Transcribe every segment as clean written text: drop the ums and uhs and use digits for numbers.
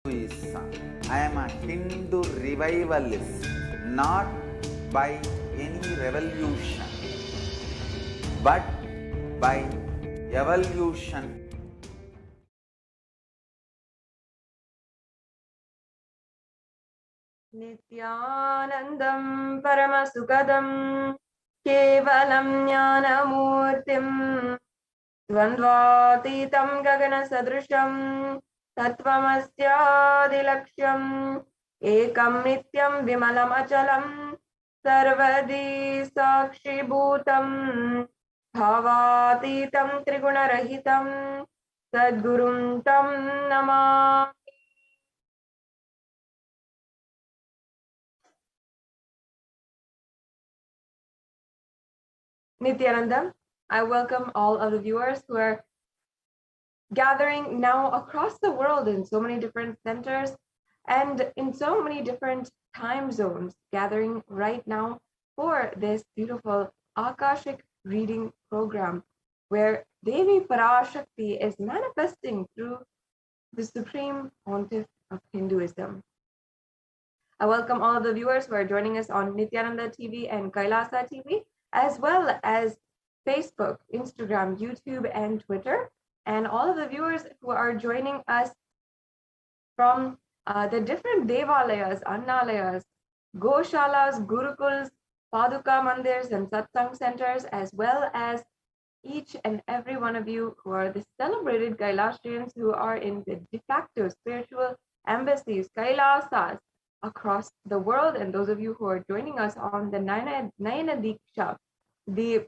is I am a Hindu revivalist, not by any revolution, but by evolution. Nityanandam Paramasukadam Kevalam Jnanamurtim Dvandvatitam Gagana Sadrisham Tattvamasyaadilaksham Ekam Nityam Vimalam Achalam Sarvadi Sakshi Bhutam Bhavatitam Trigunarahitam Sadgurum Tam Namah. Nityananda, I welcome all of the viewers who are gathering now across the world in so many different centers and in so many different time zones, gathering right now for this beautiful Akashic reading program where Devi PARASHAKTI is manifesting through the Supreme Pontiff of Hinduism. I welcome all of the viewers who are joining us on Nityananda TV and Kailasa TV, as well as Facebook, Instagram, YouTube, and Twitter, and all of the viewers who are joining us from the different devalayas, annalayas, goshalas, gurukuls, paduka mandirs, and satsang centers, as well as each and every one of you who are the celebrated Kailashrians who are in the de facto spiritual embassies, Kailasas, across the world, and those of you who are joining us on the Nayana Diksha, the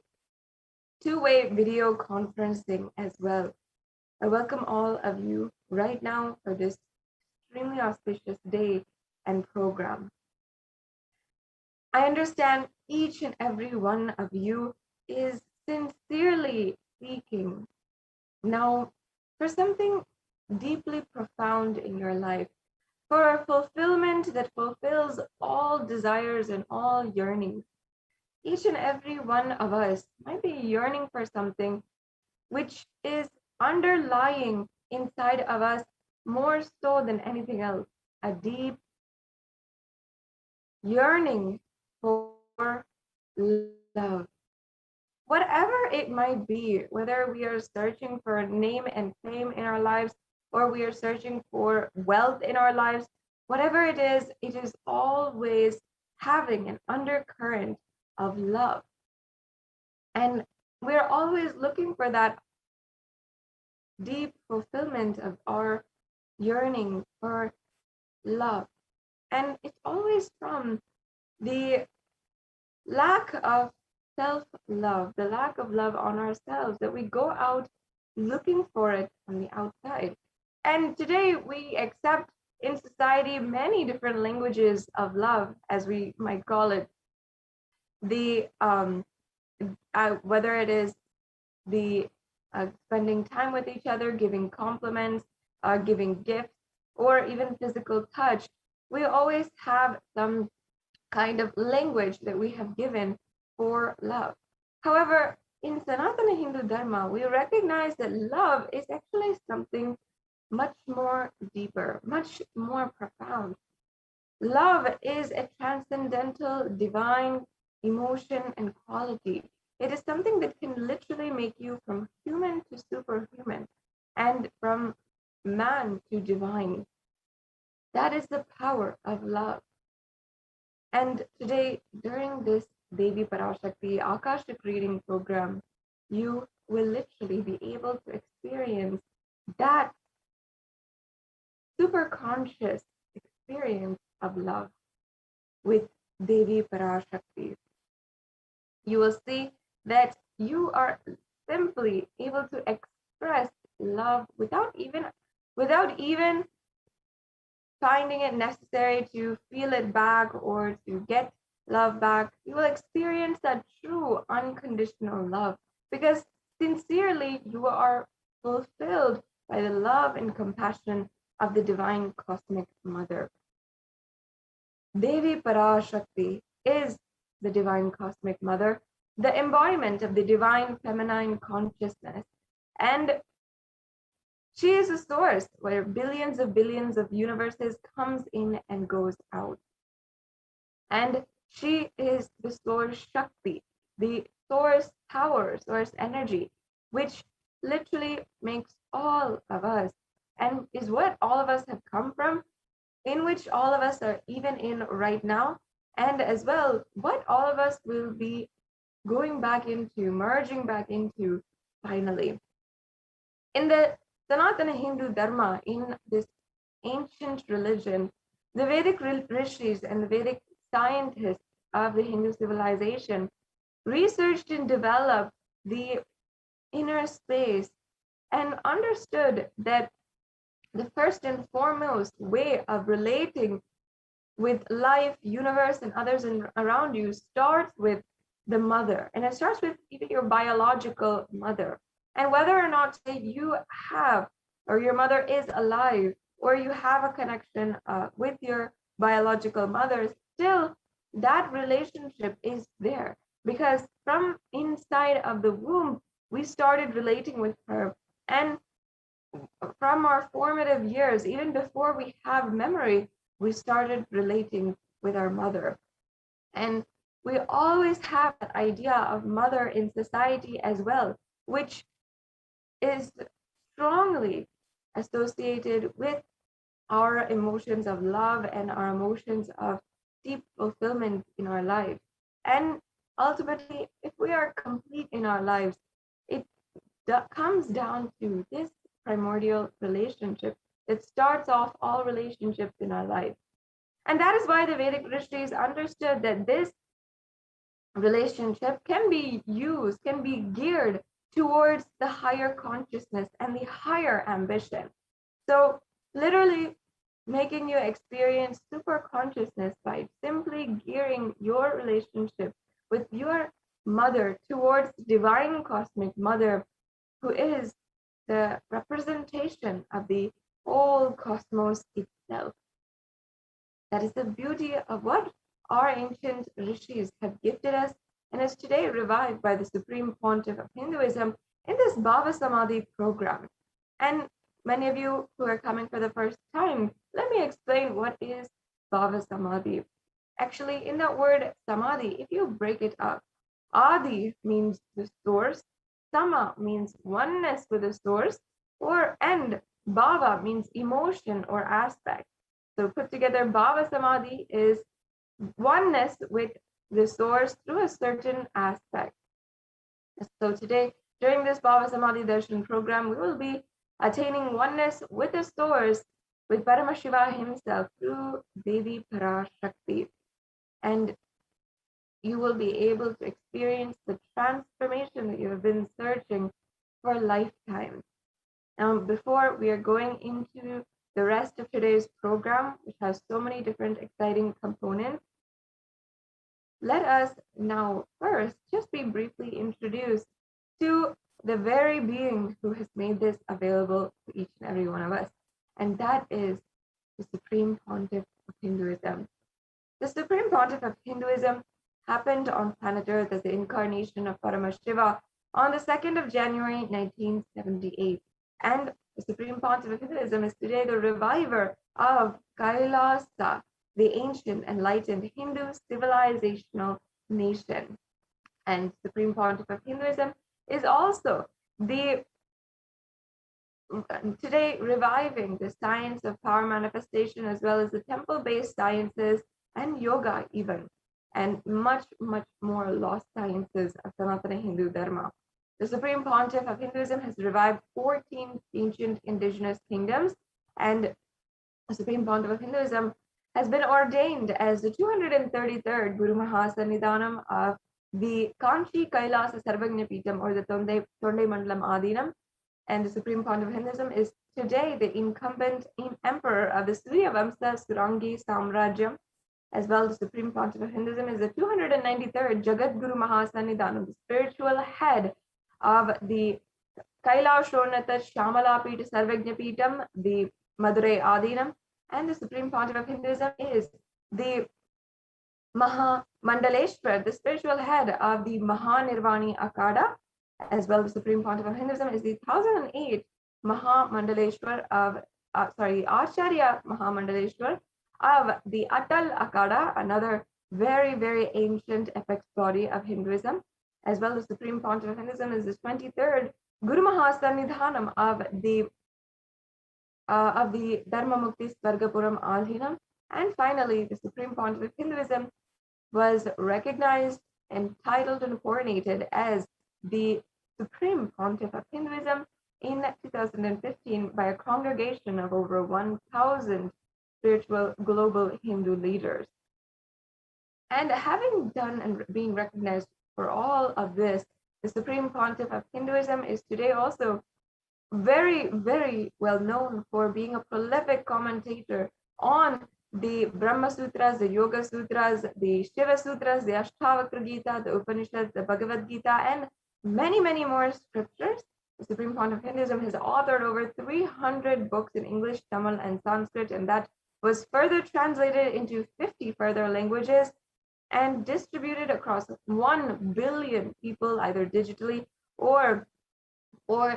two-way video conferencing as well. I welcome all of you right now for this extremely auspicious day and program. I understand each and every one of you is sincerely seeking now for something deeply profound in your life, for a fulfillment that fulfills all desires and all yearnings. Each and every one of us might be yearning for something which is underlying inside of us more so than anything else, a deep yearning for love. Whatever it might be, whether we are searching for name and fame in our lives, or we are searching for wealth in our lives, whatever it is always having an undercurrent of love. And we're always looking for that deep fulfillment of our yearning for love. And it's always from the lack of self-love, the lack of love on ourselves, that we go out looking for it on the outside. And today we accept in society many different languages of love, as we might call it. The whether it is the spending time with each other, giving compliments, giving gifts, or even physical touch, we always have some kind of language that we have given for love. However, in Sanatana Hindu Dharma, we recognize that love is actually something much more deeper, much more profound. Love is a transcendental, divine emotion and quality. It is something that can literally make you from human to superhuman and from man to divine. That is the power of love. And today, during this Devi PARASHAKTI Akashic reading program, you will literally be able to experience that super conscious experience of love with Devi PARASHAKTI. You will see that you are simply able to express love without even finding it necessary to feel it back or to get love back. You will experience that true unconditional love because sincerely you are fulfilled by the love and compassion of the divine cosmic mother. Devi PARASHAKTI is the divine cosmic mother, the embodiment of the divine feminine consciousness. And She is a source where billions of universes comes in and goes out. And she is the source Shakti, the source power, source energy, which literally makes all of us, and is what all of us have come from, in which all of us are even in right now, and as well what all of us will be going back into, merging back into finally. In the Sanatana Hindu Dharma, in this ancient religion, the Vedic rishis and the Vedic scientists of the Hindu civilization researched and developed the inner space and understood that the first and foremost way of relating with life, universe, and others around you starts with the mother. And it starts with even your biological mother. And whether or not you have, or your mother is alive, or you have a connection with your biological mother, still that relationship is there. Because from inside of the womb, we started relating with her. And from our formative years, even before we have memory, we started relating with our mother. And we always have that idea of mother in society as well, which is strongly associated with our emotions of love and our emotions of deep fulfillment in our life. And ultimately, if we are complete in our lives, it comes down to this primordial relationship that starts off all relationships in our life. And that is why the Vedic rishis understood that this relationship can be used, can be geared towards the higher consciousness and the higher ambition. So literally making you experience super consciousness by simply gearing your relationship with your mother towards divine cosmic mother, who is the representation of the whole cosmos itself. That is the beauty of what our ancient rishis have gifted us, and is today revived by the Supreme Pontiff of Hinduism in this Bhava Samadhi program. And many of you who are coming for the first time, let me explain what is Bhava Samadhi. Actually, in that word Samadhi, if you break it up, Adi means the source, Sama means oneness with the source, and Bhava means emotion or aspect. So put together, Bhava Samadhi is oneness with the source through a certain aspect. So today, during this Bhava Samadhi Darshan program, we will be attaining oneness with the source, with Paramashiva himself through Devi PARASHAKTI. And you will be able to experience the transformation that you have been searching for lifetimes. Now, before we are going into the rest of today's program, which has so many different exciting components, let us now first just be briefly introduced to the very being who has made this available to each and every one of us, and that is the Supreme Pontiff of Hinduism. The Supreme Pontiff of Hinduism happened on planet Earth as the incarnation of Paramashiva on the 2nd of January 1978. And the Supreme Pontiff of Hinduism is today the reviver of Kailasa, the ancient enlightened Hindu civilizational nation. And Supreme Pontiff of Hinduism is also today reviving the science of power manifestation, as well as the temple-based sciences and yoga even, and much, much more lost sciences of Sanatana Hindu Dharma. The Supreme Pontiff of Hinduism has revived 14 ancient indigenous kingdoms, and the Supreme Pontiff of Hinduism has been ordained as the 233rd Guru Mahasannidhanam of the Kanchi Kailasa Sarvagna Pitam, or the Tonde Mandalam Adinam. And the Supreme Pontiff of Hinduism is today the incumbent emperor of the Surya Vamsa Surangi Samrajyam. As well, the Supreme Pontiff of Hinduism is the 293rd Jagat Guru Mahasannidhanam, the spiritual head of the Kailashonata Shamala Pita Sarvagna Pitam, the Madurai Adinam. And the Supreme Pontiff of Hinduism is the Mahamandaleshwar, the spiritual head of the Mahanirvani Akada. As well, the Supreme Pontiff of Hinduism is the 1008 Mahamandaleshwar of, Acharya Mahamandaleshwar of the Atal Akada, another very, very ancient apex body of Hinduism, as well as Supreme Pontiff of Hinduism is the 23rd Guru Mahasannidhanam of the Dharma Mukti Svargapuram Adhinam. And finally, the Supreme Pontiff of Hinduism was recognized, entitled, and coronated as the Supreme Pontiff of Hinduism in 2015 by a congregation of over 1,000 spiritual global Hindu leaders. And having done and being recognized for all of this, the Supreme Pontiff of Hinduism is today also very, very well known for being a prolific commentator on the Brahma Sutras, the Yoga Sutras, the Shiva Sutras, the Ashtavakra Gita, the Upanishads, the Bhagavad Gita, and many, many more scriptures. The Supreme Pontiff of Hinduism has authored over 300 books in English, Tamil, and Sanskrit, and that was further translated into 50 further languages and distributed across 1 billion people, either digitally or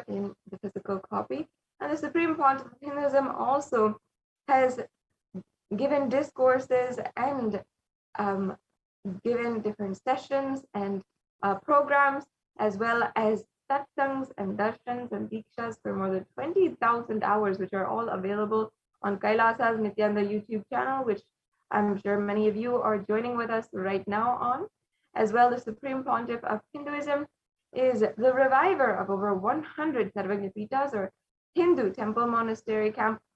in the physical copy. And the Supreme Pontiff of Hinduism also has given discourses and given different sessions and programs, as well as satsangs and darshans and dikshas for more than 20,000 hours, which are all available on Kailasa's Nityananda YouTube channel, which I'm sure many of you are joining with us right now on. As well, the Supreme Pontiff of Hinduism is the reviver of over 100 Sarvagnapitas, or Hindu temple monastery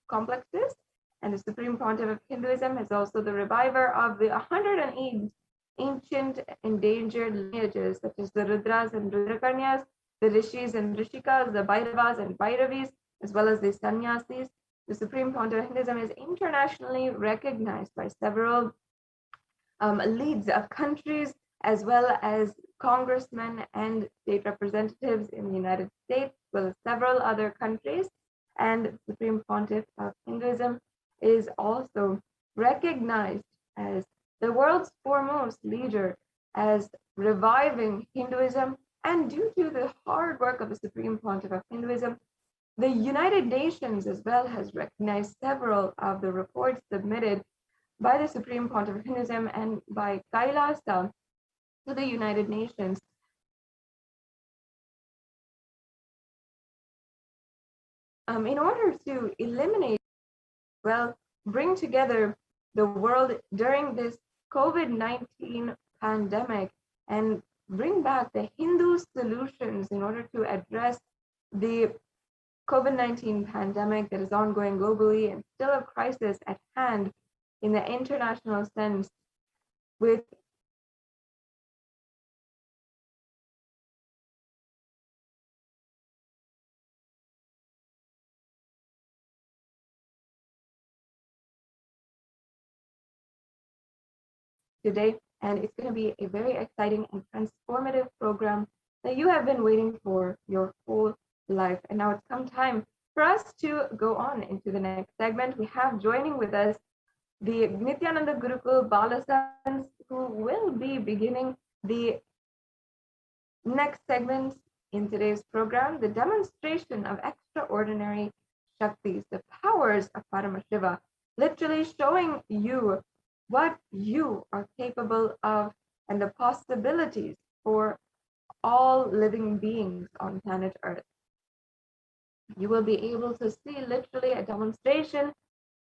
complexes. And the Supreme Pontiff of Hinduism is also the reviver of the 108 ancient endangered lineages, such as the Rudras and Rudrakanyas, the Rishis and Rishikas, the Bhairavas and Bhairavis, as well as the Sannyasis. The Supreme Pontiff of Hinduism is internationally recognized by several leads of countries, as well as congressmen and state representatives in the United States, as well as several other countries. And the Supreme Pontiff of Hinduism is also recognized as the world's foremost leader, as reviving Hinduism. And due to the hard work of the Supreme Pontiff of Hinduism, the United Nations as well has recognized several of the reports submitted by the Supreme Pontiff of Hinduism and by Kailasa to the United Nations. In order to eliminate, bring together the world during this COVID-19 pandemic and bring back the Hindu solutions in order to address the COVID-19 pandemic that is ongoing globally and still a crisis at hand in the international sense, with today, and it's going to be a very exciting and transformative program that you have been waiting for your whole life. And now it's come time for us to go on into the next segment. We have joining with us the Nityananda Gurukul Balasans, who will be beginning the next segment in today's program, the demonstration of extraordinary Shaktis, the powers of Paramashiva, literally showing you what you are capable of and the possibilities for all living beings on planet Earth. You will be able to see literally a demonstration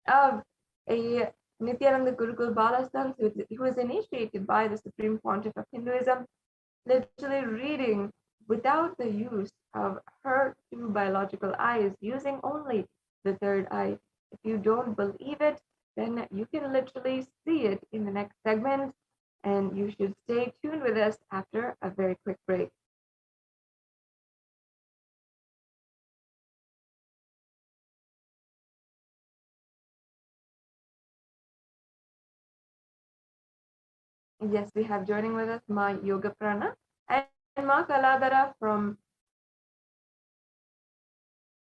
of a Nityananda Gurukul Balasans who was initiated by the Supreme Pontiff of Hinduism, literally reading without the use of her 2 biological eyes, using only the 3rd eye. If you don't believe it, then you can literally see it in the next segment, and you should stay tuned with us after a very quick break. Yes, we have joining with us Ma Yoga Prana and Ma Kaladara from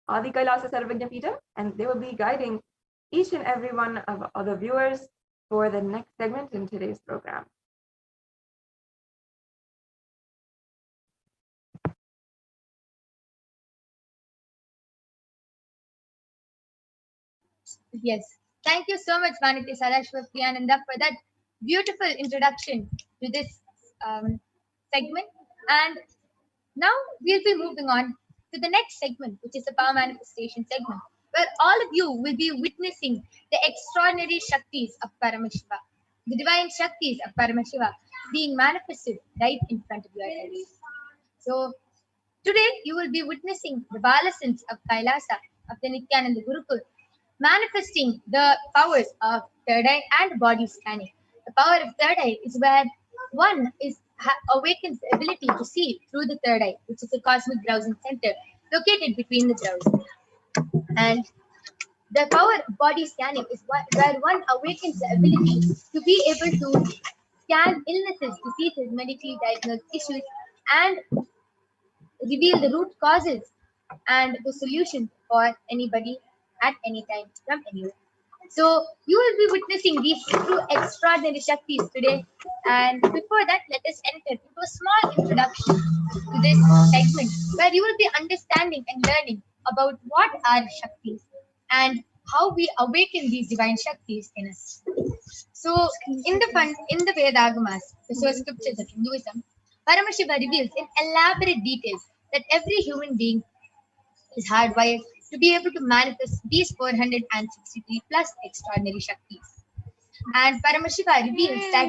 Adi Kailasa Sarvagna Peetham, and they will be guiding each and every one of other viewers for the next segment in today's program. Yes. Thank you so much, Vanity Sarashwat Priyananda, for that beautiful introduction to this segment. And now we'll be moving on to the next segment, which is the power manifestation segment, where all of you will be witnessing the extraordinary Shaktis of Paramashiva, the divine Shaktis of Paramashiva being manifested right in front of your eyes. So today you will be witnessing the Balasins of Kailasa of the Nityananda Gurukul, manifesting the powers of third eye and body scanning. The power of third eye is where one awakens the ability to see through the third eye, which is a cosmic browsing center located between the brows. And the power of body scanning is where one awakens the ability to be able to scan illnesses, diseases, medically diagnosed issues, and reveal the root causes and the solution for anybody at any time from anywhere. So you will be witnessing these two extraordinary Shaktis today. And before that, let us enter into a small introduction to this segment where you will be understanding and learning about what are Shaktis and how we awaken these divine Shaktis in us. So in the Vedagamas, the source scriptures of Hinduism, Paramashiva reveals in elaborate details that every human being is hardwired to be able to manifest these 463 plus extraordinary Shaktis. And Paramashiva reveals that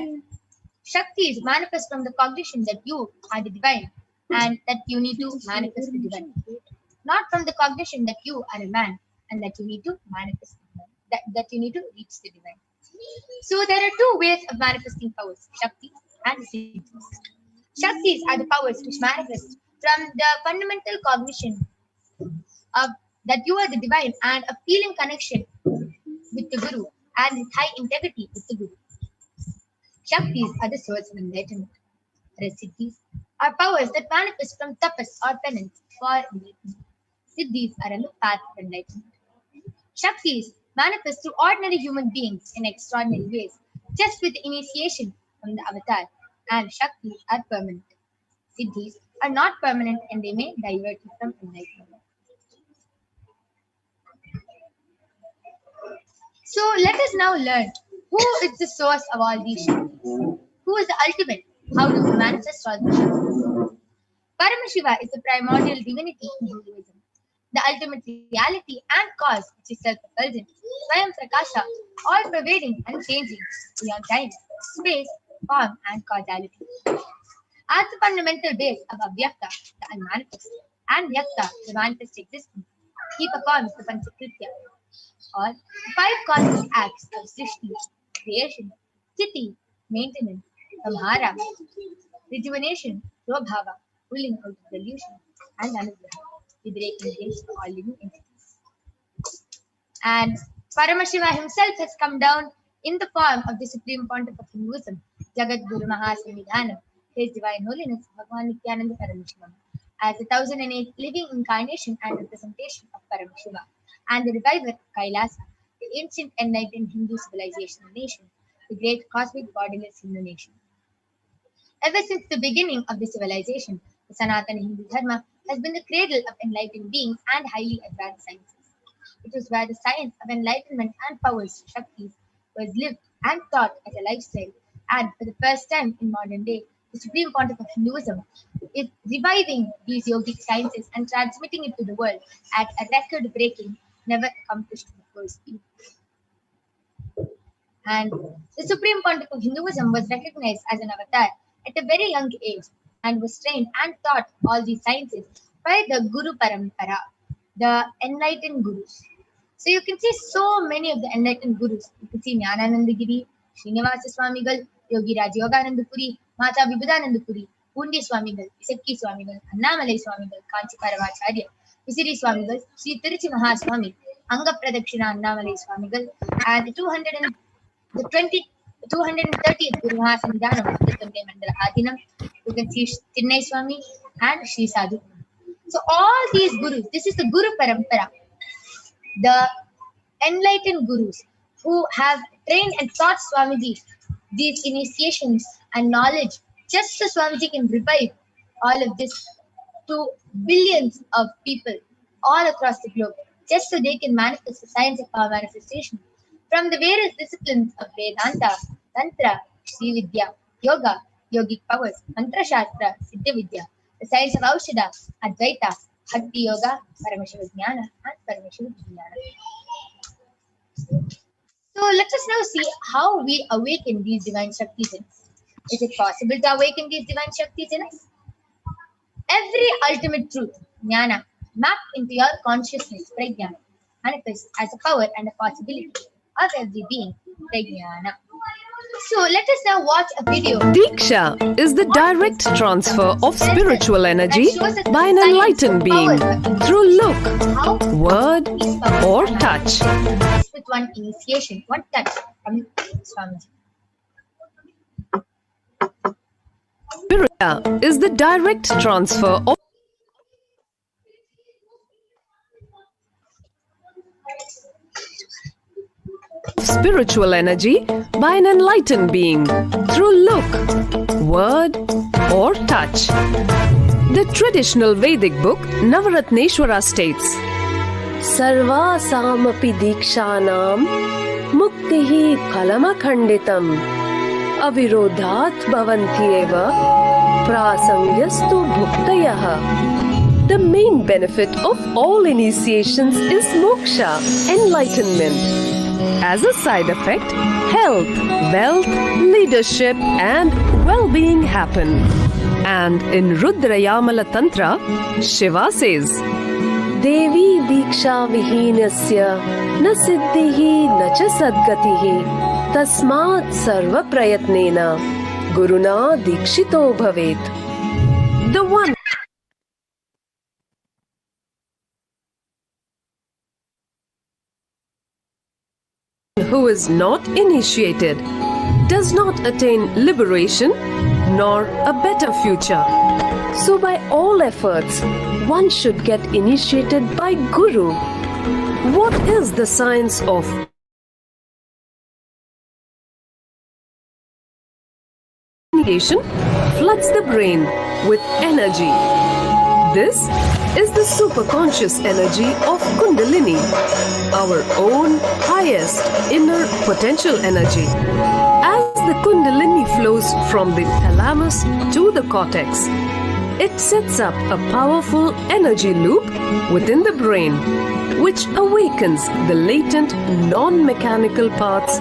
Shaktis manifest from the cognition that you are the divine and that you need to manifest the divine. Not from the cognition that you are a man and that you need to manifest the divine, that you need to reach the divine. So there are two ways of manifesting powers, Shaktis and Siddhis. Shaktis are the powers which manifest from the fundamental cognition of that you are the divine and a feeling connection with the Guru and with high integrity with the Guru. Shaktis are the source of enlightenment. Siddhis are powers that manifest from tapas or penance for enlightenment. Siddhis are on the path of enlightenment. Shaktis manifest through ordinary human beings in extraordinary ways, just with initiation from the avatar, and Shaktis are permanent. Siddhis are not permanent and they may divert you from enlightenment. So let us now learn who is the source of all these Shaktis. Who is the ultimate? How does it manifest all these Shaktis? Paramashiva is the primordial divinity in Hinduism, the ultimate reality and cause which is self-effulgent, Swayam Prakasha, all-pervading and changing beyond time, space, form and causality. As the fundamental base of Avyakta, the unmanifest, and Vyakta, the manifest existence, he performs the Panchakritya, or the 5 cosmic acts of Srishti, creation, Sthiti, maintenance, Samhara, rejuvenation, Prabhava, pulling out of delusion, and Anugraha, liberating against all living entities. And Paramashiva himself has come down in the form of the Supreme Pontiff of Hinduism, Jagat Guru Mahasamidhanam, His Divine Holiness Bhagavan Nityananda Paramashiva, as the 1008th living incarnation and representation of Paramashiva, and the reviver of Kailasa, the ancient enlightened Hindu civilization nation, the great cosmic bodiless Hindu nation. Ever since the beginning of the civilization, the Sanatana Hindu Dharma has been the cradle of enlightened beings and highly advanced sciences. It was where the science of enlightenment and powers, Shaktis, was lived and taught as a lifestyle, and for the first time in modern day, the Supreme Pontiff of Hinduism is reviving these yogic sciences and transmitting it to the world at a record-breaking, never accomplished before speed. And the Supreme Pontiff of Hinduism was recognized as an avatar at a very young age and was trained and taught all these sciences by the Guru Parampara, the enlightened gurus. So you can see so many of the enlightened gurus. You can see Jnananandagiri, Srinivasa Swamigal, Yogi Raj Yogananda Puri, Mata Vibhudananda Puri, Pundi Swamigal, Isakki Swamigal, Annamalai Swamigal, Kanchi Paramacharya, Visiri Swamigal, Sri Tiruchi Mahaswami, Anga Pradakshina Annamalai Swamigal, and the 230th Guru Mahasamidhanam of the Tonde Mandala Adinam. You can see Chinnai Swami and Sri Sadhu. So all these gurus, this is the Guru Parampara, the enlightened gurus who have trained and taught Swamiji these initiations and knowledge, just so Swamiji can revive all of this to billions of people all across the globe just so they can manifest the science of power manifestation from the various disciplines of Vedanta, Tantra, Sri Vidya, Yoga, Yogic powers, Mantra Shastra, Siddha Vidya, the science of Aushadha, Advaita, Bhakti Yoga, Parameshiva Jnana, and Parameshiva Jnana. So let us now see how we awaken these divine Shaktis in us. Is it possible to awaken these divine Shaktis in us? Every ultimate truth, Jnana, mapped into your consciousness, Prajnana, manifests as a power and a possibility of every being, Prajnana. So let us now watch a video. Diksha is the direct transfer of spiritual energy by an enlightened being through look, word, or touch. With one initiation, one touch from Swamiji. Diksha is the direct transfer of spiritual energy by an enlightened being through look, word, or touch. The traditional Vedic book Navaratneshwara states, Sarvasamapi dikshanam muktihi phalamakhanditam avirodhat bhavantyeva prasangyastu bhuktayah. The main benefit of all initiations is moksha, enlightenment. As a side effect, health, wealth, leadership, and well-being happen. And in Rudrayamala Tantra, Shiva says, Devi diksha vihinasya na siddhihi na cha sadgatihi tasmat sarva prayatnena guruna dikshito bhavet. The one who is not initiated does not attain liberation nor a better future. So by all efforts, one should get initiated by Guru. What is the science of initiation? Floods the brain with energy. This is the superconscious energy of Kundalini, our own highest inner potential energy. As the Kundalini flows from the thalamus to the cortex, it sets up a powerful energy loop within the brain, which awakens the latent non-mechanical parts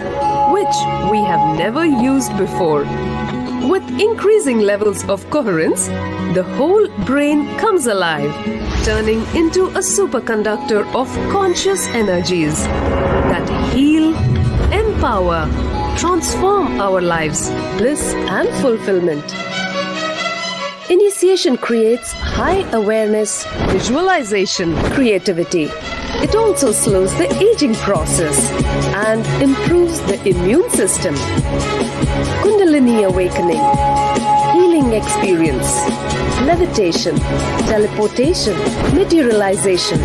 which we have never used before. With increasing levels of coherence, the whole brain comes alive, turning into a superconductor of conscious energies that heal, empower, transform our lives, bliss and fulfillment. Initiation creates high awareness, visualization, creativity. It also slows the aging process and improves the immune system. Kundalini awakening, healing experience, levitation, teleportation, materialization.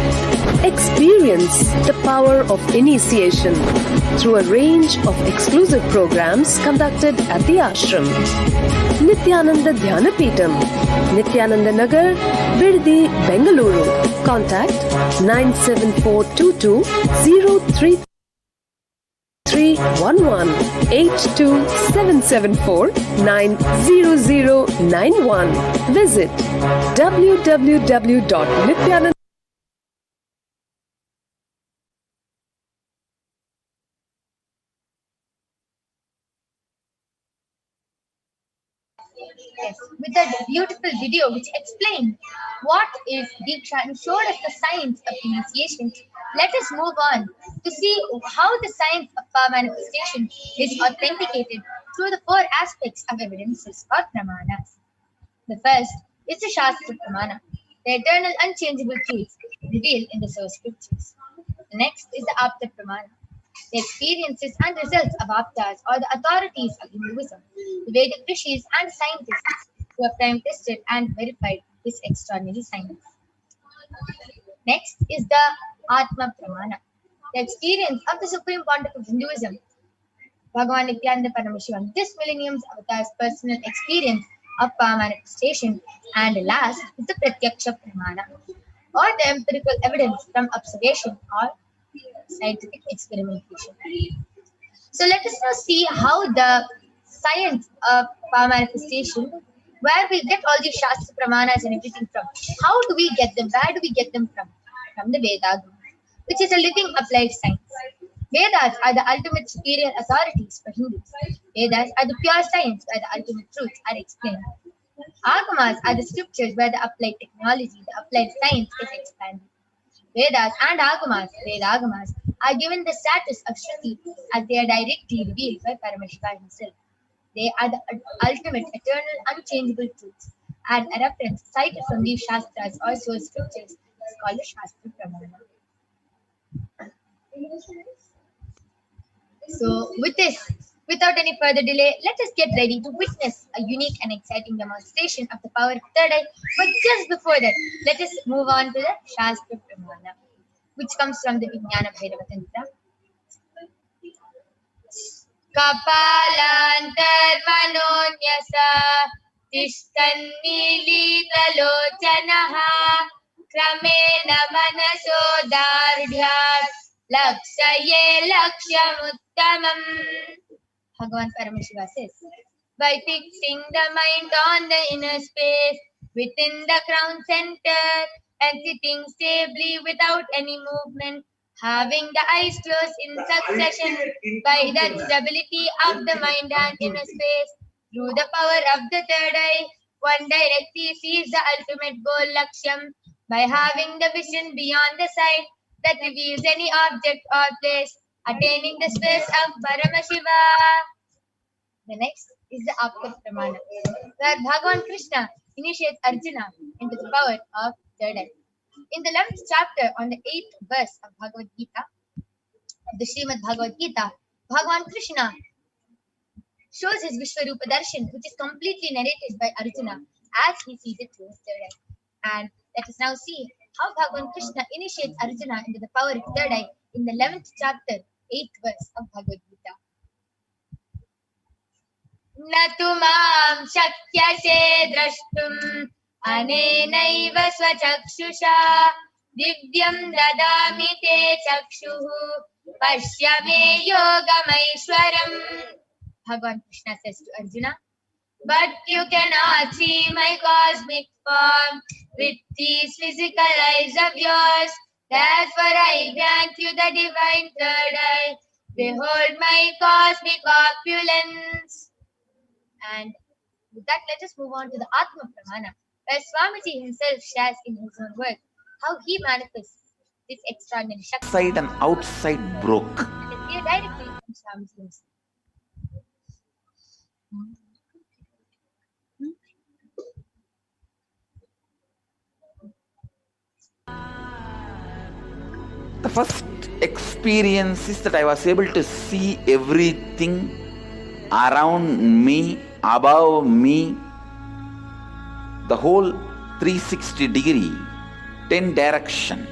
Experience the power of initiation through a range of exclusive programs conducted at the ashram. Nityananda Dhyanapitham, Nityananda Nagar, Birdi, Bengaluru. Contact 97422 03311 82774 90091. Visit www.nityananda. Yes, with that beautiful video which explained what is Diksha and showed us the science of initiation, let us move on to see how the science of power manifestation is authenticated through the four aspects of evidences or pramanas. The first is the Shastra Pramana, the eternal unchangeable truths revealed in the source scriptures. The next is the Apta Pramana, the experiences and results of Aptas or the authorities of Hinduism, the Vedic rishis and scientists who have time tested and verified this extraordinary science. Next is the Atma Pramana, the experience of the Supreme Pontiff of Hinduism, Bhagavan Nityananda Paramashivan, this millennium's avatar's personal experience of power manifestation. And last is the Pratyaksha Pramana, or the empirical evidence from observation or scientific experimentation. So let us now see how the science of power manifestation, where we get all these Shastra Pramanas and everything from. How do we get them? Where do we get them from? From the Vedas, which is a living applied science. Vedas are the ultimate superior authorities for Hindus. Vedas are the pure science where the ultimate truths are explained. Agamas are the scriptures where the applied technology, the applied science is expanded. Vedas and Agamas are given the status of Shruti as they are directly revealed by Paramashiva himself. They are the ultimate, eternal, unchangeable truths. And a reference cited from these Shastras or source scriptures is called the Shastra Pramana. So with this, without any further delay, let us get ready to witness a unique and exciting demonstration of the power of third eye. But just before that, let us move on to the Shastra Pramana, which comes from the Vijnana Bhairava Tantra. Kapalantarmanonyasa tishtannilitalochanaha kramena manaso dardhyat lakshaye lakshamuttamam. Bhagavan Paramashiva says, by fixing the mind on the inner space within the crown center and sitting stably without any movement, having the eyes closed in succession, by that stability of the mind and inner space, through the power of the third eye, one directly sees the ultimate goal Lakshyam, by having the vision beyond the sight that reveals any object or place, attaining the space of Paramashiva. The next is the Apta Pramana, where Bhagavan Krishna initiates Arjuna into the power of third eye. In the 11th chapter, on the 8th verse of Bhagavad Gita, of the Srimad Bhagavad Gita, Bhagavan Krishna shows his Vishwarupa Darshan, which is completely narrated by Arjuna as he sees it through his third eye. And let us now see how Bhagavan Krishna initiates Arjuna into the power of third eye in the 11th chapter, 8th verse of Bhagavad Gita. Natu mam shakyase drashtum अनेनैव स्वचक्षुषा दिव्यं ददामि ते चक्षुः पश्य मे योगमैश्वरम्. Bhagavan Krishna says to Arjuna, but you cannot see my cosmic form with these physical eyes of yours. Therefore I grant you the divine third eye. Behold my cosmic opulence. And with that, let us move on to the Atma Pramana, where Swamiji himself shares in his own words how he manifests this extraordinary Shakti. Inside and outside broke. Let us hear directly from Swamiji himself. The first experience is that I was able to see everything around me, above me, the whole 360 degree, 10 direction,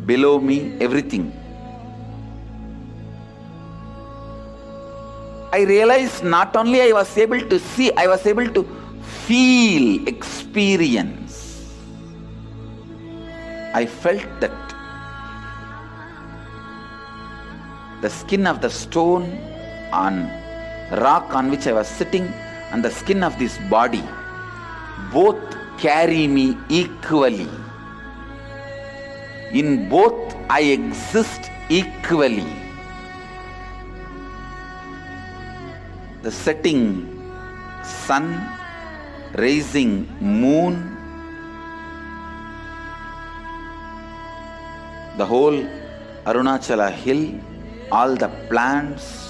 below me, everything. I realized not only I was able to see, I was able to feel, experience. I felt that the skin of the stone on rock on which I was sitting and the skin of this body both carry me equally. In both I exist equally. The setting sun, rising moon, the whole Arunachala hill, all the plants,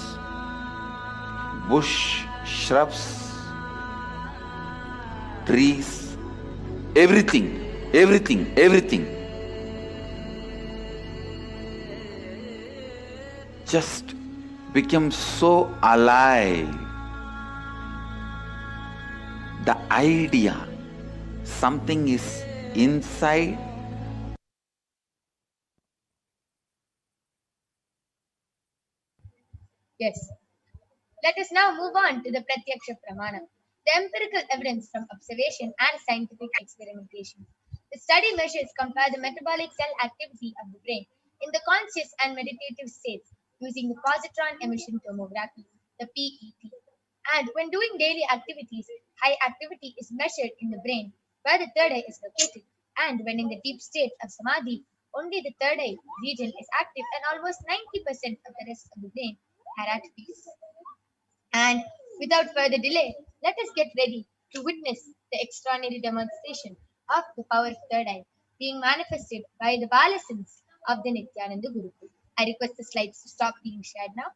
bush, shrubs, trees, everything just became so alive. The idea, something is inside. Yes. Let us now move on to the Pratyaksha Pramana, the empirical evidence from observation and scientific experimentation. The study measures compare the metabolic cell activity of the brain in the conscious and meditative states using the positron emission tomography, the PET. And when doing daily activities, high activity is measured in the brain where the third eye is located. And when in the deep state of samadhi, only the third eye region is active and almost 90% of the rest of the brain are at peace. And without further delay, let us get ready to witness the extraordinary demonstration of the power of third eye being manifested by the Balasins of the Nityananda Gurukul. I request the slides to stop being shared now.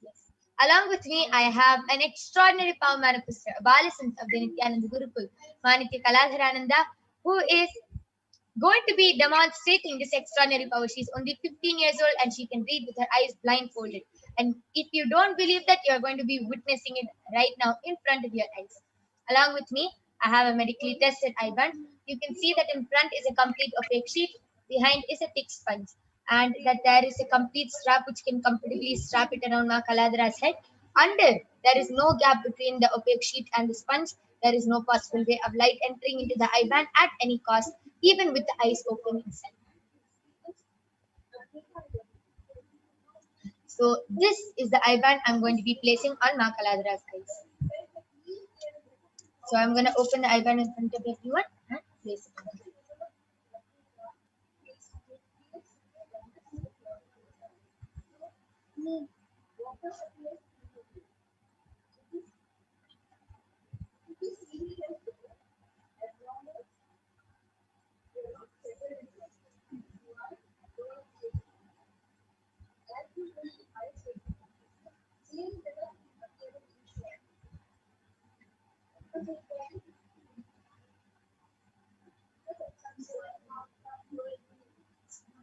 Yes. Along with me, I have an extraordinary power manifester, a Balasins of the Nityananda Gurukul, Manitya Kaladharananda, who is going to be demonstrating this extraordinary power. She's only 15 years old and she can read with her eyes blindfolded. And if you don't believe that, you're going to be witnessing it right now in front of your eyes. Along with me, I have a medically tested eye band. You can see that in front is a complete opaque sheet, behind is a thick sponge, and that there is a complete strap which can comfortably strap it around Ma Kaladhara's head. Under, there is no gap between the opaque sheet and the sponge. There is no possible way of light entering into the eye band at any cost, even with the eyes open inside. So this is the eye band I'm going to be placing on Ma Kaladhara's eyes. So I'm going to open the eye band in front of everyone and place it on.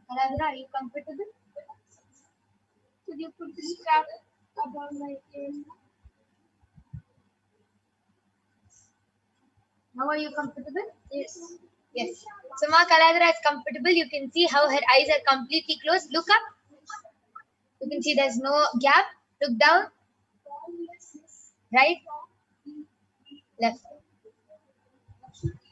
Kaladhara, are you comfortable? Could you put the strap above my ear? Now are you comfortable? Yes. Yes. So Ma Kaladhara is comfortable. You can see how her eyes are completely closed. Look up. You can see there's no gap. Look down. Right. Left.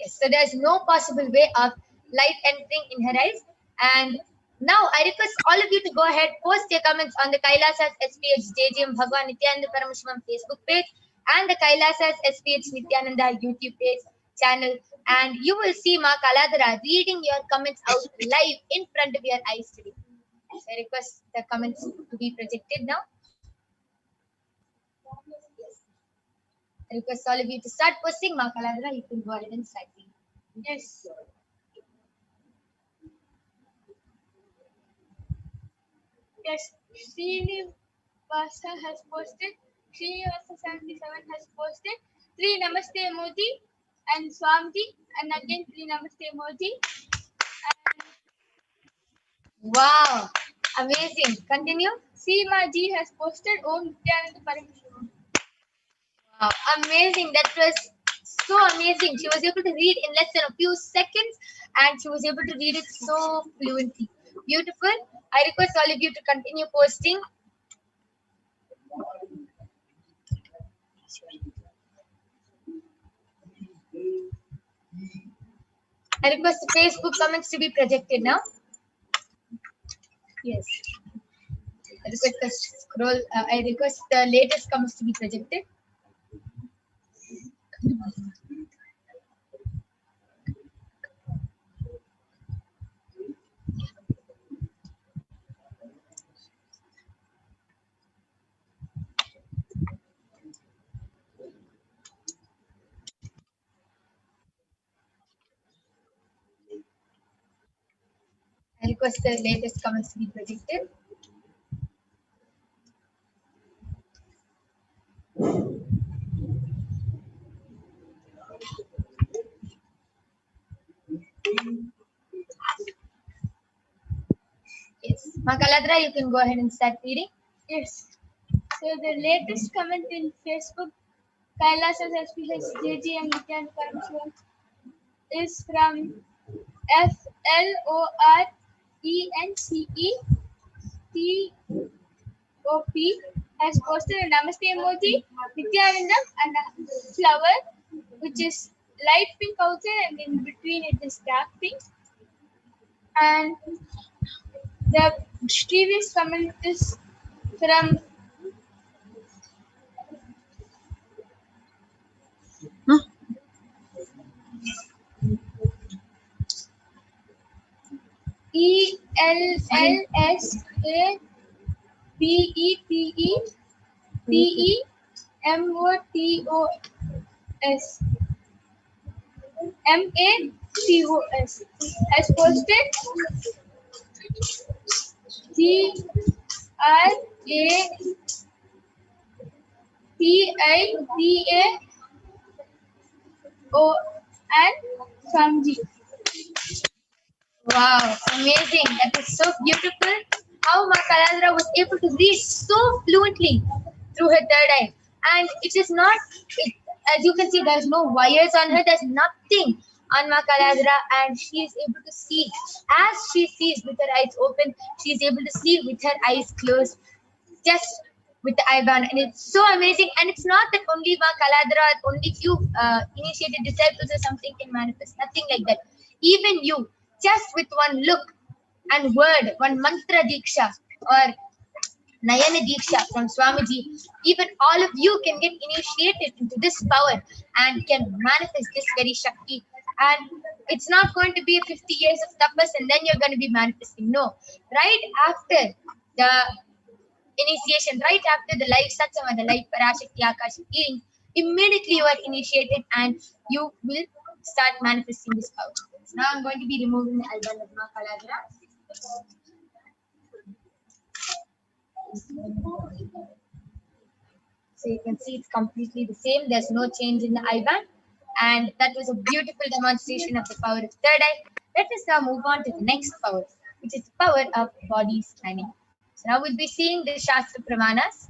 Yes. So there's no possible way of light entering in her eyes. And now I request all of you to go ahead, post your comments on the Kailasa's SPH JGM Bhagwan Nityananda Paramashimam Facebook page and the Kailasa's SPH Nityananda YouTube page channel, and you will see Ma Kaladhara reading your comments out live in front of your eyes today. So I request the comments to be projected now. I request all of you to start posting. Ma Kaladhara, you can go ahead and start reading. Yes. Yes, Srinivasa has posted, Srinivasa 77 has posted 3 Namaste emoji and Swamji, and again 3 Namaste emoji. Wow, amazing. Continue. Seema Ji has posted Om Nityananda Paramashimam. Wow, amazing. That was so amazing. She was able to read in less than a few seconds and she was able to read it so fluently. Beautiful. I request all of you to continue posting. I request the Facebook comments to be projected now. Yes. I request the scroll. I request the latest comments to be projected. I request the latest comments to be projected. Yes. Ma Kaladhara, you can go ahead and start reading. Yes. So the latest comment in Facebook, Kailasa's SPH JG and Nityananda Paramashimam is from FLORENCETOP has posted a Namaste emoji, Nityanandam, and a flower, which is light pink outside, and in between it is dark pink. And the previous comment is from ELLSAPETEMOTOS has posted GRATIAO and Samji. Wow, amazing. That is so beautiful. How Ma Kalandra was able to read so fluently through her third eye. And it is not, as you can see, there's no wires on her, there's nothing on Ma Kalandra, and she is able to see. As she sees with her eyes open, she is able to see with her eyes closed, just with the IBAN. And it's so amazing. And it's not that only Ma Kalandra, only few initiated disciples or something can manifest. Nothing like that. Even you, just with one look and word, one mantra diksha or Nayana diksha from Swamiji, even all of you can get initiated into this power and can manifest this very Shakti. And it's not going to be 50 years of tapas and then you're going to be manifesting. No, right after the initiation, right after the live satsanga, the live PARASHAKTI Akashic healing, immediately you are initiated and you will start manifesting this power. So now I'm going to be removing the album of Ma Kalandra. So you can see it's completely the same. There's no change in the IBAN. And that was a beautiful demonstration of the power of third eye. Let us now move on to the next power, which is the power of body scanning. So now we'll be seeing the Shastra Pramanas.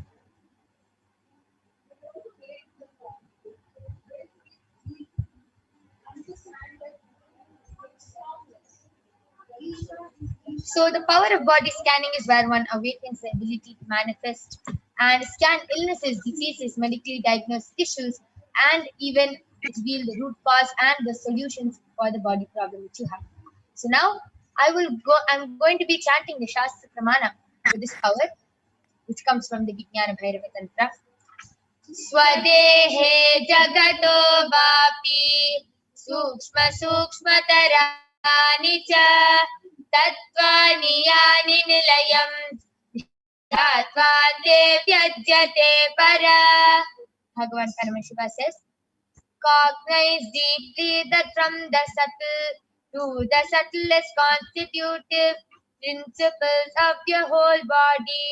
So the power of body scanning is where one awakens the ability to manifest and scan illnesses, diseases, medically diagnosed issues, and even reveal the root cause and the solutions for the body problem that you have. So now I'm going to be chanting the Shastra Pramana with this power, which comes from the Vijnana Bhairava Tantra. Swadehe jagato vapi sukshma sukshma tarani cha tattvani yani nilayam dhatva vyajyate para. Bhagavan Paramashiva says, cognize deeply that from the subtle to the subtlest constitutive principles of your whole body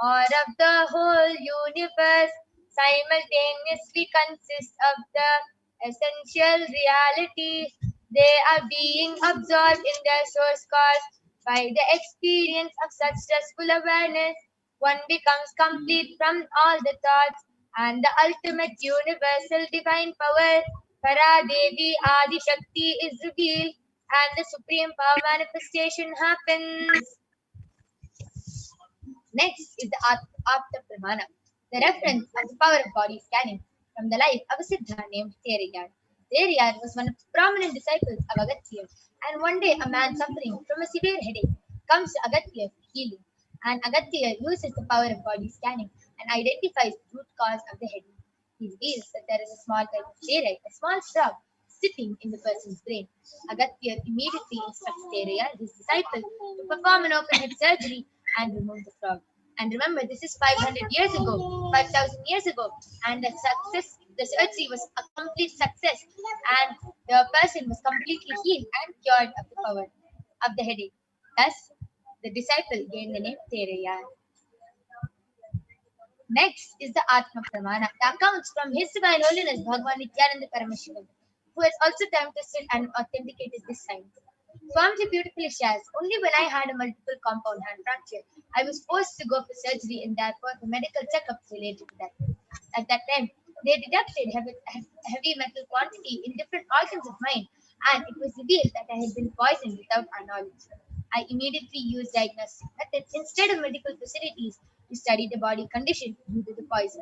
or of the whole universe simultaneously consist of the essential realities. They are being absorbed in their source cause. By the experience of such stressful awareness, one becomes complete from all the thoughts, and the ultimate universal divine power, Paradevi Adi Shakti, is revealed, and the supreme power manifestation happens. Next is the Apta Pramana, the reference of the power of body scanning from the life of a Siddha named Theriyar. Theriyar was one of the prominent disciples of Agastya, and one day a man suffering from a severe headache comes to Agastya for healing, and Agastya uses the power of body scanning and identifies the root cause of the headache. He reveals that there is a small type of chairite, a small frog, sitting in the person's brain. Agastya immediately instructs Theriyar, his disciple, to perform an open head surgery and remove the frog. And remember, this is 500 years ago, 5,000 years ago, and the surgery was a complete success, and the person was completely healed and cured of the power of the headache. Thus, the disciple gained the name Theriyar. Next is the Atma Pramana, the accounts from His Divine Holiness Bhagavan Nityananda Paramashiva, who has also time-tested and authenticated this science. Swamiji beautifully shares, only when I had a multiple compound hand fracture, I was forced to go for surgery, and therefore the medical checkups related to that. At that time, they detected heavy metal quantity in different organs of mine, and it was revealed that I had been poisoned without our knowledge. I immediately used diagnostic methods instead of medical facilities to study the body condition due to the poison.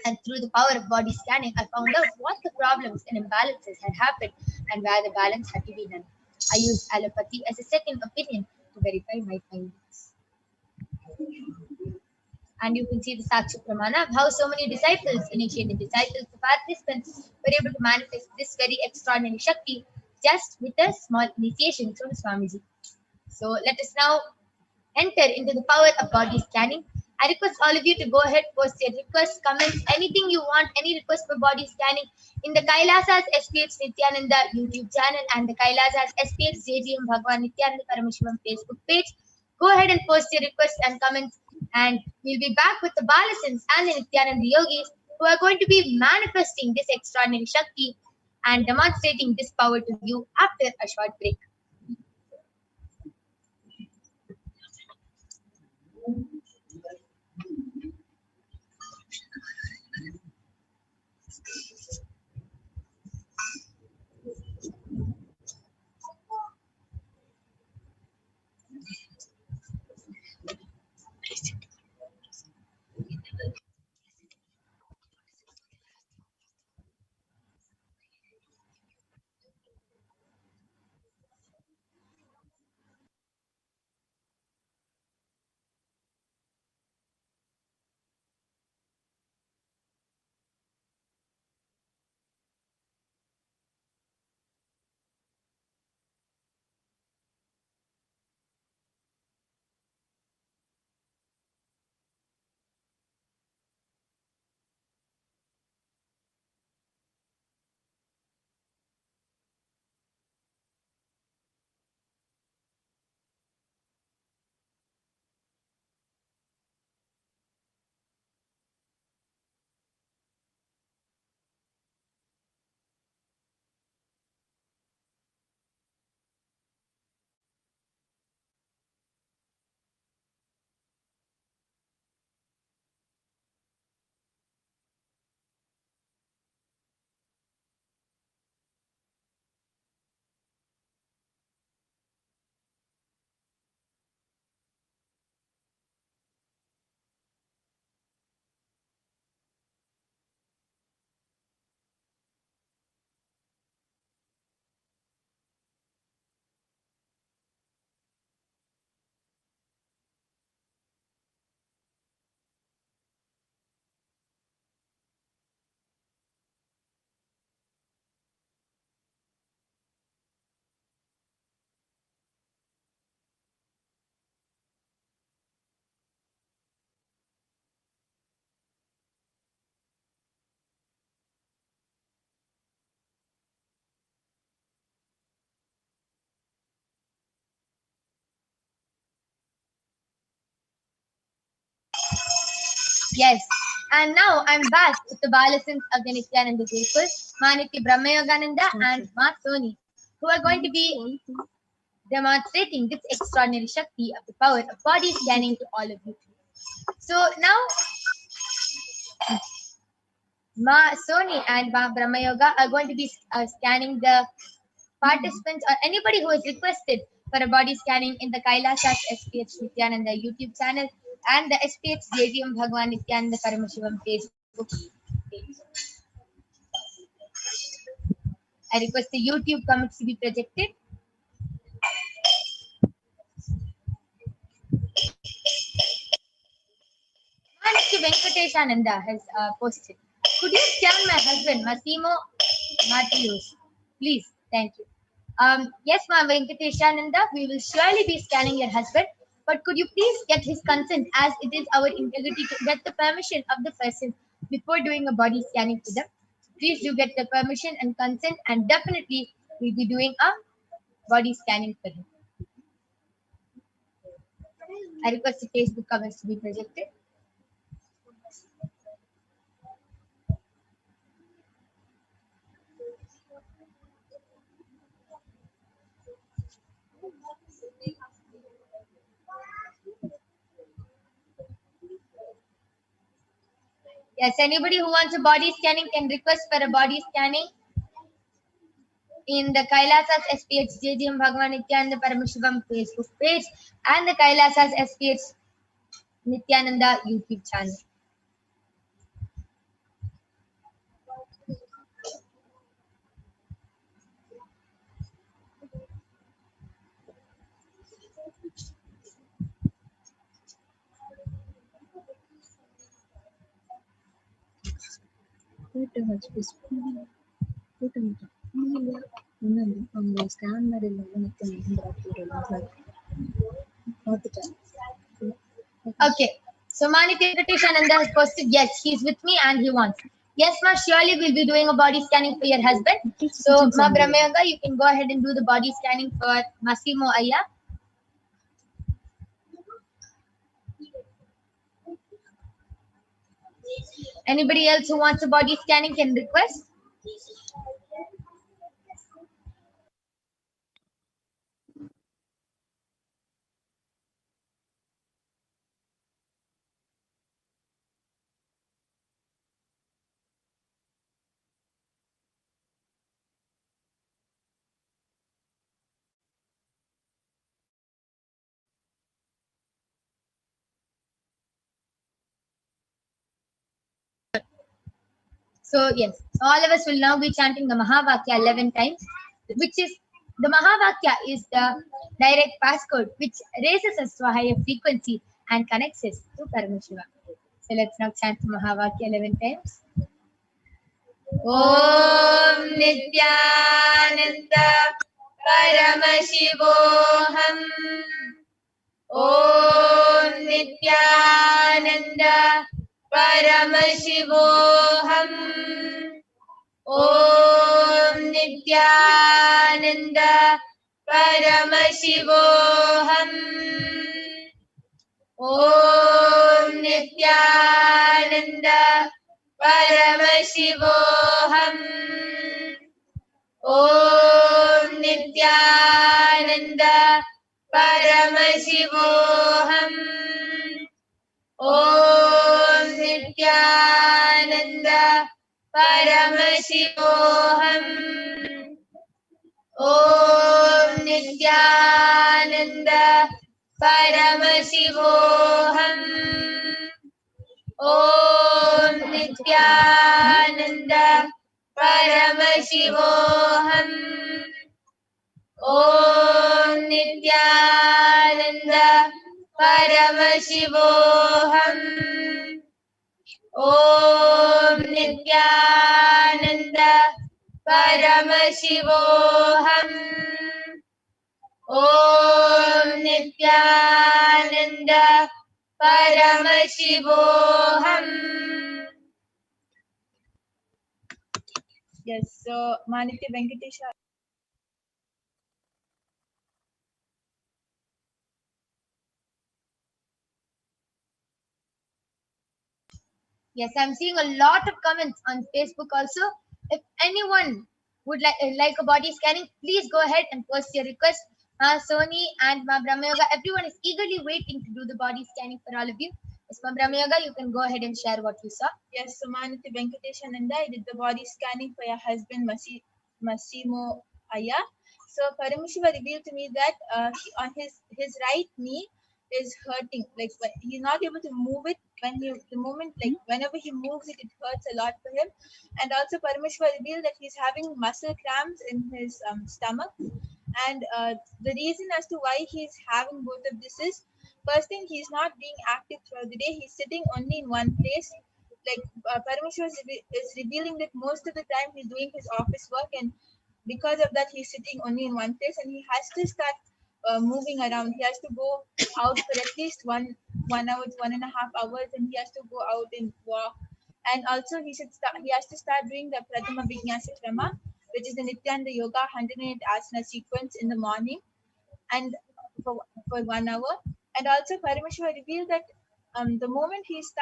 And through the power of body scanning, I found out what the problems and imbalances had happened and where the balance had to be done. I used allopathy as a second opinion to verify my findings. And you can see the Sakshi Pramana of how so many disciples, initiated disciples, the participants, were able to manifest this very extraordinary Shakti just with a small initiation from Swamiji. So let us now enter into the power of body scanning. I request all of you to go ahead, post your requests, comments, anything you want, any request for body scanning in the Kailasa's SPH Nityananda YouTube channel and the Kailasa's SPH JGM Bhagwan Nityananda Parameshivam Facebook page. Go ahead and post your requests and comments, and we'll be back with the Balasins and the Nityananda Yogis who are going to be manifesting this extraordinary Shakti and demonstrating this power to you after a short break. Yes, and now I'm back with the Balasins of the Nityananda Gurukul, Maniti Brahmayogananda and Ma Soni, who are going to be demonstrating this extraordinary Shakti of the power of body scanning to all of you. So now, Ma Soni and Ma Brahmayoga are going to be scanning the participants or anybody who has requested for a body scanning in the Kailasa's SPH Nityananda YouTube channel and the SPH JGM Bhagwan Nityananda Parameshivam Facebook page. I request the YouTube comments to be projected. Manaki Venkateshananda has posted. Could you scan my husband, Massimo Matthews? Please, thank you. Yes, Ma Venkateshananda, we will surely be scanning your husband. But could you please get his consent, as it is our integrity to get the permission of the person before doing a body scanning to them. Please do get the permission and consent, and definitely we'll be doing a body scanning for him. I request the Facebook comments to be projected. Yes, anybody who wants a body scanning can request for a body scanning in the Kailasa's SPH JGM Bhagwan Nityananda Parameshivam Facebook page and the Kailasa's SPH Nityananda YouTube channel. Okay, so Manitya Venkateshananda has posted, yes, he's with me and he wants. Yes, ma, surely we'll be doing a body scanning for your husband. So, ma Brahmayoga, you can go ahead and do the body scanning for Massimo Aya. Anybody else who wants a body scanning can request. So yes, all of us will now be chanting the Mahavakya 11 times, which is, the Mahavakya is the direct passcode which raises us to a higher frequency and connects us to Paramashiva. So let's now chant the Mahavakya 11 times. Om Nityananda Paramashivoham. Om Nityananda Paramashivoham. Om Nityananda Paramashivoham. Om Nityananda Paramashivoham. Om Nityananda Paramashivoham. Om Nityananda Paramashivoham. Om Nityananda Paramashivoham. Om Nityananda Paramashivoham. Om Nityananda Paramashivoham. Om Nityananda Paramashivoham. Om Nityananda Paramashivoham. Yes, so Manitya Venkatesha. Yes, I'm seeing a lot of comments on Facebook also. If anyone would like a body scanning, please go ahead and post your request. Sony and Ma Brahmayoga, everyone is eagerly waiting to do the body scanning for all of you. Yes, Ma Brahmayoga, you can go ahead and share what you saw. Yes, so Manitya Venkateshananda, I did the body scanning for your husband Massimo Aya. So Paramashiva revealed to me that on his right knee is hurting. Like he's not able to move it whenever he moves it, it hurts a lot for him. And also Paramashiva revealed that he's having muscle cramps in his stomach. And the reason as to why he's having both of this is, first thing, he's not being active throughout the day. He's sitting only in one place. Like Paramashiva is revealing that most of the time he's doing his office work, and because of that he's sitting only in one place, and he has to start moving around. He has to go out for at least 1 hour, 1.5 hours, and he has to go out and walk. And also he has to start doing the Prathama Vijnasa Krama, which is the Nityananda Yoga 108 asana sequence in the morning, and for 1 hour. And also Paramashiva revealed that the moment he's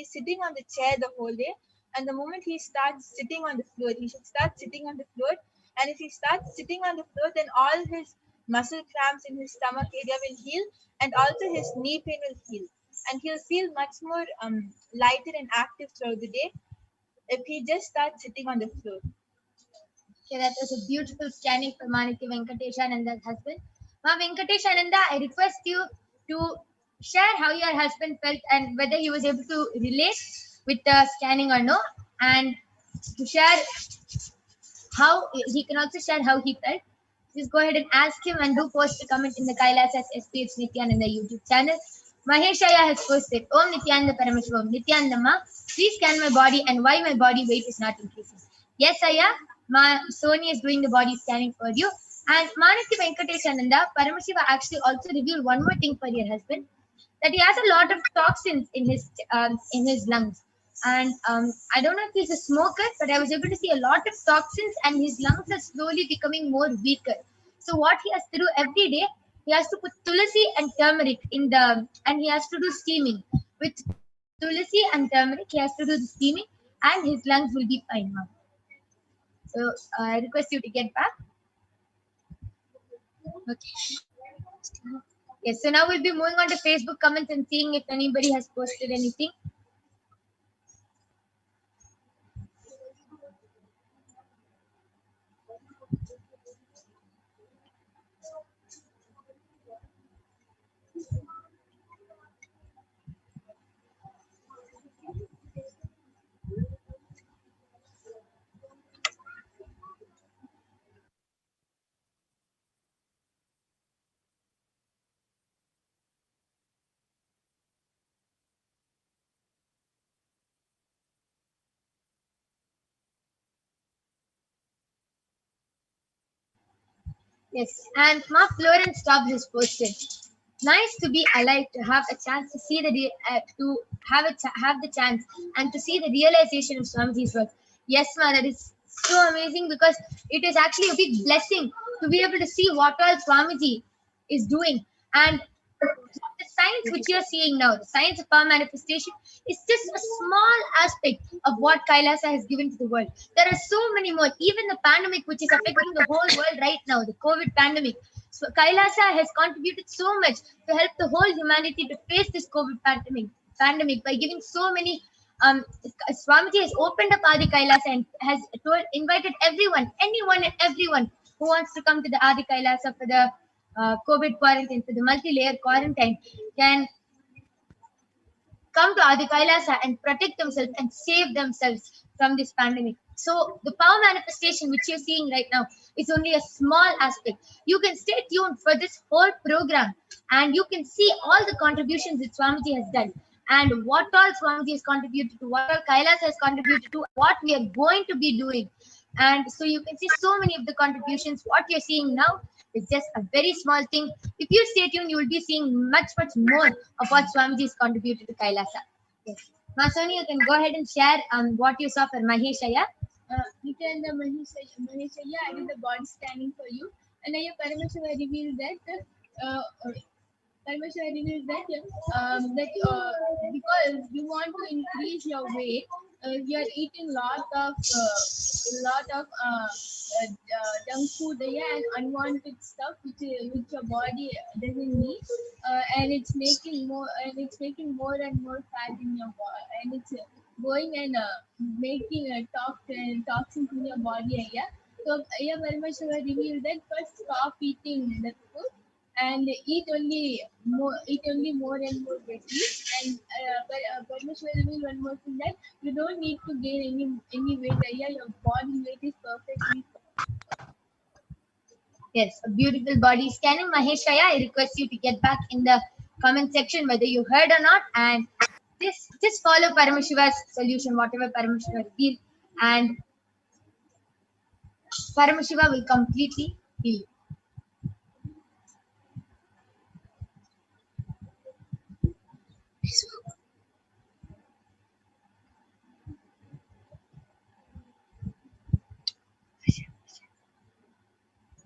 sitting on the chair the whole day, and the moment he starts sitting on the floor, he should start sitting on the floor. And if he starts sitting on the floor, then all his muscle cramps in his stomach area will heal, and also his knee pain will heal, and he'll feel much more lighter and active throughout the day if he just starts sitting on the floor. Okay, that was a beautiful scanning for Manitya Venkateshananda's husband. Ma Venkateshananda, I request you to share how your husband felt and whether he was able to relate with the scanning or no, and to share how he can also share how he felt. Just go ahead and ask him, and do post a comment in the Kailasa's SPH Nityananda YouTube channel. Maheshaya has posted, Om Nityananda Parameshwaram, Nityanandama, please scan my body and why my body weight is not increasing. Yes, Aya, Sony is doing the body scanning for you. And Manasi Venkateshananda, Paramashiva actually also revealed one more thing for your husband, that he has a lot of toxins in his lungs. And I don't know if he's a smoker, but I was able to see a lot of toxins, and his lungs are slowly becoming more weaker. So what he has to do every day, he has to put tulsi and turmeric and he has to do steaming. With tulsi and turmeric, he has to do the steaming, and his lungs will be fine now. So I request you to get back. Okay. Yes, so now we'll be moving on to Facebook comments and seeing if anybody has posted anything. Yes, and Mark Lawrence Stubbs has posted, nice to be alive, to have a chance to see have the chance and to see the realization of Swamiji's work. Yes, ma, that is so amazing, because it is actually a big blessing to be able to see what all Swamiji is doing. And the science which you are seeing now, the science of power manifestation, is just a small aspect of what Kailasa has given to the world. There are so many more. Even the pandemic, which is affecting the whole world right now, the COVID pandemic. So Kailasa has contributed so much to help the whole humanity to face this COVID pandemic by giving so many. Swamiji has opened up Adi Kailasa and has invited anyone and everyone who wants to come to the Adi Kailasa for the COVID quarantine, for the multi-layer quarantine, can come to Adi Kailasa and protect themselves and save themselves from this pandemic. So the power manifestation which you're seeing right now is only a small aspect. You can stay tuned for this whole program, and you can see all the contributions that Swamiji has done, and what all Swamiji has contributed to, what all Kailasa has contributed to, what we are going to be doing. And so you can see so many of the contributions. What you're seeing now is just a very small thing. If you stay tuned, you will be seeing much more of what Swamiji has contributed to Kailasa. Yes. Masoni, you can go ahead and share what you saw for Maheshaya. Nityananda Maheshaya, I did the body scanning for you, and I Parameshwara revealed that because you want to increase your weight, you are eating lot of junk food and unwanted stuff which your body doesn't need, and it's making more and more fat in your body, and it's going and making toxins in your body. So Parameshwara revealed that first stop eating the food and eat only more and more veggies. And Parameshwara revealed one more thing, that you don't need to gain any weight. Your body weight is perfectly. Yes, a beautiful body scanning. Maheshaya, I request you to get back in the comment section whether you heard or not, and just follow Parameshiva's solution, whatever Parameshiva revealed, and Parameshiva will completely heal you.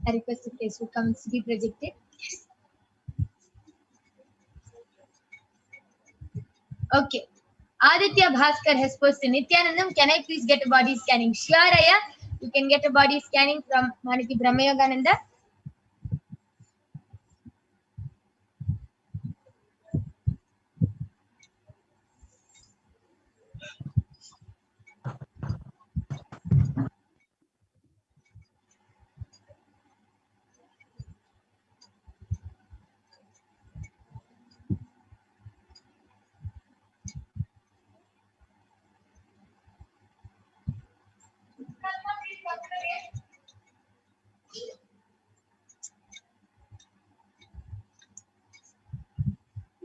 I request the Facebook comments to be projected. Yes. Okay. Aditya Bhaskar has posted, Nityanandam, can I please get a body scanning? Sure, Aya. You can get a body scanning from Maniki Brahmayogananda.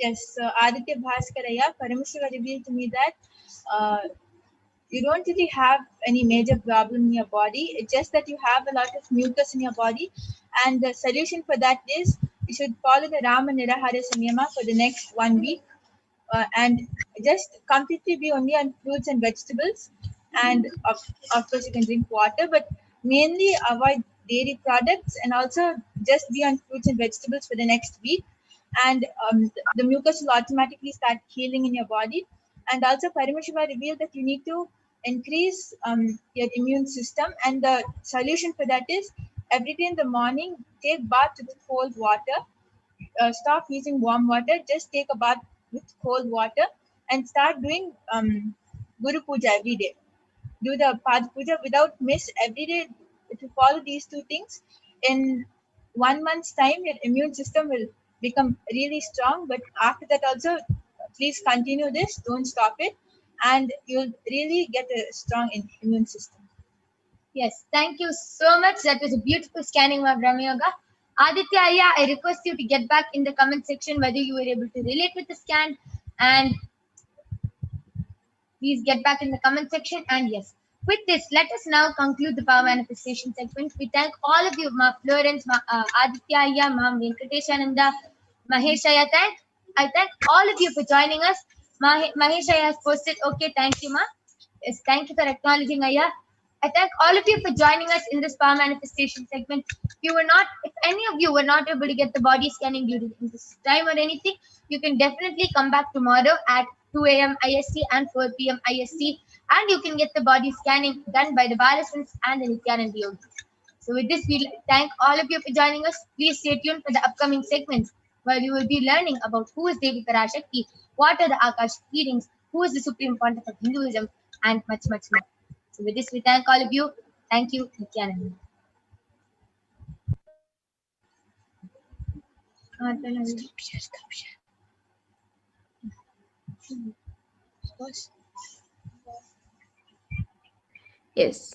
Yes, so Aditya Bhaskaraya, Paramashiva revealed to me that you don't really have any major problem in your body. It's just that you have a lot of mucus in your body. And the solution for that is you should follow the Rama Nirahara Samyama for the next 1 week. And just completely be only on fruits and vegetables. And of course, you can drink water, but mainly avoid dairy products and also just be on fruits and vegetables for the next week. And the mucus will automatically start healing in your body. And also, Paramashiva revealed that you need to increase your immune system. And the solution for that is every day in the morning, take bath with cold water. Stop using warm water. Just take a bath with cold water and start doing Guru Puja every day. Do the Pad Puja without miss every day. If you follow these two things, in 1 month's time, your immune system will become really strong. But after that also, please continue this. Don't stop it. And you'll really get a strong immune system. Yes, thank you so much. That was a beautiful scanning of Brahma Yoga. Aditya Aya, I request you to get back in the comment section whether you were able to relate with the scan, and please get back in the comment section. And yes, with this, let us now conclude the power manifestation segment. We thank all of you, Ma Florence, Aditya Aya, Ma'am Venkateshananda, Mahesh Aya. I thank all of you for joining us. Mahesh Aya has posted, okay, thank you, Ma. Yes, thank you for acknowledging Aya. I thank all of you for joining us in this power manifestation segment. If any of you were not able to get the body scanning due to this time or anything, you can definitely come back tomorrow at 2 a.m. IST and 4 p.m. IST, and you can get the body scanning done by the Balasans and the Nityananda Yogis. So with this, we thank all of you for joining us. Please stay tuned for the upcoming segments where we will be learning about who is Devi PARASHAKTI, what are the Akashic readings, who is the Supreme Pontiff of Hinduism, and much, much more. So with this, we thank all of you. Thank you, Nityananda. Yes.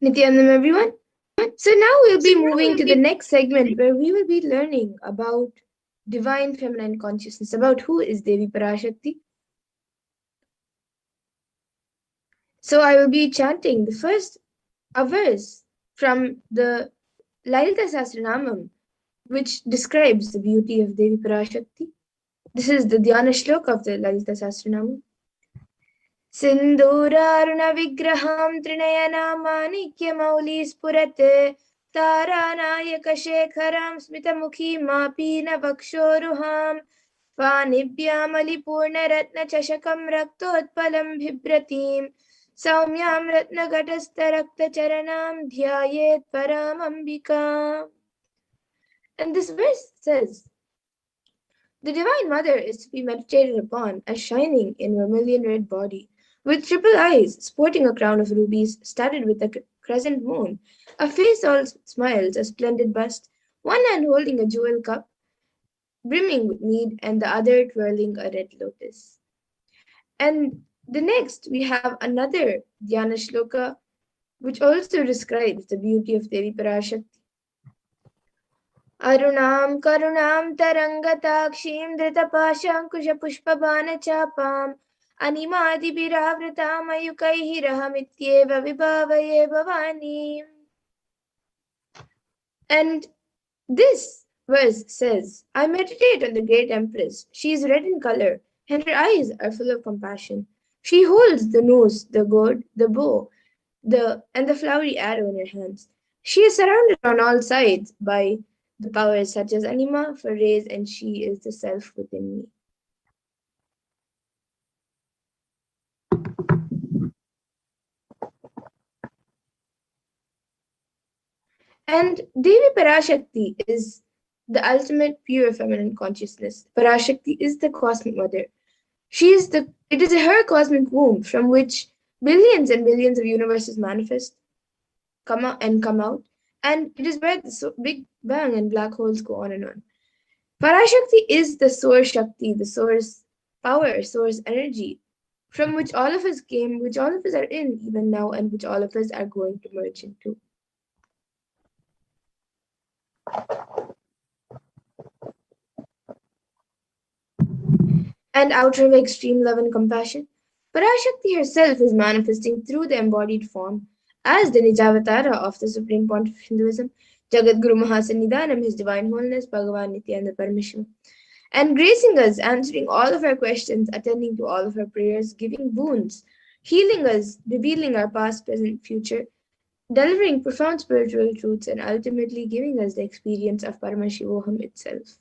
Nityanandam, everyone. So now we'll be moving to the next segment where we will be learning about divine feminine consciousness, about who is Devi PARASHAKTI. So I will be chanting the first verse from the Lalita Sahasranamam, which describes the beauty of Devi PARASHAKTI. This is the Dhyana Shloka of the Lalita Sahasranamam. Sindhuraruna vigraham trinayana manikya mauli spurate taranayaka shekharam smitamukhi mapina vakshoruham vanibhyam alipurna ratna chashakam raktotpalam bhibratim saumyam ratna gatastha rakta charanam dhyayet param ambika. And this verse says, the Divine Mother is to be meditated upon as shining in vermilion red body, with triple eyes, sporting a crown of rubies, studded with a crescent moon, a face all smiles, a splendid bust, one hand holding a jewel cup, brimming with mead, and the other twirling a red lotus. And the next, we have another Dhyana Shloka, which also describes the beauty of Devi PARASHAKTI. Arunam karunam tarangatakshim dritapashankusha pushpabana chapam animadi biravritam ayukaihi rahamityeva vibhavaye bhavani. And this verse says, I meditate on the great empress. She is red in color, and her eyes are full of compassion. She holds the nose, the gourd, the bow, and the flowery arrow in her hands. She is surrounded on all sides by the powers such as Anima for rays, and she is the self within me. And Devi PARASHAKTI is the ultimate pure feminine consciousness. PARASHAKTI is the cosmic mother. It is her cosmic womb from which billions and billions of universes manifest, come out. And it is where the Big Bang and black holes go on and on. PARASHAKTI is the source Shakti, the source power, source energy, from which all of us came, which all of us are in even now, and which all of us are going to merge into. And out of extreme love and compassion, Parashakti herself is manifesting through the embodied form as the Nijavatara of the Supreme Pontiff of Hinduism, Jagat Guru Mahasannidhanam, His Divine Holiness, Bhagavan Nityananda Parameshwar, and gracing us, answering all of our questions, attending to all of our prayers, giving boons, healing us, revealing our past, present, future, delivering profound spiritual truths, and ultimately giving us the experience of Paramashivoham itself.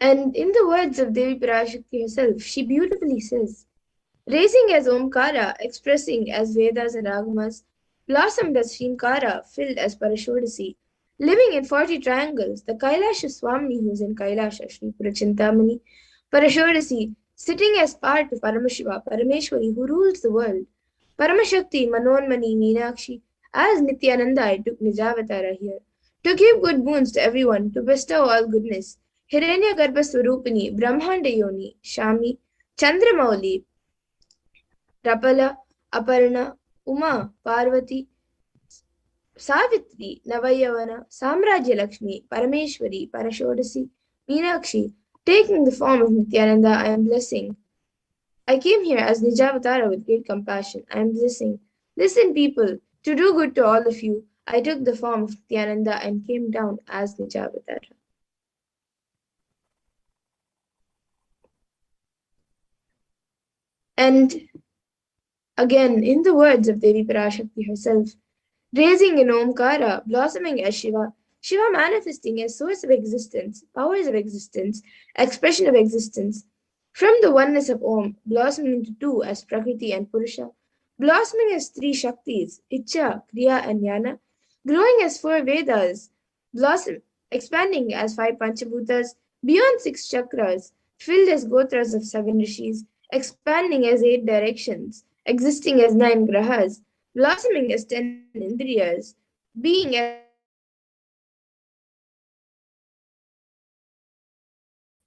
And in the words of Devi Parashakti herself, she beautifully says, raising as Omkara, expressing as Vedas and Agamas, blossomed as Shrimkara, filled as Parashodasi, living in 40 triangles, the Kailasha Swami who is in Kailasha, Shri Purachintamani, Parashodasi, sitting as part of Paramashiva, Parameshwari who rules the world, Paramashakti, Manonmani, Meenakshi, as Nityananda I took Nijavatara here, to give good boons to everyone, to bestow all goodness, Hiranya Garbha Swarupini, Brahmanda Yoni, Shami, Chandramauli, Rapala, Aparna, Uma, Parvati, Savitri, Navayavana, Samrajya Lakshmi, Parameshwari, Parashodasi, Meenakshi, taking the form of Nityananda, I am blessing. I came here as Nijavatara with great compassion. I am blessing. Listen, people, to do good to all of you, I took the form of Nityananda and came down as Nijavatara. And again, in the words of Devi Parashakti herself, raising in Omkara, blossoming as Shiva, Shiva manifesting as source of existence, powers of existence, expression of existence, from the oneness of Om, blossoming into two as Prakriti and Purusha, blossoming as three Shaktis, Icha, Kriya and Jnana, growing as 4 Vedas, expanding as 5 Panchabhutas, beyond 6 chakras, filled as Gotras of 7 Rishis, expanding as 8 directions, existing as 9 grahas, blossoming as 10 indriyas, being as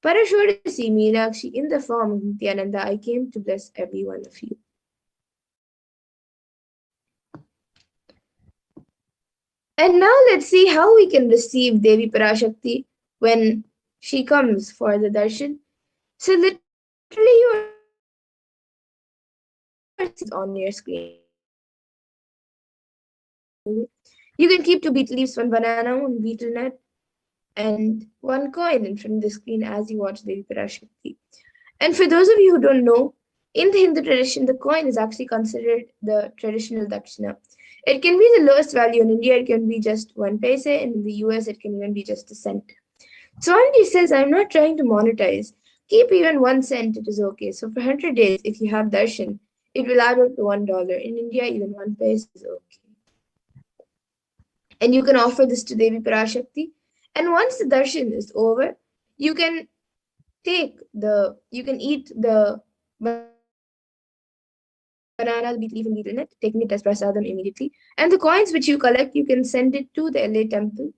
Parashodasi Meenakshi in the form of Nityananda, I came to bless every one of you. And now let's see how we can receive Devi Parashakti when she comes for the darshan. So literally you are on your screen. You can keep 2 betel leaves, 1 banana, 1 betel nut, and 1 coin in front of the screen as you watch Devi Parashakti. And for those of you who don't know, in the Hindu tradition, the coin is actually considered the traditional dakshina. It can be the lowest value. In India, it can be just 1 paise, and in the US, it can even be just a cent. Swamiji says, I'm not trying to monetize. Keep even 1 cent, it is okay. So for 100 days, if you have darshan, it will add up to $1. In India, even 1 paise is okay. And you can offer this to Devi Parashakti. And once the darshan is over, you can eat the banana, the betel leaf and betel nut, taking it as prasadam immediately. And the coins which you collect, you can send it to the LA temple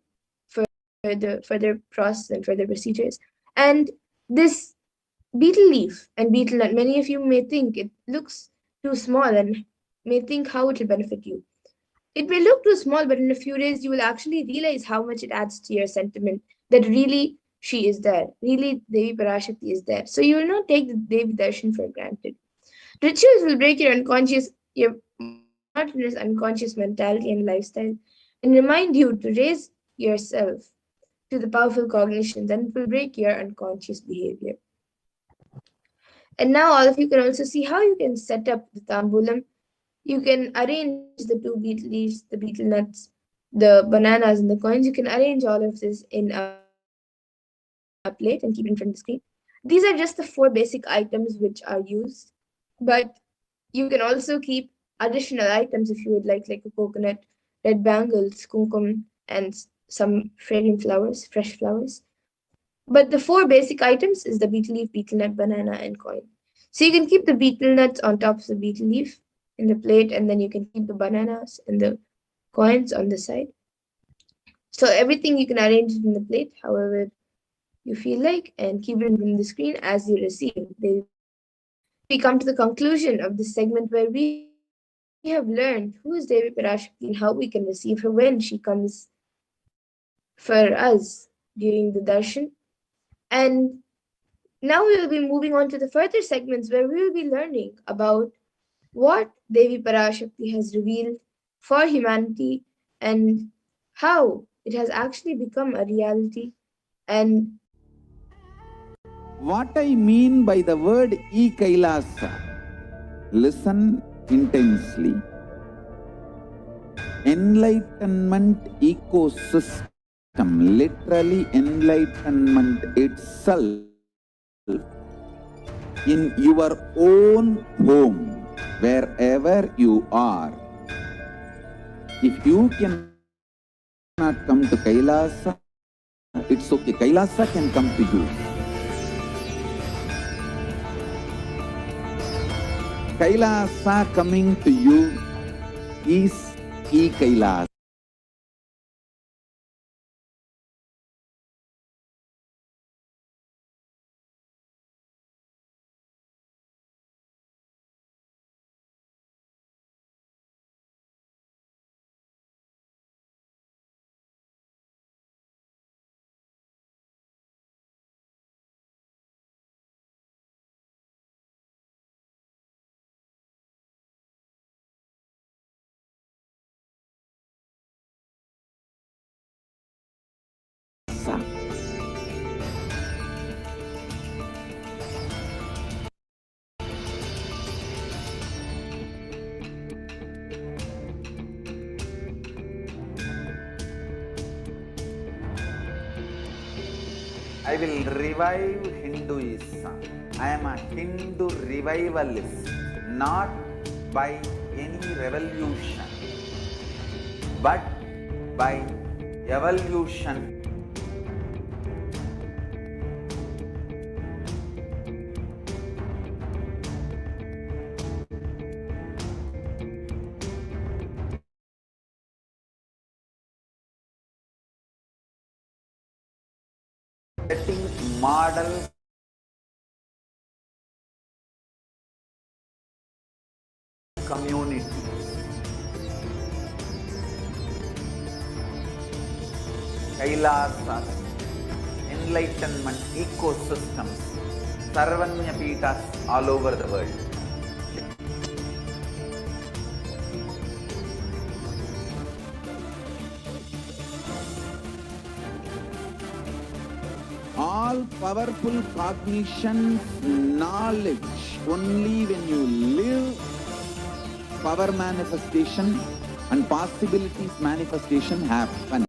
for the further process and further procedures. And this betel leaf and betel nut, many of you may think it looks too small and may think how it will benefit you. It may look too small, but in a few days, you will actually realize how much it adds to your sentiment that really she is there. Really, Devi Parashakti is there. So you will not take the Devi Darshan for granted. Rituals will break your monotonous unconscious mentality and lifestyle and remind you to raise yourself to the powerful cognitions, and it will break your unconscious behavior. And now all of you can also see how you can set up the tambulam. You can arrange the 2 betel leaves, the betel nuts, the bananas, and the coins. You can arrange all of this in a plate and keep it in front of the screen. These are just the 4 basic items which are used, but you can also keep additional items if you would like a coconut, red bangles, kumkum, and some fragrant flowers, fresh flowers. But the 4 basic items is the betel leaf, betel nut, banana, and coin. So you can keep the betel nuts on top of the betel leaf in the plate, and then you can keep the bananas and the coins on the side. So everything you can arrange it in the plate however you feel like, and keep it in the screen as you receive. We come to the conclusion of this segment where we have learned who is Devi PARASHAKTI and how we can receive her when she comes for us during the darshan. And now we will be moving on to the further segments where we will be learning about what Devi PARASHAKTI has revealed for humanity and how it has actually become a reality. And what I mean by the word e-Kailasa, listen intensely. Enlightenment ecosystem, literally enlightenment itself, in your own home, wherever you are. If you cannot come to Kailasa, it's okay. Kailasa can come to you. Kailasa coming to you is e-Kailasa. I will revive Hinduism. I am a Hindu revivalist, not by any revolution, but by evolution. Setting model community. Kailasas, enlightenment ecosystems, Sarvanya Pitas all over the world. All powerful cognition, knowledge, only when you live, power manifestation and possibilities manifestation happen.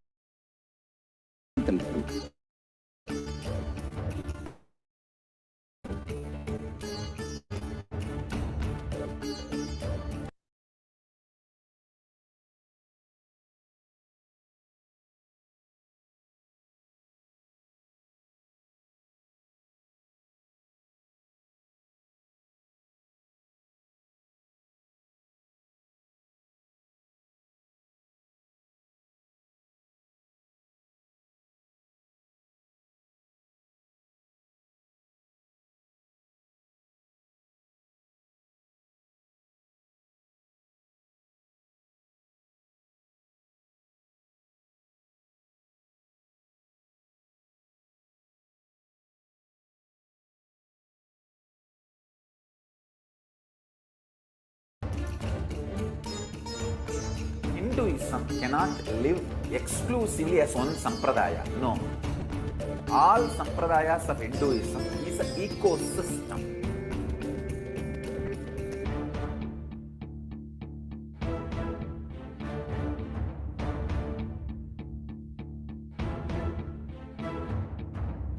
Hinduism cannot live exclusively as one sampradaya. No. All sampradayas of Hinduism is an ecosystem.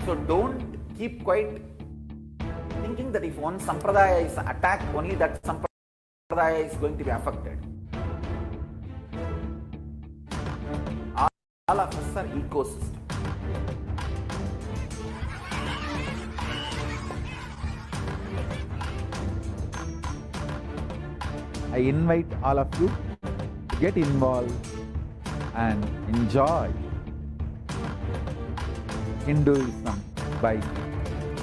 So don't keep quiet thinking that if one sampradaya is attacked, only that sampradaya is going to be affected. All of us are ecosystem. I invite all of you to get involved and enjoy Hinduism by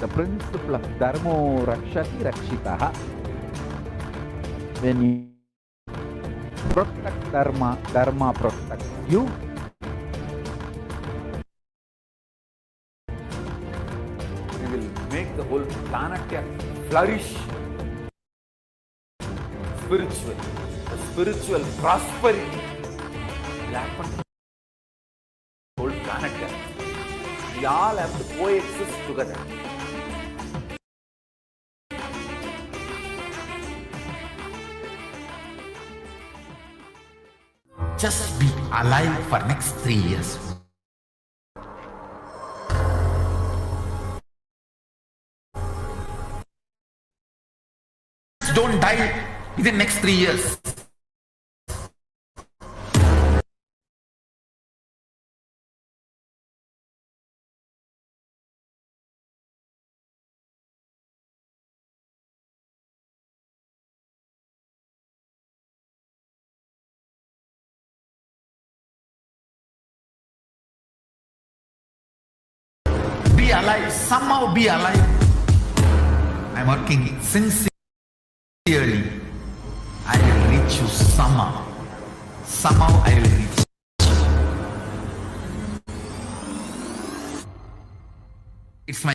the principle of Dharmo Rakshati Rakshitaha. When protect Dharma, Dharma protect you. We will make the whole planet flourish spiritually. The spiritual prosperity will happen to the whole planet. We all have to coexist together. Just be alive for next 3 years. Don't die within next 3 years. Be alive, somehow be alive. I'm working sincerely. I will reach you somehow. Somehow I will reach you. It's my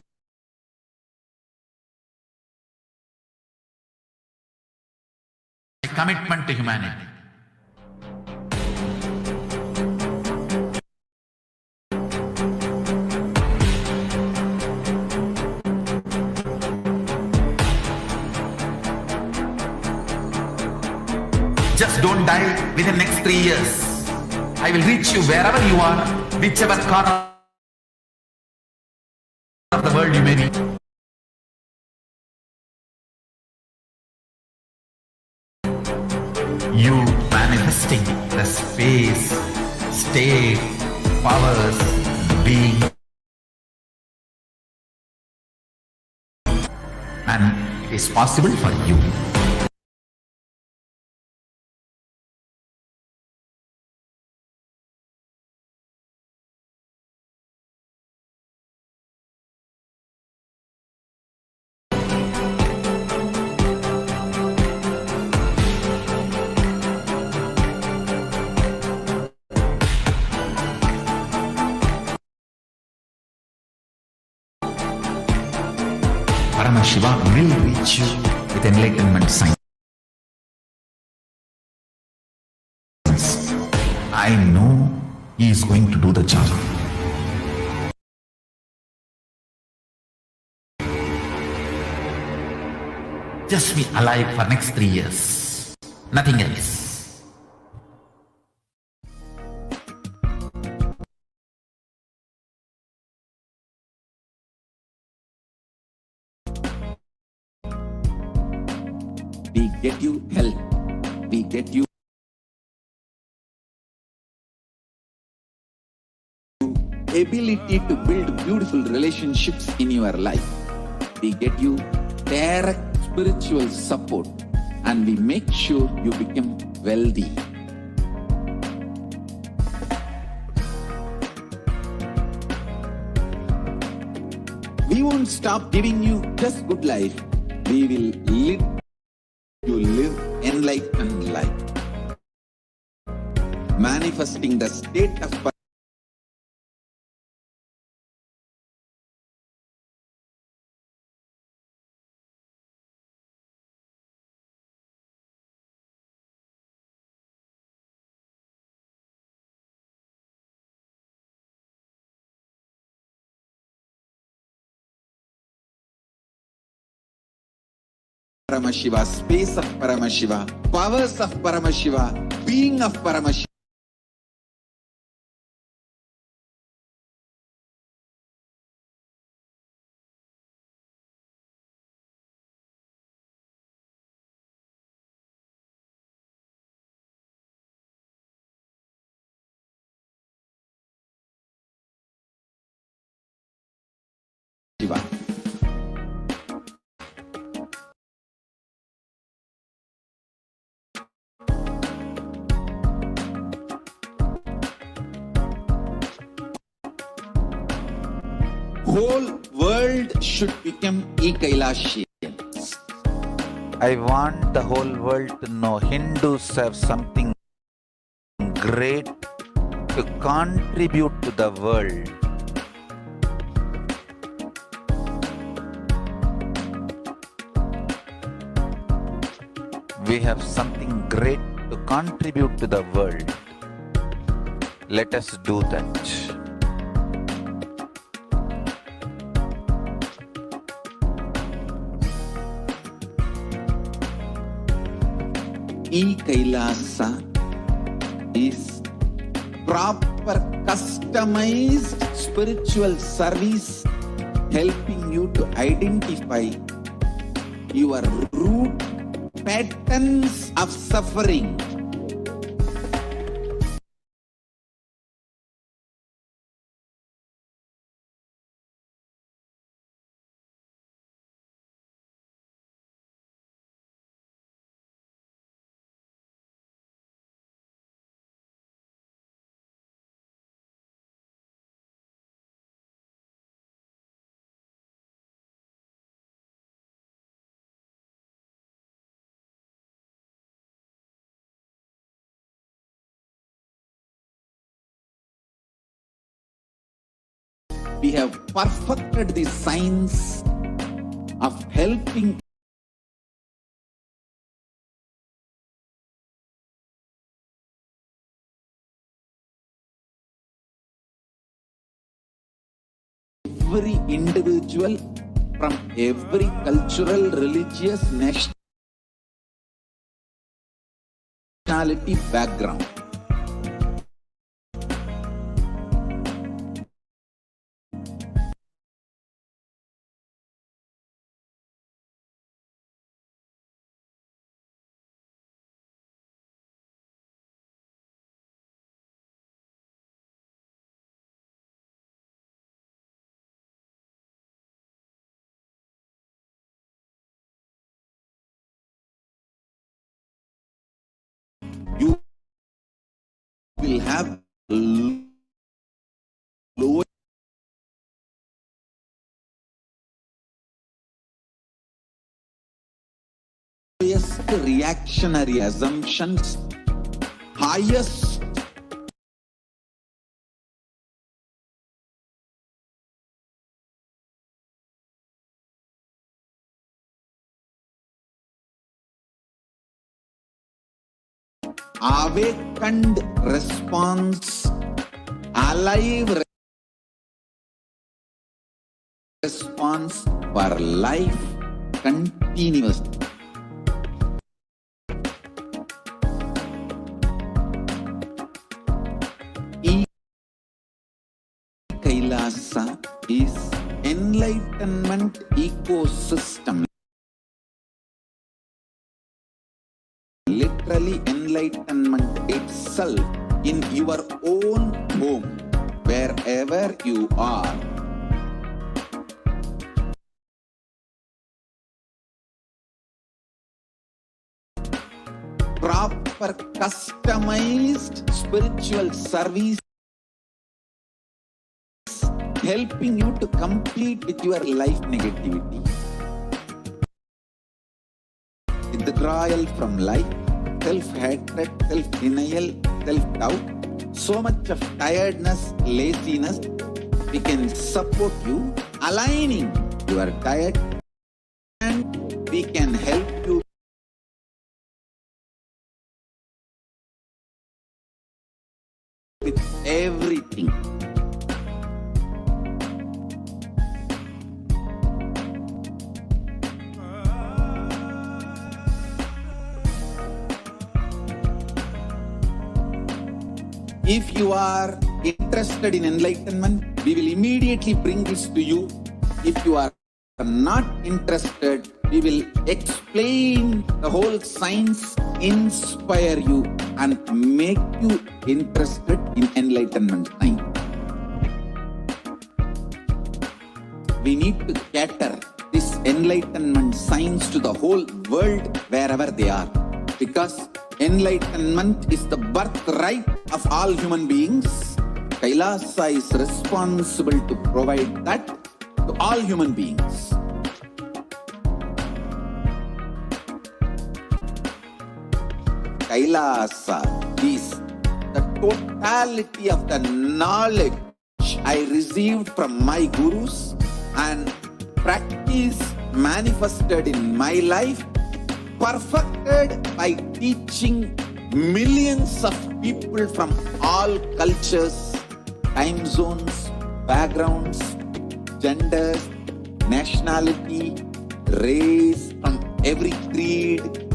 commitment to humanity. Just don't die within the next 3 years. I will reach you wherever you are, whichever corner of the world you may be. You manifesting the space, state, powers, being, and it is possible for you. Paramashiva will reach you with enlightenment science. I know he is going to do the job. Just be alive for next 3 years. Nothing else. We get you help. We get you ability to build beautiful relationships in your life. We get you direct spiritual support, and we make sure you become wealthy. We won't stop giving you just good life. We will lead you live enlightened life, manifesting the state of Paramashiva, space of Paramashiva, powers of Paramashiva, being of Paramashiva. Whole world should become e-Kailashians. I want the whole world to know Hindus have something great to contribute to the world. We have something great to contribute to the world. Let us do that. E-Kailasa is proper customized spiritual service helping you to identify your root patterns of suffering. We have perfected the science of helping every individual from every cultural, religious, nationality background. You will have lowest reactionary assumptions, highest awakened response, alive response for life continuous. Kailasa is enlightenment ecosystem. Literally enlightenment itself in your own home, wherever you are. Proper customized spiritual service helping you to complete with your life negativity. Withdrawal from life, self-hatred, self-denial, self-doubt, so much of tiredness, laziness, we can support you aligning your diet and we can help you with everything. If you are interested in enlightenment, we will immediately bring this to you. If you are not interested, we will explain the whole science, inspire you and make you interested in enlightenment science. We need to cater this enlightenment science to the whole world wherever they are, because enlightenment is the birthright of all human beings. Kailasa is responsible to provide that to all human beings. Kailasa is the totality of the knowledge I received from my gurus and practice manifested in my life, perfected by teaching millions of people from all cultures, time zones, backgrounds, genders, nationality, race, from every creed.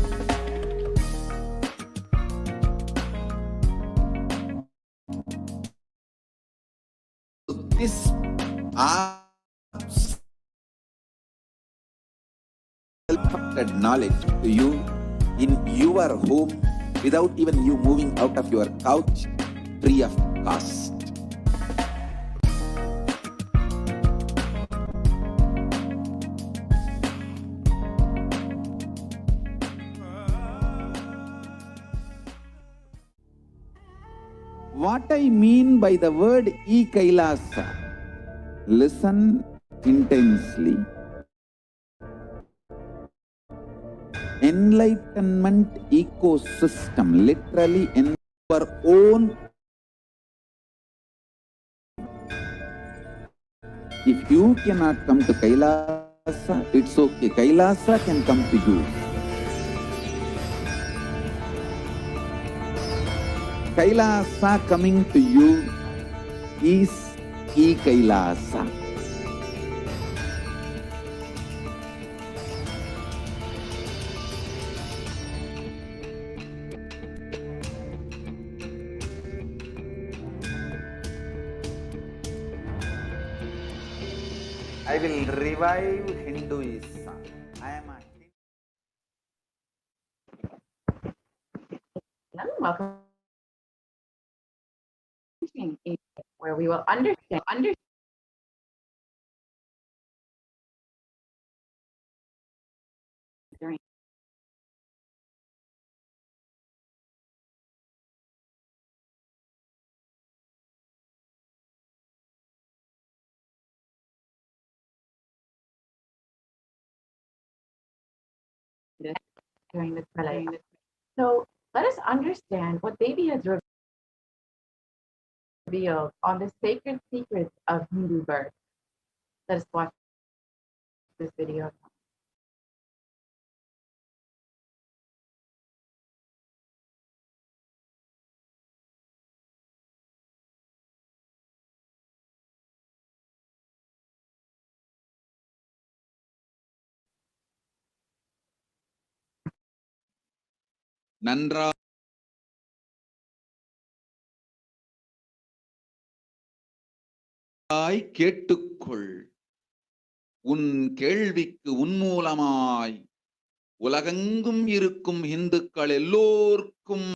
This perfected knowledge to you in your home without even you moving out of your couch, free of cost. What I mean by the word e-Kailasa, listen intensely. Enlightenment ecosystem, literally in our own. If you cannot come to Kailasa, it's okay. Kailasa can come to you. Kailasa coming to you is e-Kailasa. I will revive Hinduism. I am a Welcome, where we will understand. During this pralaya. So let us understand what Devi has revealed on the sacred secrets of Hindu birth. Let us watch this video. நன்றாய் கேட்டுக்கொள். உன் கேள்விக்கு உன்மூலமாய் உலகெங்கும் இருக்கும் இந்துக்கள் எல்லோருக்கும்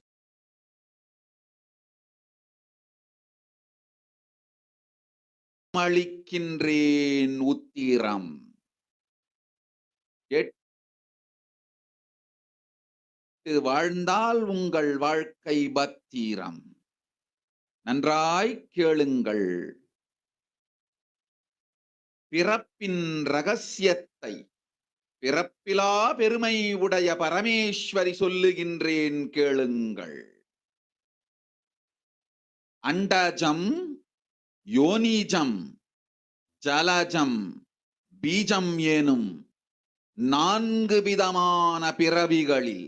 அளிக்கின்றேன் உத்திரம். வாழ்ந்தால் உங்கள் வாழ்க்கை பத்திரம். நன்றாய் கேளுங்கள். பிறப்பின் ரகசியத்தை பிறப்பிலா பெருமை உடைய பரமேஸ்வரி சொல்லுகின்றேன் கேளுங்கள். அண்டஜம், யோனிஜம், ஜலஜம், பீஜம் எனும் 4 விதமான பிறவிகளில்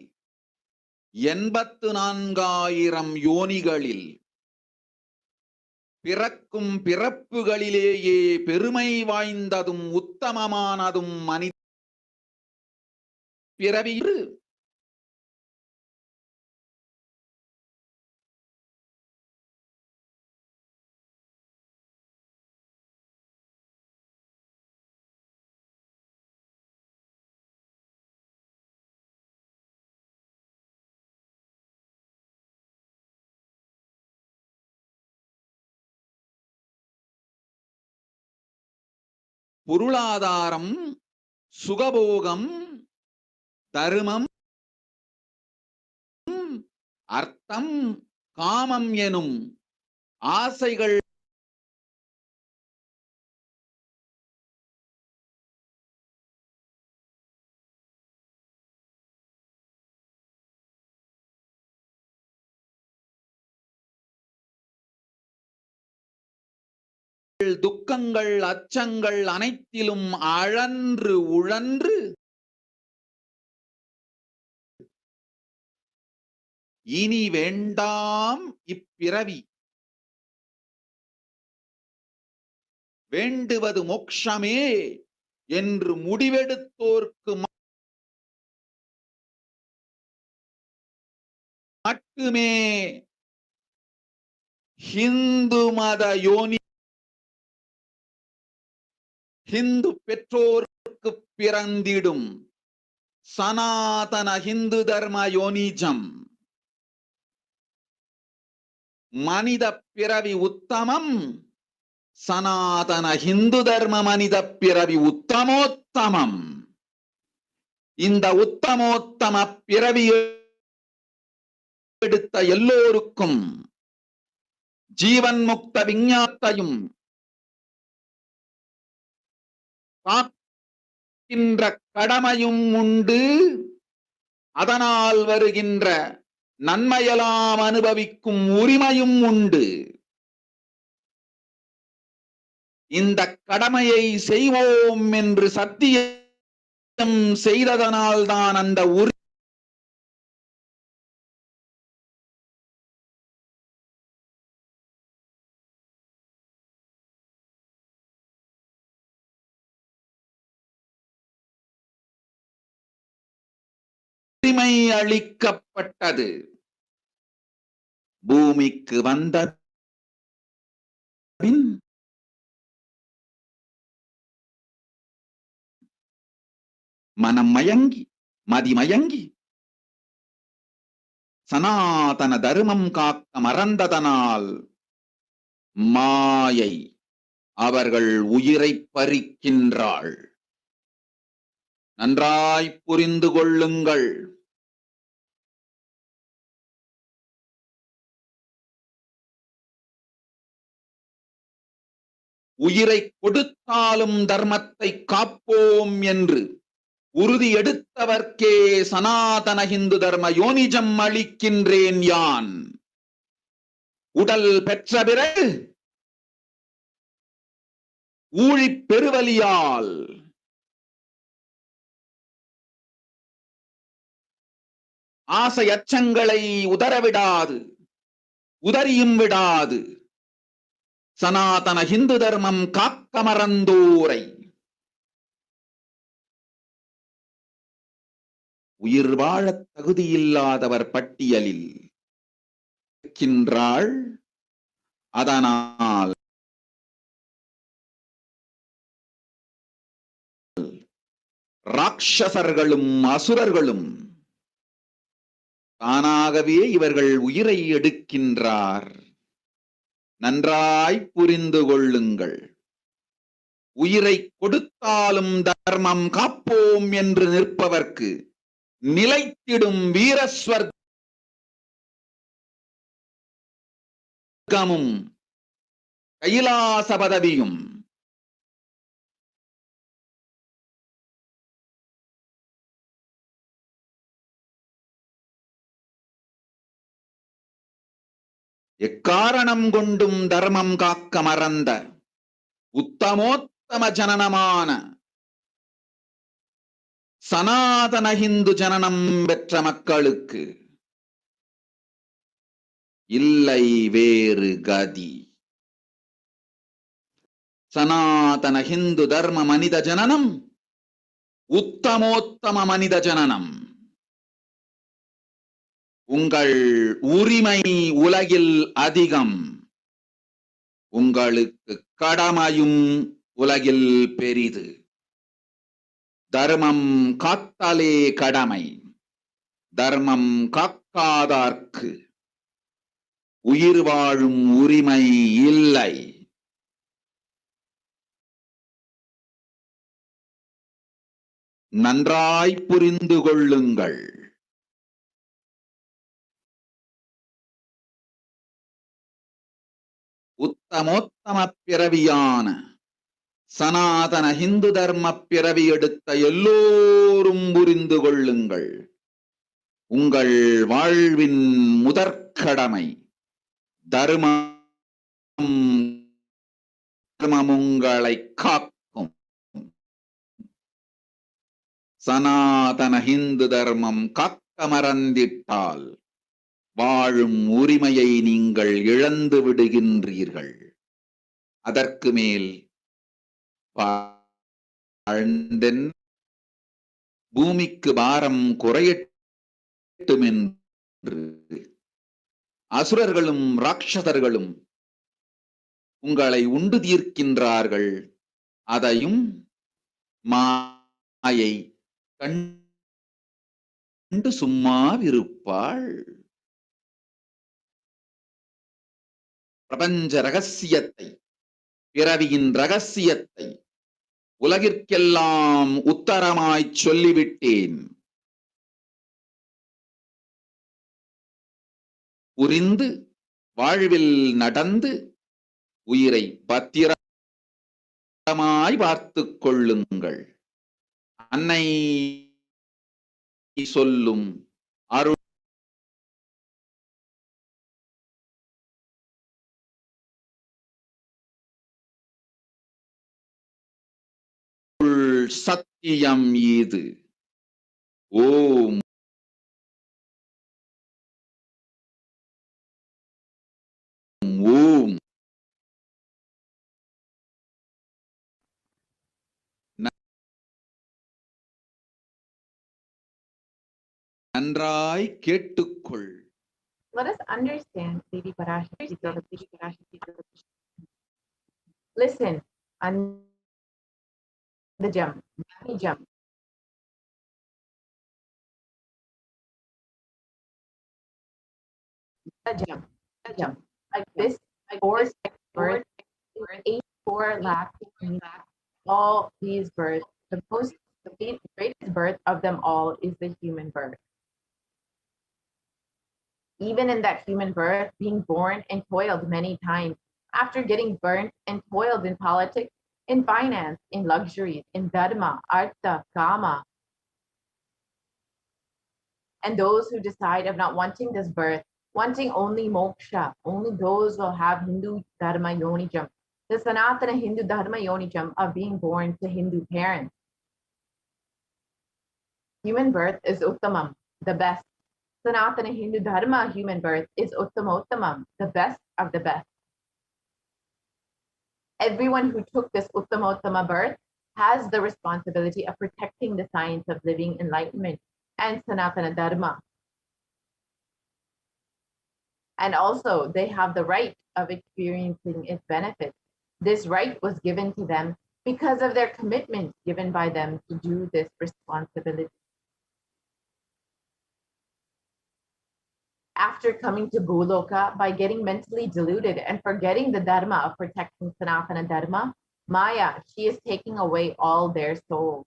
84,000 யோனிகளில் பிறக்கும் பிறப்புகளிலேயே பெருமை வாய்ந்ததும் உத்தமமானதும் மனித பிறவி. பொருளாதாரம், சுகபோகம், தர்மம், அர்த்தம், காமம் எனும் ஆசைகள் துக்கங்கள் அச்சங்கள் அனைத்திலும் அழன்று உழன்று இனி வேண்டாம் இப்பிறவி, வேண்டுவது மோட்சமே என்று முடிவெடுத்தோர்க்கு மட்டுமே ஹிந்து மத யோனி, ஹிந்து பெற்றோருக்கு பிறந்திடும் சனாதன ஹிந்து தர்ம யோனிஜம். மனித பிறவி உத்தமம், சனாதன ஹிந்து தர்ம மனித பிறவி உத்தமோத்தமம். இந்த உத்தமோத்தம பிறவி எடுத்த எல்லோருக்கும் ஜீவன் முக்த விஞ்ஞானத்தையும் காக்கின்ற கடமையும் உண்டு. அதனால் வருகின்ற நன்மையெல்லாம் அனுபவிக்கும் உரிமையும் உண்டு. இந்த கடமையை செய்வோம் என்று சத்தியம் செய்ததனால் தான் அந்த உரிமை அளிக்கப்பட்டது. பூமிக்கு வந்த பின் மனம் மயங்கி மதிமயங்கி சனாதன தர்மம் காக்க மறந்ததனால் மாயை அவர்கள் உயிரை பறிக்கின்றாள். நன்றாய் புரிந்து கொள்ளுங்கள். உயிரை கொடுத்தாலும் தர்மத்தை காப்போம் என்று உறுதி எடுத்தவர்க்கே சனாதன ஹிந்து தர்ம யோனிஜம் அளிக்கின்றேன் யான். உடல் பெற்ற பிறகு ஊழி பெருவலியால் ஆசை அச்சங்களை உதறவிடாது, உதறியும் விடாது சனாதன ஹிந்து தர்மம் காக்க மறந்தோரை உயிர் வாழ தகுதியில்லாதவர் பட்டியலில் இருக்கின்றாள். அதனால் ராட்சசர்களும் அசுரர்களும் தானாகவே இவர்கள் உயிரை எடுக்கின்றார். நன்றாய் புரிந்து கொள்ளுங்கள். உயிரை கொடுத்தாலும் தர்மம் காப்போம் என்று நிற்பவர்க்கு நிலைத்திடும் வீரஸ்வர்க்கமும் கைலாச பதவியும் எக்காரணம் கொண்டும் தர்மம் காக்க மறந்த உத்தமோத்தம ஜனனமான சனாதன ஹிந்து ஜனனம் பெற்ற மக்களுக்கு இல்லை வேறு கதி. சனாதன ஹிந்து தர்ம மனித ஜனனம் உத்தமோத்தம மனித ஜனனம். உங்கள் உரிமை உலகில் அதிகம், உங்களுக்கு கடமையும் உலகில் பெரிது. தர்மம் காத்தாலே கடமை, தர்மம் காக்காதார்க்கு உயிர் வாழும் உரிமை இல்லை. நன்றாய் புரிந்து கொள்ளுங்கள். உத்தமோத்தம பிறவியான சனாதன ஹிந்து தர்ம பிறவி எடுத்த எல்லோரும் புரிந்து கொள்ளுங்கள். உங்கள் வாழ்வின் முதற்கடமை தர்மம் தர்மம் உங்களை காக்கும். சனாதன ஹிந்து தர்மம் காக்க மறந்திட்டால் வாழும் உரிமையை நீங்கள் இழந்து விடுகின்றீர்கள். அதற்கு மேல் பூமிக்கு பாரம் குறையட்டும் என்று அசுரர்களும் ராட்சதர்களும் உங்களை உண்டு தீர்க்கின்றார்கள். அதையும் மாயை கண்டு சும்மாவிருப்பாள். பிரபஞ்ச ரகசியத்தை, பிறவியின் ரகசியத்தை உலகிற்கெல்லாம் உத்தரமாய் சொல்லிவிட்டேன். புரிந்து வாழ்வில் நடந்து உயிரை பத்திரமாய் பார்த்துக் கொள்ளுங்கள். அன்னை சொல்லும் அருள் சத்தியம் இது. ஓம் ஓம். நன்றாய் கேட்டுக்கொள். Let us understand Devi Parashakti. Listen, the jump. Like this, 84 lakh. All these births, the greatest birth of them all is the human birth. Even in that human birth, being born and toiled many times, after getting burnt and toiled in politics, in finance, in luxuries, in dharma, artha, kama. And those who decide of not wanting this birth, wanting only moksha, only those will have Hindu dharma yonijam, the Sanatana Hindu dharma yonijam of being born to Hindu parents. Human birth is uttamam, the best. Sanatana Hindu dharma human birth is uttamottamam, the best of the best. Everyone who took this uttamottama birth has the responsibility of protecting the science of living enlightenment and Sanatana dharma. And also they have the right of experiencing its benefits. This right was given to them because of their commitment given by them to do this responsibility. After coming to Goloka, by getting mentally deluded and forgetting the dharma of protecting Sanatana dharma, Maya, she is taking away all their souls.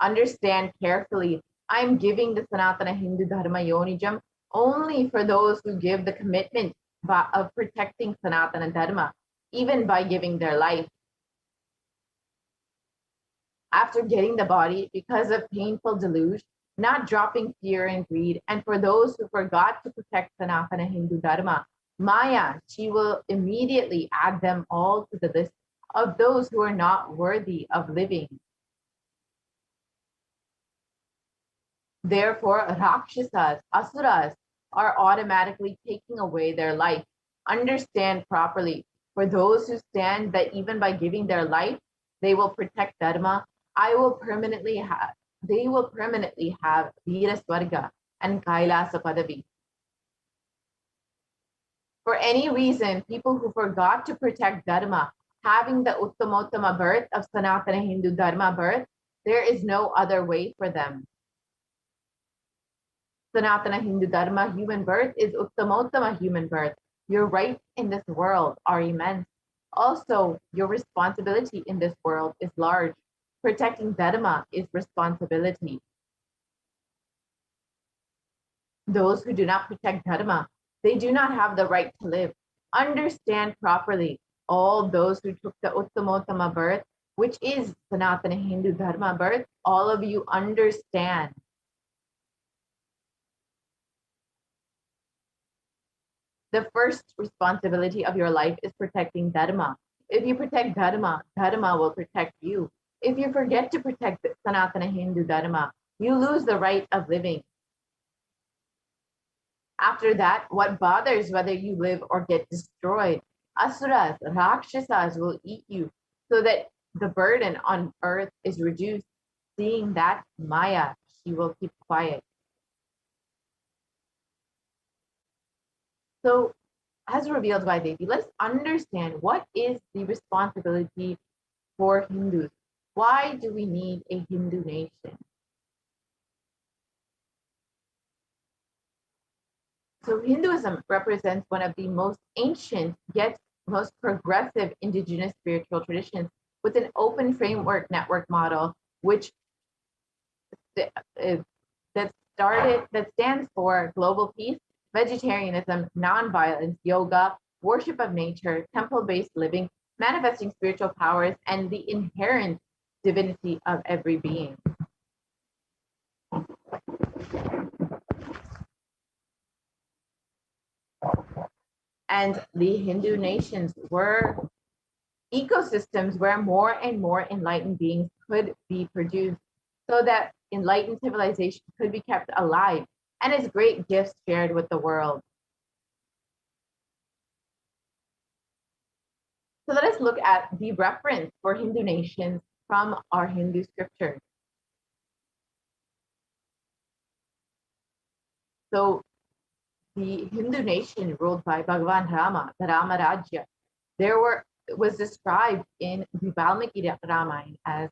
Understand carefully, I am giving the Sanatana Hindu dharma yonijam only for those who give the commitment of protecting Sanatana dharma, even by giving their life. After getting the body because of painful delusion, not dropping fear and greed, and for those who forgot to protect Sanatana Hindu dharma, Maya, she will immediately add them all to the list of those who are not worthy of living. Therefore, Rakshasas, Asuras, are automatically taking away their life. Understand properly, for those who stand that even by giving their life, they will protect dharma, they will permanently have Veera Swarga and Kailasa Padavi. For any reason, people who forgot to protect dharma, having the Uttamottama birth of Sanatana Hindu dharma birth, there is no other way for them. Sanatana Hindu dharma human birth is Uttamottama human birth. Your rights in this world are immense. Also, your responsibility in this world is large. Protecting dharma is responsibility. Those who do not protect dharma, they do not have the right to live. Understand properly, all those who took the Uttamottama birth, which is Sanatana Hindu dharma birth, all of you understand. The first responsibility of your life is protecting Dharma. If you protect Dharma, Dharma will protect you. If you forget to protect the Sanatana Hindu Dharma, you lose the right of living. After that, what bothers whether you live or get destroyed? Asuras, Rakshasas will eat you, so that the burden on earth is reduced. Seeing that, Maya, she will keep quiet. So, as revealed by Devi, let's understand what is the responsibility for Hindus. Why do we need a Hindu nation? So Hinduism represents one of the most ancient yet most progressive indigenous spiritual traditions with an open framework network model, which that stands for global peace, vegetarianism, nonviolence, yoga, worship of nature, temple-based living, manifesting spiritual powers, and the inherent divinity of every being. And the Hindu nations were ecosystems where more and more enlightened beings could be produced so that enlightened civilization could be kept alive and its great gifts shared with the world. So let us look at the reference for Hindu nations from our Hindu scriptures. So the Hindu nation ruled by Bhagavan Rama, the Rama Rajya, was described in the Valmiki Ramayana as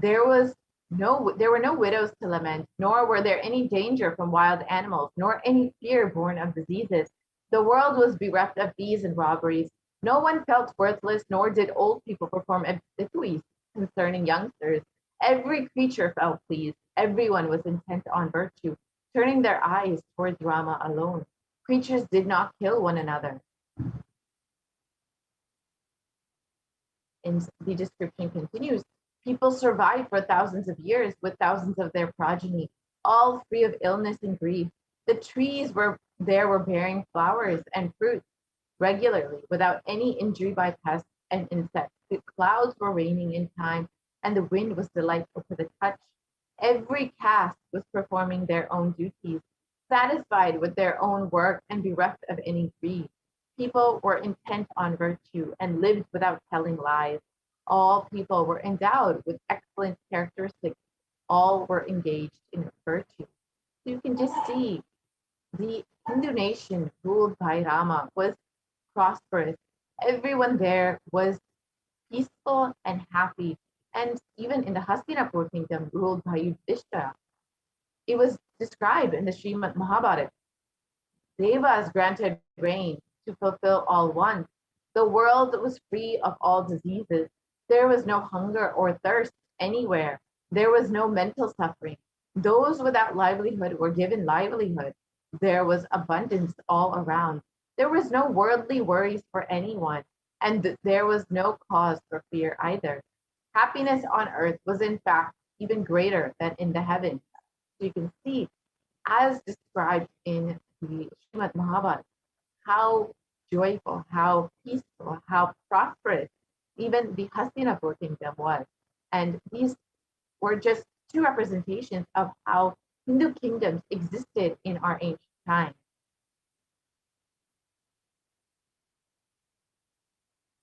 there were no widows to lament, nor were there any danger from wild animals, nor any fear born of diseases. The world was bereft of thieves and robberies. No one felt worthless, nor did old people perform obsequies concerning youngsters. Every creature felt pleased. Everyone was intent on virtue, turning their eyes towards Rama alone. Creatures did not kill one another. And the description continues. People survived for thousands of years with thousands of their progeny, all free of illness and grief. The trees were bearing flowers and fruits regularly without any injury by pests and insects. The clouds were raining in time, and the wind was delightful to the touch. Every caste was performing their own duties, satisfied with their own work and bereft of any greed. People were intent on virtue and lived without telling lies. All people were endowed with excellent characteristics. All were engaged in virtue. So you can just see the Hindu nation ruled by Rama was prosperous. Everyone there was peaceful and happy. And even in the Hastinapur kingdom ruled by Yudhishthira, it was described in the Srimad Mahabharata. Devas granted rain to fulfill all wants. The world was free of all diseases. There was no hunger or thirst anywhere. There was no mental suffering. Those without livelihood were given livelihood. There was abundance all around. There was no worldly worries for anyone, and there was no cause for fear either. Happiness on earth was in fact even greater than in the heavens. So you can see, as described in the Srimad Mahabharata, how joyful, how peaceful, how prosperous even the Hastinapur kingdom was. And these were just two representations of how Hindu kingdoms existed in our ancient times.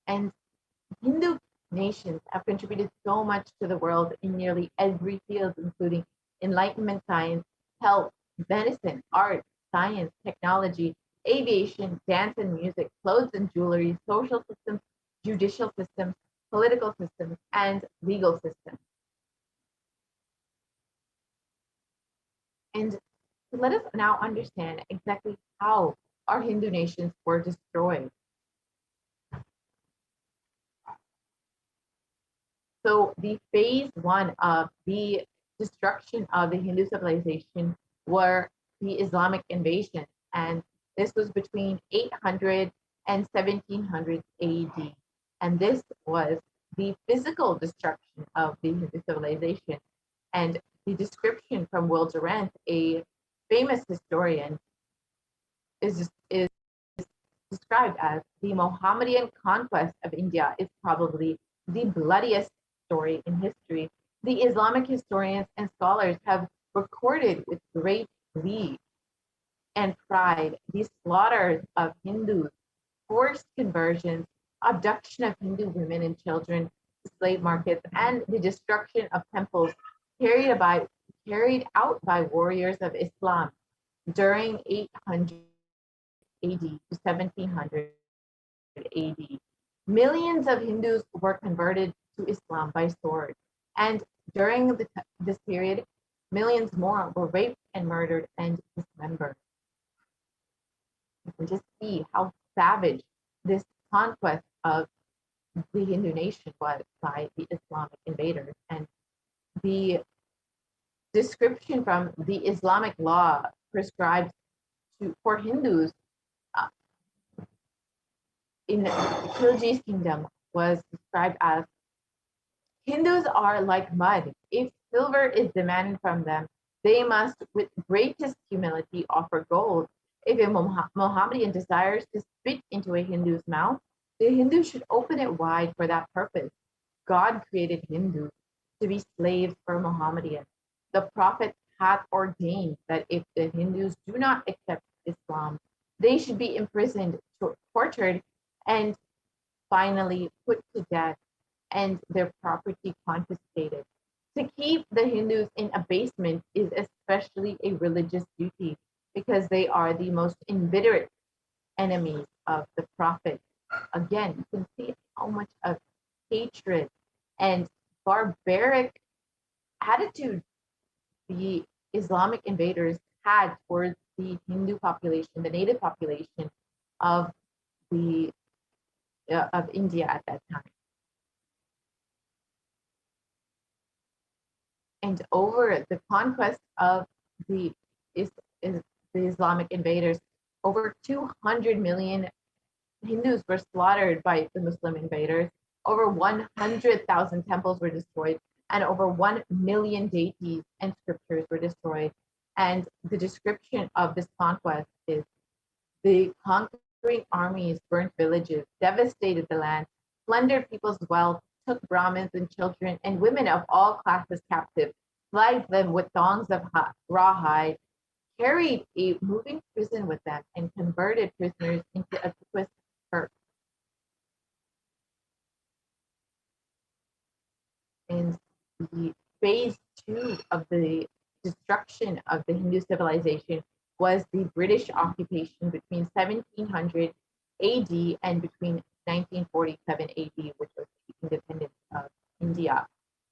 And Hindu nations have contributed so much to the world in nearly every field, including enlightenment science, health, medicine, art, science, technology, aviation, dance and music, clothes and jewelry, social systems, judicial systems, political systems, and legal systems. And let us now understand exactly how our Hindu nations were destroyed. So the phase one of the destruction of the Hindu civilization were the Islamic invasion, and this was between 800 and 1700 AD. And this was the physical destruction of the Hindu civilization. And the description from Will Durant, a famous historian, is described as the Mohammedan conquest of India is probably the bloodiest story in history. The Islamic historians and scholars have recorded with great glee and pride the slaughters of Hindus, forced conversions, abduction of Hindu women and children to slave markets, and the destruction of temples carried out by warriors of Islam during 800 AD to 1700 AD. Millions of Hindus were converted to Islam by sword, and during this period, millions more were raped and murdered and dismembered. You can just see how savage this conquest of the Hindu nation was by the Islamic invaders. And the description from the Islamic law prescribes for Hindus in Khilji's kingdom was described as Hindus are like mud. If silver is demanded from them, they must with greatest humility offer gold. If a Mohammedan desires to spit into a Hindu's mouth, the Hindu should open it wide for that purpose. God created Hindus to be slaves for Mohammedans. The Prophet hath ordained that if the Hindus do not accept Islam, they should be imprisoned, tortured, and finally put to death, and their property confiscated. To keep the Hindus in abasement is especially a religious duty, because they are the most inveterate enemies of the Prophet. Again, you can see how much of hatred and barbaric attitude the Islamic invaders had towards the Hindu population, the native population of India at that time. And over the conquest of the Islamic invaders, over 200 million Hindus were slaughtered by the Muslim invaders. Over 100,000 temples were destroyed, and over 1 million deities and scriptures were destroyed. And the description of this conquest is the conquering armies burnt villages, devastated the land, plundered people's wealth, took Brahmins and children and women of all classes captive, flagged them with thongs of rawhide, carried a moving prison with them, and converted prisoners into a twist hurt. And the phase 2 of the destruction of the Hindu civilization was the British occupation between 1700 AD and between 1947 AD, which was the independence of India.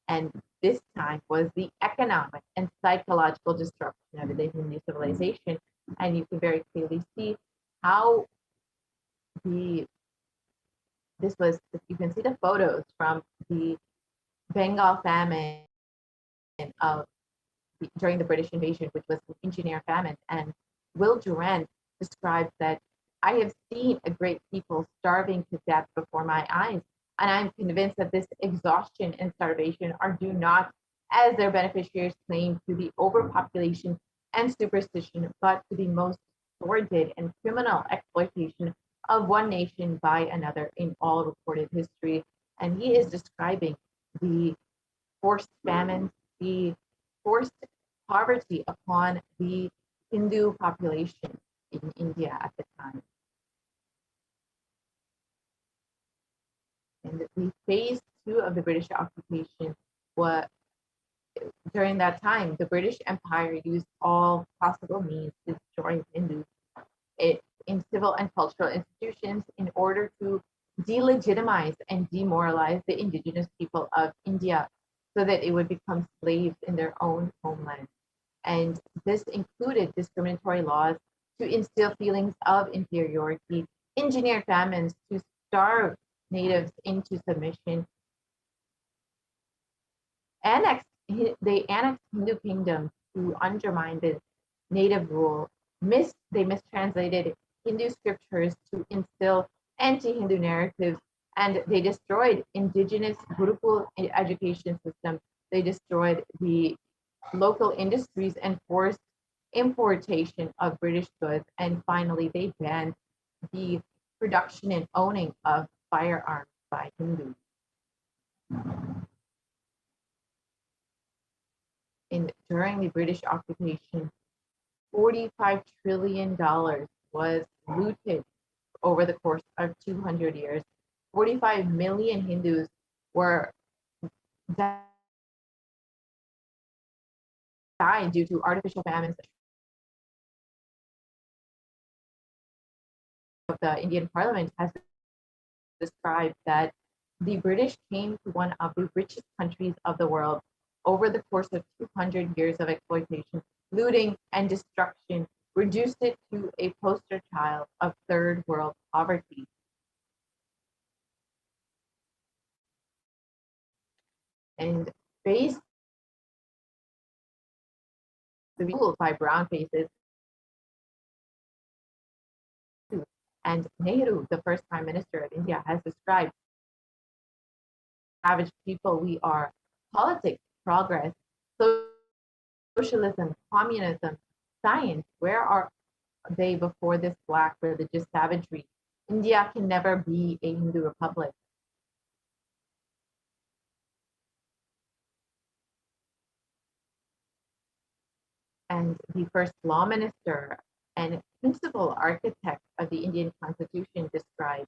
And this time was the economic and psychological destruction of the Hindu civilization. And you can very clearly see how you can see the photos from the Bengal famine during the British invasion, which was an engineer famine. And Will Durant describes that, I have seen a great people starving to death before my eyes, and I'm convinced that this exhaustion and starvation are due not, as their beneficiaries claim, to the overpopulation and superstition, but to the most sordid and criminal exploitation of one nation by another in all recorded history. And he is describing the forced famine, the forced poverty upon the Hindu population in India at the time. And the phase 2 of the British occupation was, during that time, the British Empire used all possible means to destroy Hindus in civil and cultural institutions in order to delegitimize and demoralize the indigenous people of India so that it would become slaves in their own homeland. And this included discriminatory laws to instill feelings of inferiority, engineered famines to starve natives into submission, they annexed Hindu kingdoms to undermine the native rule. They mistranslated Hindu scriptures to instill anti-Hindu narratives, and they destroyed indigenous Gurukul education system. They destroyed the local industries and forced importation of British goods. And finally, they banned the production and owning of firearms by Hindus. During the British occupation, $45 trillion was looted over the course of 200 years. 45 million Hindus were died due to artificial famines. The Indian Parliament has described that the British came to one of the richest countries of the world over the course of 200 years of exploitation, looting, and destruction, reduced it to a poster child of third world poverty. And faced ruled by brown faces, and Nehru, the first Prime Minister of India, has described savage people we are: politics, progress, socialism, communism, science. Where are they before this black religious savagery? India can never be a Hindu republic. And the first law minister and principal architect of the Indian Constitution described,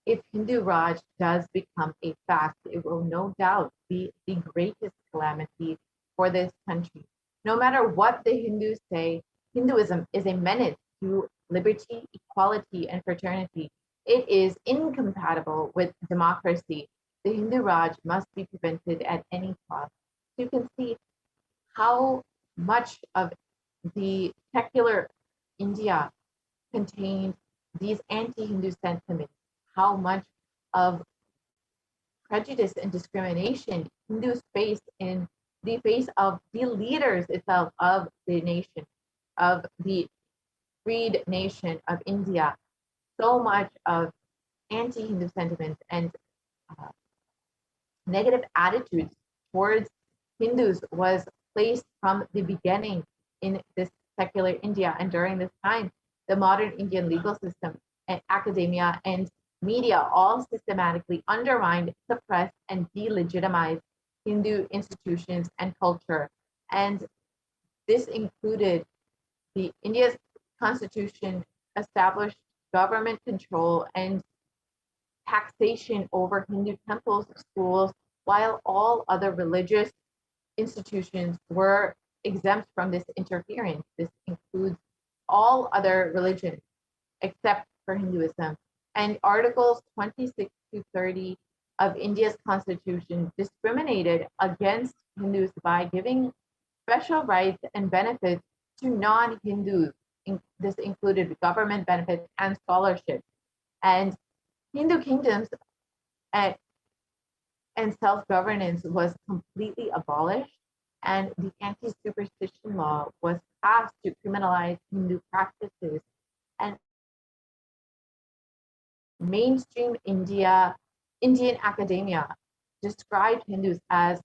if Hindu Raj does become a fact, it will no doubt be the greatest calamity for this country. No matter what the Hindus say, Hinduism is a menace to liberty, equality, and fraternity. It is incompatible with democracy. The Hindu Raj must be prevented at any cost. You can see how much of the secular India contained these anti-Hindu sentiments, how much of prejudice and discrimination Hindus face in the face of the leaders itself of the nation, of the freed nation of India. So much of anti-Hindu sentiments and negative attitudes towards Hindus was placed from the beginning in this secular India. And during this time, the modern Indian legal system and academia and media all systematically undermined, suppressed, and delegitimized Hindu institutions and culture. And this included the India's constitution established government control and taxation over Hindu temples, schools, while all other religious institutions were exempt from this interference. This includes all other religions except for Hinduism. And Articles 26 to 30 of India's constitution discriminated against Hindus by giving special rights and benefits to non-Hindus. This included government benefits and scholarships. And Hindu kingdoms and self-governance was completely abolished, and the anti-superstition law was passed to criminalize Hindu practices. And mainstream Indian academia described Hindus as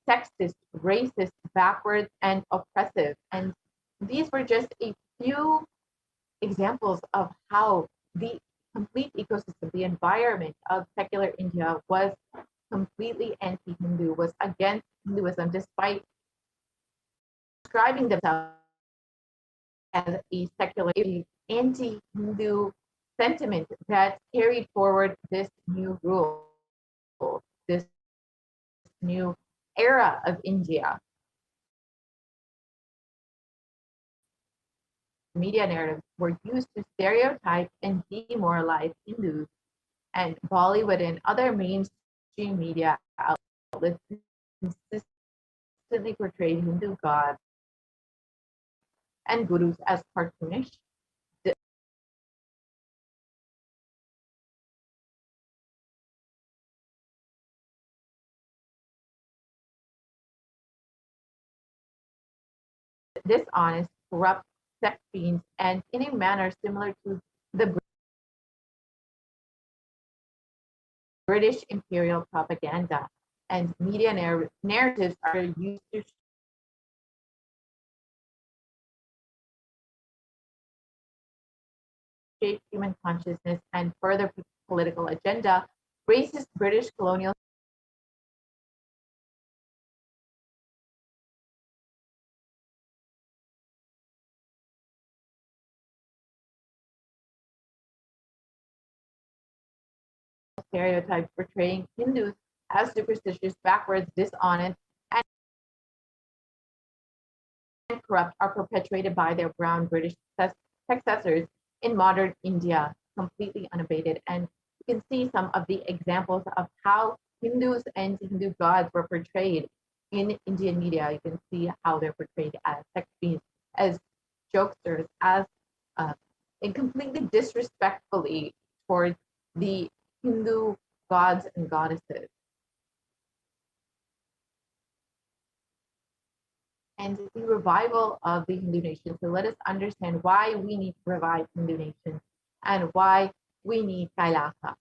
sexist, racist, backwards, and oppressive. And these were just a few examples of how the complete ecosystem, the environment of secular India was completely anti-Hindu, was against Hinduism, despite describing themselves as a secular, anti-Hindu sentiment that carried forward this new rule, this new era of India. Media narratives were used to stereotype and demoralize Hindus, and Bollywood and other mainstream media outlets consistently portrayed Hindu gods and gurus as cartoonish, dishonest, corrupt sex fiends, and in a manner similar to the British imperial propaganda. And media narratives are used to shape human consciousness and further political agenda, racist British colonial stereotypes portraying Hindus as superstitious, backwards, dishonest, and corrupt are perpetuated by their brown British successors in modern India, completely unabated. And you can see some of the examples of how Hindus and Hindu gods were portrayed in Indian media. You can see how they're portrayed as sex fiends, as jokesters, as and completely disrespectfully towards the Hindu gods and goddesses. And the revival of the Hindu nation. So let us understand why we need to revive Hindu nation and why we need Kailasa.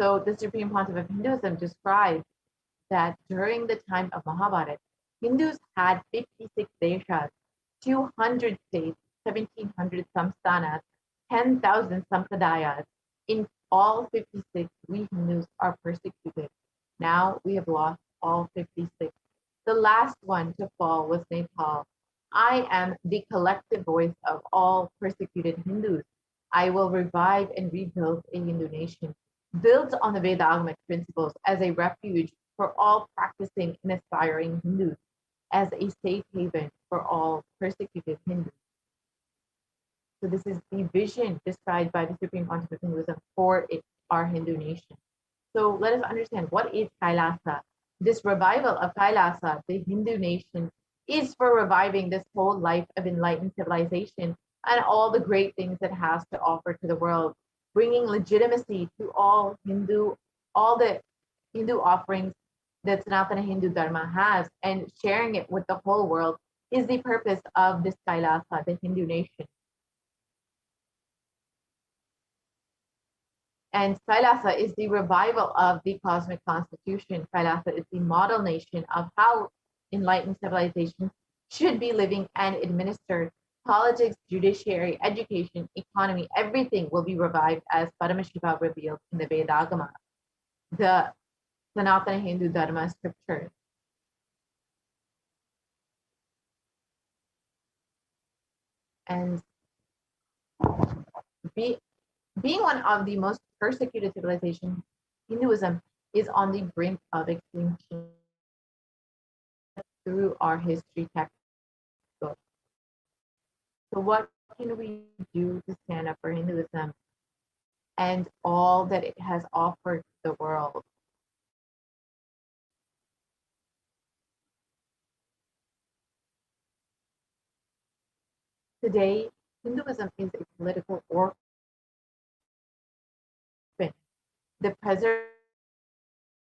So the Supreme Pontiff of Hinduism described that during the time of Mahabharata, Hindus had 56 deshas, 200 states, 1,700 samsthanas, 10,000 sampradayas. In all 56, we Hindus are persecuted. Now we have lost all 56. The last one to fall was Nepal. I am the collective voice of all persecuted Hindus. I will revive and rebuild a Hindu nation, built on the Vedagamic principles as a refuge for all practicing and aspiring Hindus, as a safe haven for all persecuted Hindus. So this is the vision described by the Supreme Pontiff of Hinduism for our Hindu nation. So let us understand, what is Kailasa? This revival of Kailasa, the Hindu nation, is for reviving this whole life of enlightened civilization and all the great things it has to offer to the world, bringing legitimacy to all the Hindu offerings that Sanatana Hindu Dharma has, and sharing it with the whole world is the purpose of this Kailasa, the Hindu nation. And Kailasa is the revival of the cosmic constitution. Kailasa is the model nation of how enlightened civilization should be living and administered. Politics, judiciary, education, economy, everything will be revived as Paramashiva revealed in the Vedagama, the Sanatana Hindu Dharma scriptures. And being one of the most persecuted civilizations, Hinduism is on the brink of extinction through our history textbook. So what can we do to stand up for Hinduism and all that it has offered the world? Today, Hinduism is a political orphan. The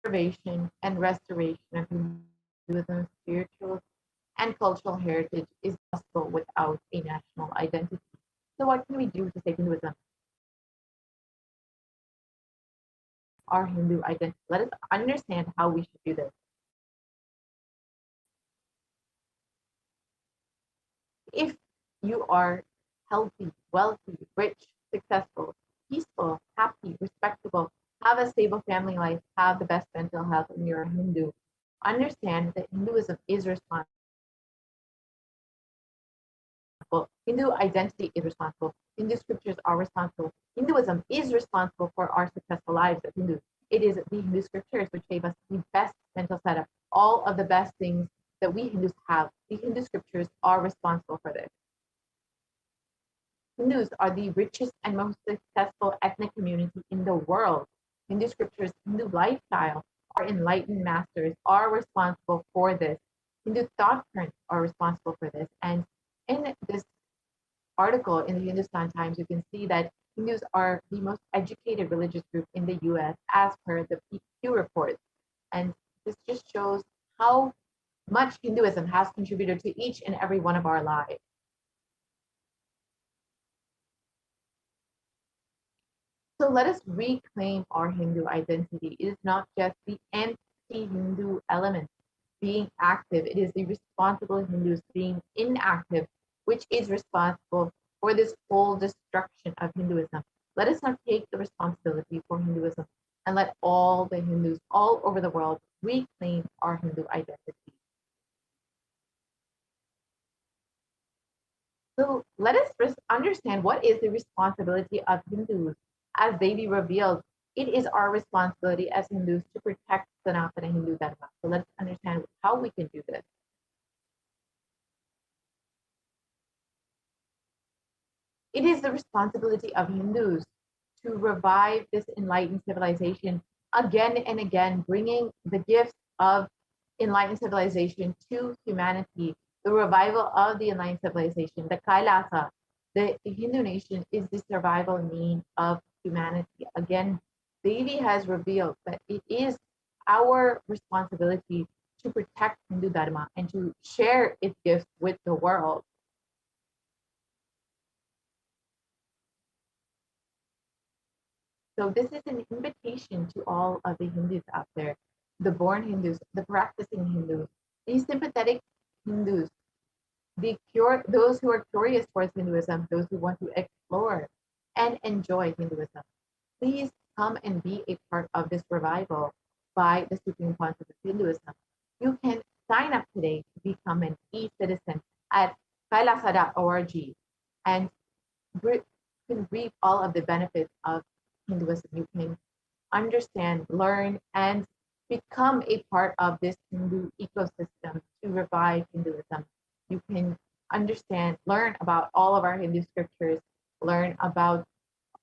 preservation and restoration of Hinduism's spiritual and cultural heritage is possible without a national identity. So what can we do to save Hinduism? Our Hindu identity. Let us understand how we should do this. If you are healthy, wealthy, rich, successful, peaceful, happy, respectable, have a stable family life, have the best mental health, and you're a Hindu, understand that Hinduism is responsible. Hindu identity is responsible. Hindu scriptures are responsible. Hinduism is responsible for our successful lives as Hindus. It is the Hindu scriptures which gave us the best mental setup. All of the best things that we Hindus have, the Hindu scriptures are responsible for this. Hindus are the richest and most successful ethnic community in the world. Hindu scriptures, Hindu lifestyle, our enlightened masters are responsible for this. Hindu thought currents are responsible for this. And in this article in the Hindustan Times, you can see that Hindus are the most educated religious group in the US as per the Pew report. And this just shows how much Hinduism has contributed to each and every one of our lives. So let us reclaim our Hindu identity. It is not just the anti-Hindu element being active. It is the responsible Hindus being inactive, which is responsible for this whole destruction of Hinduism. Let us now take the responsibility for Hinduism and let all the Hindus all over the world reclaim our Hindu identity. So let us understand what is the responsibility of Hindus as they be revealed. It is our responsibility as Hindus to protect Sanatana Hindu Dharma. So let's understand how we can do this. It is the responsibility of Hindus to revive this enlightened civilization again and again, bringing the gifts of enlightened civilization to humanity. The revival of the enlightened civilization, the Kailasa, the Hindu nation is the survival need of humanity. Again, Devi has revealed that it is our responsibility to protect Hindu Dharma and to share its gifts with the world. So this is an invitation to all of the Hindus out there, the born Hindus, the practicing Hindus, these sympathetic Hindus, those who are curious towards Hinduism, those who want to explore and enjoy Hinduism. Please come and be a part of this revival by the Supreme Council of Hinduism. You can sign up today to become an e-citizen at kailasa.org and can reap all of the benefits of Hinduism. You can understand, learn, and become a part of this Hindu ecosystem to revive Hinduism. You can understand, learn about all of our Hindu scriptures, learn about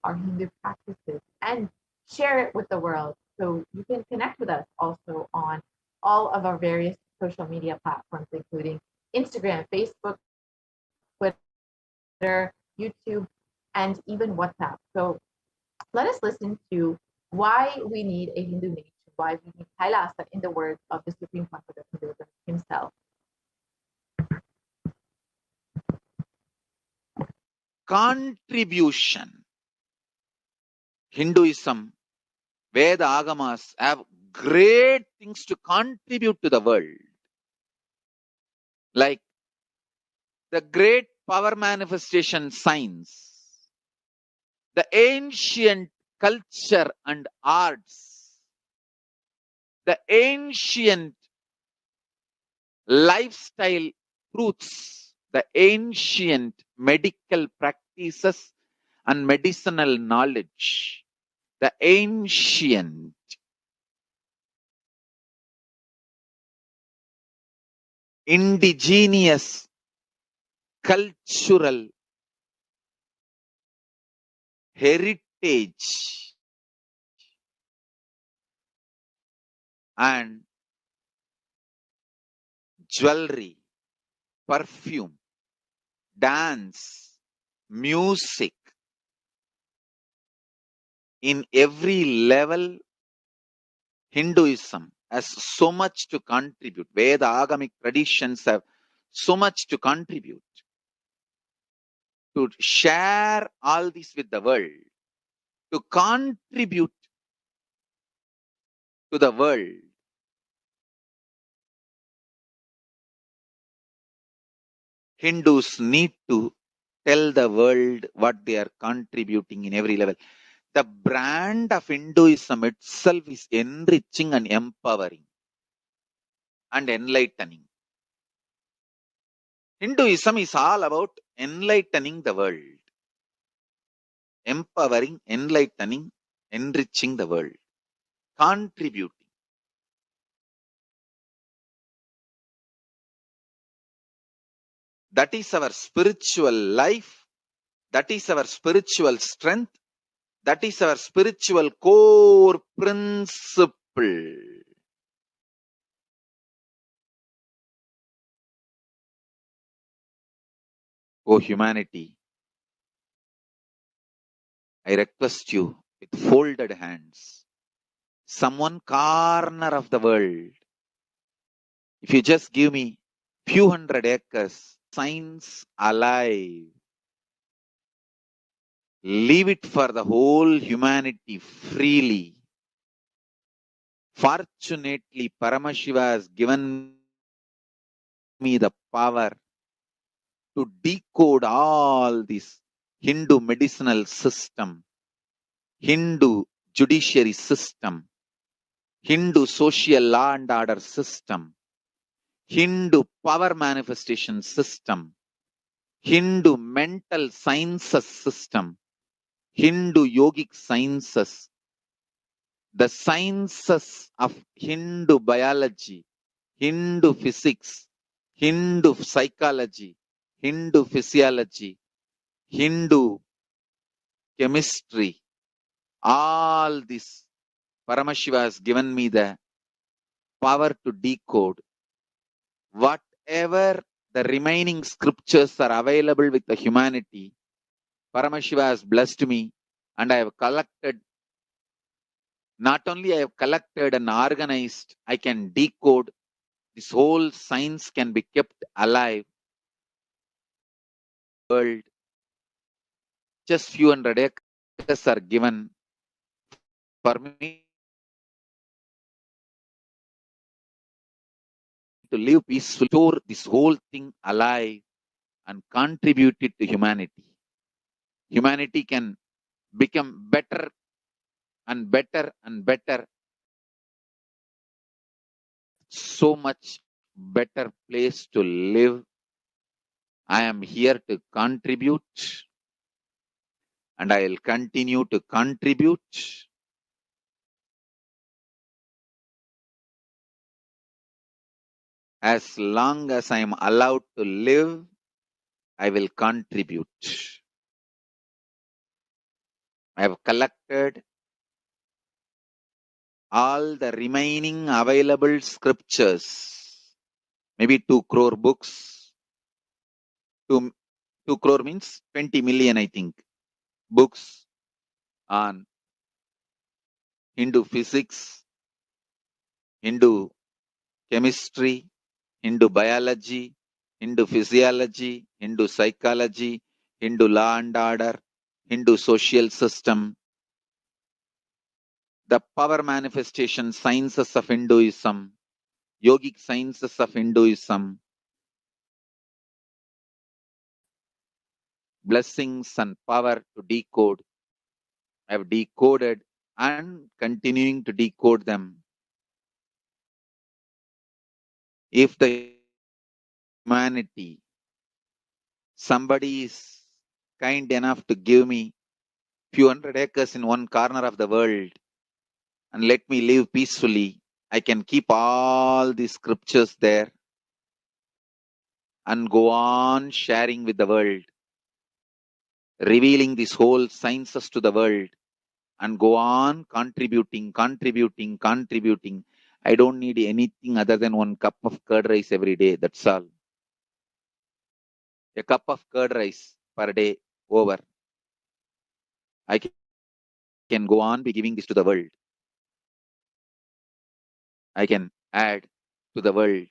our Hindu practices, and share it with the world. So you can connect with us also on all of our various social media platforms, including Instagram, Facebook, Twitter, YouTube, and even WhatsApp. So let us listen to why we need a Hindu nation, why we need Kailasa in the words of the Supreme Council of Hinduism himself. Contribution. Hinduism, Veda Agamas have great things to contribute to the world. Like the great power manifestation science, the ancient culture and arts, the ancient lifestyle truths, the ancient medical practices and medicinal knowledge, the ancient indigenous cultural heritage and jewelry, perfume, dance, music. In every level, Hinduism has so much to contribute. Veda Agamic traditions have so much to contribute. To share all this with the world, to contribute to the world. Hindus need to tell the world what they are contributing in every level. The brand of Hinduism itself is enriching and empowering and enlightening. Hinduism is all about enlightening the world. Empowering, enlightening, enriching the world. Contributing. That is our spiritual life. That is our spiritual strength. That is our spiritual core principle. O humanity, I request you with folded hands, some one corner of the world, if you just give me few hundred acres, science alive, leave it for the whole humanity freely. Fortunately, Paramashiva has given me the power to decode all this Hindu medicinal system, Hindu judiciary system, Hindu social law and order system, Hindu power manifestation system, Hindu mental sciences system, Hindu yogic sciences, the sciences of Hindu biology, Hindu physics, Hindu psychology, Hindu physiology, Hindu chemistry, all this, Paramashiva has given me the power to decode. Whatever the remaining scriptures are available with the humanity, Paramashiva has blessed me, and I have collected. Not only I have collected and organized, I can decode. This whole science can be kept alive. World, just few hundred acres are given for me to live peacefully, store this whole thing alive and contribute it to humanity. Humanity can become better and better and better. So much better place to live. I am here to contribute, and I will continue to contribute. As long as I am allowed to live, I will contribute. I have collected all the remaining available scriptures, maybe 2 crore books. 2 crore means 20 million, I think, books on Hindu physics, Hindu chemistry, Hindu biology, Hindu physiology, Hindu psychology, Hindu law and order, Hindu social system, the power manifestation sciences of Hinduism, yogic sciences of Hinduism, blessings and power to decode. I have decoded and continuing to decode them. If the humanity, somebody is kind enough to give me few hundred acres in one corner of the world and let me live peacefully, I can keep all these scriptures there and go on sharing with the world, revealing these whole sciences to the world, and go on contributing. I don't need anything other than 1 cup of curd rice every day. That's all. A cup of curd rice per day over. I can go on be giving this to the world. I can add to the world.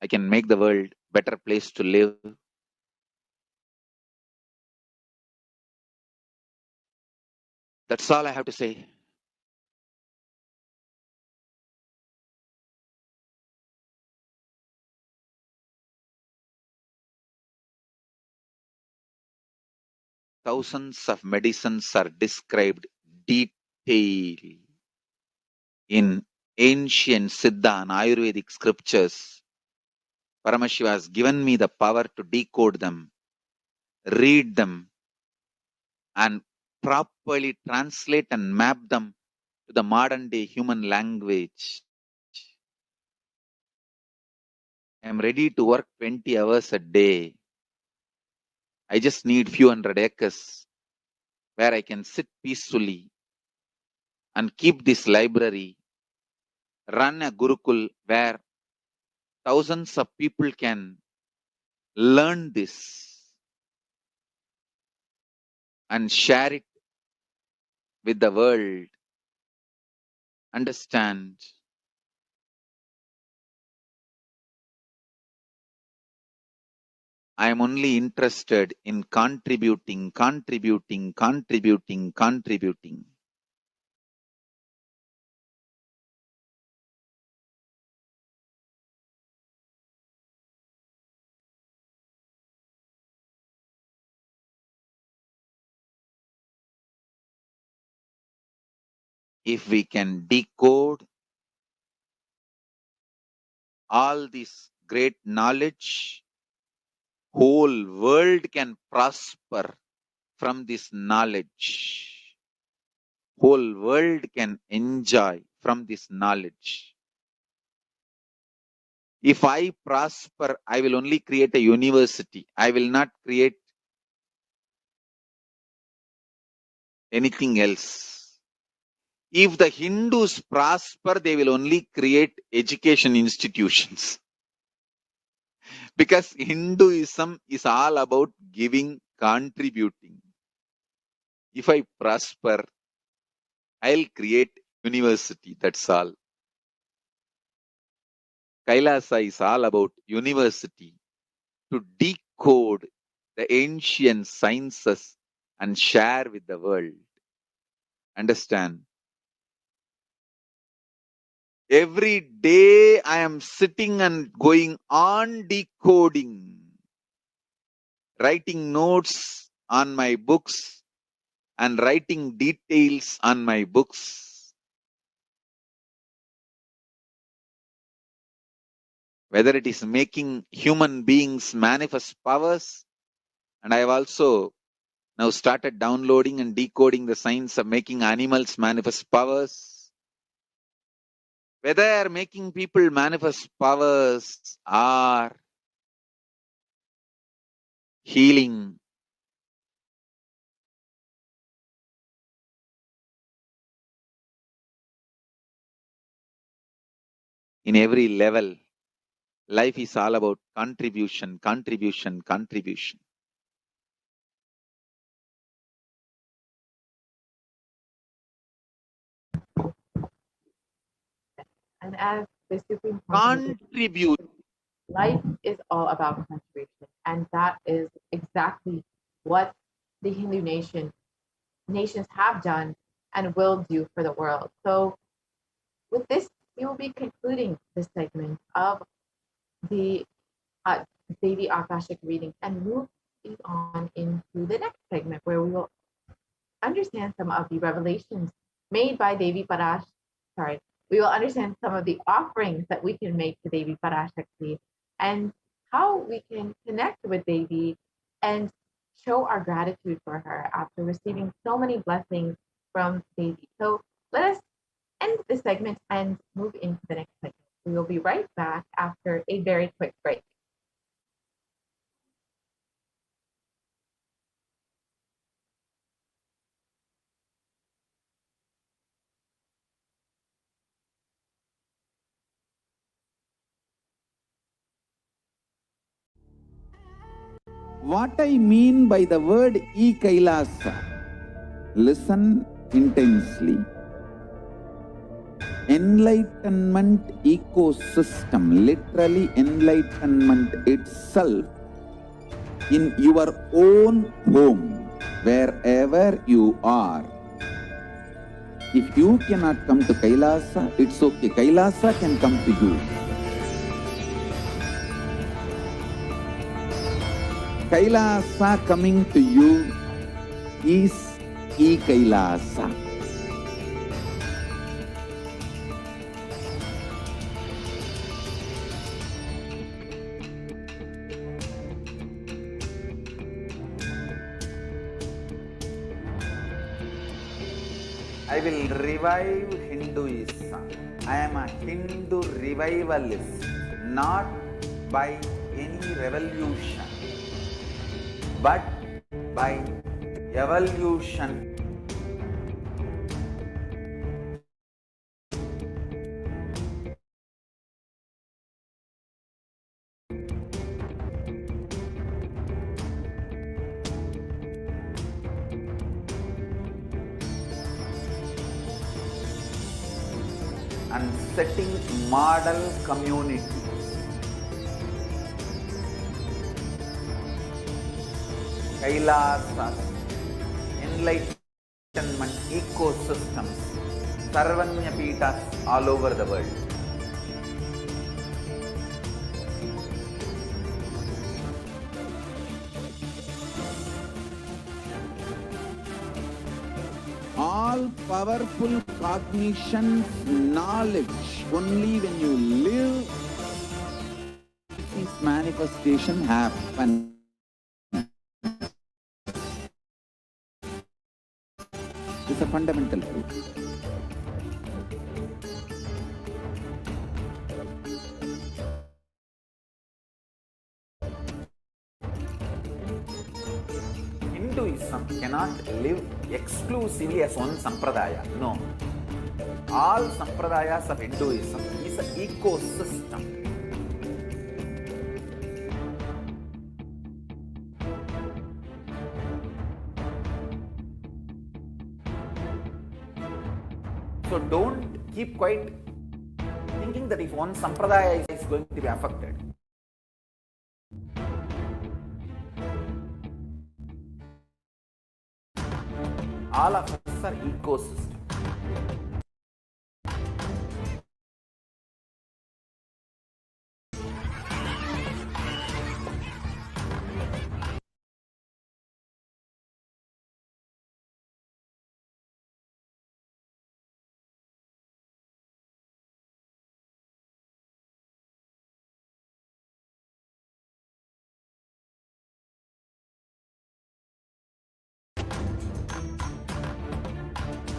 I can make the world a better place to live. That's all I have to say. Thousands of medicines are described detail in ancient Siddha and Ayurvedic scriptures. Paramashiva has given me the power to decode them, read them, and properly translate and map them to the modern day human language. I am ready to work 20 hours a day. I just need few hundred acres where I can sit peacefully and keep this library, run a Gurukul where thousands of people can learn this and share it with the world. Understand. I am only interested in contributing. if we can decode all this great knowledge, whole world can prosper from this knowledge. Whole world can enjoy from this knowledge. If I prosper, I will only create a university. I will not create anything else. If the Hindus prosper, they will only create education institutions. Because Hinduism is all about giving, contributing. If I prosper, I'll create university, that's all. Kailasa is all about university, to decode the ancient sciences and share with the world. Understand? Every day I am sitting and going on decoding, writing notes on my books and writing details on my books. Whether it is making human beings manifest powers, and I have also now started downloading and decoding the science of making animals manifest powers. Whether making people manifest powers or healing, in every level, life is all about contribution, contribution, contribution. And as the Supreme Consciousness, Contribute. life is all about contribution, and that is exactly what the Hindu nations have done and will do for the world. So with this, we will be concluding this segment of the Devi Akashic reading and move on into the next segment, where we will understand some of the revelations made by Devi Parash. We will understand some of the offerings that we can make to Devi PARASHAKTI and how we can connect with Devi and show our gratitude for her after receiving so many blessings from Devi. So let us end this segment and move into the next segment. We will be right back after a very quick break. What I mean by the word e-Kailasa, listen intensely. Enlightenment ecosystem, literally enlightenment itself, in your own home, wherever you are. If you cannot come to Kailasa, it's okay. Kailasa can come to you. Kailasa coming to you is e-Kailasa. I will revive Hinduism. I am a Hindu revivalist, not by any revolution, but by evolution. And setting model communities. Kailasas, enlightenment ecosystems, Sarvanya Pitas all over the world. All all-powerful cognition's knowledge. Only when you live, these manifestation happen. It's a fundamental truth. Hinduism cannot live exclusively as one sampradaya. No. All sampradayas of Hinduism is an ecosystem. So don't keep quiet thinking that if one sampradaya is going to be affected. All of us are ecosystem.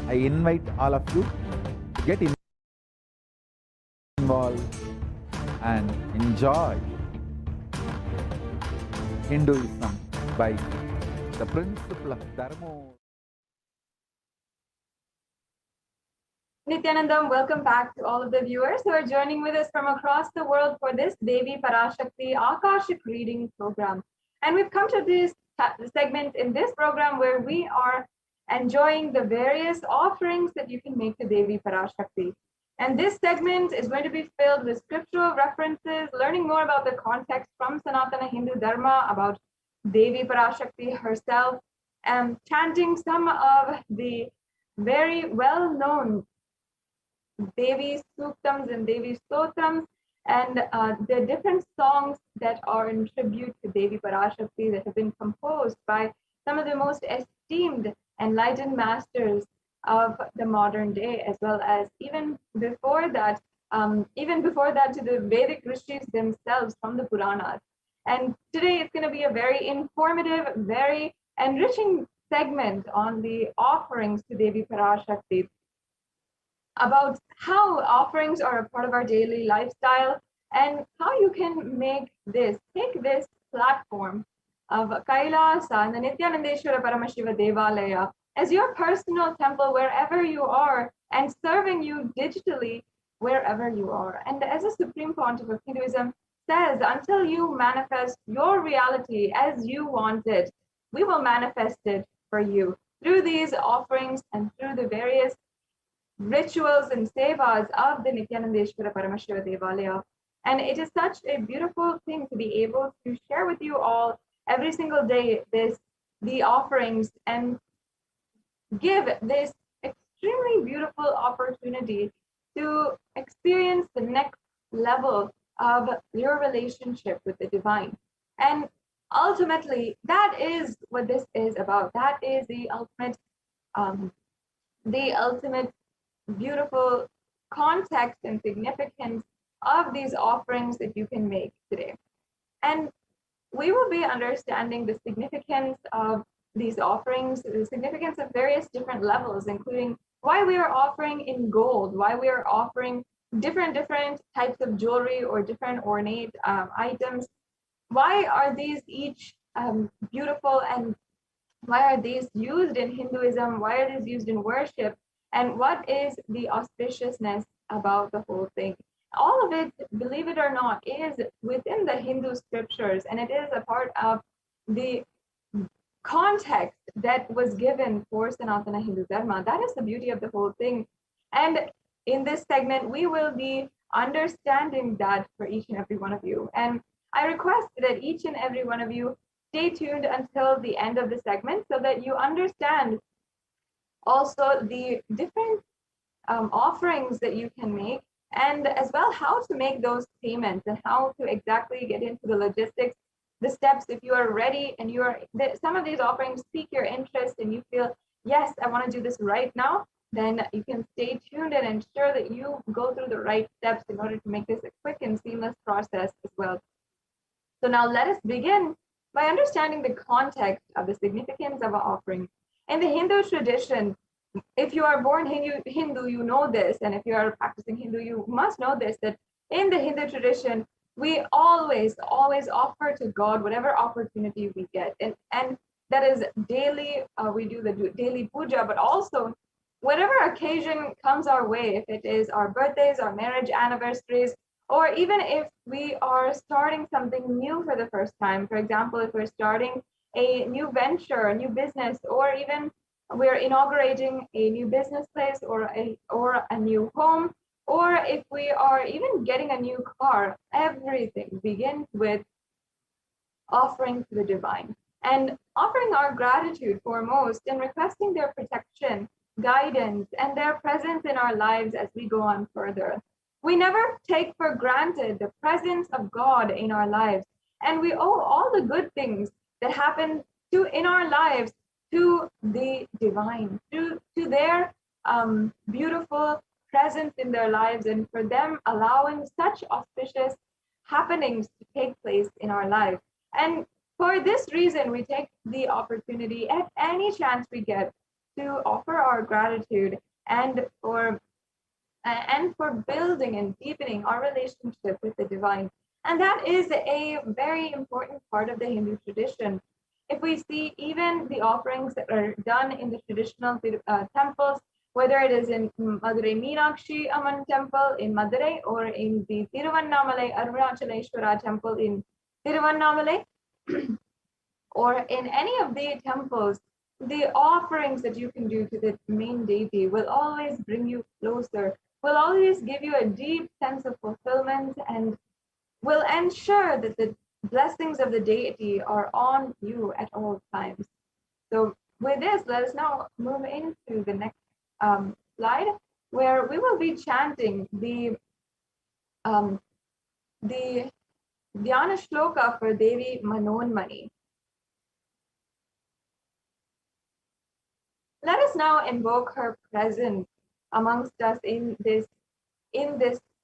I invite all of you to get involved and enjoy Hinduism by the principle of Dharma. Nityanandam, welcome back to all of the viewers who are joining with us from across the world for this Devi PARASHAKTI Akashic reading program. And we've come to this segment in this program where we are enjoying the various offerings that you can make to Devi PARASHAKTI. And this segment is going to be filled with scriptural references, learning more about the context from Sanatana Hindu Dharma, about Devi PARASHAKTI herself, and chanting some of the very well-known Devi Suktams and Devi Stotrams, and the different songs that are in tribute to Devi PARASHAKTI that have been composed by some of the most esteemed enlightened masters of the modern day, as well as even before that to the Vedic rishis themselves from the Puranas. And today it's going to be a very informative, very enriching segment on the offerings to Devi PARASHAKTI, about how offerings are a part of our daily lifestyle and how you can take this platform of Kailasa and the Nityanandeshwara Paramashiva Devalaya as your personal temple wherever you are, and serving you digitally wherever you are. And as a Supreme Pontiff of Hinduism says, until you manifest your reality as you want it, we will manifest it for you through these offerings and through the various rituals and sevas of the Nityanandeshwara Paramashiva Devalaya. And it is such a beautiful thing to be able to share with you all every single day the offerings, and give this extremely beautiful opportunity to experience the next level of your relationship with the divine. And ultimately, that is what this is about. That is the ultimate beautiful context and significance of these offerings that you can make today. And we will be understanding the significance of these offerings, the significance of various different levels, including why we are offering in gold, why we are offering different types of jewelry or different ornate items. Why are these each beautiful, and why are these used in Hinduism? Why are these used in worship? And what is the auspiciousness about the whole thing? All of it, believe it or not, is within the Hindu scriptures, and it is a part of the context that was given for Sanatana Hindu Dharma. That is the beauty of the whole thing. And in this segment, we will be understanding that for each and every one of you. And I request that each and every one of you stay tuned until the end of the segment so that you understand also the different offerings that you can make, and as well how to make those payments and how to exactly get into the logistics, the steps if you are ready and some of these offerings pique your interest and you feel, yes, I want to do this right now, then you can stay tuned and ensure that you go through the right steps in order to make this a quick and seamless process as well. So now let us begin by understanding the context of the significance of an offering. In the Hindu tradition, if you are born Hindu, you know this, and if you are practicing Hindu, you must know this, that in the Hindu tradition, we always offer to God whatever opportunity we get. And that is daily, we do the daily puja, but also whatever occasion comes our way, if it is our birthdays, our marriage anniversaries, or even if we are starting something new for the first time. For example, if we're starting a new venture, a new business, or even we're inaugurating a new business place or a new home, or if we are even getting a new car, everything begins with offering to the divine and offering our gratitude foremost and requesting their protection, guidance, and their presence in our lives as we go on further. We never take for granted the presence of God in our lives, and we owe all the good things that happen in our lives to the divine, to their beautiful presence in their lives, and for them allowing such auspicious happenings to take place in our life. And for this reason, we take the opportunity at any chance we get to offer our gratitude and for building and deepening our relationship with the divine. And that is a very important part of the Hindu tradition. If we see even the offerings that are done in the traditional temples, whether it is in Madurai Meenakshi Amman temple in Madurai or in the Tiruvannamalai Arunachaleshwara temple in Tiruvannamalai, or in any of the temples, the offerings that you can do to the main deity will always bring you closer, will always give you a deep sense of fulfillment, and will ensure that the blessings of the deity are on you at all times. So with this, let us now move into the next slide, where we will be chanting the Dhyana Shloka for Devi Manonmani. Let us now invoke her presence amongst us in this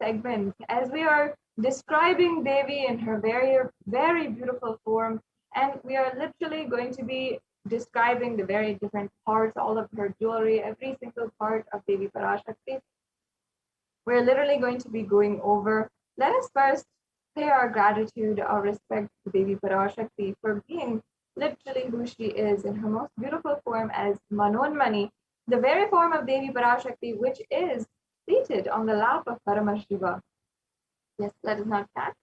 segment, as we are describing Devi in her very, very beautiful form, and we are literally going to be describing the very different parts, all of her jewelry, every single part of Devi PARASHAKTI. We're literally going to be going over. Let us first pay our gratitude, our respect to Devi PARASHAKTI for being literally who she is in her most beautiful form as Manonmani, the very form of Devi PARASHAKTI which is seated on the lap of Paramashiva. Yes, let us now chant.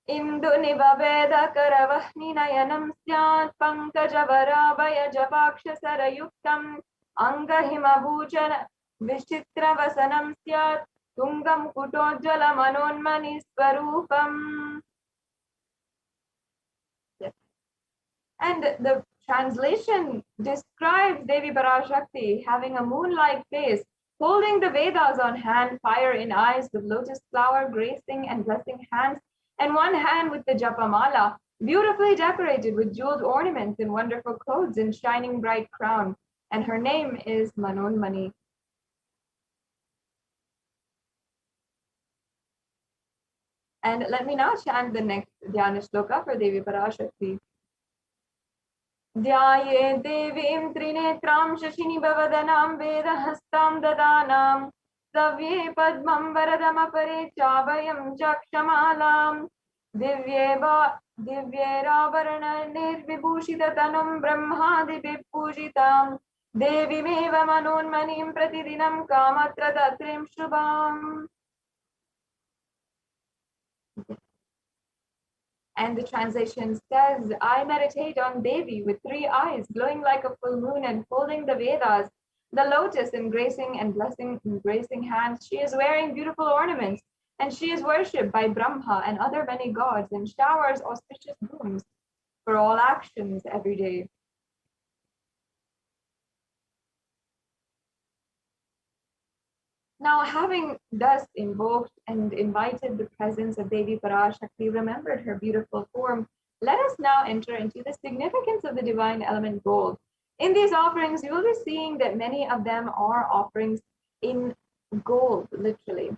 Indu nivaveda karavahni nayanam syat pankajavara japaksha sarayuktam angahimabhujana vishitra vasanam syat tungam kutojjala manonmani swarupam. Yes. And the translation describes Devi PARASHAKTI having a moon-like face, holding the Vedas on hand, fire in eyes, with lotus flower gracing and blessing hands, and one hand with the Japamala, beautifully decorated with jeweled ornaments and wonderful clothes and shining bright crown. And her name is Manonmani. And let me now chant the next Dhyana Shloka for Devi PARASHAKTI. Dhyaye devim trinetram shashini bhavadanam vedahastam dadanam savye padmam varadamapare chavayam chakshamalam divyera varana nirvibhushita tanum brahmadi vibhujitam devimeva manonmanim pratidinam kamatradatrim shubham. And the translation says, I meditate on Devi with 3 eyes, glowing like a full moon and holding the Vedas, the lotus in gracing and blessing in gracing hands. She is wearing beautiful ornaments, and she is worshipped by Brahma and other many gods, and showers auspicious blooms for all actions every day. Now, having thus invoked and invited the presence of Devi PARASHAKTI, remembered her beautiful form, let us now enter into the significance of the divine element gold. in these offerings, you will be seeing that many of them are offerings in gold, literally.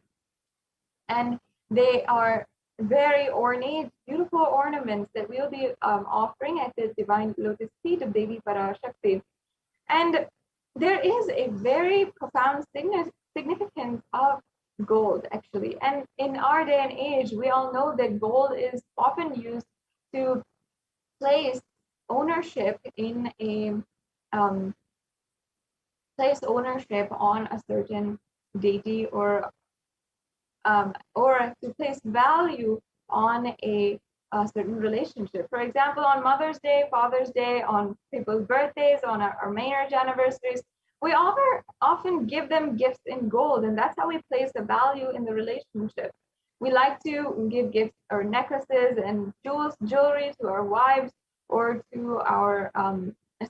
And they are very ornate, beautiful ornaments that we'll be offering at the divine lotus feet of Devi PARASHAKTI. And there is a very profound significance of gold, actually. And in our day and age, we all know that gold is often used to place ownership in a place ownership on a certain deity, or to place value on a certain relationship. For example, on Mother's Day, Father's Day, on people's birthdays, on our marriage anniversaries, we often give them gifts in gold, and that's how we place a value in the relationship. We like to give gifts or necklaces and jewelry to our wives or to our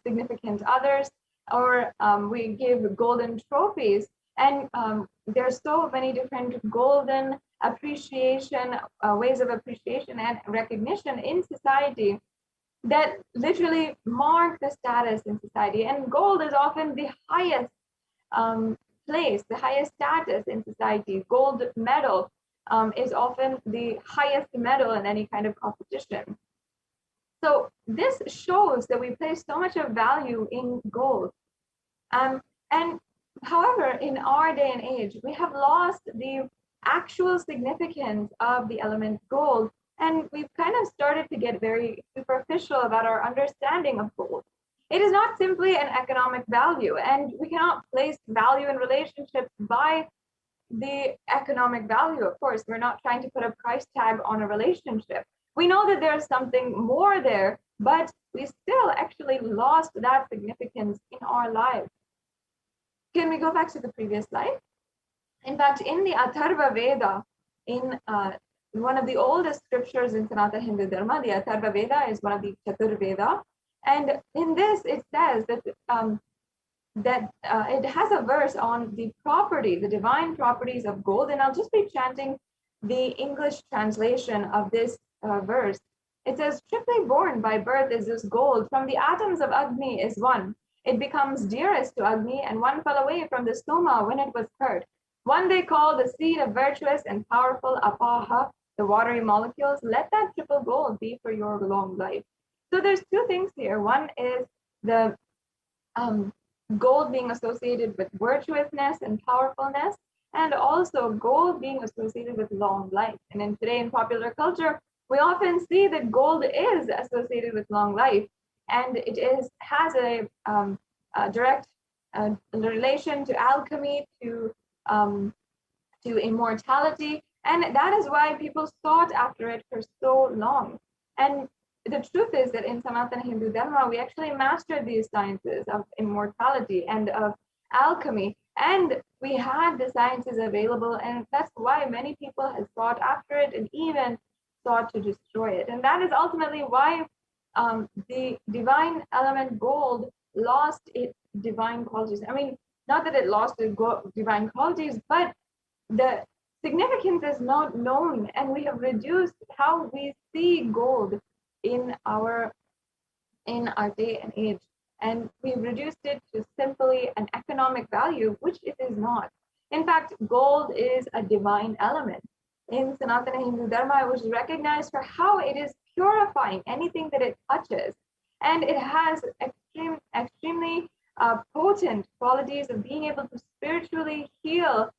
significant others, or we give golden trophies. And there's so many different golden appreciation, ways of appreciation and recognition in society that literally mark the status in society. And gold is often the highest place, the highest status in society. Gold medal is often the highest medal in any kind of competition. So this shows that we place so much of value in gold. And however, in our day and age, we have lost the actual significance of the element gold, and we've kind of started to get very superficial about our understanding of gold. It is not simply an economic value, and we cannot place value in relationships by the economic value. Of course, we're not trying to put a price tag on a relationship. We know that there's something more there, but we still actually lost that significance in our lives. Can we go back to the previous slide? In fact, in the Atharva Veda, in one of the oldest scriptures in Sanatana Hindu Dharma, the Atharva Veda is one of the Chatur Veda. And in this, it says that it has a verse on the property, the divine properties of gold. And I'll just be chanting the English translation of this verse. It says, triply born by birth is this gold. From the atoms of Agni is one. It becomes dearest to Agni, and one fell away from the stoma when it was heard. One they call the seed of virtuous and powerful Apaha, the watery molecules. Let that triple gold be for your long life. So there's two things here. One is the gold being associated with virtuousness and powerfulness, and also gold being associated with long life. And then today in popular culture, we often see that gold is associated with long life, and it has a direct relation to alchemy, to immortality, and that is why people sought after it for so long. And the truth is that in Sanatana Hindu Dharma, we actually mastered these sciences of immortality and of alchemy, and we had the sciences available, and that's why many people have sought after it and even sought to destroy it. And that is ultimately why the divine element gold lost its divine qualities. I mean, not that it lost its divine qualities, but the significance is not known, and we have reduced how we see gold in our day and age, and we've reduced it to simply an economic value, which it is not. In fact, gold is a divine element. In Sanatana Hindu Dharma, it was recognized for how it is purifying anything that it touches, and it has extremely potent qualities of being able to spiritually heal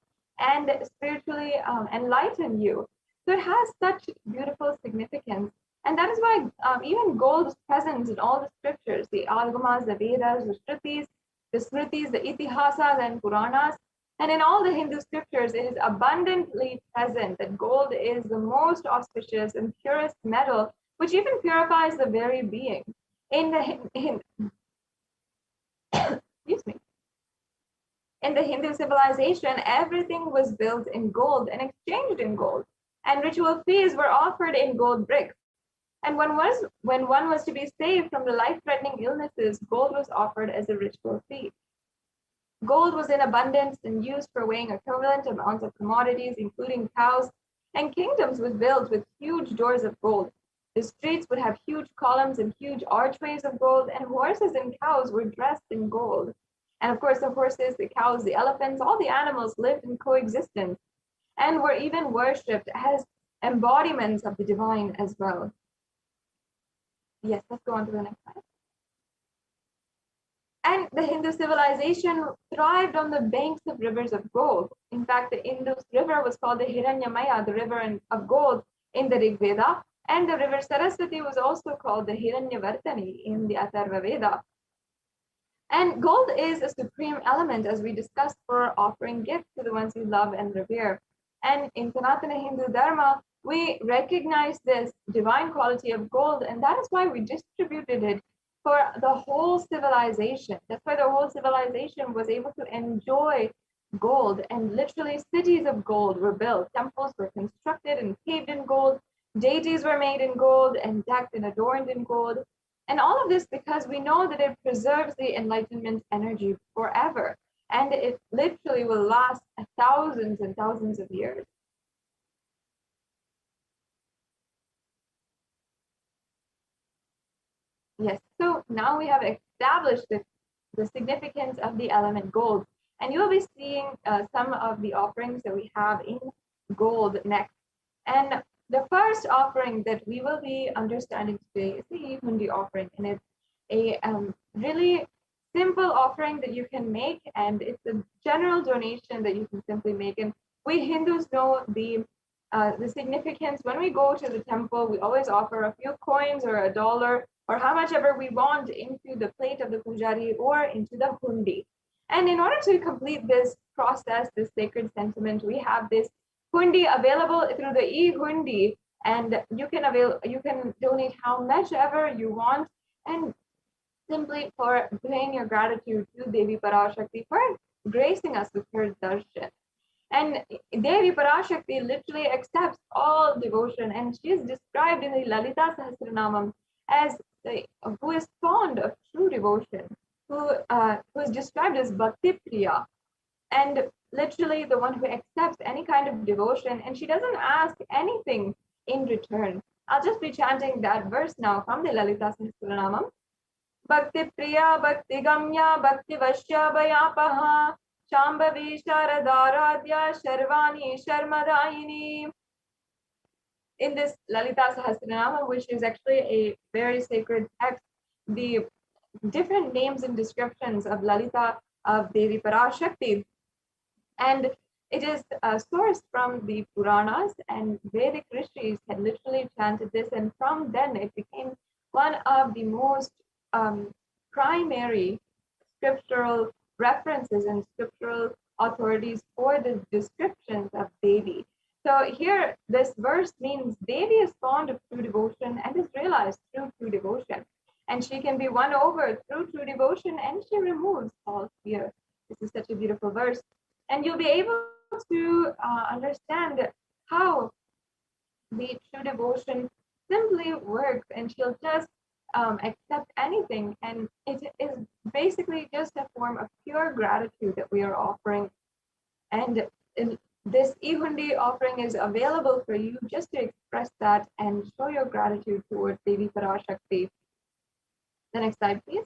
and spiritually enlighten you. So it has such beautiful significance. And that is why even gold is present in all the scriptures, the Agamas, the Vedas, the Shrutis, the Smritis, the Itihasas and Puranas. And in all the Hindu scriptures, it is abundantly present that gold is the most auspicious and purest metal, which even purifies the very being. In the In the Hindu civilization, everything was built in gold and exchanged in gold, and ritual fees were offered in gold bricks. And when one was to be saved from the life-threatening illnesses, gold was offered as a ritual fee. Gold was in abundance and used for weighing equivalent amounts of commodities, including cows, and kingdoms was built with huge doors of gold. The streets would have huge columns and huge archways of gold, and horses and cows were dressed in gold. And of course, the horses, the cows, the elephants, all the animals lived in coexistence and were even worshipped as embodiments of the divine as well. Yes, let's go on to the next slide. And the Hindu civilization thrived on the banks of rivers of gold. In fact, the Indus River was called the Hiranyamaya, the river of gold in the Rig Veda, and the river Saraswati was also called the Hiranyavartani in the Atharva Veda. And gold is a supreme element, as we discussed, for offering gifts to the ones you love and revere. And in Sanatana Hindu Dharma, we recognize this divine quality of gold, and that is why we distributed it for the whole civilization. That's why the whole civilization was able to enjoy gold, and literally cities of gold were built. Temples were constructed and paved in gold. Deities were made in gold and decked and adorned in gold. And all of this because we know that it preserves the enlightenment energy forever. And it literally will last thousands and thousands of years. Yes, so now we have established the significance of the element gold. And you'll be seeing some of the offerings that we have in gold next. And the first offering that we will be understanding today is the Ihundi offering. And it's a really simple offering that you can make, and it's a general donation that you can simply make. And we Hindus know the significance. When we go to the temple, we always offer a few coins or $1 or how much ever we want into the plate of the pujari or into the hundi. And in order to complete this process, this sacred sentiment, we have this hundi available through the e-hundi, and you can donate how much ever you want, and simply for paying your gratitude to Devi PARASHAKTI for gracing us with her darshan. And Devi PARASHAKTI literally accepts all devotion, and she is described in the Lalita Sahasranamam as who is fond of true devotion, who is described as Bhakti Priya, and literally the one who accepts any kind of devotion, and she doesn't ask anything in return. I'll just be chanting that verse now from the Lalita Sahasranamam. Bhakti Priya Bhakti Gamya Bhakti Vashya Bhayapaha Shambhavi Sharadaradhya Sharvani Sharmadayini. In this Lalita Sahasranama, which is actually a very sacred text, the different names and descriptions of Lalita of Devi PARASHAKTI, and it is sourced from the Puranas, and Vedic rishis had literally chanted this, and from then it became one of the most primary scriptural references and scriptural authorities for the descriptions of Devi. So here, this verse means Devi is fond of true devotion and is realized through true devotion. And she can be won over through true devotion, and she removes all fear. This is such a beautiful verse. And you'll be able to understand how the true devotion simply works, and she'll just accept anything. And it is basically just a form of pure gratitude that we are offering. And this e-hundi offering is available for you just to express that and show your gratitude towards Devi PARASHAKTI. The next slide, please.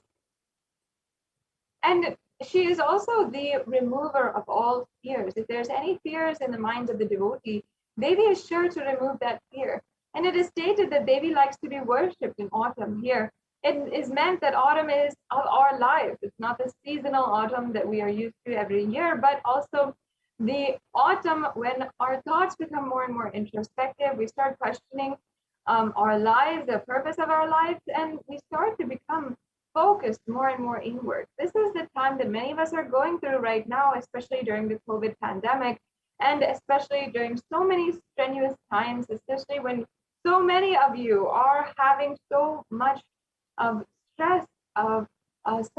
And she is also the remover of all fears. If there's any fears in the minds of the devotee, Devi is sure to remove that fear. And it is stated that Devi likes to be worshipped in autumn here. It is meant that autumn is of our life. It's not the seasonal autumn that we are used to every year, but also the autumn when our thoughts become more and more introspective. We start questioning our lives, the purpose of our lives, and we start to become focused more and more inward. This is the time that many of us are going through right now, especially during the COVID pandemic, and especially during so many strenuous times, especially when so many of you are having so much of stress, of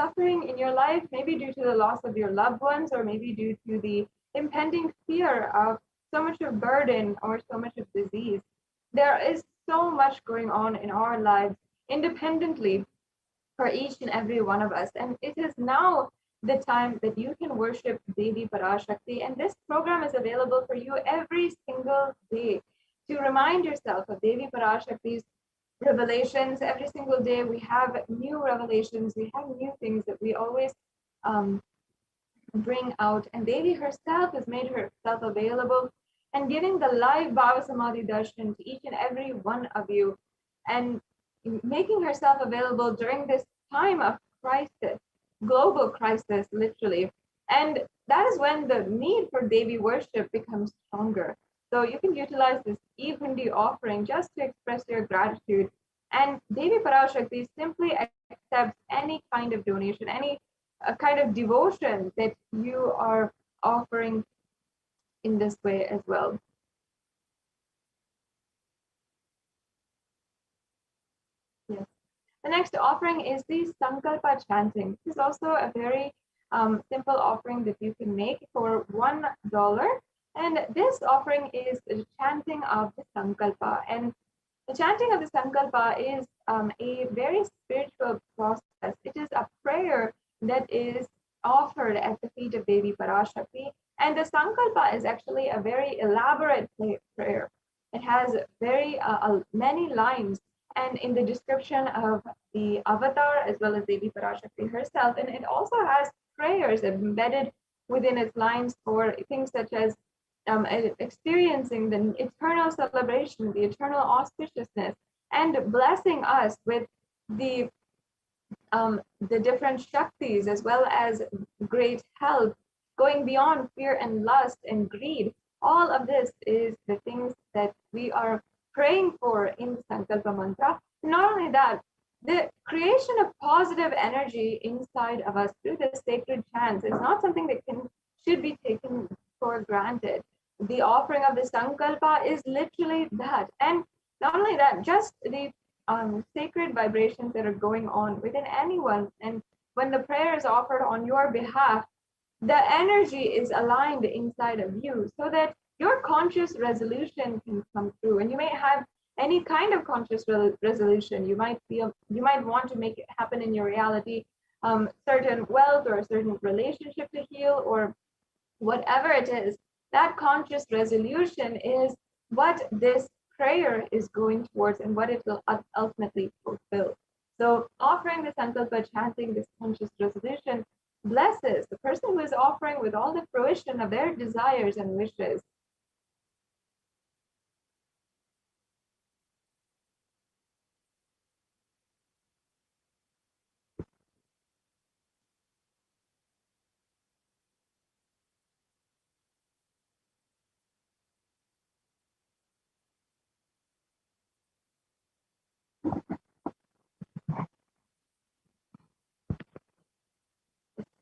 suffering in your life, maybe due to the loss of your loved ones, or maybe due to the impending fear of so much of burden or so much of disease. There is so much going on in our lives independently for each and every one of us. And it is now the time that you can worship Devi PARASHAKTI. And this program is available for you every single day to remind yourself of Devi PARASHAKTI's revelations. Every single day we have new revelations, we have new things that we always bring out. And Devi herself has made herself available and giving the live Bhava Samadhi Darshan to each and every one of you, and making herself available during this time of crisis, global crisis, literally. And that is when the need for Devi worship becomes stronger. So you can utilize this e-hundi offering just to express your gratitude. And Devi PARASHAKTI simply accepts any kind of donation, any kind of devotion that you are offering in this way as well. Yes. The next offering is the Sankalpa chanting. This is also a very simple offering that you can make for $1. And this offering is the chanting of the Sankalpa. And the chanting of the Sankalpa is a very spiritual process. It is a prayer that is offered at the feet of Devi PARASHAKTI. And the Sankalpa is actually a very elaborate prayer. It has very many lines, and in the description of the avatar as well as Devi PARASHAKTI herself. And it also has prayers embedded within its lines for things such as experiencing the eternal celebration, the eternal auspiciousness, and blessing us with the different Shaktis as well as great health, going beyond fear and lust and greed. All of this is the things that we are praying for in Sankalpa Mantra. Not only that, the creation of positive energy inside of us through the sacred chants is not something that should be taken for granted. The offering of the Sankalpa is literally that. And not only that, just the sacred vibrations that are going on within anyone. And when the prayer is offered on your behalf, the energy is aligned inside of you so that your conscious resolution can come through. And you may have any kind of conscious resolution. You might want to make it happen in your reality, certain wealth or a certain relationship to heal or whatever it is. That conscious resolution is what this prayer is going towards and what it will ultimately fulfill. So offering the Sankalpa, chanting this conscious resolution, blesses the person who is offering with all the fruition of their desires and wishes.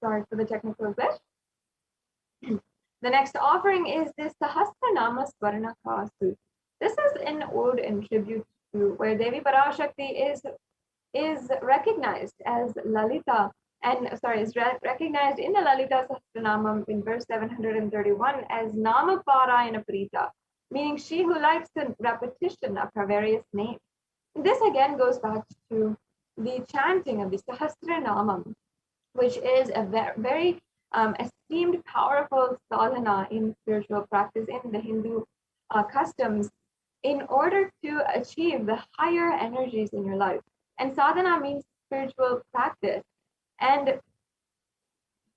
Sorry for the technical glitch. The next offering is the Sahasranama Swarna Kasu. This is an ode and tribute to where Devi PARASHAKTI is recognized as Lalita, and is recognized in the Lalita Sahasranamam in verse 731 as Nama Parayana Prita, meaning she who likes the repetition of her various names. This again goes back to the chanting of the Sahasranamam, which is a very esteemed, powerful sadhana in spiritual practice in the Hindu customs in order to achieve the higher energies in your life. And sadhana means spiritual practice. And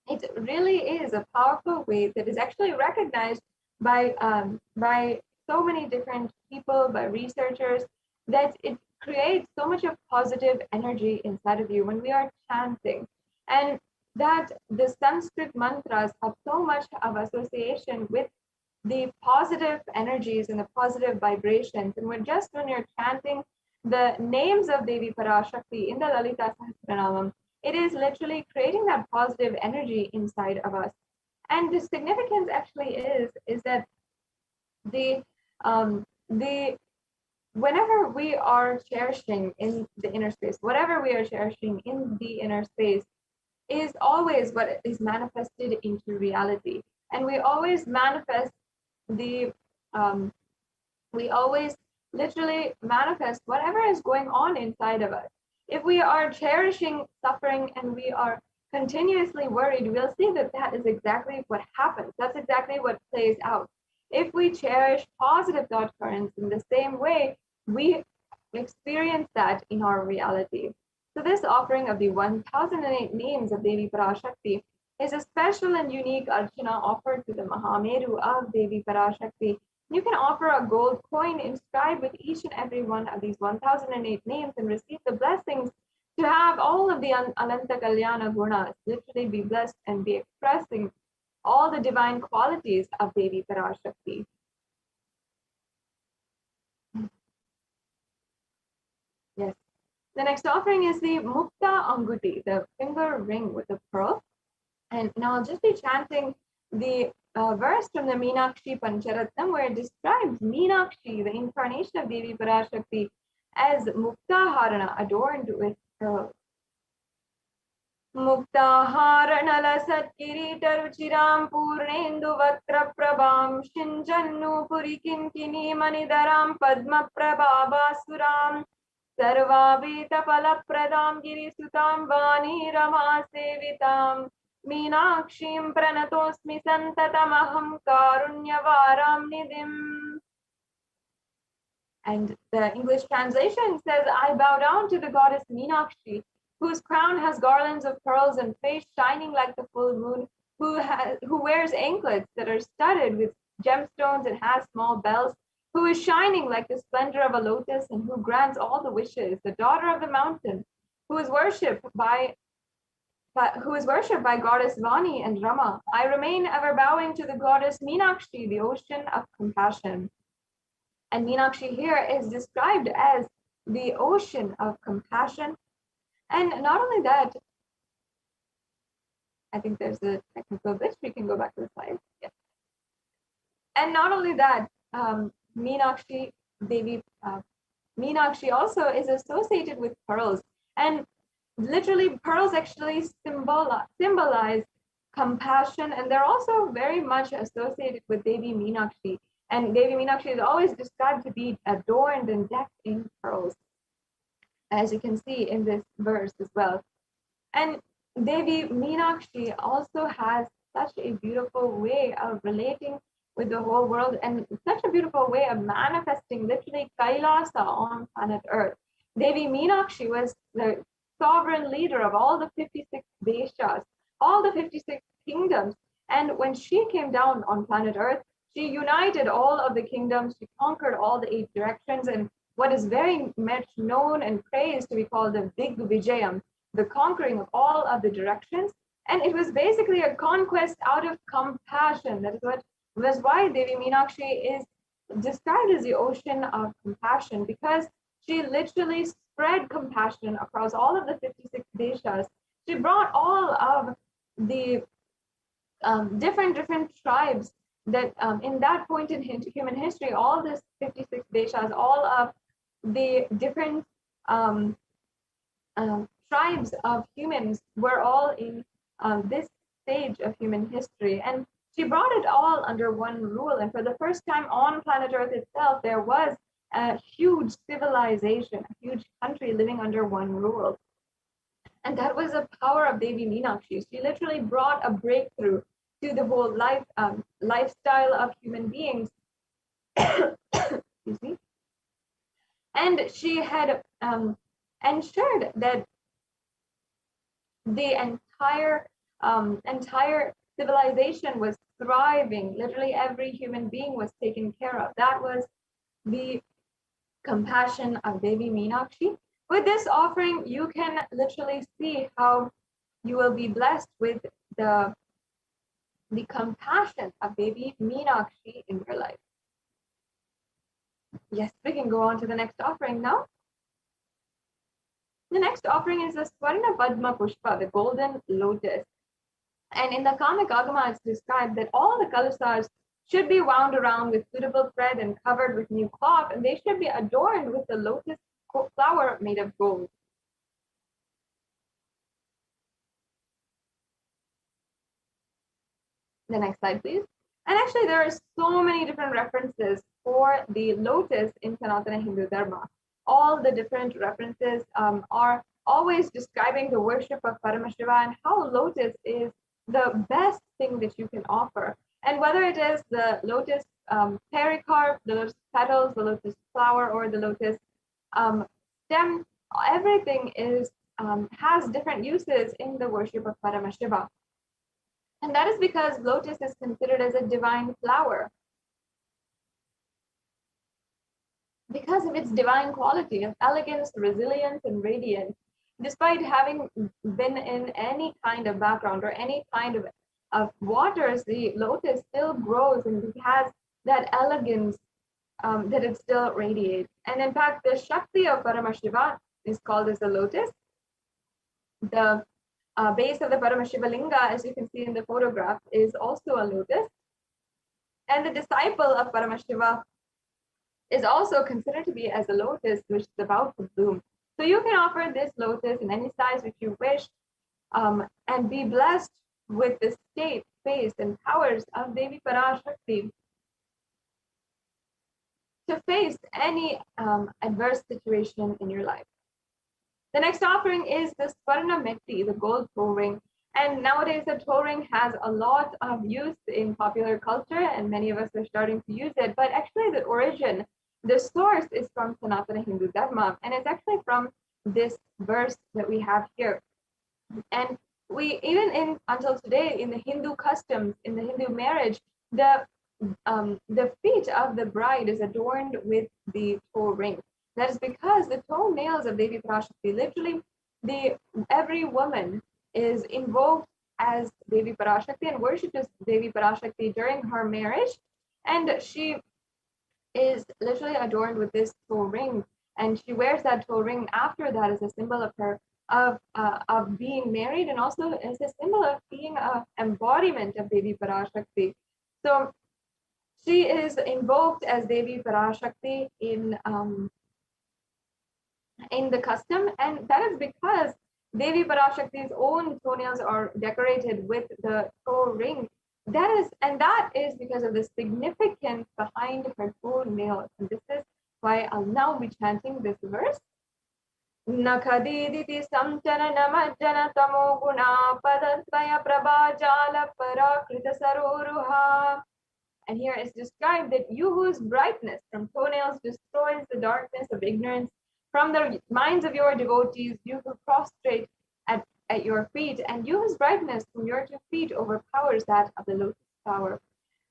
it really is a powerful way that is actually recognized by so many different people, by researchers, that it creates so much of positive energy inside of you when we are chanting. And that the Sanskrit mantras have so much of association with the positive energies and the positive vibrations. And when you're chanting the names of Devi PARASHAKTI in the Lalita Sahasranamam, it is literally creating that positive energy inside of us. And the significance actually is that whenever we are cherishing in the inner space, whatever we are cherishing in the inner space is always what is manifested into reality. And we always manifest we always literally manifest whatever is going on inside of us. If we are cherishing suffering and we are continuously worried, we'll see that that is exactly what happens. That's exactly what plays out. If we cherish positive thought currents in the same way, we experience that in our reality. So this offering of the 1008 names of Devi PARASHAKTI is a special and unique archana offered to the Mahameru of Devi PARASHAKTI. You can offer a gold coin inscribed with each and every one of these 1008 names and receive the blessings to have all of the Ananta Kalyana Gunas, literally be blessed and be expressing all the divine qualities of Devi PARASHAKTI. Yes. The next offering is the Mukta Anguti, the finger ring with a pearl. And now I'll just be chanting the verse from the Meenakshi Pancharatnam, where it describes Meenakshi, the incarnation of Devi PARASHAKTI, as Mukta Harana, adorned with pearls. Mukta Harana Lasat Kirita Ruchiram Purnendu Vatra Prabham Shinjannu Purikinkini Manidaram Padma Prabhabasuram Sarvavita Palapradam Girisutam Vani Rama Sevitam Meenakshim Pranatosmi Santatamaham Karunyavaram Nidim. And the English translation says, I bow down to the goddess Meenakshi, whose crown has garlands of pearls and face shining like the full moon, who wears anklets that are studded with gemstones and has small bells, who is shining like the splendor of a lotus and who grants all the wishes, the daughter of the mountain, who is worshipped by goddess Vani and Rama. I remain ever bowing to the goddess Meenakshi, the ocean of compassion. And Meenakshi here is described as the ocean of compassion. And not only that, I think there's a technical glitch. We can go back to the slide. Yes. And not only that, Meenakshi Devi, Meenakshi also is associated with pearls. And literally, pearls actually symbolize compassion, and they're also very much associated with Devi Meenakshi. And Devi Meenakshi is always described to be adorned and decked in pearls, as you can see in this verse as well. And Devi Meenakshi also has such a beautiful way of relating with the whole world and such a beautiful way of manifesting literally Kailasa on planet Earth. Devi Meenakshi was the sovereign leader of all the 56 deshas, all the 56 kingdoms. And when she came down on planet Earth, she united all of the kingdoms, she conquered all the 8 directions, and what is very much known and praised to be called the Dig Vijayam, the conquering of all of the directions. And it was basically a conquest out of compassion. That is why Devi Meenakshi is described as the ocean of compassion, because she literally spread compassion across all of the 56 deshas. She brought all of the different tribes that in that point in human history, all this 56 deshas, all of the different tribes of humans were all in this stage of human history. And she brought it all under one rule. And for the first time on planet Earth itself, there was a huge civilization, a huge country living under one rule. And that was the power of Devi Meenakshi. She literally brought a breakthrough to the whole lifestyle of human beings. Excuse me. And she had ensured that the entire civilization was thriving. Literally every human being was taken care of. That was the compassion of Devi Meenakshi. With this offering, you can literally see how you will be blessed with the compassion of Devi Meenakshi in your life. Yes, we can go on to the next offering now. The next offering is the Swarna Padma Pushpa, the golden lotus. And in the Kamic Agama, it's described that all the kalasas should be wound around with suitable thread and covered with new cloth, and they should be adorned with the lotus flower made of gold. The next slide, please. And actually, there are so many different references for the lotus in Sanatana Hindu Dharma. All the different references are always describing the worship of Paramashiva and how lotus is the best thing that you can offer. And whether it is the lotus pericarp, the lotus petals, the lotus flower, or the lotus stem, everything is has different uses in the worship of Paramashiva. And that is because lotus is considered as a divine flower, because of its divine quality of elegance, resilience, and radiance. Despite having been in any kind of background or any kind of waters, the lotus still grows and it has that elegance that it still radiates. And in fact, the Shakti of Paramashiva is called as the lotus. The base of the Paramashiva Linga, as you can see in the photograph, is also a lotus. And the disciple of Paramashiva is also considered to be as a lotus which is about to bloom. So you can offer this lotus in any size which you wish, and be blessed with the state, face, and powers of Devi PARASHAKTI to face any adverse situation in your life. The next offering is the Swarna Metti, the gold toe ring. And nowadays the toe ring has a lot of use in popular culture and many of us are starting to use it, but actually the origin, the source is from Sanatana Hindu Dharma, and it's actually from this verse that we have here. And we, even until today, in the Hindu customs, in the Hindu marriage, the feet of the bride is adorned with the toe ring. That is because the toenails of Devi PARASHAKTI, literally, every woman is invoked as Devi PARASHAKTI and worshipped as Devi PARASHAKTI during her marriage, and she is literally adorned with this toe ring, and she wears that toe ring after that as a symbol of her of being married, and also as a symbol of being an embodiment of Devi PARASHAKTI. So she is invoked as Devi PARASHAKTI in the custom, and that is because Devi PARASHAKTI's own toenails are decorated with the toe ring. That is because of the significance behind her toenails. And this is why I'll now be chanting this verse. Nakadiditi samchana namajjana tamo guna padadvaya prabhajala parakrita saroruha. And here is described that you whose brightness from toenails destroys the darkness of ignorance from the minds of your devotees, you who prostrate at your feet, and you whose brightness from your 2 feet overpowers that of the lotus flower.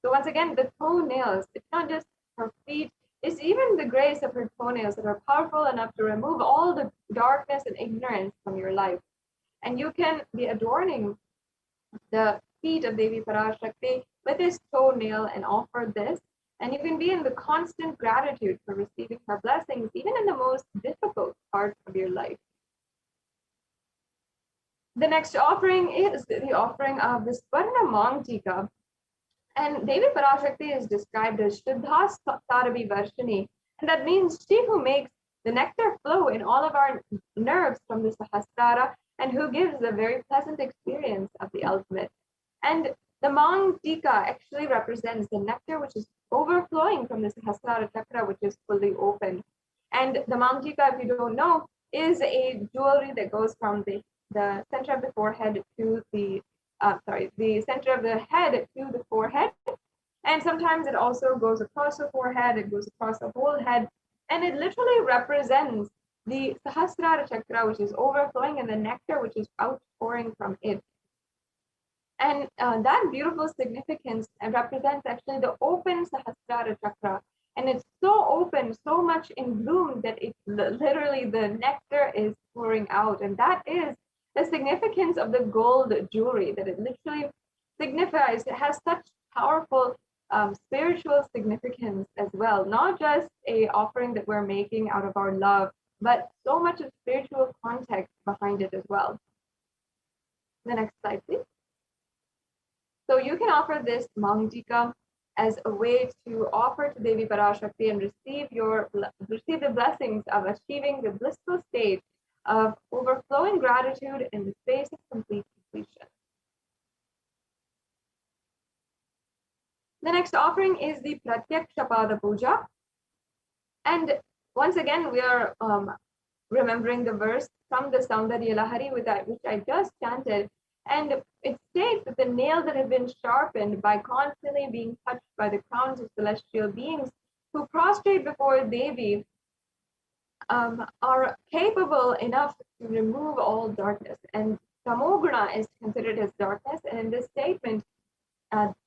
So once again, the toenails, it's not just her feet, it's even the grace of her toenails that are powerful enough to remove all the darkness and ignorance from your life. And you can be adorning the feet of Devi PARASHAKTI with this toenail and offer this, and you can be in the constant gratitude for receiving her blessings, even in the most difficult part of your life. The next offering is the offering of the Swarna Mangtika. And Devi PARASHAKTI is described as Shuddha Sarabi Varshini, and that means she who makes the nectar flow in all of our nerves from the Sahasrara, and who gives a very pleasant experience of the ultimate. And the Mangtika actually represents the nectar which is overflowing from the Sahasrara chakra, which is fully open. And the Mangtika, if you don't know, is a jewelry that goes from the center of the forehead to the center of the head to the forehead. And sometimes it also goes across the forehead, it goes across the whole head, and it literally represents the Sahasrara chakra, which is overflowing, and the nectar which is outpouring from it. And that beautiful significance represents actually the open Sahasrara chakra. And it's so open, so much in bloom that it literally the nectar is pouring out. And that is the significance of the gold jewelry, that it literally signifies, it has such powerful spiritual significance as well, not just a offering that we're making out of our love, but so much of spiritual context behind it as well. The next slide, please. So you can offer this Mangtika as a way to offer to Devi PARASHAKTI and receive the blessings of achieving the blissful state of overflowing gratitude in the space of complete completion. The next offering is the Pratyakshapada Puja. And once again, we are remembering the verse from the Saundarya Lahari which I just chanted. And it states that the nails that have been sharpened by constantly being touched by the crowns of celestial beings who prostrate before Devi are capable enough to remove all darkness. And Tamoguna is considered as darkness. And in this statement,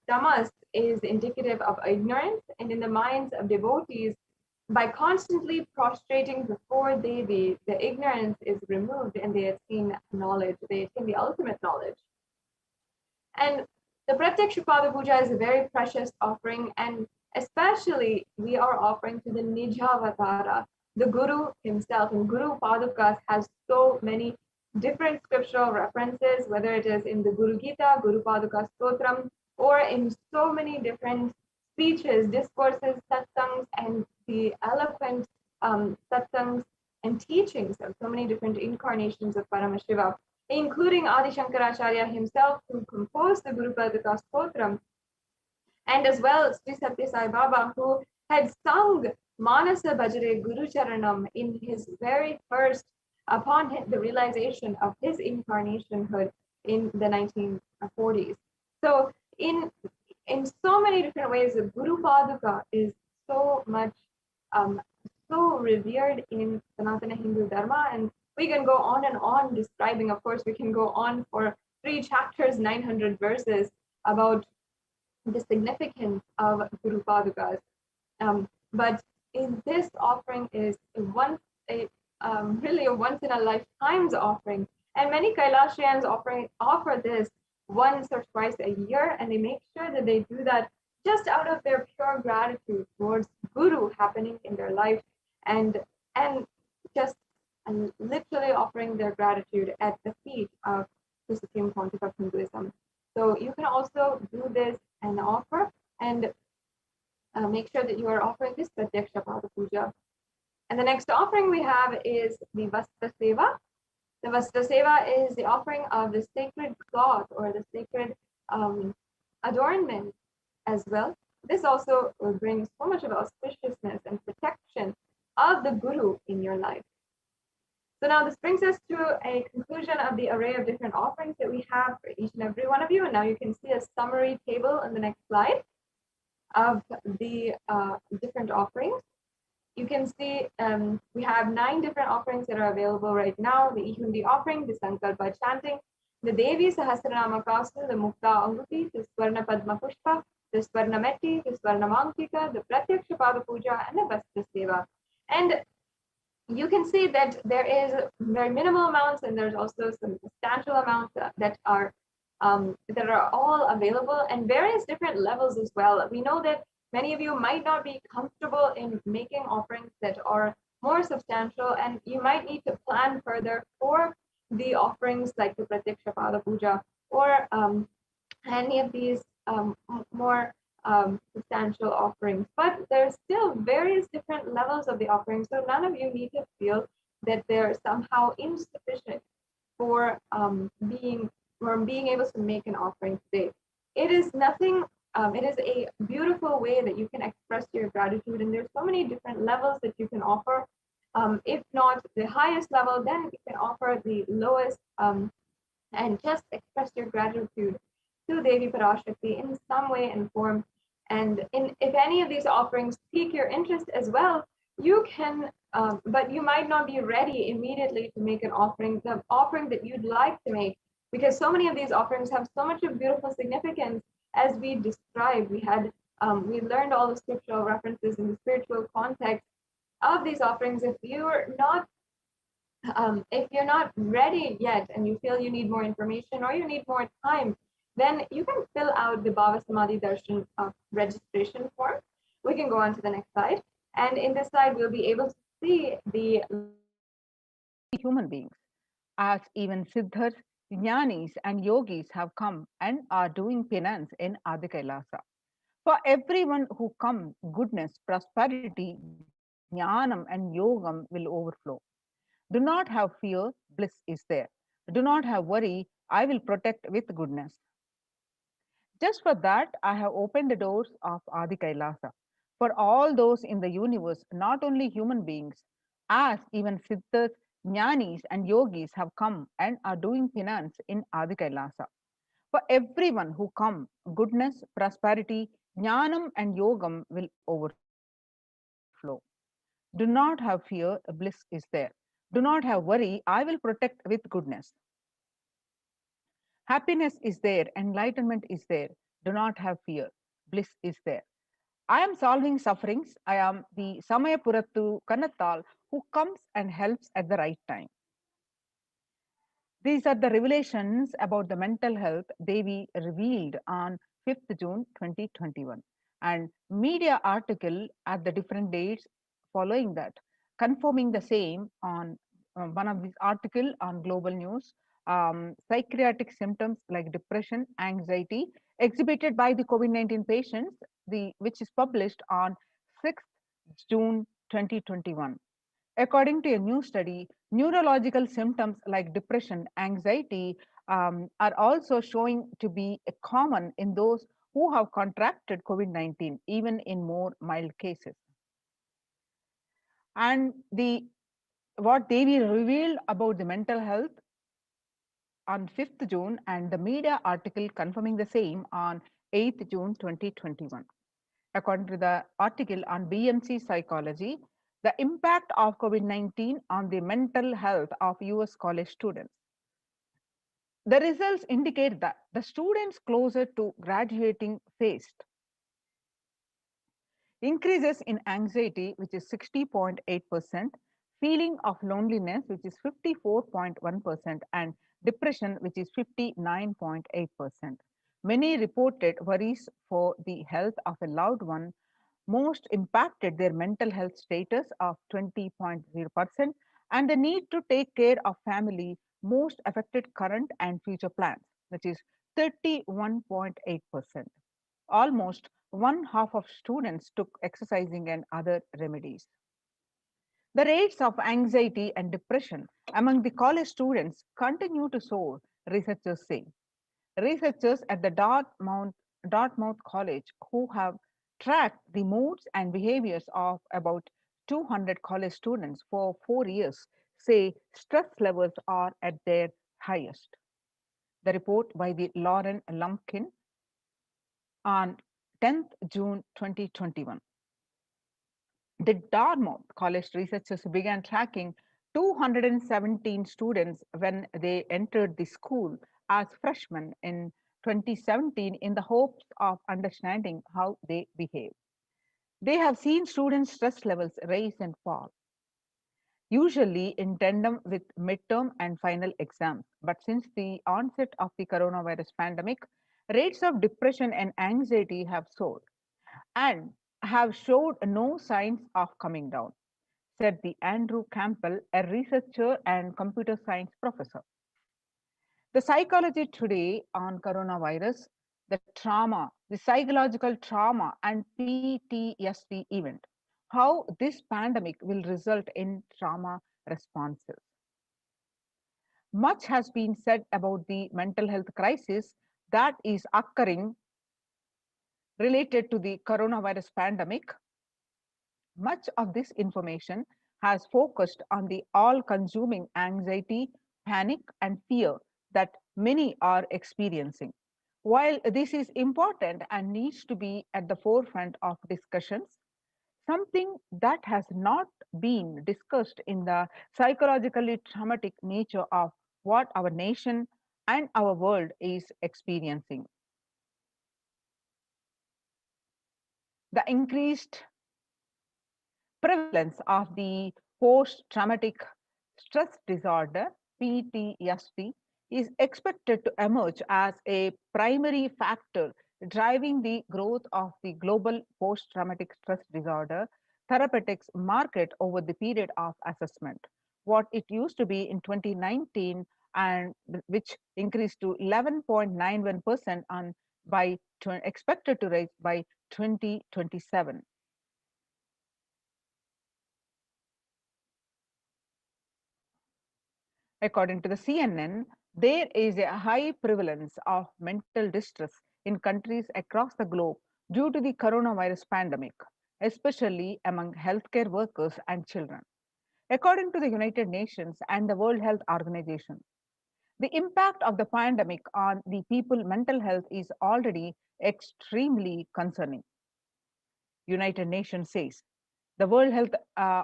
tamas is indicative of ignorance. And in the minds of devotees, by constantly prostrating before Devi, the ignorance is removed and they attain knowledge. They attain the ultimate knowledge. And the Pratyaksha Puja is a very precious offering, and especially we are offering to the Nijavatara, the Guru himself. And Guru Padukas has so many different scriptural references, whether it is in the Guru Gita, Guru Paduka Stotram, or in so many different speeches, discourses, satsangs, and the eloquent satsangs and teachings of so many different incarnations of Paramashiva, including Adi Shankaracharya himself, who composed the Guru Paduka Stotram, and as well Sri Satya Sai Baba, who had sung Manasa Bhajare Guru Charanam in his very first, upon the realization of his incarnationhood in the 1940s. So in so many different ways, the Guru Paduka is so much, so revered in Sanatana Hindu Dharma, and we can go on and on describing. Of course, we can go on for 3 chapters, 900 verses about the significance of Guru Padukas. But in this offering is really a once in a lifetime's offering, and many Kailashians offer this once or twice a year, and they make sure that they do that just out of their pure gratitude towards Guru happening in their life, and just literally offering their gratitude at the feet of the Supreme Pontiff of Hinduism. So you can also do this and offer, and make sure that you are offering this Pratyaksha Pada Puja. And the next offering we have is the Vastra Seva. The Vastra Seva is the offering of the sacred cloth or the sacred adornment as well. This also will bring so much of auspiciousness and protection of the Guru in your life. So now this brings us to a conclusion of the array of different offerings that we have for each and every one of you. And now you can see a summary table on the next slide of the different offerings. You can see we have 9 different offerings that are available right now. The Ihundi offering, the Sankalpa chanting, the Devi Sahasranama Kastu, the Mukta Anguti, the Swarna Padma Pushpa, the Swarna Meti, the Swarna Mantika, the Pratyaksha Pada Puja, and the Vastra Seva. And you can see that there is very minimal amounts, and there's also some substantial amounts that are all available, and various different levels as well. We know that many of you might not be comfortable in making offerings that are more substantial, and you might need to plan further for the offerings like the Pratyaksha Pada Puja or any of these more substantial offerings. But there's still various different levels of the offerings, so none of you need to feel that they're somehow insufficient for being able to make an offering today. It is nothing. It is a beautiful way that you can express your gratitude, and there's so many different levels that you can offer. If not the highest level, then you can offer the lowest and just express your gratitude to Devi PARASHAKTI in some way and form. And if any of these offerings pique your interest as well, you can, but you might not be ready immediately to make an offering, the offering that you'd like to make, because so many of these offerings have so much of beautiful significance. As we described, we learned all the scriptural references in the spiritual context of these offerings. If you're not ready yet and you feel you need more information or you need more time, then you can fill out the Bhava Samadhi Darshan registration form. We can go on to the next slide. And in this slide, we'll be able to see the human beings, as even Siddhas, Jnanis, and Yogis have come and are doing penance in Adi Kailasa. For everyone who comes, goodness, prosperity, Jnanam, and Yogam will overflow. Do not have fear, bliss is there. Do not have worry, I will protect with goodness. Just for that, I have opened the doors of Adi Kailasa. For all those in the universe, not only human beings, as even Siddhas, Jnanis, and Yogis have come and are doing penance in Adi Kailasa. For everyone who come, goodness, prosperity, Jnanam, and Yogam will overflow. Do not have fear, bliss is there. Do not have worry, I will protect with goodness. Happiness is there, enlightenment is there. Do not have fear, bliss is there. I am solving sufferings. I am the Samayapurattu Kanattal who comes and helps at the right time. These are the revelations about the mental health Devi revealed on 5th June 2021. And media article at the different dates following that, confirming the same on one of these article on global news, psychiatric symptoms like depression, anxiety exhibited by the COVID-19 patients, which is published on 6th June 2021. According to a new study, neurological symptoms like depression, anxiety are also showing to be common in those who have contracted COVID-19, even in more mild cases. And what Devi revealed about the mental health on 5th June and the media article confirming the same on 8th June 2021. According to the article on BMC Psychology, the impact of COVID-19 on the mental health of US college students. The results indicate that the students closer to graduating faced increases in anxiety, which is 60.8%, feeling of loneliness, which is 54.1%, and depression, which is 59.8%. Many reported worries for the health of a loved one, most impacted their mental health status of 20.0%, and the need to take care of family most affected current and future plans, which is 31.8%. Almost one half of students took exercising and other remedies. The rates of anxiety and depression among the college students continue to soar, researchers say. Researchers at the Dartmouth College, who have tracked the moods and behaviors of about 200 college students for 4 years, say stress levels are at their highest. The report by the Lauren Lumpkin on 10th June 2021. The Dartmouth College researchers began tracking 217 students when they entered the school as freshmen in 2017 in the hopes of understanding how they behave. They have seen students' stress levels rise and fall, usually in tandem with midterm and final exams. But since the onset of the coronavirus pandemic, rates of depression and anxiety have soared and have showed no signs of coming down, said the Andrew Campbell, a researcher and computer science professor. The psychology today on coronavirus, the trauma, the psychological trauma and PTSD event, how this pandemic will result in trauma responses. Much has been said about the mental health crisis that is occurring related to the coronavirus pandemic. Much of this information has focused on the all-consuming anxiety, panic, and fear that many are experiencing. While this is important and needs to be at the forefront of discussions, something that has not been discussed in the psychologically traumatic nature of what our nation and our world is experiencing. The increased prevalence of the post-traumatic stress disorder, PTSD, is expected to emerge as a primary factor driving the growth of the global post-traumatic stress disorder therapeutics market over the period of assessment. What it used to be in 2019 and which increased to 11.91% on expected to rise by 2027. According to the CNN, there is a high prevalence of mental distress in countries across the globe due to the coronavirus pandemic, especially among healthcare workers and children. According to the United Nations and the World Health Organization, the impact of the pandemic on the people's mental health is already extremely concerning. United Nations says The World Health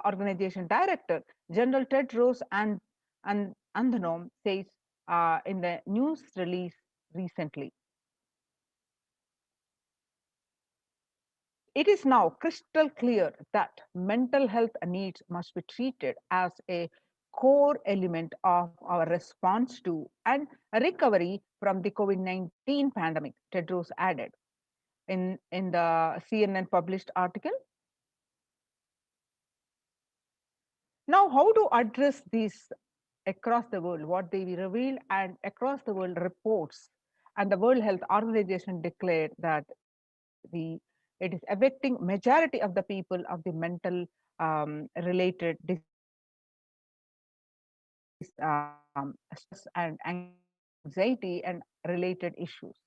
Organization Director General Tedros Adhanom says in the news release recently. It is now crystal clear that mental health needs must be treated as a core element of our response to and recovery from the COVID-19 pandemic, Tedros added in the CNN published article. Now, how to address these across the world, what they reveal, and across the world reports, and the World Health Organization declared that it is affecting majority of the people of the mental related stress and anxiety and related issues.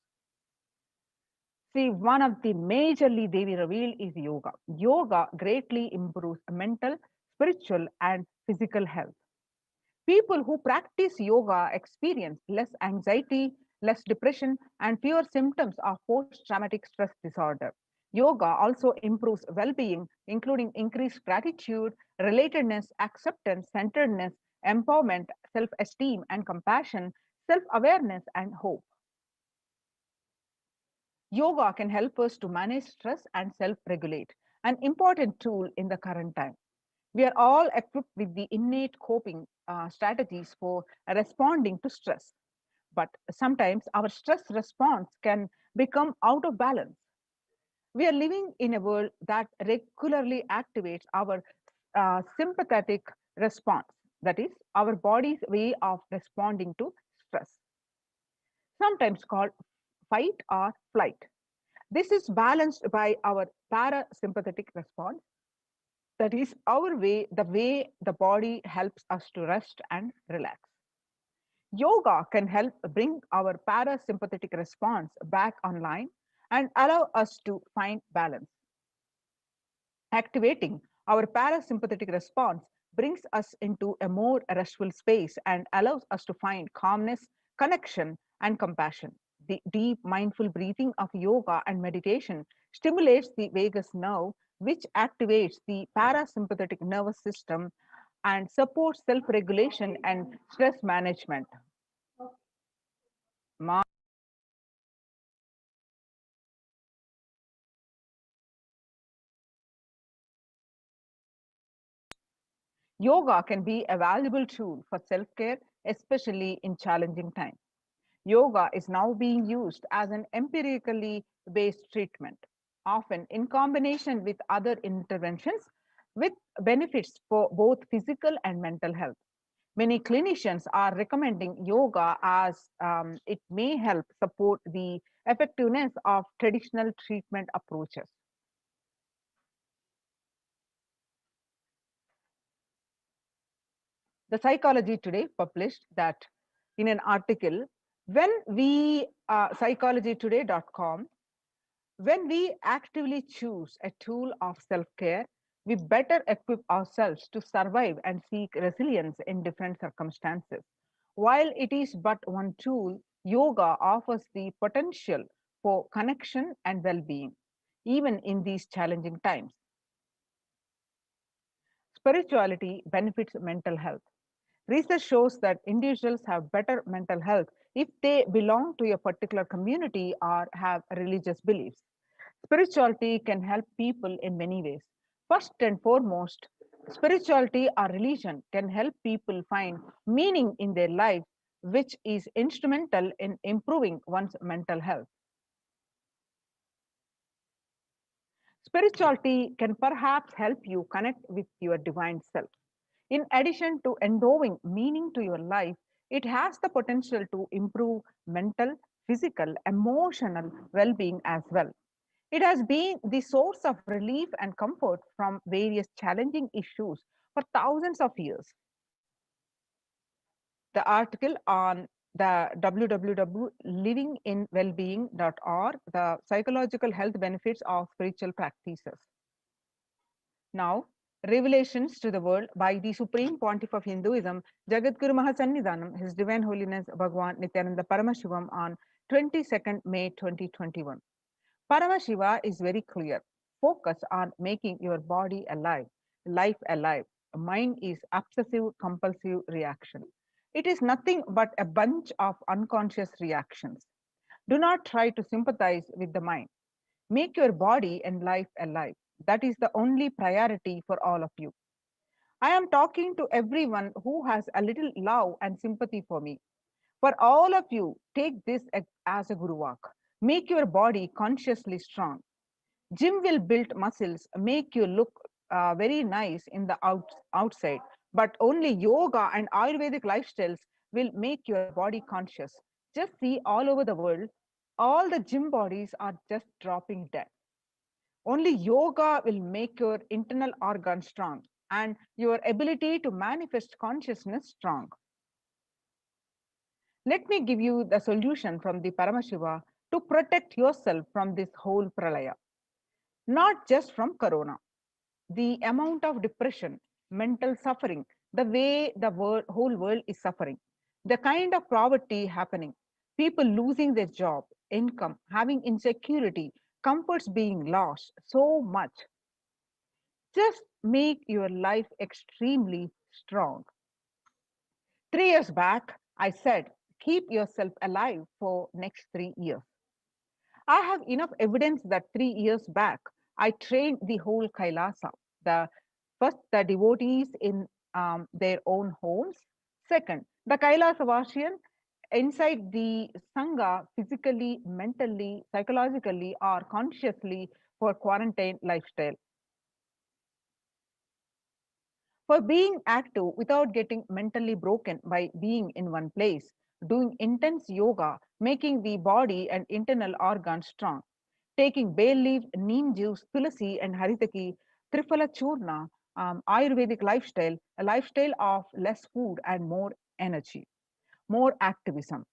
See, one of the majorly they reveal is yoga. Yoga greatly improves mental, spiritual, and physical health. People who practice yoga experience less anxiety, less depression, and fewer symptoms of post-traumatic stress disorder. Yoga also improves well-being, including increased gratitude, relatedness, acceptance, centeredness, empowerment, self-esteem and compassion, self-awareness, and hope. Yoga can help us to manage stress and self-regulate, an important tool in the current time. We are all equipped with the innate coping strategies for responding to stress. But sometimes our stress response can become out of balance. We are living in a world that regularly activates our sympathetic response, that is, our body's way of responding to stress, sometimes called fight or flight. This is balanced by our parasympathetic response, that is our way, the way the body helps us to rest and relax. Yoga can help bring our parasympathetic response back online and allow us to find balance. Activating our parasympathetic response brings us into a more restful space and allows us to find calmness, connection, and compassion. The deep mindful breathing of yoga and meditation stimulates the vagus nerve, which activates the parasympathetic nervous system and supports self-regulation and stress management. Yoga can be a valuable tool for self-care, especially in challenging times. Yoga is now being used as an empirically based treatment, often in combination with other interventions with benefits for both physical and mental health. Many clinicians are recommending yoga as it may help support the effectiveness of traditional treatment approaches. The Psychology Today published that in an article, when we, psychologytoday.com, when we actively choose a tool of self-care, we better equip ourselves to survive and seek resilience in different circumstances. While it is but one tool, yoga offers the potential for connection and well-being, even in these challenging times. Spirituality benefits mental health. Research shows that individuals have better mental health if they belong to a particular community or have religious beliefs. Spirituality can help people in many ways. First and foremost, spirituality or religion can help people find meaning in their life, which is instrumental in improving one's mental health. Spirituality can perhaps help you connect with your divine self. In addition to endowing meaning to your life, it has the potential to improve mental, physical, emotional well-being as well. It has been the source of relief and comfort from various challenging issues for thousands of years. The article on the www.livinginwellbeing.org, the psychological health benefits of spiritual practices. Now, revelations to the world by the Supreme Pontiff of Hinduism, Jagadguru Mahasannidhanam, His Divine Holiness Bhagwan Nityananda Paramashivam on 22nd May 2021. Paramashiva is very clear. Focus on making your body alive. life alive. Mind is obsessive compulsive reaction. It is nothing but a bunch of unconscious reactions. Do not try to sympathize with the mind. Make your body and life alive. That is the only priority for all of you. I am talking to everyone who has a little love and sympathy for me. For all of you, take this as a guru walk. Make your body consciously strong. Gym will build muscles, make you look very nice in the outside, but only yoga and Ayurvedic lifestyles will make your body conscious. Just see all over the world, all the gym bodies are just dropping dead. Only yoga will make your internal organs strong and your ability to manifest consciousness strong. Let me give you the solution from the Paramashiva to protect yourself from this whole pralaya. Not just from corona. The amount of depression, mental suffering, the way the whole world is suffering, the kind of poverty happening, people losing their job, income, having insecurity, comforts being lost, so much. Just make your life extremely strong. 3 years back, I said, keep yourself alive for next 3 years. I have enough evidence that 3 years back, I trained the whole Kailasa. First, the devotees in their own homes. Second, the Kailasavasian inside the Sangha, physically, mentally, psychologically, or consciously for quarantine lifestyle. For being active without getting mentally broken by being in one place, doing intense yoga, making the body and internal organs strong, taking bay leaf, neem juice, tulasi and haritaki, triphala churna, Ayurvedic lifestyle, a lifestyle of less food and more energy, more activism.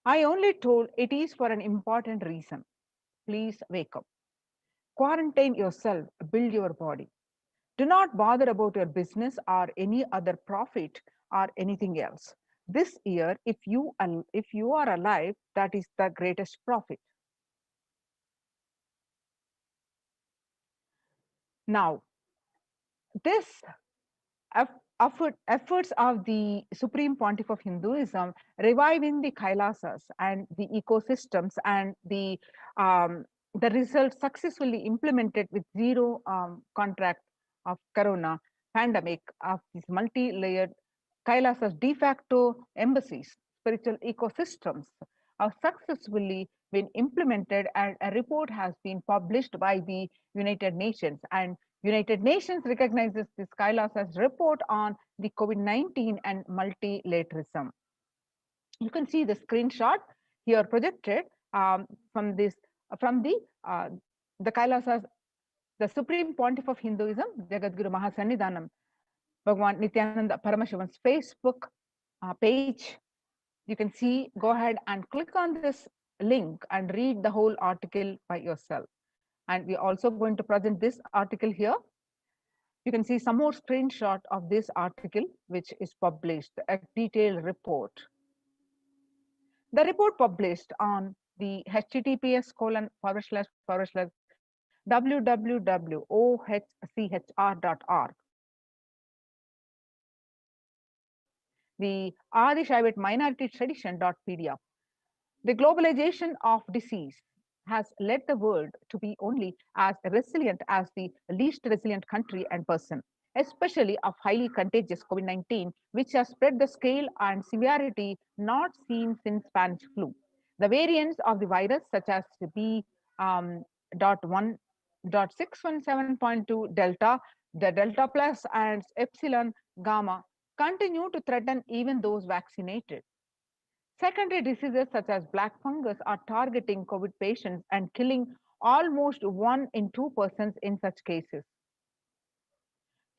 I only told it is for an important reason. Please wake up. Quarantine yourself, build your body. Do not bother about your business or any other profit or anything else. This year, if you are alive, that is the greatest profit. Now, this efforts of the Supreme Pontiff of Hinduism reviving the Kailasas and the ecosystems and the results successfully implemented with zero contract of corona pandemic of these multi-layered Kailasas de facto embassies, spiritual ecosystems are successfully been implemented, and a report has been published by the United Nations, and United Nations recognizes this Kailasas report on the COVID-19 and multilateralism. You can see the screenshot here projected from the Kailasas, the Supreme Pontiff of Hinduism, Jagadguru Mahasannidhanam, Bhagavan Nityananda Paramashivan's Facebook page. You can see, go ahead and click on this link and read the whole article by yourself. And we're also going to present this article here. You can see some more screenshot of this article, which is published, a detailed report. The report published on the https://www.ohchr.org. The Adi Shaivat Minority Tradition.pdf. The globalization of disease has led the world to be only as resilient as the least resilient country and person, especially of highly contagious COVID-19, which has spread the scale and severity not seen since Spanish flu. The variants of the virus, such as B.1.617.2 Delta, the Delta Plus and Epsilon Gamma, continue to threaten even those vaccinated. Secondary diseases such as black fungus are targeting COVID patients and killing almost 1 in 2 persons in such cases.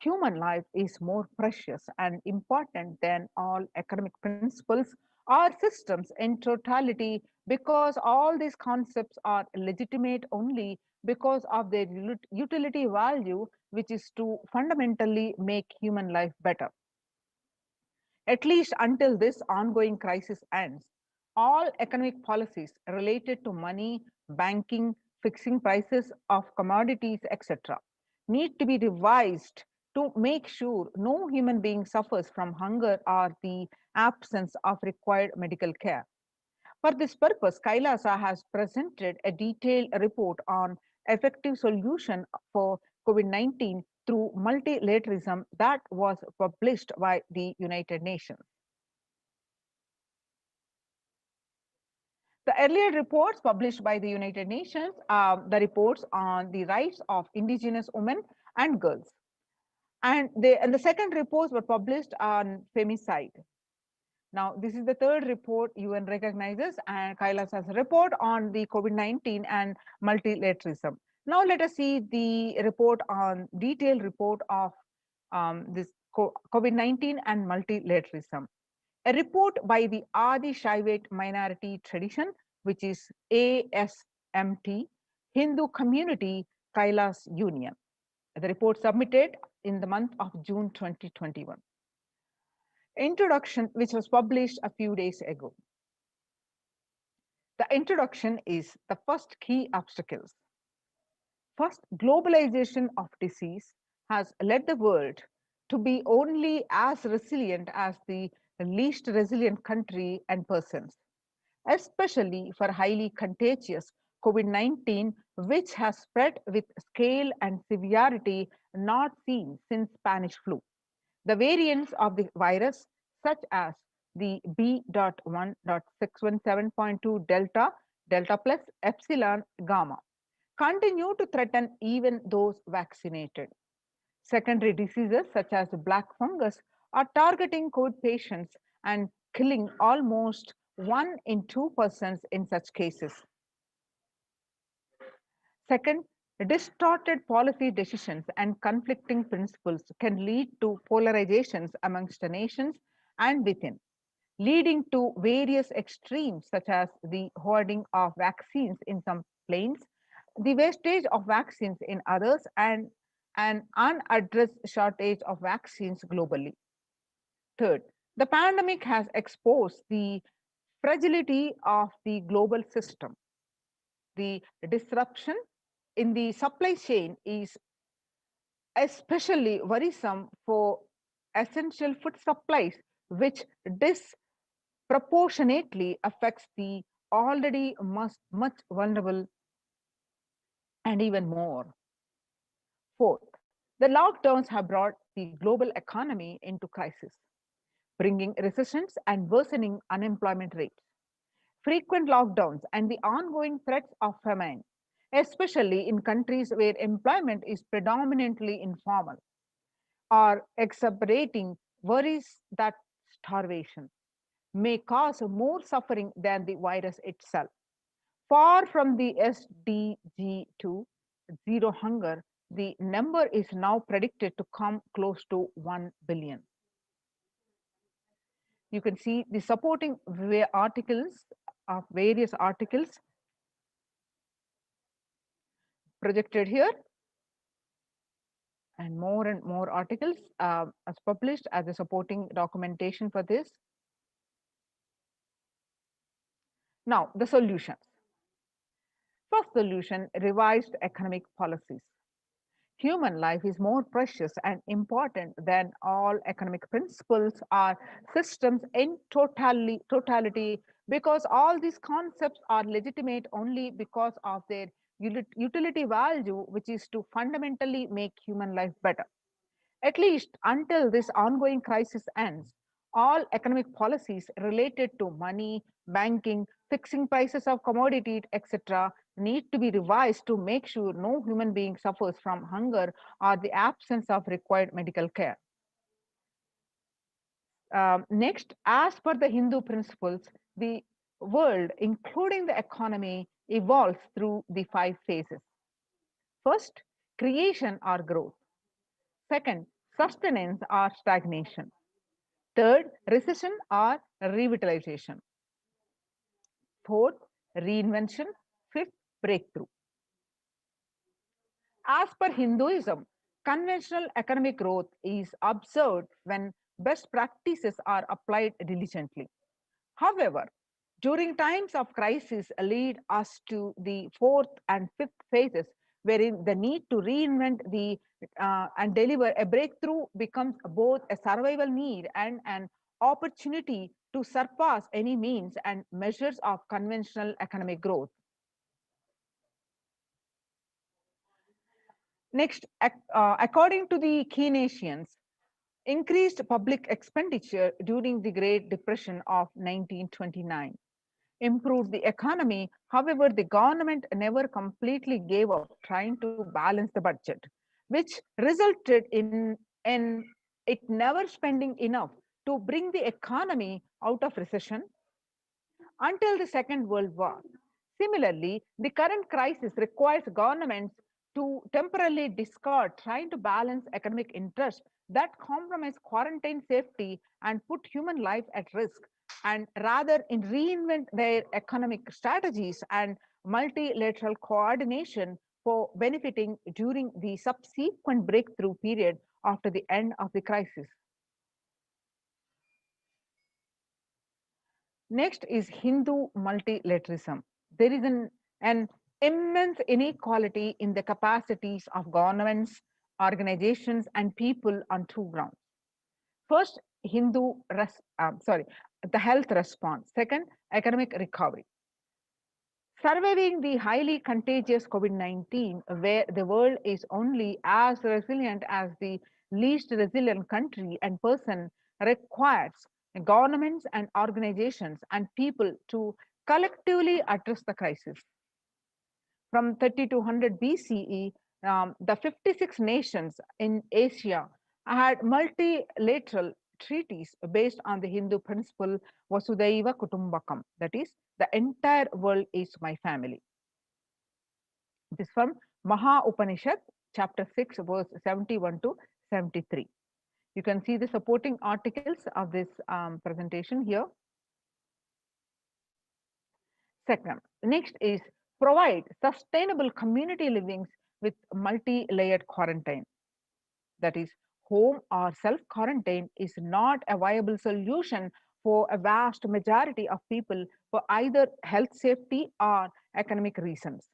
Human life is more precious and important than all economic principles or systems in totality, because all these concepts are legitimate only because of their utility value, which is to fundamentally make human life better. At least until this ongoing crisis ends, all economic policies related to money, banking, fixing prices of commodities, etc., need to be revised to make sure no human being suffers from hunger or the absence of required medical care. For this purpose, Kailasa has presented a detailed report on effective solution for COVID-19 through multilateralism that was published by the United Nations. The earlier reports published by the United Nations are the reports on the rights of indigenous women and girls. And the second reports were published on femicide. Now, this is the third report UN recognizes, and Kailasa's report on the COVID-19 and multilateralism. Now, let us see the report on detailed report of this COVID-19 and multilateralism. A report by the Adi Shaivite Minority Tradition, which is ASMT, Hindu Community Kailas Union. The report submitted in the month of June 2021. Introduction, which was published a few days ago. The introduction is the first key obstacles. First, globalization of disease has led the world to be only as resilient as the least resilient country and persons, especially for highly contagious COVID-19, which has spread with scale and severity not seen since Spanish flu. The variants of the virus, such as the B.1.617.2 Delta, Delta plus, Epsilon, Gamma, continue to threaten even those vaccinated. Secondary diseases such as black fungus are targeting COVID patients and killing almost 1 in 2 persons in such cases. Second, distorted policy decisions and conflicting principles can lead to polarizations amongst the nations and within, leading to various extremes such as the hoarding of vaccines in some places, the wastage of vaccines in others, and an unaddressed shortage of vaccines globally. Third, the pandemic has exposed the fragility of the global system. The disruption in the supply chain is especially worrisome for essential food supplies, which disproportionately affects the already much vulnerable and even more. Fourth, the lockdowns have brought the global economy into crisis, bringing recessions and worsening unemployment rates. Frequent lockdowns and the ongoing threats of famine, especially in countries where employment is predominantly informal, are exacerbating worries that starvation may cause more suffering than the virus itself. Far from the SDG 2, zero hunger, the number is now predicted to come close to 1 billion. You can see the supporting articles of various articles projected here, and more articles as published as a supporting documentation for this. Now, the solutions. First solution, revised economic policies. Human life is more precious and important than all economic principles or systems in totality, because all these concepts are legitimate only because of their utility value, which is to fundamentally make human life better. At least until this ongoing crisis ends, all economic policies related to money, banking, fixing prices of commodities, etc., need to be revised to make sure no human being suffers from hunger or the absence of required medical care. Next, as per the Hindu principles, the world, including the economy, evolves through the 5 phases. First, creation or growth. Second, sustenance or stagnation. Third, recession or revitalization. Fourth, reinvention. Fifth, breakthrough. As per Hinduism, conventional economic growth is observed when best practices are applied diligently. However, during times of crisis lead us to the 4th and 5th phases, wherein the need to reinvent and deliver a breakthrough becomes both a survival need and an opportunity to surpass any means and measures of conventional economic growth. Next, according to the Keynesians, increased public expenditure during the Great Depression of 1929 improved the economy. However, the government never completely gave up trying to balance the budget, which resulted in it never spending enough to bring the economy out of recession until the Second World War. Similarly, the current crisis requires governments to temporarily discard trying to balance economic interests that compromise quarantine safety and put human life at risk, and rather in reinvent their economic strategies and multilateral coordination for benefiting during the subsequent breakthrough period after the end of the crisis. Next is Hindu multilateralism. There is an immense inequality in the capacities of governments, organizations, and people on two grounds. First, the health response. Second, economic recovery. Surviving the highly contagious COVID-19, where the world is only as resilient as the least resilient country and person, requires governments and organizations and people to collectively address the crisis. From 3200 BCE, the 56 nations in Asia had multilateral treaties based on the Hindu principle Vasudhaiva Kutumbakam, that is, the entire world is my family. This is from Maha Upanishad, chapter 6, verse 71 to 73. You can see the supporting articles of this presentation here. Second, next is provide sustainable community livings with multi-layered quarantine. That is, home or self-quarantine is not a viable solution for a vast majority of people for either health safety or economic reasons.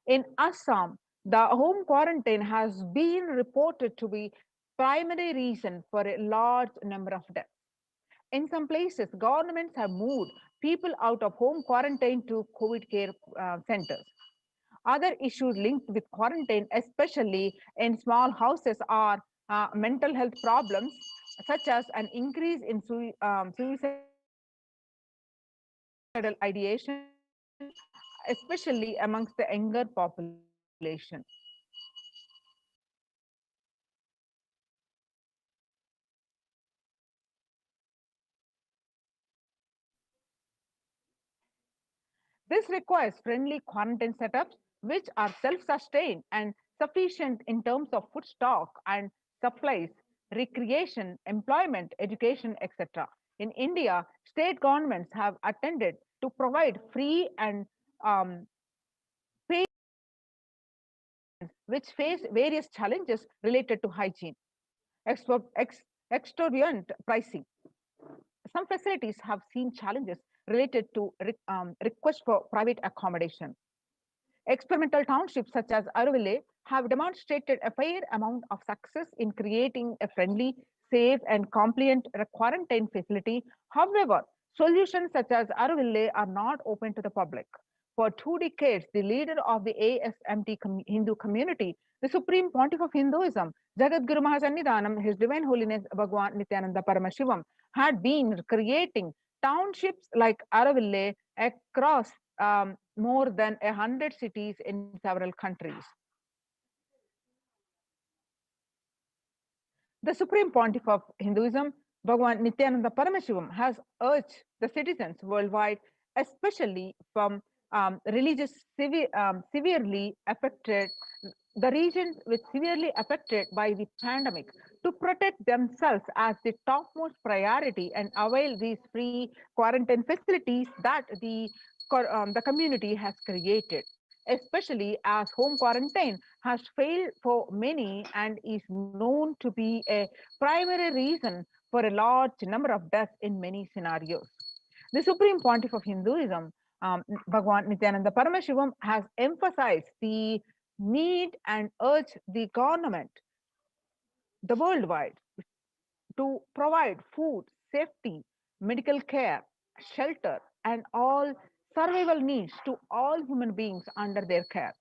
In Assam, the home quarantine has been reported to be primary reason for a large number of deaths. In some places, governments have moved people out of home quarantine to COVID care centers. Other issues linked with quarantine, especially in small houses, are mental health problems, such as an increase in suicidal ideation, especially amongst the younger population. This requires friendly quarantine setups which are self-sustained and sufficient in terms of food stock and supplies, recreation, employment, education, etc. In India, state governments have attended to provide free and paid, which face various challenges related to hygiene, extortionate pricing. Some facilities have seen challenges related to requests for private accommodation. Experimental townships such as Aruville have demonstrated a fair amount of success in creating a friendly, safe, and compliant quarantine facility. However, solutions such as Aruville are not open to the public. For 2 decades, the leader of the ASMT Hindu community, the Supreme Pontiff of Hinduism, Jagadguru Mahasannidhanam, His Divine Holiness Bhagwan Nityananda Paramashivam, had been creating townships like Aruville across more than 100 cities in several countries. The Supreme Pontiff of Hinduism, Bhagwan Nityananda Paramashivam, has urged the citizens worldwide, especially from religious severely affected, the regions which severely affected by the pandemic, to protect themselves as the topmost priority and avail these free quarantine facilities that the community has created, especially as home quarantine has failed for many and is known to be a primary reason for a large number of deaths in many scenarios. The Supreme Pontiff of Hinduism, Bhagwan Nityananda Paramashivam, has emphasized the need and urge the government, the worldwide, to provide food, safety, medical care, shelter, and all survival needs to all human beings under their care,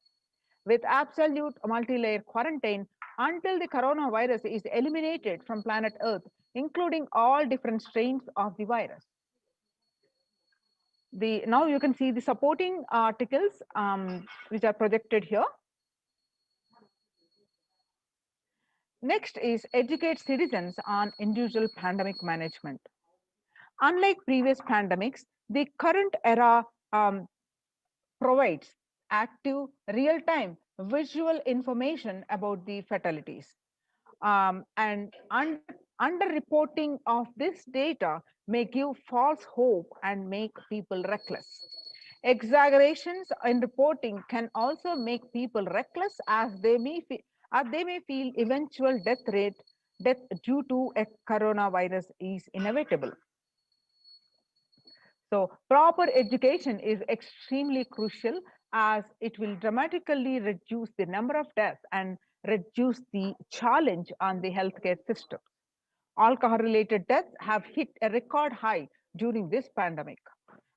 with absolute multi-layer quarantine until the coronavirus is eliminated from planet Earth, including all different strains of the virus. Now you can see the supporting articles which are projected here. Next is educate citizens on individual pandemic management. Unlike previous pandemics, the current era provides active, real-time visual information about the fatalities. And underreporting of this data may give false hope and make people reckless. Exaggerations in reporting can also make people reckless as they may feel eventual death due to a coronavirus is inevitable. So proper education is extremely crucial as it will dramatically reduce the number of deaths and reduce the challenge on the healthcare system. Alcohol-related deaths have hit a record high during this pandemic,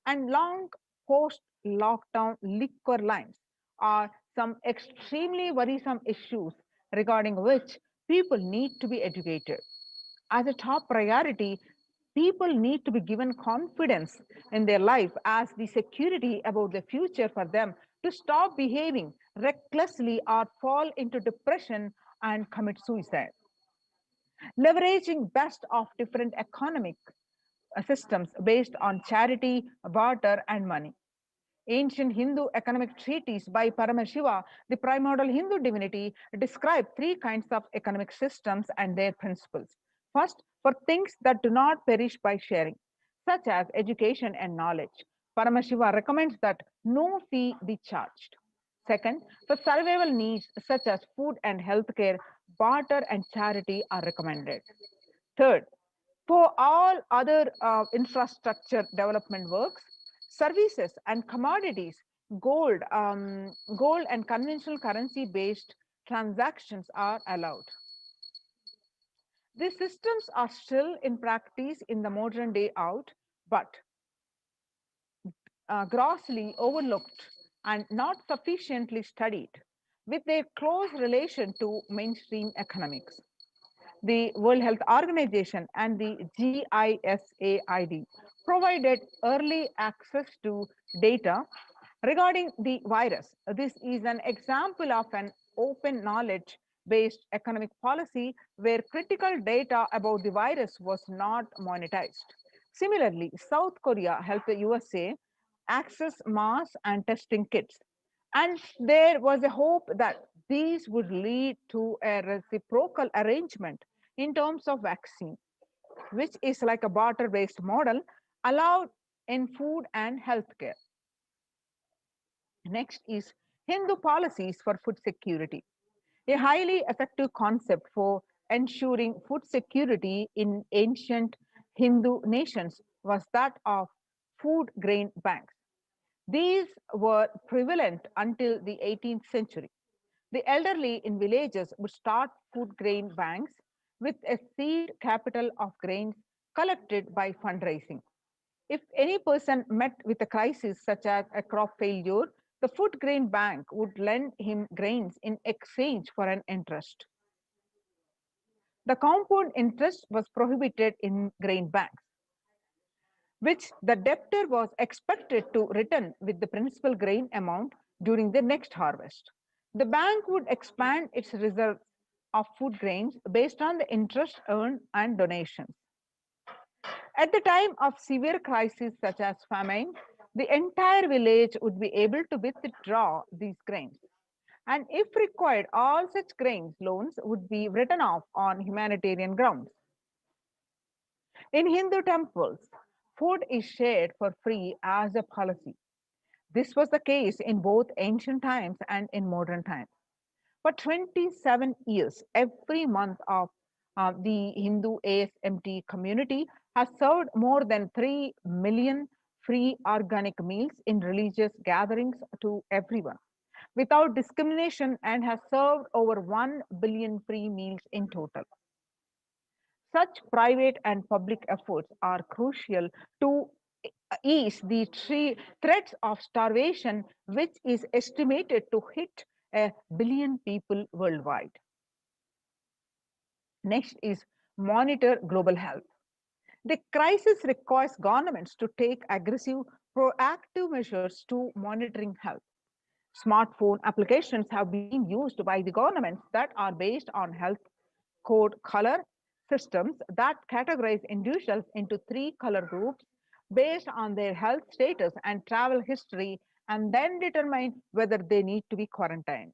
and long post-lockdown liquor lines are some extremely worrisome issues regarding which people need to be educated. As a top priority, people need to be given confidence in their life as the security about the future for them to stop behaving recklessly or fall into depression and commit suicide. Leveraging best of different economic systems based on charity, barter, and money. Ancient Hindu economic treatise by Paramashiva, the primordial Hindu divinity, describe three kinds of economic systems and their principles. First, for things that do not perish by sharing, such as education and knowledge, Paramashiva recommends that no fee be charged. Second, for survival needs such as food and healthcare, barter and charity are recommended. Third, for all other infrastructure development works, services and commodities, gold and conventional currency-based transactions are allowed. These systems are still in practice in the modern day out, but grossly overlooked and not sufficiently studied with their close relation to mainstream economics. The World Health Organization and the GISAID provided early access to data regarding the virus. This is an example of an open knowledge-based economic policy where critical data about the virus was not monetized. Similarly, South Korea helped the USA access mass and testing kits. And there was a hope that these would lead to a reciprocal arrangement in terms of vaccine, which is like a barter-based model allowed in food and healthcare. Next is Hindu policies for food security, a highly effective concept for ensuring food security in ancient Hindu nations was that of food grain banks. These were prevalent until the 18th century. The elderly in villages would start food grain banks with a seed capital of grains collected by fundraising. If any person met with a crisis such as a crop failure, the food grain bank would lend him grains in exchange for an interest. The compound interest was prohibited in grain banks, which the debtor was expected to return with the principal grain amount during the next harvest. The bank would expand its reserves of food grains based on the interest earned and donations. At the time of severe crises such as famine, the entire village would be able to withdraw these grains. And if required, all such grains loans would be written off on humanitarian grounds. In Hindu temples, food is shared for free as a policy. This was the case in both ancient times and in modern times. For 27 years, every month of the Hindu ASMT community has served more than 3 million free organic meals in religious gatherings to everyone. without discrimination and has served over 1 billion free meals in total. Such private and public efforts are crucial to ease the threats of starvation, which is estimated to hit 1 billion people worldwide. Next is monitor global health. The crisis requires governments to take aggressive, proactive measures to monitoring health. Smartphone applications have been used by the governments that are based on health code color systems that categorize individuals into 3 color groups based on their health status and travel history, and then determine whether they need to be quarantined.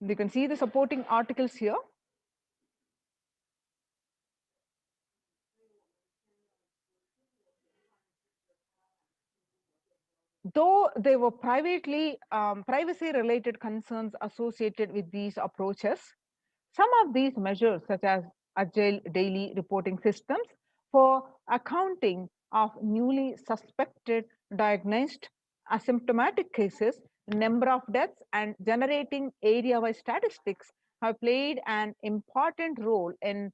You can see the supporting articles here. Though there were privacy-related concerns associated with these approaches, some of these measures, such as agile daily reporting systems for accounting of newly suspected, diagnosed, asymptomatic cases, number of deaths, and generating area-wide statistics, have played an important role in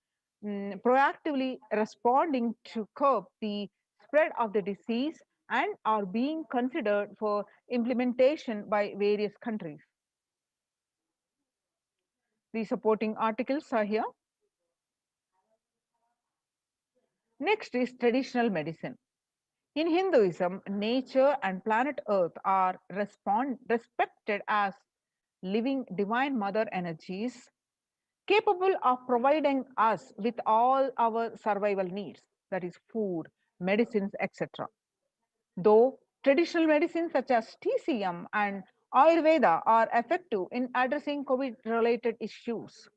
proactively responding to curb the spread of the disease and are being considered for implementation by various countries. The supporting articles are here. Next is traditional medicine. In Hinduism, nature and planet Earth are respected as living divine mother energies capable of providing us with all our survival needs, that is food, medicines, etc. Though traditional medicines such as TCM and Ayurveda are effective in addressing COVID-related issues.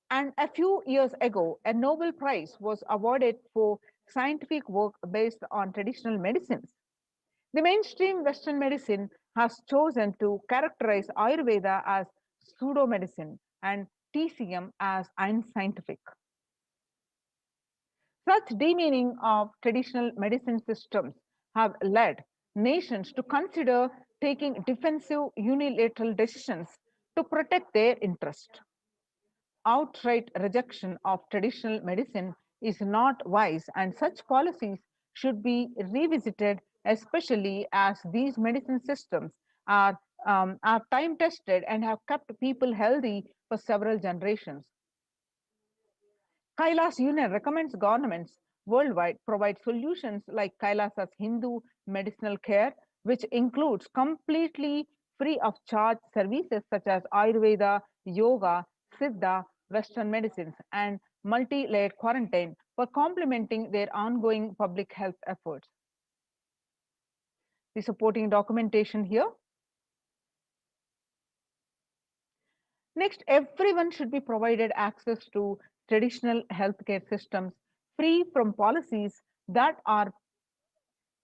And a few years ago, a Nobel Prize was awarded for scientific work based on traditional medicines. The mainstream Western medicine has chosen to characterize Ayurveda as pseudo-medicine and TCM as unscientific. Such demeaning of traditional medicine systems have led nations to consider taking defensive unilateral decisions to protect their interest. Outright rejection of traditional medicine is not wise, and such policies should be revisited, especially as these medicine systems are time tested and have kept people healthy for several generations. Kailas Union recommends governments worldwide provide solutions like Kailasa's Hindu medicinal care, which includes completely free of charge services such as Ayurveda, yoga, Siddha, Western medicines, and multi-layered quarantine for complementing their ongoing public health efforts. The supporting documentation here. Next, everyone should be provided access to traditional healthcare systems free from policies that are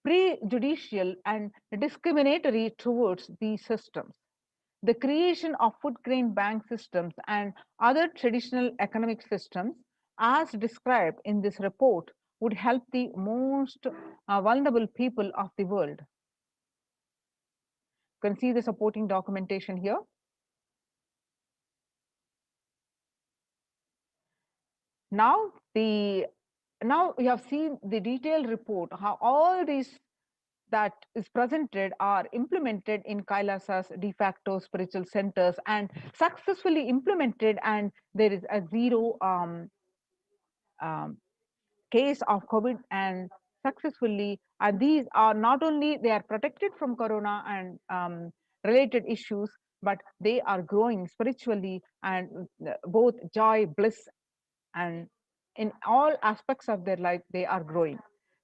prejudicial and discriminatory towards these systems. The creation of food grain bank systems and other traditional economic systems, as described in this report, would help the most vulnerable people of the world. You can see the supporting documentation here. Now we have seen the detailed report, how all these that is presented are implemented in Kailasa's de facto spiritual centers and successfully implemented, and there is a zero case of COVID, and successfully, and these are not only they are protected from corona and related issues, but they are growing spiritually and both joy, bliss, and in all aspects of their life they are growing.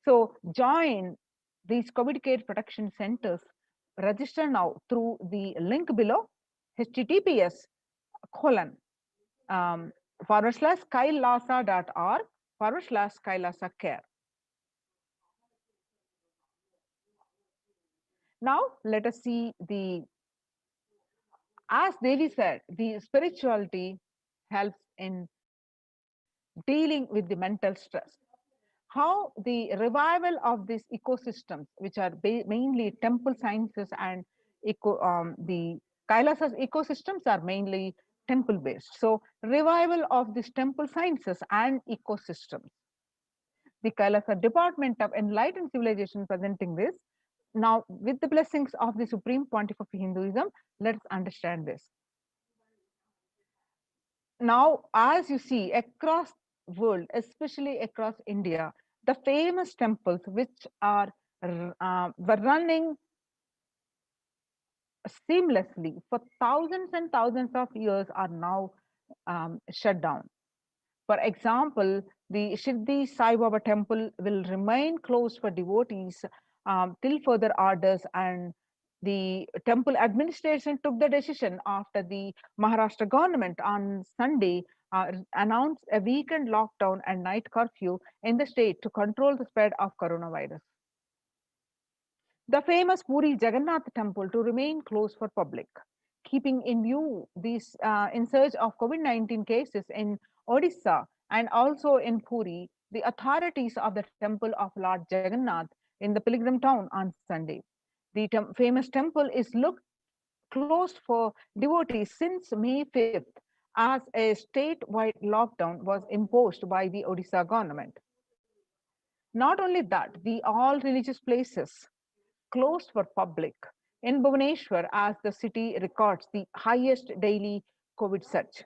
So join these COVID care protection centers. Register now through the link below, https://kailasa.org/kailasa-care. Now let us see as Devi said, the spirituality helps in dealing with the mental stress. How the revival of these ecosystems, which are mainly temple sciences and the Kailasa's ecosystems are mainly temple based. So revival of these temple sciences and ecosystems. The Kailasa Department of Enlightened Civilization presenting this. Now, with the blessings of the Supreme Pontiff of Hinduism, let's understand this. Now, as you see across the world, especially across India, the famous temples which are were running seamlessly for thousands and thousands of years are now shut down. For example, the Shirdi Sai Baba temple will remain closed for devotees till further orders, and the temple administration took the decision after the Maharashtra government on Sunday announced a weekend lockdown and night curfew in the state to control the spread of coronavirus. The famous Puri Jagannath temple to remain closed for public, keeping in view this in surge of COVID-19 cases in Odisha and also in Puri, the authorities of the temple of Lord Jagannath in the pilgrim town on Sunday. The famous temple is closed for devotees since May 5th as a statewide lockdown was imposed by the Odisha government. Not only that, the all religious places closed for public in Bhubaneswar as the city records the highest daily COVID surge.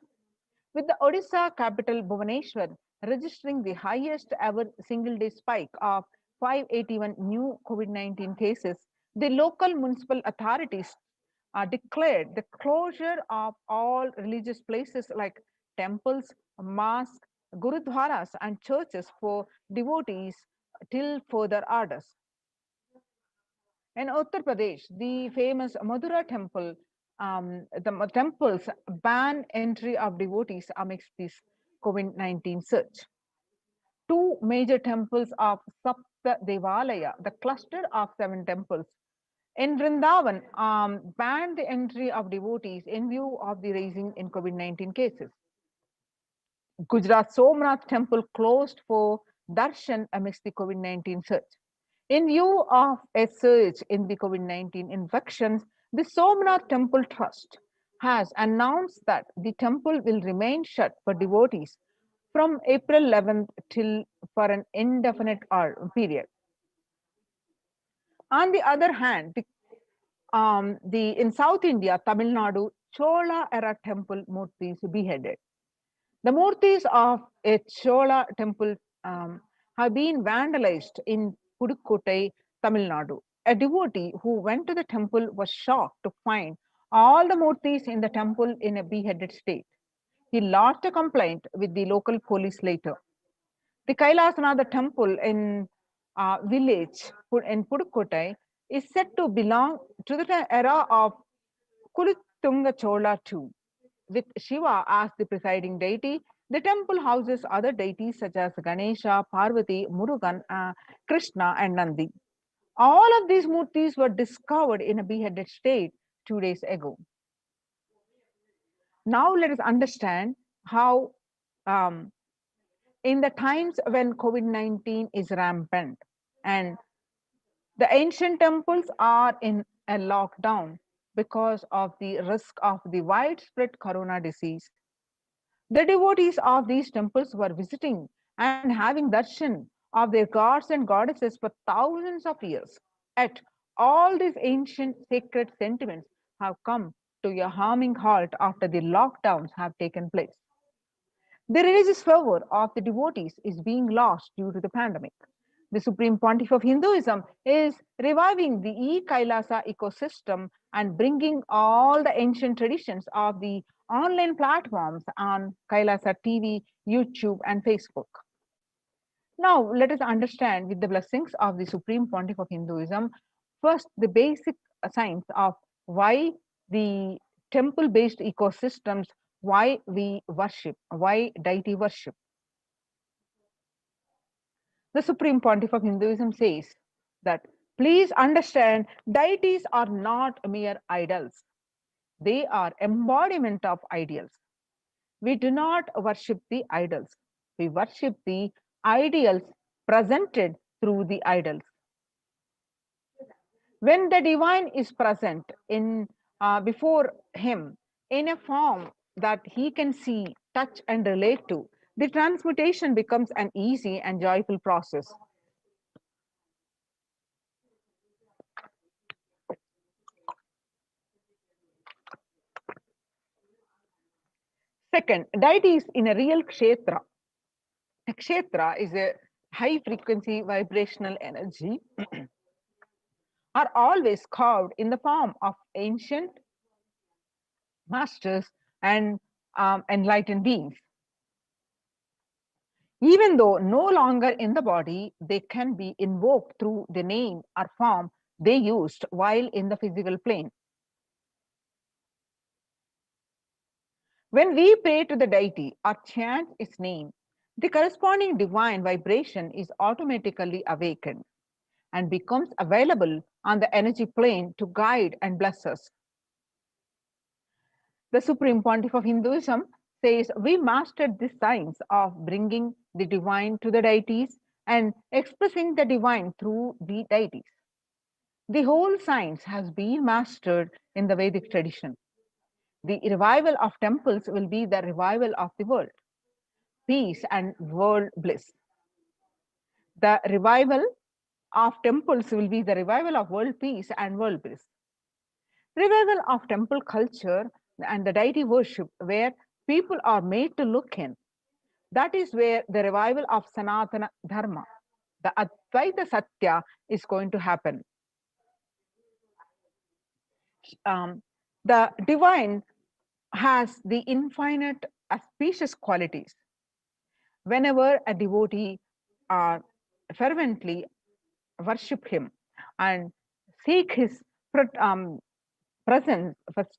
With the Odisha capital Bhubaneswar registering the highest ever single day spike of 581 new COVID-19 cases, the local municipal authorities declared the closure of all religious places like temples, mosques, gurudwaras, and churches for devotees till further orders. In Uttar Pradesh, the famous Madura temple, the temples ban entry of devotees amidst this COVID-19 surge. Two major temples of Sapta Devalaya, the cluster of 7 temples in Vrindavan, banned the entry of devotees in view of the rising in COVID-19 cases. Gujarat Somnath temple closed for darshan amidst the COVID-19 surge. In view of a surge in the COVID-19 infections, the Somnath Temple Trust has announced that the temple will remain shut for devotees from April 11th till for an indefinite period. On the other hand, in South India, Tamil Nadu, Chola era temple murtis beheaded. The murtis of a Chola temple have been vandalized in Pudukkottai, Tamil Nadu. A devotee who went to the temple was shocked to find all the murtis in the temple in a beheaded state. He lodged a complaint with the local police later. The Kailasanatha temple in village in Pudukkottai is said to belong to the era of Kulitunga Chola II. With Shiva as the presiding deity, the temple houses other deities such as Ganesha, Parvati, Murugan, Krishna, and Nandi. All of these murtis were discovered in a beheaded state 2 days ago. Now let us understand how in the times when COVID-19 is rampant and the ancient temples are in a lockdown because of the risk of the widespread corona disease, the devotees of these temples were visiting and having darshan of their gods and goddesses for thousands of years. Yet all these ancient sacred sentiments have come to a harming halt after the lockdowns have taken place. The religious fervor of the devotees is being lost due to the pandemic. The Supreme Pontiff of Hinduism is reviving the e-Kailasa ecosystem and bringing all the ancient traditions of the online platforms on Kailasa TV, YouTube, and Facebook. Now, let us understand with the blessings of the Supreme Pontiff of Hinduism, first the basic science of why the temple-based ecosystems, why we worship, why deity worship. The Supreme Pontiff of Hinduism says that, please understand, deities are not mere idols. They are embodiment of ideals. We do not worship the idols. We worship the ideals presented through the idols. When the divine is present in before him in a form that he can see, touch, and relate to, the transmutation becomes an easy and joyful process. Second, deities in a real kshetra. A kshetra is a high frequency vibrational energy are always carved in the form of ancient masters and enlightened beings. Even though no longer in the body, they can be invoked through the name or form they used while in the physical plane. When we pray to the deity or chant its name, the corresponding divine vibration is automatically awakened and becomes available on the energy plane to guide and bless us. The Supreme Pontiff of Hinduism says we mastered the science of bringing the divine to the deities and expressing the divine through the deities. The whole science has been mastered in the Vedic tradition. The revival of temples will be the revival of the world, peace and world bliss. The revival of temples will be the revival of world peace and world bliss. Revival of temple culture and the deity worship where people are made to look in. That is where the revival of Sanatana Dharma, the Advaita Satya, is going to happen. The divine has the infinite auspicious qualities. Whenever a devotee fervently worship him and seek his presence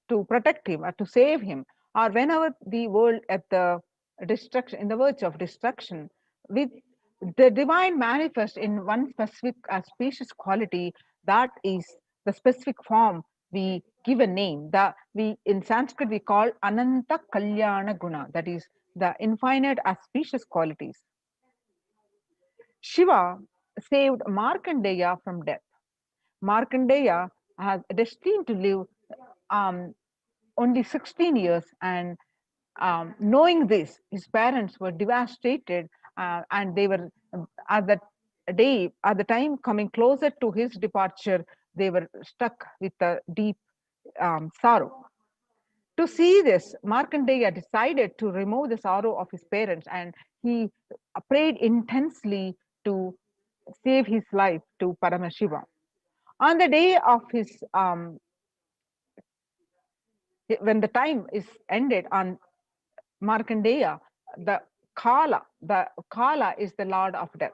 to protect him or to save him, or whenever the world at the destruction, in the verge of destruction, with the divine manifest in one specific auspicious quality, that is the specific form we give a name. That we in Sanskrit we call Ananta Kalyana Guna, that is the infinite auspicious qualities. Shiva saved Markandeya from death. Markandeya has destined to live only 16 years, and knowing this, his parents were devastated, and they were at the time coming closer to his departure, they were struck with a deep sorrow. To see this, Markandeya decided to remove the sorrow of his parents, and he prayed intensely to save his life to Paramashiva. On the day of his when the time is ended on Markandeya, the Kala is the Lord of death.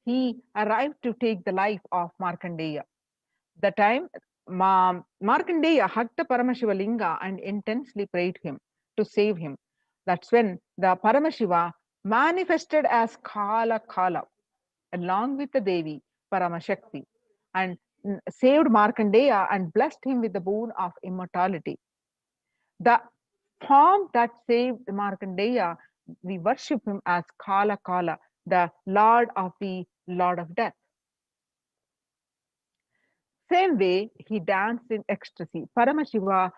He arrived to take the life of Markandeya. The time Markandeya hugged the Paramashiva Linga and intensely prayed him to save him. That's when the Paramashiva manifested as Kala along with the Devi Paramashakti and saved Markandeya and blessed him with the boon of immortality. The form that saved Markandeya, we worship him as Kala, the Lord of death. Same way, he danced in ecstasy. Paramashiva,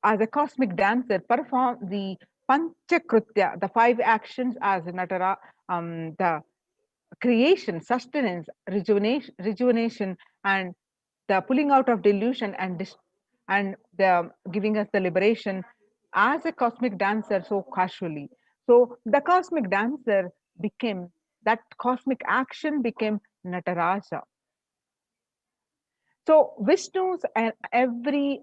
as a cosmic dancer, performed the Panchakrutya, the 5 actions as Natara, the creation, sustenance, rejuvenation, and the pulling out of delusion and the giving us the liberation as a cosmic dancer so casually. So the cosmic dancer became, that cosmic action became Nataraja. So Vishnu's and every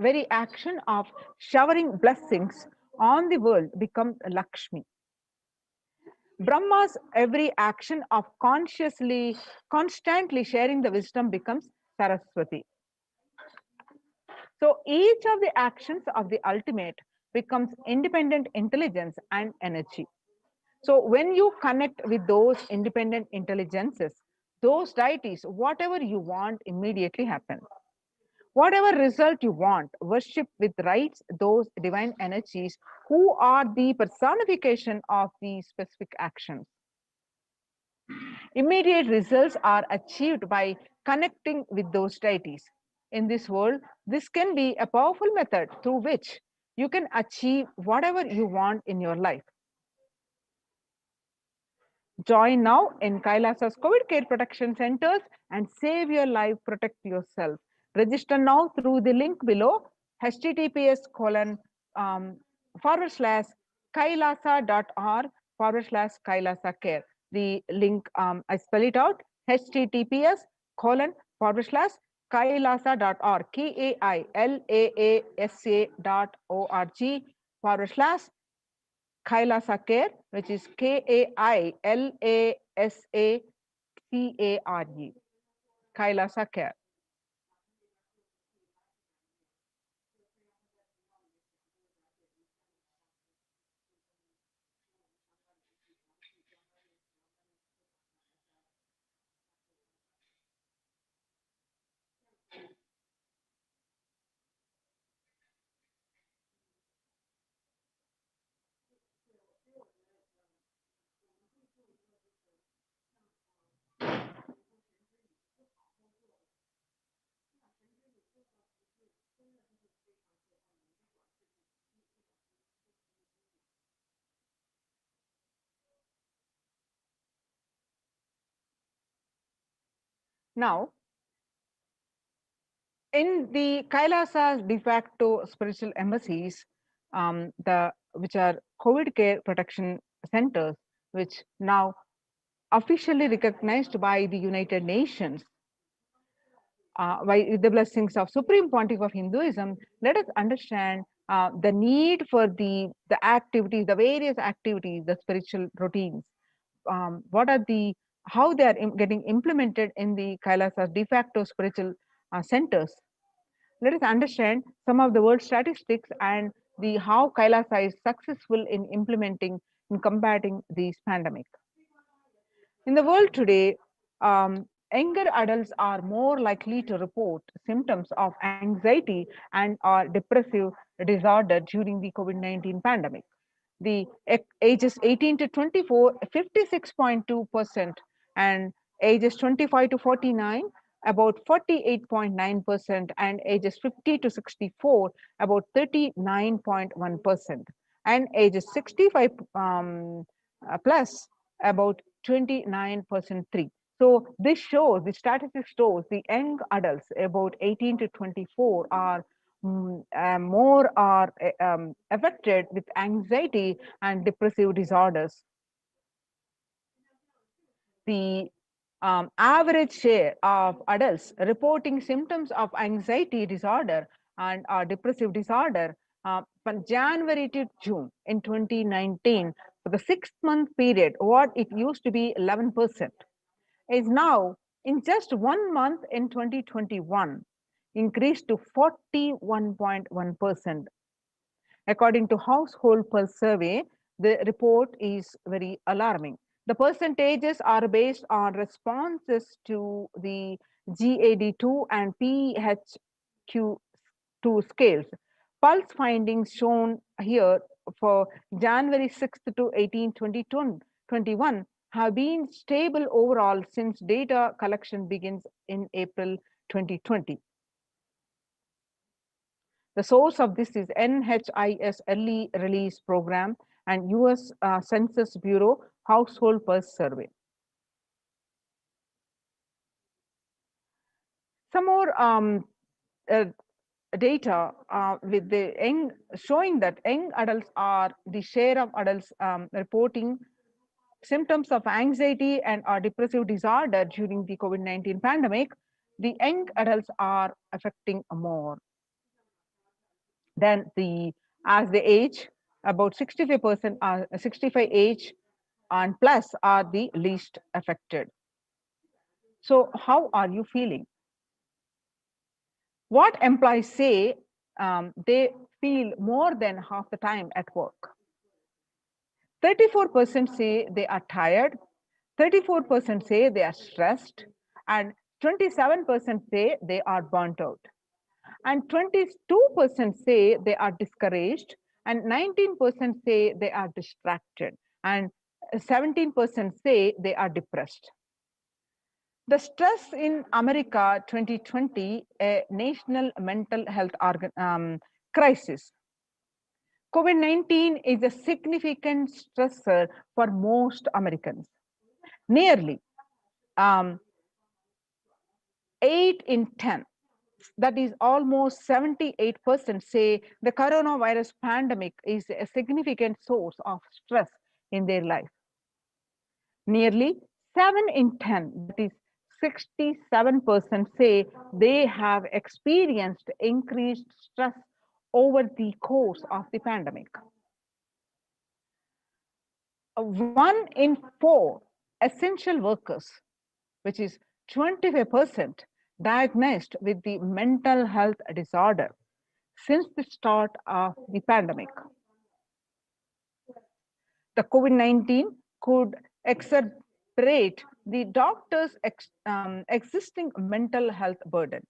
very action of showering blessings on the world becomes Lakshmi. Brahma's every action of constantly sharing the wisdom becomes Saraswati. So each of the actions of the ultimate becomes independent intelligence and energy. So when you connect with those independent intelligences, those deities, whatever you want immediately happens. Whatever result you want, worship with rites those divine energies who are the personification of these specific actions. Immediate results are achieved by connecting with those deities. In this world, this can be a powerful method through which you can achieve whatever you want in your life. Join now in Kailasa's COVID care protection centers and save your life, protect yourself. Register now through the link below, https://kailasa.org/Kailasa care. The link, I spell it out, https://kailasa.org, KAILAASA.org/ Kailasa care, which is KAILASACARE, Kailasa care. Now, in the Kailasa's de facto spiritual embassies, which are COVID care protection centers, which now officially recognized by the United Nations, by the blessings of Supreme Pontiff of Hinduism, let us understand the need for the activities, the various activities, the spiritual routines. What are how they are getting implemented in the Kailasa's de facto spiritual centers. Let us understand some of the world statistics and how Kailasa is successful in implementing, in combating this pandemic. In the world today, younger adults are more likely to report symptoms of anxiety and or depressive disorder during the COVID-19 pandemic. The ages 18 to 24, 56.2%, and ages 25 to 49, about 48.9%, and ages 50 to 64, about 39.1%, and ages 65 plus, about 29.3%. So this shows, the statistics shows the young adults about 18 to 24 are more affected with anxiety and depressive disorders. The average share of adults reporting symptoms of anxiety disorder and depressive disorder from January to June in 2019, for the 6-month period, what it used to be 11%, is now in just 1 month in 2021 increased to 41.1%. According to Household Pulse survey, the report is very alarming. The percentages are based on responses to the GAD2 and PHQ-2 scales. Pulse findings shown here for January 6th to 18, 2021 have been stable overall since data collection begins in April 2020. The source of this is NHIS Early Release Program and US Census Bureau Household Pulse Survey. Some more data with the young, showing that young adults are the share of adults reporting symptoms of anxiety and or depressive disorder during the COVID-19 pandemic. The young adults are affecting more. Then as the age, about 65% are 65 age and plus are the least affected. So how are you feeling? What employees say they feel more than half the time at work. 34% say they are tired, 34% say they are stressed, and 27% say they are burnt out. And 22% say they are discouraged, and 19% say they are distracted, and 17% say they are depressed. The stress in America 2020, a national mental health crisis. COVID-19 is a significant stressor for most Americans. Nearly 8 in 10, that is almost 78%, say the coronavirus pandemic is a significant source of stress in their life. Nearly 7 in 10, that is 67%, say they have experienced increased stress over the course of the pandemic. 1 in 4 essential workers, which is 25%, diagnosed with the mental health disorder since the start of the pandemic. The COVID-19 could exacerbate the doctor's existing mental health burden.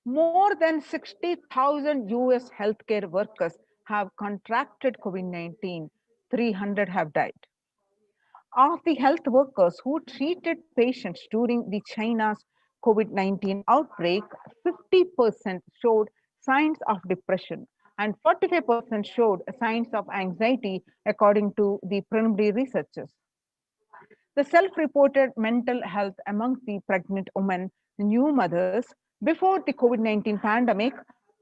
More than 60,000 US healthcare workers have contracted COVID-19. 300 have died. Of the health workers who treated patients during the China's COVID-19 outbreak, 50% showed signs of depression and 45% showed signs of anxiety, according to the preliminary researchers. The self-reported mental health among the pregnant women, new mothers, before the COVID-19 pandemic,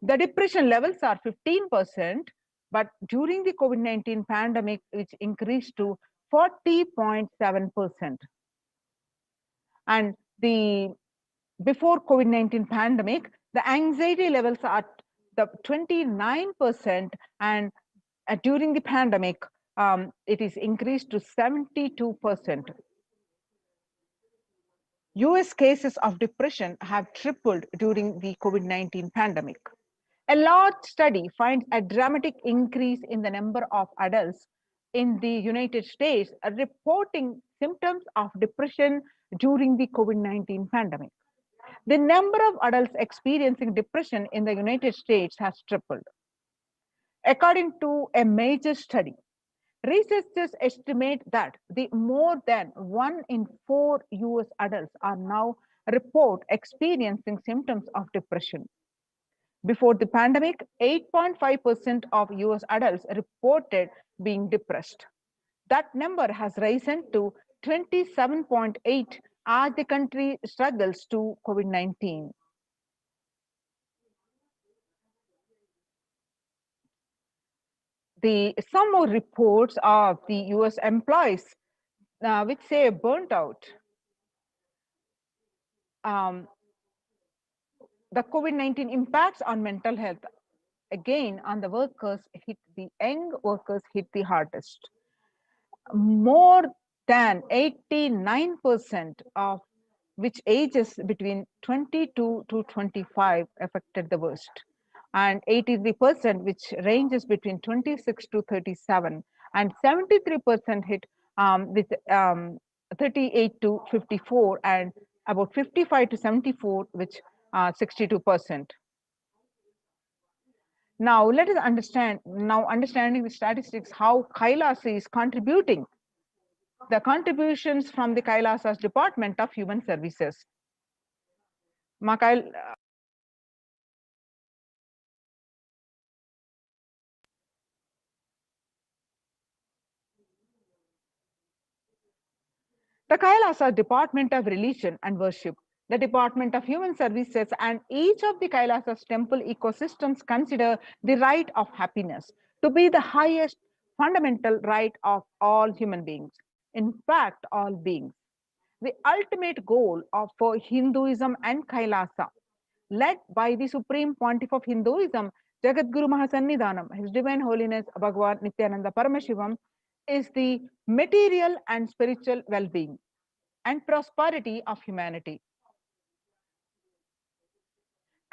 the depression levels are 15%, but during the COVID-19 pandemic, which increased to 40.7%. And before COVID-19 pandemic, the anxiety levels are the 29%, and during the pandemic, it is increased to 72%. US cases of depression have tripled during the COVID-19 pandemic. A large study finds a dramatic increase in the number of adults in the United States reporting symptoms of depression during the COVID-19 pandemic. The number of adults experiencing depression in the United States has tripled. According to a major study, researchers estimate that the more than 1 in 4 US adults are now report experiencing symptoms of depression. Before the pandemic, 8.5% of US adults reported being depressed. That number has risen to 27.8 as the country struggles to COVID-19. Some more reports of the US employees which say burnt out. The COVID-19 impacts on mental health, again, on the workers, the young workers hit the hardest. More than 89% of which ages between 22 to 25 affected the worst, and 83% which ranges between 26 to 37, and 73% hit with 38 to 54, and about 55 to 74, which 62%. Now let us understand, understanding the statistics, how Kailasa is contributing. The contributions from the Kailasa's Department of Human Services. The Kailasa Department of Religion and Worship, the Department of Human Services, and each of the Kailasa's temple ecosystems consider the right of happiness to be the highest fundamental right of all human beings. In fact, all beings. The ultimate goal for Hinduism and Kailasa, led by the Supreme Pontiff of Hinduism, Jagadguru Mahasannidhanam, His Divine Holiness Bhagavan Nityananda Paramashivam, is the material and spiritual well-being and prosperity of humanity.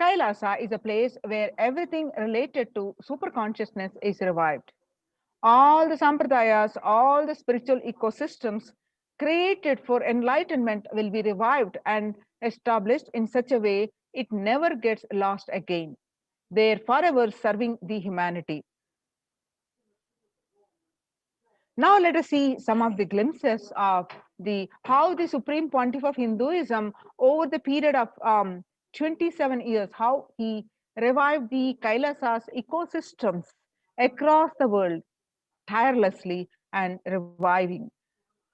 Kailasa is a place where everything related to superconsciousness is revived. All the sampradayas, all the spiritual ecosystems created for enlightenment will be revived and established in such a way it never gets lost again. They are forever serving the humanity. Now let us see some of the glimpses of how the Supreme Pontiff of Hinduism over the period of 27 years, how he revived the Kailasa's ecosystems across the world tirelessly and reviving.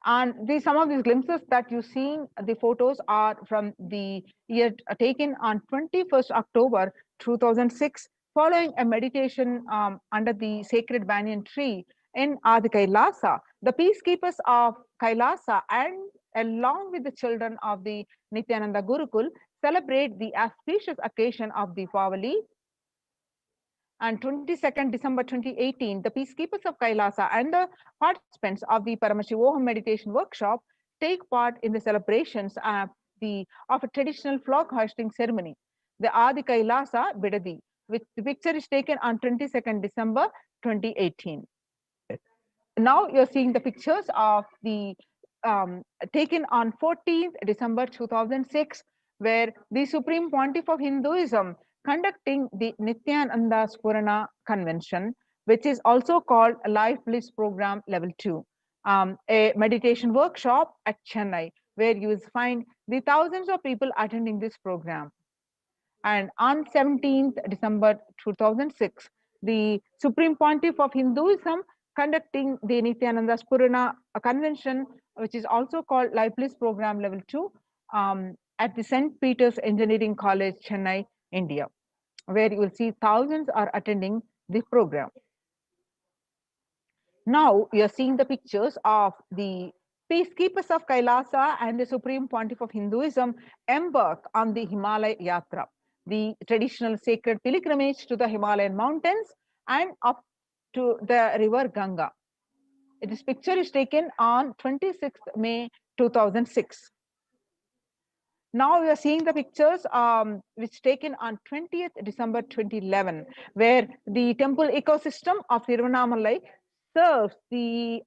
And some of these glimpses that you see, the photos are from the year taken on 21st October 2006, following a meditation under the sacred banyan tree in Adi Kailasa. The peacekeepers of Kailasa and along with the children of the Nityananda Gurukul celebrate the auspicious occasion of Deepavali. On 22nd December 2018, the peacekeepers of Kailasa and the participants of the Paramashivoham meditation workshop take part in the celebrations of a traditional flag hoisting ceremony, the Adi Kailasa Bidadi, which the picture is taken on 22nd December 2018. Now you're seeing the pictures of the taken on 14th December 2006, where the Supreme Pontiff of Hinduism conducting the Nityananda Spurana Convention, which is also called Life Bliss Program Level 2, a meditation workshop at Chennai, where you will find the thousands of people attending this program. And on 17th December 2006, the Supreme Pontiff of Hinduism conducting the Nityananda Spurana Convention, which is also called Life Bliss Program Level 2, at the St. Peter's Engineering College, Chennai, India, where you will see thousands are attending the program. Now you are seeing the pictures of the peacekeepers of Kailasa and the Supreme Pontiff of Hinduism embark on the Himalaya Yatra, the traditional sacred pilgrimage to the Himalayan mountains and up to the river Ganga. This picture is taken on 26th May 2006. Now we are seeing the pictures which taken on 20th December 2011, where the temple ecosystem of Tiruvannamalai serves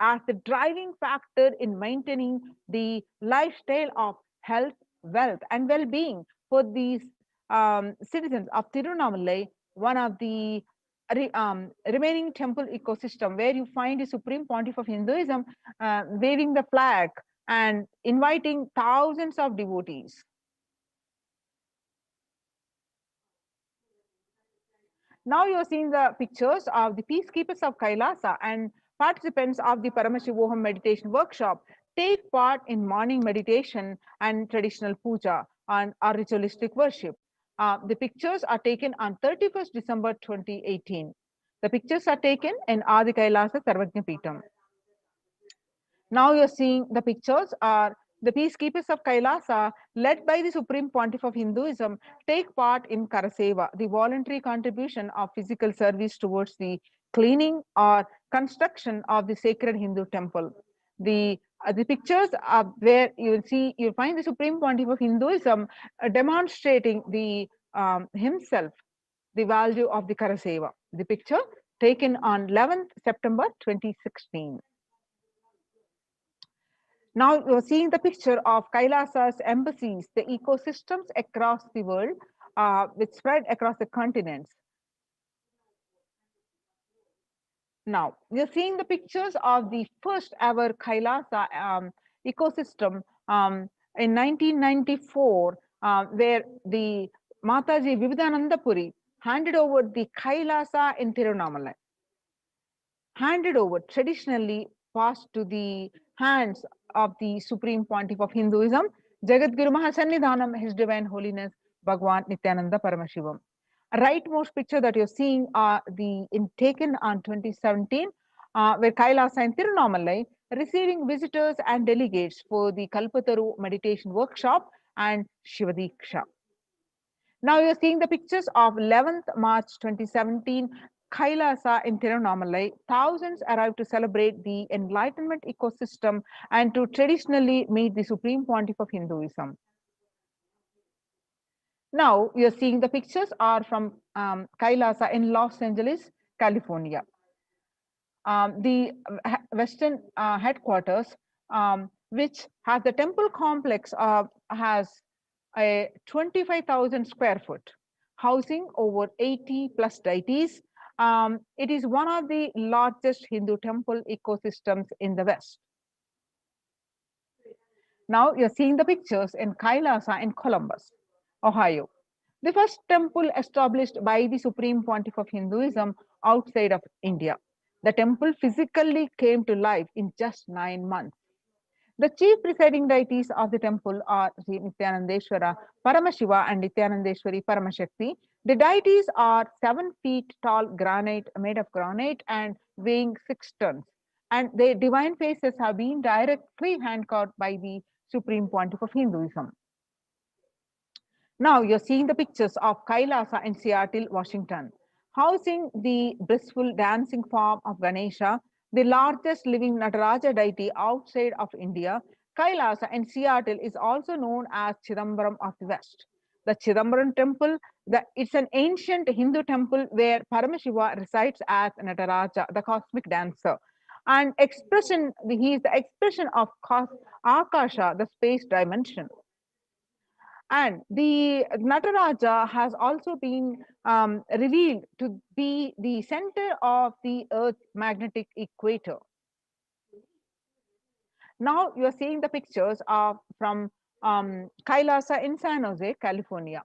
as the driving factor in maintaining the lifestyle of health, wealth, and well-being for these citizens of Tiruvannamalai, one of the remaining temple ecosystem, where you find the Supreme Pontiff of Hinduism waving the flag and inviting thousands of devotees. Now you are seeing the pictures of the peacekeepers of Kailasa and participants of the Paramashivoham meditation workshop take part in morning meditation and traditional puja and our ritualistic worship. The pictures are taken on 31st December 2018. The pictures are taken in Adi Kailasa Sarvajna Peetam. Now you are seeing the pictures are the peacekeepers of Kailasa, led by the Supreme Pontiff of Hinduism, take part in Karaseva, the voluntary contribution of physical service towards the cleaning or construction of the sacred Hindu temple. The pictures are where you find the Supreme Pontiff of Hinduism demonstrating himself the value of the Karaseva. The picture taken on 11th September 2016. Now you're seeing the picture of Kailasa's embassies, the ecosystems across the world, which spread across the continents. Now you're seeing the pictures of the first ever Kailasa ecosystem in 1994, where the Mataji Vividanandapuri handed over the Kailasa in Tiruvannamalai, handed over, traditionally passed to the hands of the Supreme Pontiff of Hinduism, Jagadguru Mahasannidhanam, His Divine Holiness Bhagwan Nityananda Paramashivam. Rightmost picture that you're seeing are taken on 2017, where Kailasa and Tiruvannamalai receiving visitors and delegates for the Kalpataru meditation workshop and Shivadiksha. Now you're seeing the pictures of 11th March 2017, Kailasa in Tiruvannamalai. Thousands arrived to celebrate the enlightenment ecosystem and to traditionally meet the Supreme Pontiff of Hinduism. Now you're seeing the pictures are from Kailasa in Los Angeles, California. The Western headquarters, which has the temple complex, has a 25,000 square foot, housing over 80 plus deities. It is one of the largest Hindu temple ecosystems in the West. Now you're seeing the pictures in Kailasa in Columbus, Ohio. The first temple established by the Supreme Pontiff of Hinduism outside of India. The temple physically came to life in just 9 months. The chief presiding deities of the temple are Sri Nityanandeshwara Paramashiva and Nityanandeshwari Paramashakti. The deities are 7 feet tall granite, made of granite and weighing 6 tons. And their divine faces have been directly hand-carved by the Supreme Pontiff of Hinduism. Now you're seeing the pictures of Kailasa in Seattle, Washington, housing the blissful dancing form of Ganesha, the largest living Nataraja deity outside of India. Kailasa in Seattle is also known as Chidambaram of the West. The Chidambaram temple, it's an ancient Hindu temple where Paramashiva resides as Nataraja, the cosmic dancer. And he is the expression of Akasha, the space dimension. And the Nataraja has also been revealed to be the center of the Earth's magnetic equator. Now you are seeing the pictures from Kailasa in San Jose, California.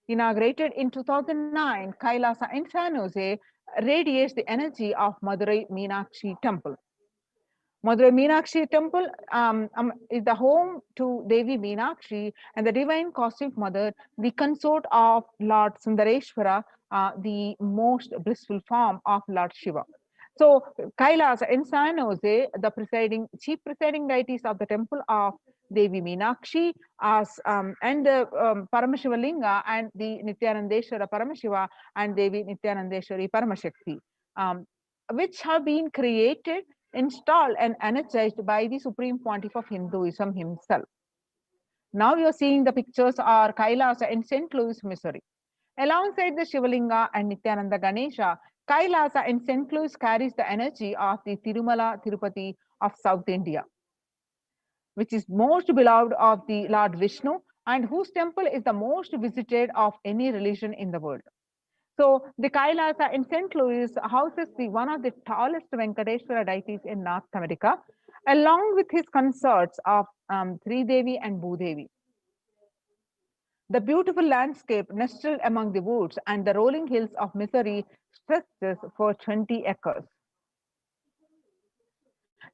Inaugurated in 2009, Kailasa in San Jose radiates the energy of Madurai Meenakshi Temple. Madurai Meenakshi Temple is the home to Devi Meenakshi and the Divine Cosmic Mother, the consort of Lord Sundareshwara, the most blissful form of Lord Shiva. So Kailasa in San Jose, the chief presiding deities of the temple of Devi Meenakshi and the Paramashiva Linga and the Nityanandeshwara Paramashiva and Devi Nityanandeshwari Paramashakti, which have been created, installed and energized by the Supreme Pontiff of Hinduism himself. Now you're seeing the pictures are Kailasa in St. Louis, Missouri. Alongside the Shivalinga and Nityananda Ganesha, Kailasa in St. Louis carries the energy of the Tirumala Tirupati of South India, which is most beloved of the Lord Vishnu and whose temple is the most visited of any religion in the world. So the Kailasa in St. Louis houses one of the tallest Venkateshwara deities in North America, along with his consorts of Sri Devi and Bhudevi. The beautiful landscape nestled among the woods and the rolling hills of Missouri stretches for 20 acres.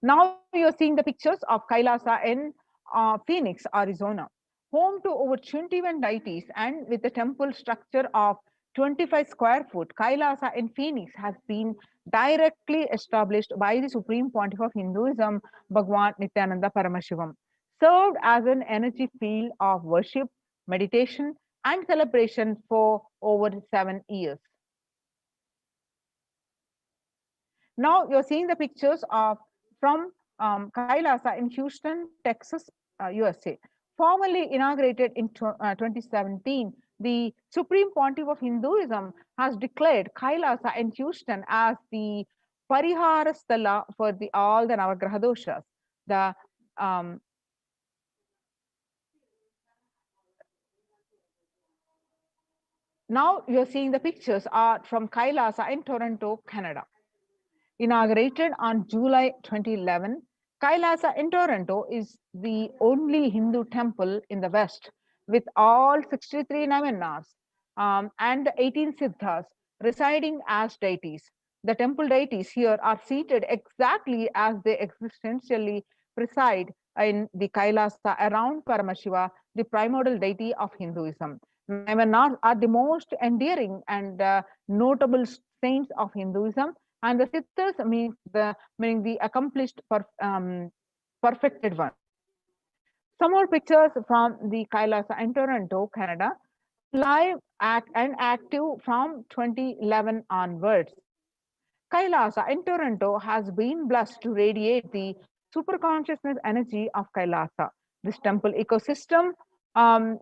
Now you're seeing the pictures of Kailasa in Phoenix, Arizona, home to over 21 deities and with a temple structure of 25 square foot. Kailasa in Phoenix has been directly established by the Supreme Pontiff of Hinduism, Bhagwan Nityananda Paramashivam, served as an energy field of worship, meditation, and celebration for over 7 years. Now you're seeing the pictures from Kailasa in Houston, Texas, USA. Formally inaugurated in 2017, the Supreme Pontiff of Hinduism has declared Kailasa in Houston as the Parihara Sthala for all the Navagraha doshas. Now you're seeing the pictures are from Kailasa in Toronto, Canada. Inaugurated on July 2011, Kailasa in Toronto is the only Hindu temple in the West with all 63 Navanas and 18 Siddhas residing as deities. The temple deities here are seated exactly as they existentially preside in the Kailasa around Paramashiva, the primordial deity of Hinduism. Navanas are the most endearing and notable saints of Hinduism, and the Siddhas meaning the accomplished, perfected one. Some more pictures from the Kailasa in Toronto, Canada, live and active from 2011 onwards. Kailasa in Toronto has been blessed to radiate the superconsciousness energy of Kailasa. This temple ecosystem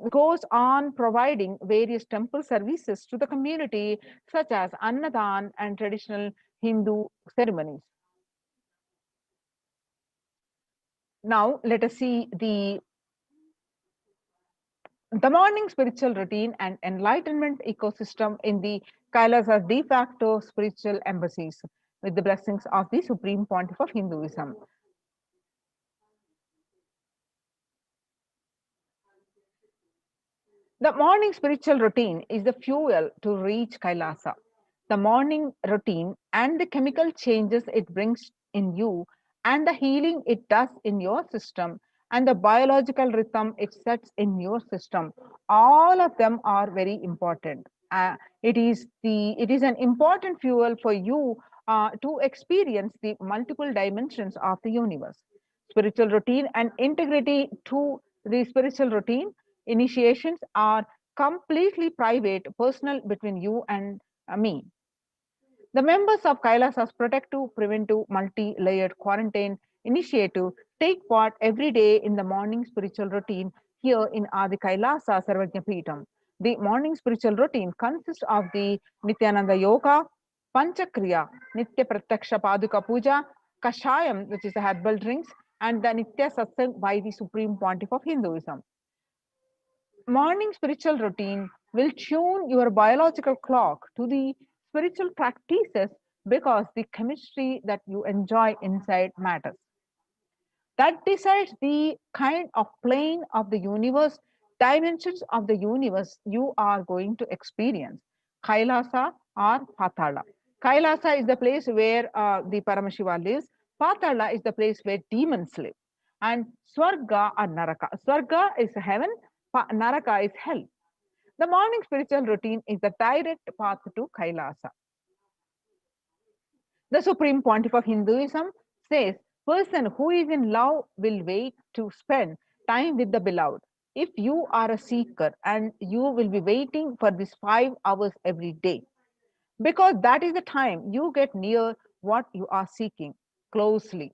goes on providing various temple services to the community, such as Annadan and traditional Hindu ceremonies. Now let us see the morning spiritual routine and enlightenment ecosystem in the Kailasa's de facto spiritual embassies with the blessings of the Supreme Pontiff of Hinduism. The morning spiritual routine is the fuel to reach Kailasa. The morning routine and the chemical changes it brings in you, and the healing it does in your system, and the biological rhythm it sets in your system, all of them are very important. It is an important fuel for you to experience the multiple dimensions of the universe. Spiritual routine and integrity to the spiritual routine initiations are completely private, personal between you and me. The members of Kailasa's Protective, Preventive, Multi-Layered Quarantine Initiative take part every day in the morning spiritual routine here in Adi Kailasa Sarvajna Peetham. The morning spiritual routine consists of the Nityananda Yoga, Panchakriya, Nitya Pratyaksha Paduka Puja, Kashayam, which is the herbal drinks, and the Nitya Satsang by the Supreme Pontiff of Hinduism. Morning spiritual routine will tune your biological clock to the spiritual practices because the chemistry that you enjoy inside matters. That decides the kind of plane of the universe, dimensions of the universe you are going to experience. Kailasa or Patala. Kailasa is the place where the Paramashiva lives. Patala is the place where demons live. And Swarga or Naraka. Swarga is heaven, Naraka is hell. The morning spiritual routine is the direct path to Kailasa. The Supreme Pontiff of Hinduism says, person who is in love will wait to spend time with the beloved. If you are a seeker and you will be waiting for these 5 hours every day, because that is the time you get near what you are seeking closely.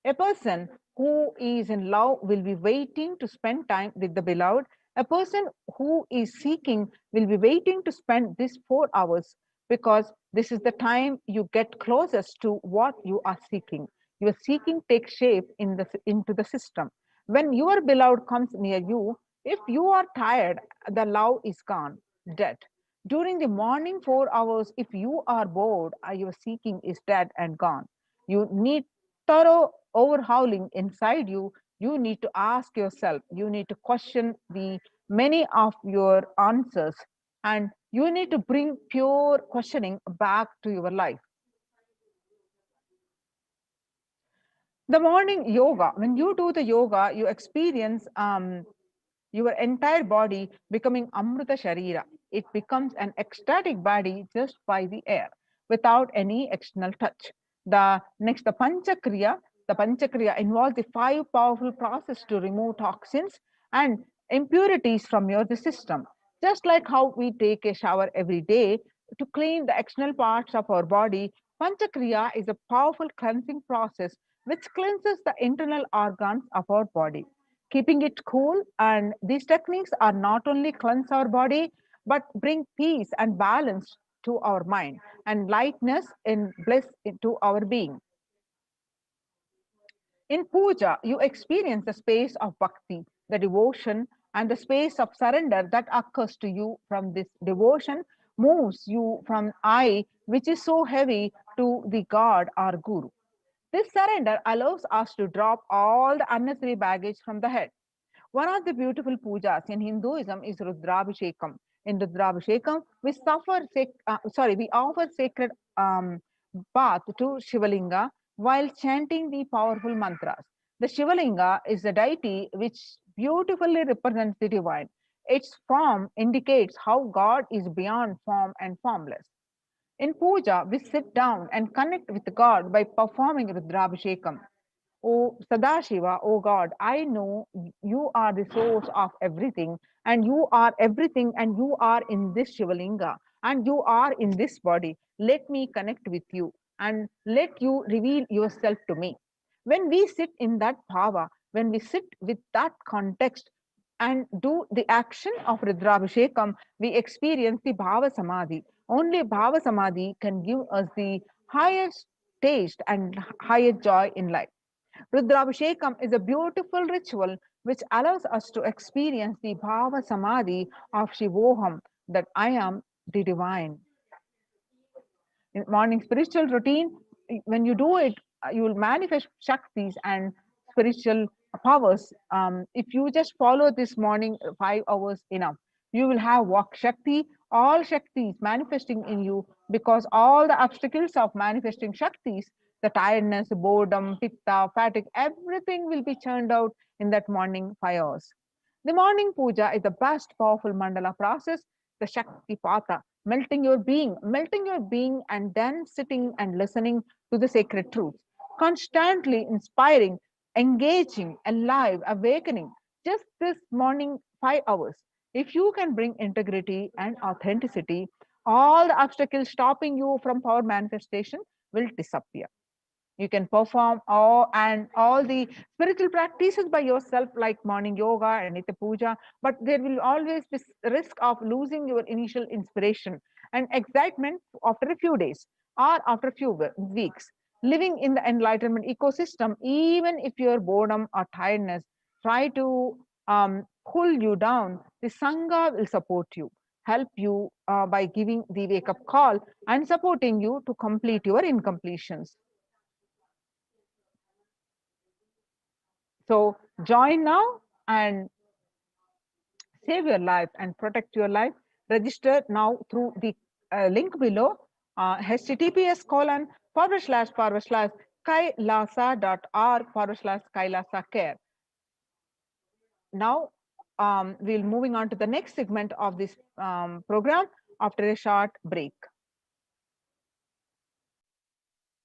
A person who is in love will be waiting to spend time with the beloved. A person who is seeking will be waiting to spend these 4 hours because this is the time you get closest to what you are seeking. Your seeking takes shape into the system. When your beloved comes near you, if you are tired, the love is gone, dead. During the morning 4 hours, if you are bored, your seeking is dead and gone. You need thorough overhauling inside you. You need to ask yourself, you need to question the many of your answers, and you need to bring pure questioning back to your life. The morning yoga, when you do the yoga, you experience your entire body becoming Amrita Sharira. It becomes an ecstatic body just by the air, without any external touch. The Panchakriya involves the 5 powerful processes to remove toxins and impurities from your system. Just like how we take a shower every day to clean the external parts of our body, Panchakriya is a powerful cleansing process which cleanses the internal organs of our body, keeping it cool. And these techniques are not only cleanse our body, but bring peace and balance to our mind and lightness and bliss into our being. In puja, you experience the space of bhakti, the devotion, and the space of surrender that occurs to you from this devotion moves you from I, which is so heavy, to the God or Guru. This surrender allows us to drop all the unnecessary baggage from the head. One of the beautiful pujas in Hinduism is Rudrabhishekam. In Rudrabhishekam, we offer sacred bath to Shivalinga while chanting the powerful mantras. The Shivalinga is a deity which beautifully represents the divine. Its form indicates how God is beyond form and formless. In puja, we sit down and connect with God by performing Rudrabhishekam. O Sadashiva, O God, I know you are the source of everything, and you are everything, and you are in this Shivalinga, and you are in this body. Let me connect with you, and let you reveal yourself to me. When we sit in that bhava, when we sit with that context and do the action of Rudrabhishekam, we experience the Bhava Samadhi. Only Bhava Samadhi can give us the highest taste and highest joy in life. Rudrabhishekam is a beautiful ritual which allows us to experience the Bhava Samadhi of Shivoham, that I am the divine. In morning spiritual routine, when you do it, you will manifest Shaktis and spiritual powers. If you just follow this morning 5 hours enough, You will have Vak Shakti, all Shaktis manifesting in you, because all the obstacles of manifesting Shaktis, the tiredness, boredom, pitta, fatigue, everything will be churned out in that morning 5 hours. The morning puja is the best powerful mandala process, the Shakti Pata, melting your being, and then sitting and listening to the sacred truths, constantly inspiring, engaging, alive, awakening. Just this morning 5 hours. If you can bring integrity and authenticity, all the obstacles stopping you from power manifestation will disappear. You can perform all the spiritual practices by yourself, like morning yoga and nitya puja, but there will always be risk of losing your initial inspiration and excitement after a few days or after a few weeks. Living in the enlightenment ecosystem, even if your boredom or tiredness try to pull you down, the Sangha will support you, help you by giving the wake-up call and supporting you to complete your incompletions. So join now and save your life and protect your life. Register now through the link below, https://kailasa.org/kailasa-care. Now we'll moving on to the next segment of this program after a short break.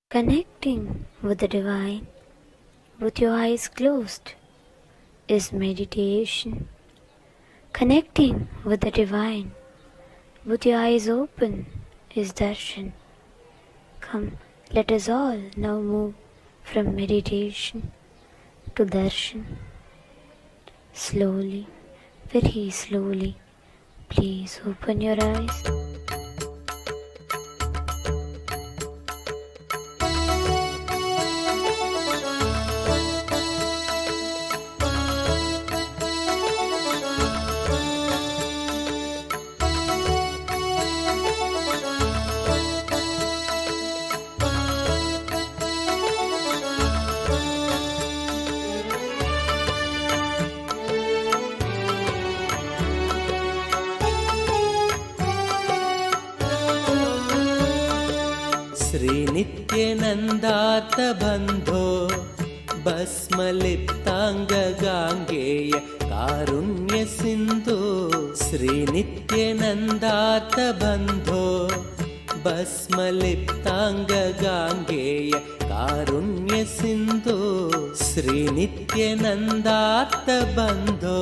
Connecting with the divine with your eyes closed is meditation. Connecting with the divine with your eyes open is darshan. Come, let us all now move from meditation to darshan. Slowly, very slowly, please open your eyes. श्रीनित्यनन्दार्थबन्धो भस्मलिप्ताङ्गगाङ्गेय कारुण्यसिन्धो श्रीनित्यनन्दार्थबन्धो भस्मलिप्ताङ्गगाङ्गेय कारुण्यसिन्धो श्रीनित्यनन्दार्थबन्धो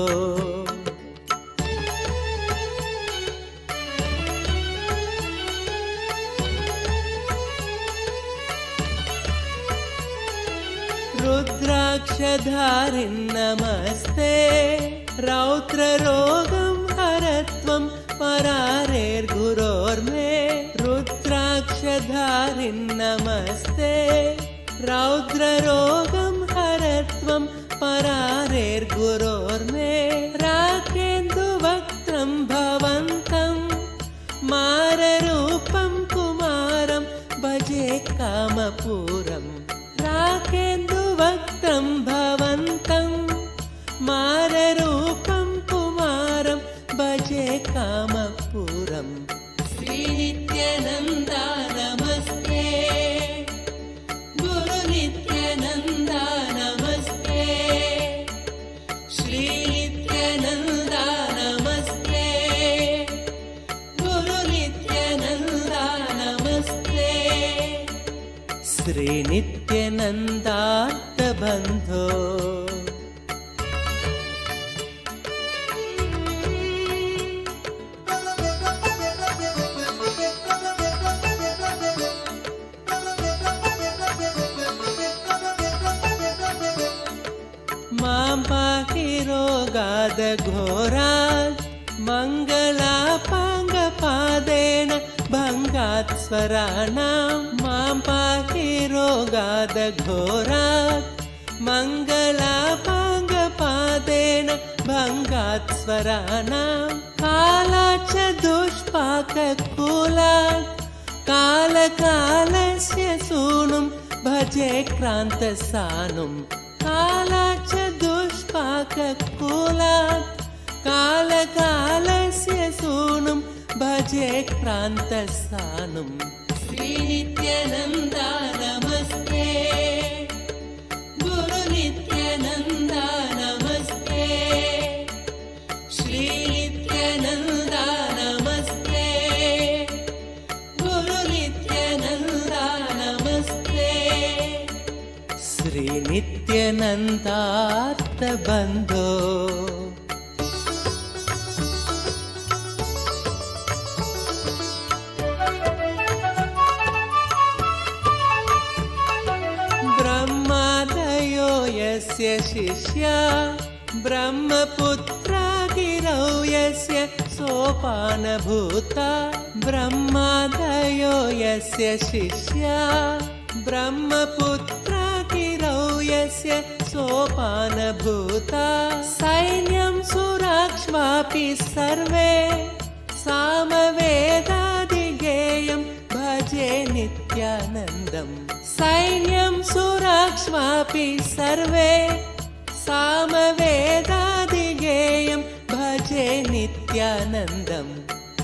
रुद्राक्षधारिन् नमस्ते रौद्ररोगं हरत्वं परारेर्गुरोर्मे रुद्राक्षधारिन् नमस्ते रौद्ररोगं हरत्वं परारेर्गुरोर्मे राकेन्दुवक्त्रं भवन्तं माररूपं कुमारं भजे कामपूरम् राकेन्दुवक्त्रं भवन्तं माररूपं कुमारं भजे कामपूरम् श्रीनित्यानन्दा नमस्ते गुरुनित्यानन्दा नमस्ते श्रीनित्यानन्दा नमस्ते गुरुनित्यानन्दा नमस्ते श्रीनित्यनन्दार्थबन्धो मां पाहि रोगादघोरात् मङ्गलापाङ्गपादेन भङ्गात् स्वराणां मां पाहि रोगादघोरात् मङ्गलापाङ्गपादेन भङ्गात् स्वराणां कालाच्च दुष्पाककुलात् कालकालस्य सूनुं भजे क्रान्तसानुं कालाच्च दुष्पाककुलात् कालकालस्य सूनुं भजे क्रान्तसानुं श्रीनित्यानन्दा नमस्ते गुरुनित्यानन्दा नमस्ते श्रीनित्यानन्दा नमस्ते गुरुनित्यानन्दा नमस्ते श्रीनित्यानन्दार्थबन्धो ब्रह्मादयो यस्य शिष्या ब्रह्मपुत्रा गिरौ यस्य सोपानभूता ब्रह्मादयो यस्य शिष्या ब्रह्मपुत्रा गिरौ यस्य सोपानभूता सैन्यं सुराक्ष्वापि सर्वे सामवेदादिगेयं भजे नित्यानन्दम् सैन्यं सुराक्ष्वापि सर्वे सामवेदादिगेयं भजे नित्यानन्दम्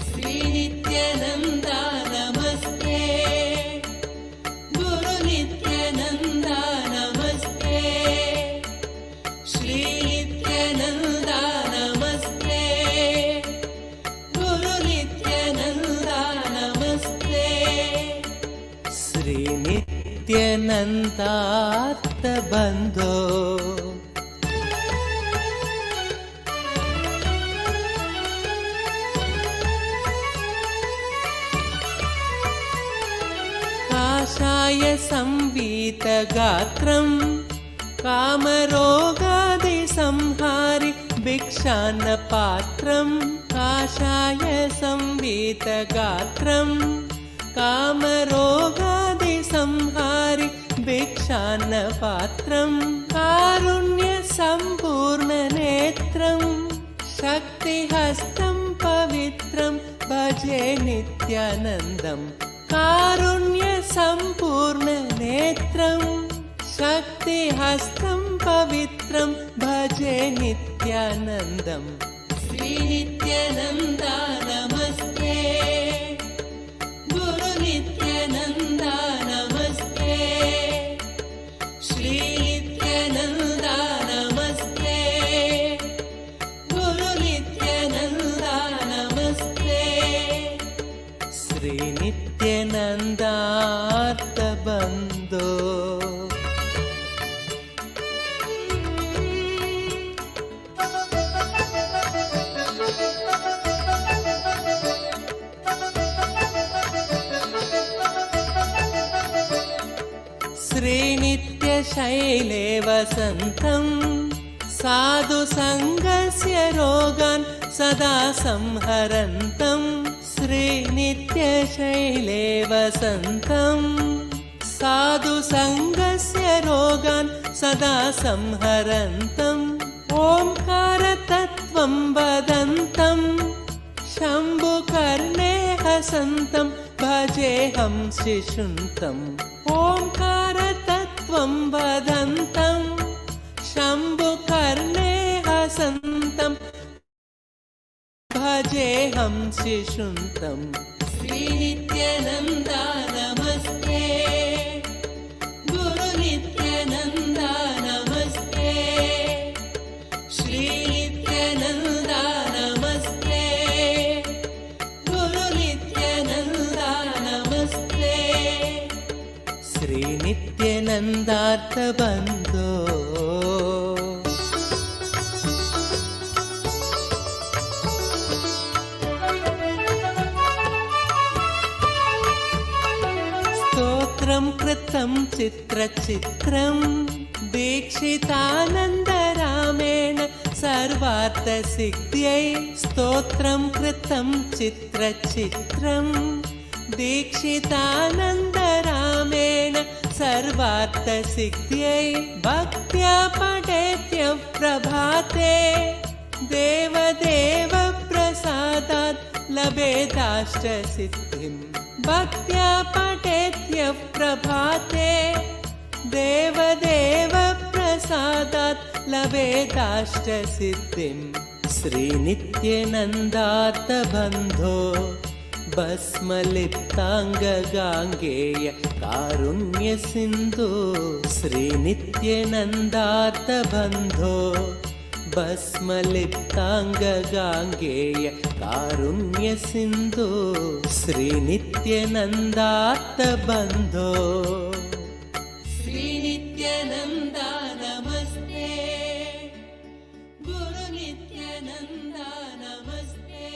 श्रीनित्यानन्दा नमस्ते गुरुनित्यानन्दा नमस्ते श्रीनित्यानन्दा नमस्ते गुरुनित्यानन्दा नमस्ते श्रीनित्यानन्दार्थबन्धो काषाय संवीतगात्रं कामरोगादिसंहारि भिक्षान्नपात्रं काषाय संवीतगात्रं कामरोगादिसंहारि भिक्षान्नपात्रं कारुण्यसम्पूर्णनेत्रं शक्तिहस्तं पवित्रं भजे नित्यानन्दम् कारुण्यसम्पूर्णनेत्रं शक्तिहस्तं पवित्रं भजे नित्यानन्दम् श्रीनित्यानन्दा नमस्ते गुरुनित्यानन्दा नमस्ते श्रीनित्यानन्दा नमस्ते गुरुनित्यानन्दा नमस्ते श्रीनित्यानन्दार्थबन्धो श्रीनित्यशैले वसन्तं साधुसङ्गस्य रोगान् सदा संहरन्तं श्रीनित्यशैले वसन्तं साधुसङ्गस्य रोगान् सदा संहरन्तम् ओंकारतत्त्वं वदन्तं शम्भुकर्णे हसन्तं भजेऽहं शिशुन्तम् ओंकारतत्त्वं वदन्तं शम्भुकर्णे हसन्तं भजेऽहं शिशुन्तम् श्रीनित्यानन्दा नमस्ते गुरुनित्यानन्दा नमस्ते श्रीनित्यानन्दा नमस्ते गुरुनित्यानन्दा नमस्ते श्रीनित्यानन्दार्थबन्धो स्तोत्रं कृतं चित्रचित्रं दीक्षितानन्दरामेण सर्वार्थसिद्ध्यै स्तोत्रं कृतं चित्रचित्रं दीक्षितानन्दरामेण सर्वार्थसिद्ध्यै भक्त्या पठेत्यः प्रभाते देवदेव प्रसादात् लभेदाष्टसिद्धिम् भक्त्या पठेत्यः प्रभाते देवदेव प्रसादात् लभेदाष्टसिद्धिम् श्रीनित्यनन्दार्तबन्धो भस्मलिप्ताङ्गगाङ्गेय कारुण्यसिन्धो श्रीनित्यनन्दार्तबन्धो भस्मलिप्ताङ्गगाङ्गेय कारुण्यसिन्धो श्रीनित्यनन्दार्तबन्धो श्रीनित्यानन्दा नमस्ते गुरुनित्यानन्दा नमस्ते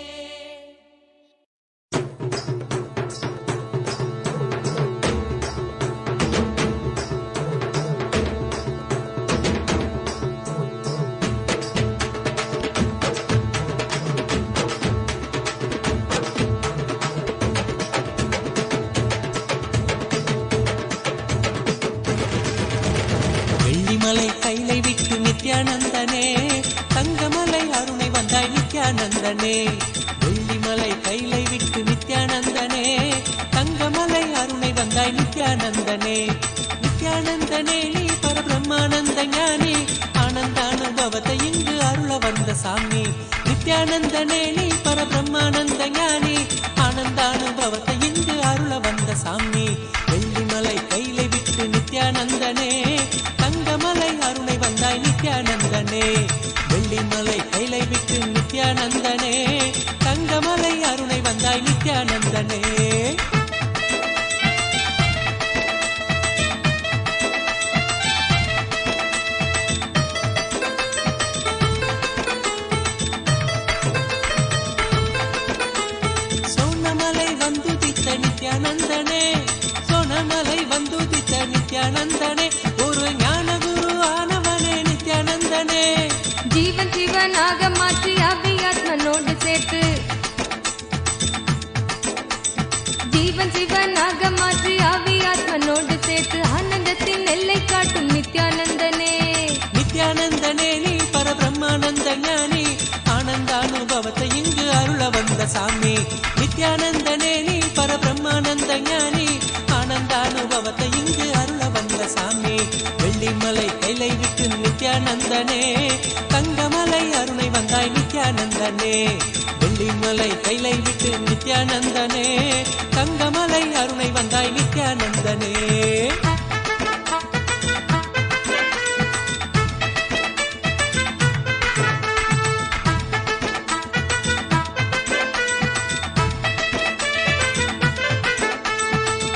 வெள்ளிமலை கைலை விட்டு நித்யானந்தனே தங்கமலை அருணை வந்தாய் நித்யானந்தனே வெள்ளிமலை கைலை விட்டு நித்யானந்தனே தங்கமலை அருணை வந்தாய் நித்யானந்தனே நித்யானந்தனே நீ பரபிரம்மானந்த ஞானி ஆனந்தானுபவத்தை இங்கு அருள வந்த சாமி நித்யானந்தனே நீ பரபிரம்மானந்த ஞானி ஆனந்தானுபவத்தை இங்கு அருள வந்த சாமி வெள்ளிமலை கைலை விட்டு நித்யானந்தனே தங்கமலை அருணை வந்தாய் நித்யானந்தனே வெள்ளிமலை கைலை விட்டு நித்யானந்தனே தங்கமலை அருணை வந்தாய் நித்யானந்தனே சோனமலை வந்துதித்த நித்யானந்தனே சோனமலை வந்துதித்த நித்யானந்தனே ஒரு ஞான குரு ஆனவனே நித்யானந்தனே ஜீவன் சிவனாக மாற்றி அபியாத்மனோடு சேர்த்து ஜீவன் சிவனாக மாற்றி அபியாத்மனோடு சேர்த்து ஆனந்தத்தின் எல்லை காட்டும் நித்யானந்தனே நித்யானந்தனே நீ பரபிரம்மானந்த ஞானி ஆனந்தானுபவத்தை இங்கு அருள வந்த சாமி நித்யானந்தனே நீ பரபிரம்மானந்த ஞானி ஆனந்தானுபவத்தை இங்கு அருள வந்த சாமி வெள்ளிமலை கைலை விட்டு நித்யானந்தனே தங்கமலை அருணை வந்தாய் நித்யானந்தனே வெள்ளிமலை கைலை விட்டு நித்யானந்தனே தங்கமலை அருணை வந்தாய் நித்யானந்தனே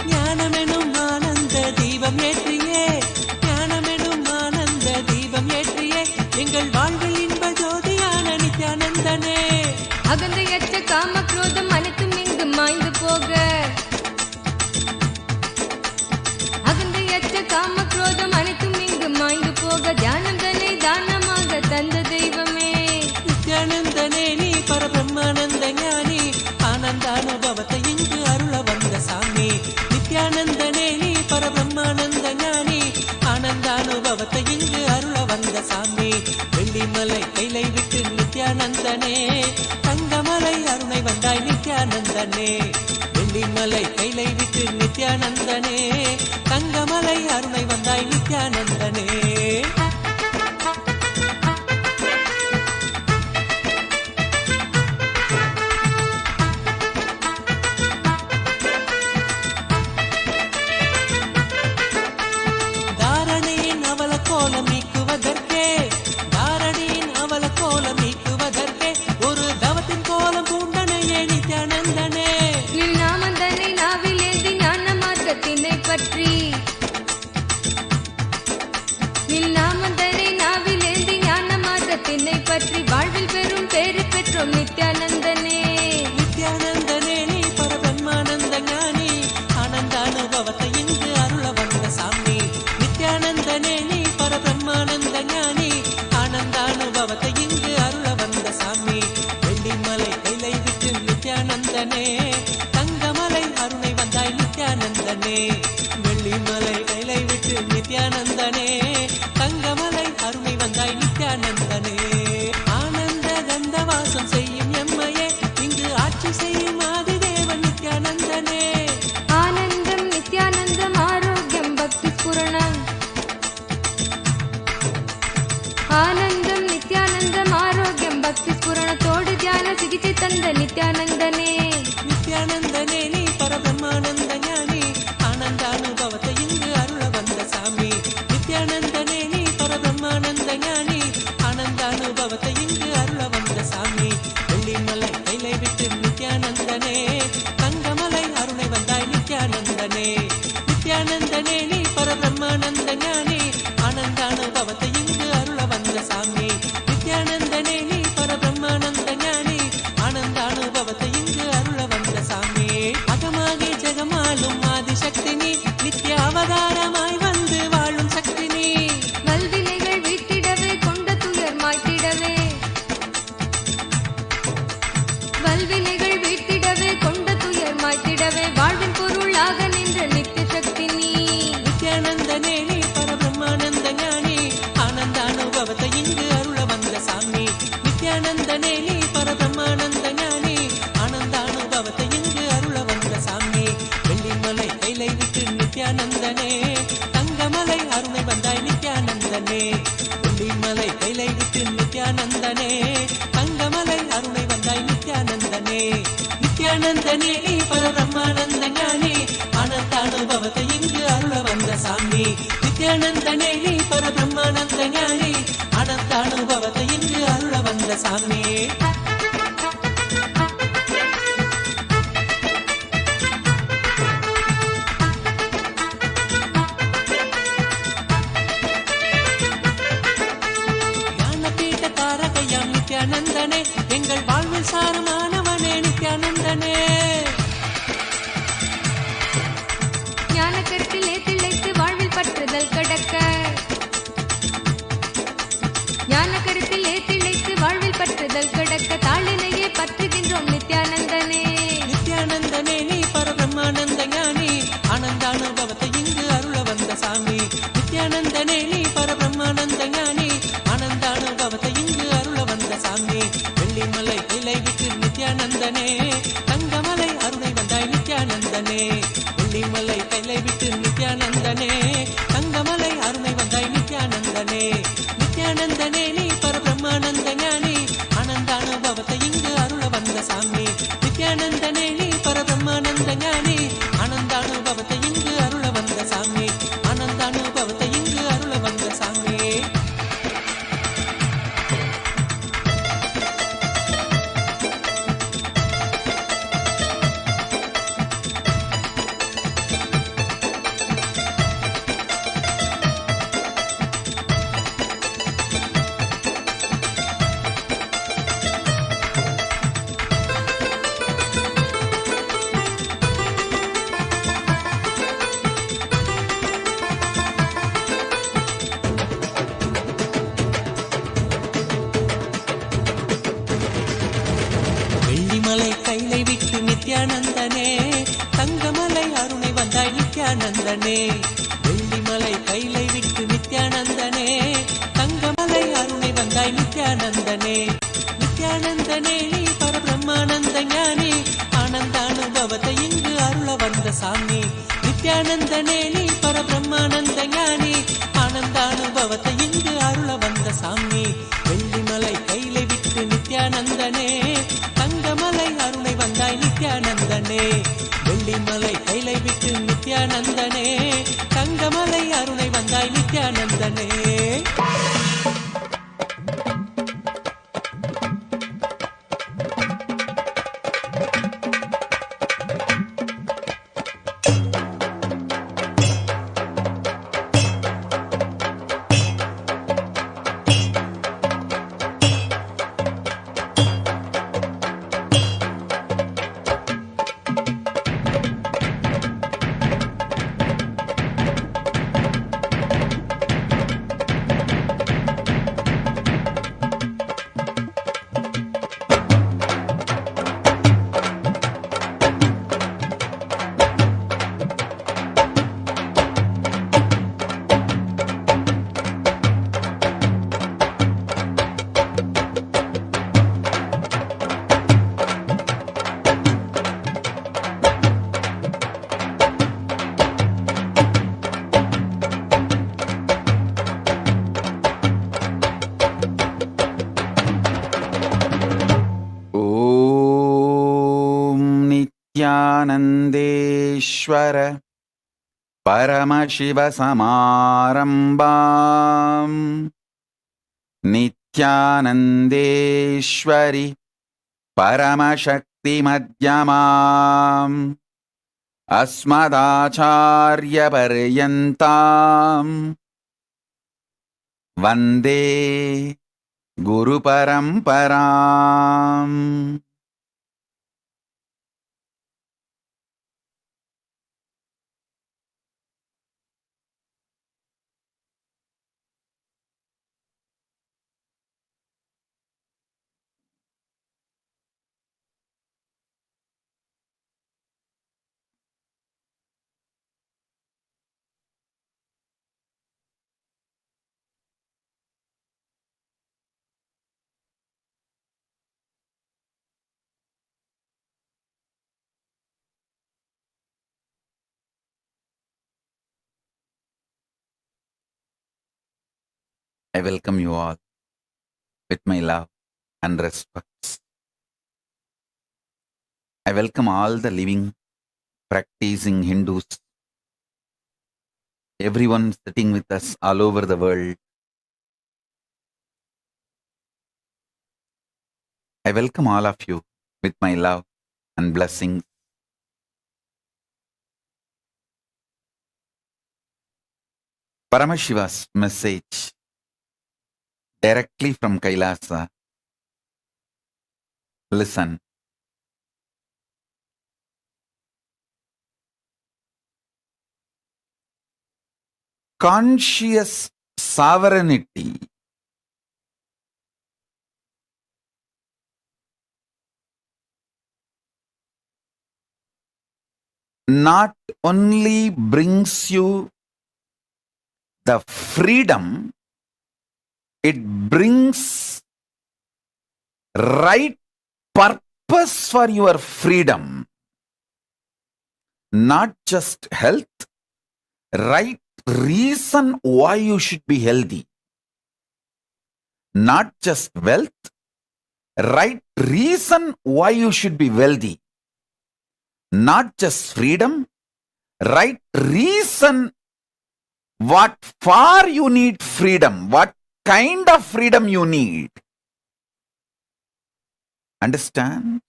ஞானமெனும் ஆனந்த தீபம் ஏற்றியே ஞானமெனும் ஆனந்த தீபம் ஏற்றியே எங்கள் வாழ்வில் இன்ப ஜோதியான நித்யானந்தனே அகந்தையற்ற காம குரோதம் அனைத்தும் இங்கு மாய்ந்து போக அகந்தையற்ற காம குரோதம் அனைத்தும் இங்கு மாய்ந்து போக தியானந்தனை தானமாக தந்த தெய்வமே நித்யானந்தனே நீ பரபிரம்மானந்த ஞானி ஆனந்தானுபவத்தை இங்கு அருள வந்த சாமி நித்யானந்தனே நீ பரபிரம்மானந்த ஞானி ஆனந்தானுபவத்தை இங்கு அருள வந்த சாமி வெள்ளிமலை கைலை விட்டு நித்யானந்தனே தங்கமலை அருணை வந்தாய் நித்யானந்தனே வெள்ளிமலை கைலை விட்டு நித்யானந்தனே தங்கமலை அருணை வந்தாய் நித்யானந்தனே தாரணியின் அவல கோலம் நீக்குவதற்கே தாரணியின் அவல கோலம் நீக்குவதற்கே ஒரு தவத்தின் கோலம் பூண்டனையே நித்யானந்தனே நின் நாமந்தனை நாவில் ஏந்தி ஞான மார்க்கத்தினை பற்றி நின் நாமந்தனை நாவில் ஏந்தி ஞான மார்க்கத்தினை பற்றி வாழ்வில் பெறும் பேறு பெற்றோம் நித்யானந்தனே நித்யானந்தனே நீ பரபிரம்மானந்த ஞானி ஆனந்தானுபவத்தை இங்கு அருள வந்த சாமி நித்யானந்தனே நீ பரபிரம்மானந்த ஞானி ஆனந்தானுபவத்தை இங்கு அருள வந்த சாமி வெள்ளிமலை கைலை விட்டு நித்யானந்தனே தங்கமலை அருணை வந்தாய் நித்யானந்தனே வெள்ளிமலை கைலை விட்டு நித்யானந்தனே தங்கமலை அருணை வந்தாய் நித்யானந்தனே ஆனந்த கந்தவாசம் செய்யும் எம்மையே நித்யானந்தனே நித்யானந்தனே நீ பரபிரம்மானந்த ஞானி ஆனந்தானுபவத்தை இங்கு அருள வந்த சாமி நித்யானந்தனே நீ பரபிரம்மானந்த ஞானி ஆனந்தானுபவத்தை இங்கு அருள வந்த சாமி வெள்ளிமலை கைலை விட்டு நித்யானந்தனே தங்கமலை அருளை வந்தாய் நித்யானந்தனே நித்யானந்தனே நீ பரபிரம்மானந்த ஞானி ஆனந்தானுபவத்தை இங்கு அருள வந்த சாமி நித்யானந்தனே நீ பரபிரம்மானந்த ஞானி ஆனந்தானுபவத்தை இங்கு அருள வந்த சாமி அகமாகி ஜெகமாலும் ஆதிசக்தி நீ நித்ய அவதாரமாய் வந்து வாழும் சக்தி நீ வல்வினைகள் வீட்டிடவே கொண்ட துயர் மாய்த்திடவே வல்வினைகள் வீட்டிடவே கொண்ட துயர் மாய்த்திடவே வாழ்வின் பொருளாக நின்ற நித்திய சக்தி நீ நித்யானந்தனே நீ பரபிரம்மானந்த ஞானி ஆனந்தானுபவத்தை இங்கு அருள வந்த சாமி நித்யானந்தனே நீ பரபிரம்மானந்த ஞானி ஆனந்தானுபவத்தை இங்கு அருள வந்த சாமி வெள்ளிமலை கைலை விட்டு நித்யானந்தனே தங்கமலை அருணை வந்தாய் நித்யானந்தனே வெள்ளிமலை கைலை விட்டு நித்யானந்தனே தங்கமலை அருணை வந்தாய் நித்யானந்தனே நித்யானந்தனே நீ பரபிரம்மானந்த ஞானி ஆனந்தானுபவத்தை இங்கு அருள வந்த சாமி நித்யானந்தனே நீ பரபிரம்மானந்த ஞானி ஆனந்தானுபவத்தை இங்கு அருள வந்த சாமி ஞானபீட தாரகையாம் நித்யானந்தனே எங்கள் வாழ்வில் சாரமானவனே நித்யானந்தனே ஞான கருத்திலே திளைத்து வாழ்வில் பற்றுதல் கடக்க ஞான கருத்திலே திளைத்து வாழ்வில் பற்றுதல் கடக்க தாளினையே பற்றுகின்றோம் நித்யானந்தனே நித்யானந்தனே நீ பரபிரம்மானந்த ஞானி ஆனந்தானுபவத்தை இங்கு அருள வந்த சாமி நித்யானந்தனே நீ பரபிரம்மானந்த ஞானி ஆனந்தானுபவத்தை இங்கு அருள வந்த சாமி வெள்ளிமலை கைலை விட்டு நித்யானந்தனே தங்கமலை அருணை வந்தாய் நித்யானந்தனே வெள்ளிமலை கைலை விட்டு நித்யானந்தனே தங்கமலை அருணை வந்தாய் நித்யானந்தனே நித்யானந்தனே நீ பரபிரம்மானந்த ஞானி ஆனந்தானுபவத்தை இங்கு அருள வந்த சாமி நித்யானந்தனே நீ பரபிரம்மானந்த ஞானி ஆனந்தானுபவத்தை இங்கு அருள வந்த சாமி ஆனந்தானுபவத்தை இங்கு அருள வந்த சாமி வெள்ளிமலை கைலை விட்டு நித்யானந்தனே தங்கமலை அருணை வந்தாய் நித்யானந்தனே வெள்ளிமலை கைலை விட்டு நித்யானந்தனே தங்கமலை அருணை வந்தாய் நித்யானந்தனே நித்யானந்தனே நீ பரபிரம்மானந்த ஞானி ஆனந்தானுபவத்தை இங்கு அருள வந்த சாமி நித்யானந்தனே நீ பரபிரம்மானந்த ஞானி ஆனந்தானுபவத்தை இங்கு அருள வந்த சாமி வெள்ளிமலை கைலை விட்டு நித்யானந்தனே தங்கமலை அருணை வந்தாய் நித்யானந்தனே வெள்ளிமலை கைலை விட்டு நித்யானந்தனே தங்கமலை அருணை வந்தாய் நித்யானந்தனே नित्यानन्देश्वर परमशिवसमारम्भाम् नित्यानन्देश्वरि परमशक्तिमध्यमाम् अस्मदाचार्यपर्यन्ताम् वन्दे गुरुपरम्पराम्. I welcome you all with my love and respect. I welcome all the living, practicing Hindus, everyone sitting with us all over the world. I welcome all of you with my love and blessings. Paramashiva's message directly from Kailasa. Listen. Conscious sovereignty not only brings you the freedom, it brings right purpose for your freedom. Not just health, right reason why you should be healthy. Not just wealth, right reason why you should be wealthy. Not just freedom, right reason what for you need freedom, what kind of freedom you need. Understand?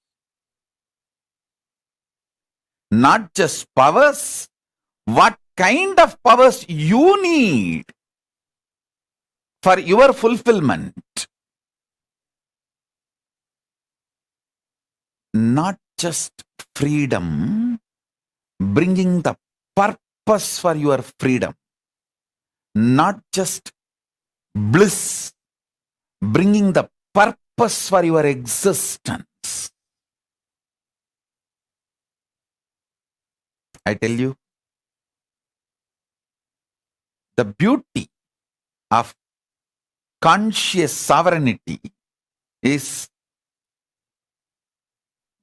Not just powers, what kind of powers you need for your fulfillment. Not just freedom, bringing the purpose for your freedom. Not just bliss, bringing the purpose for your existence. I tell you, the beauty of conscious sovereignty is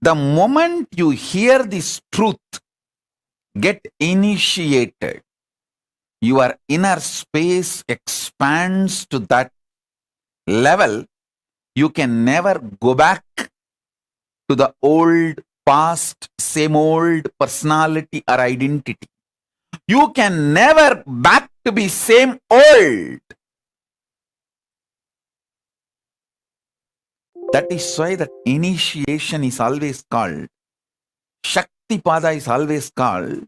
the moment you hear this truth, get initiated, your inner space expands to that level. You can never go back to the old past, same old personality or identity. You can never back to be same old. That is why that initiation is always called, Shakti Pada is always called,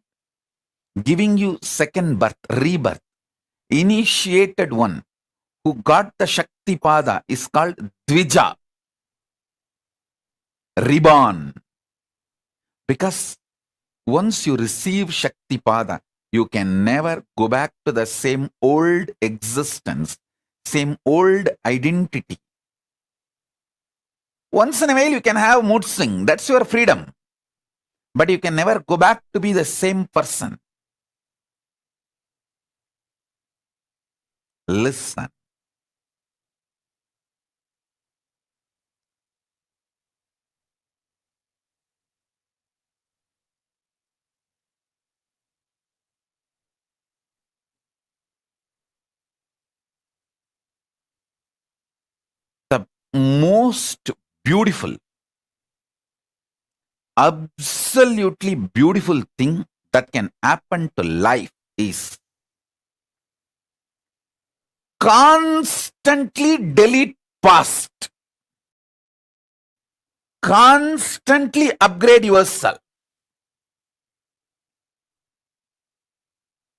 giving you second birth, rebirth. Initiated one who got the Shakti Pada is called Dvija, reborn. Because once you receive Shakti Pada, you can never go back to the same old existence, same old identity. Once in a while you can have mood swing, that's your freedom. But you can never go back to be the same person. Listen. The most beautiful absolutely beautiful thing that can happen to life is constantly delete past. Constantly upgrade yourself.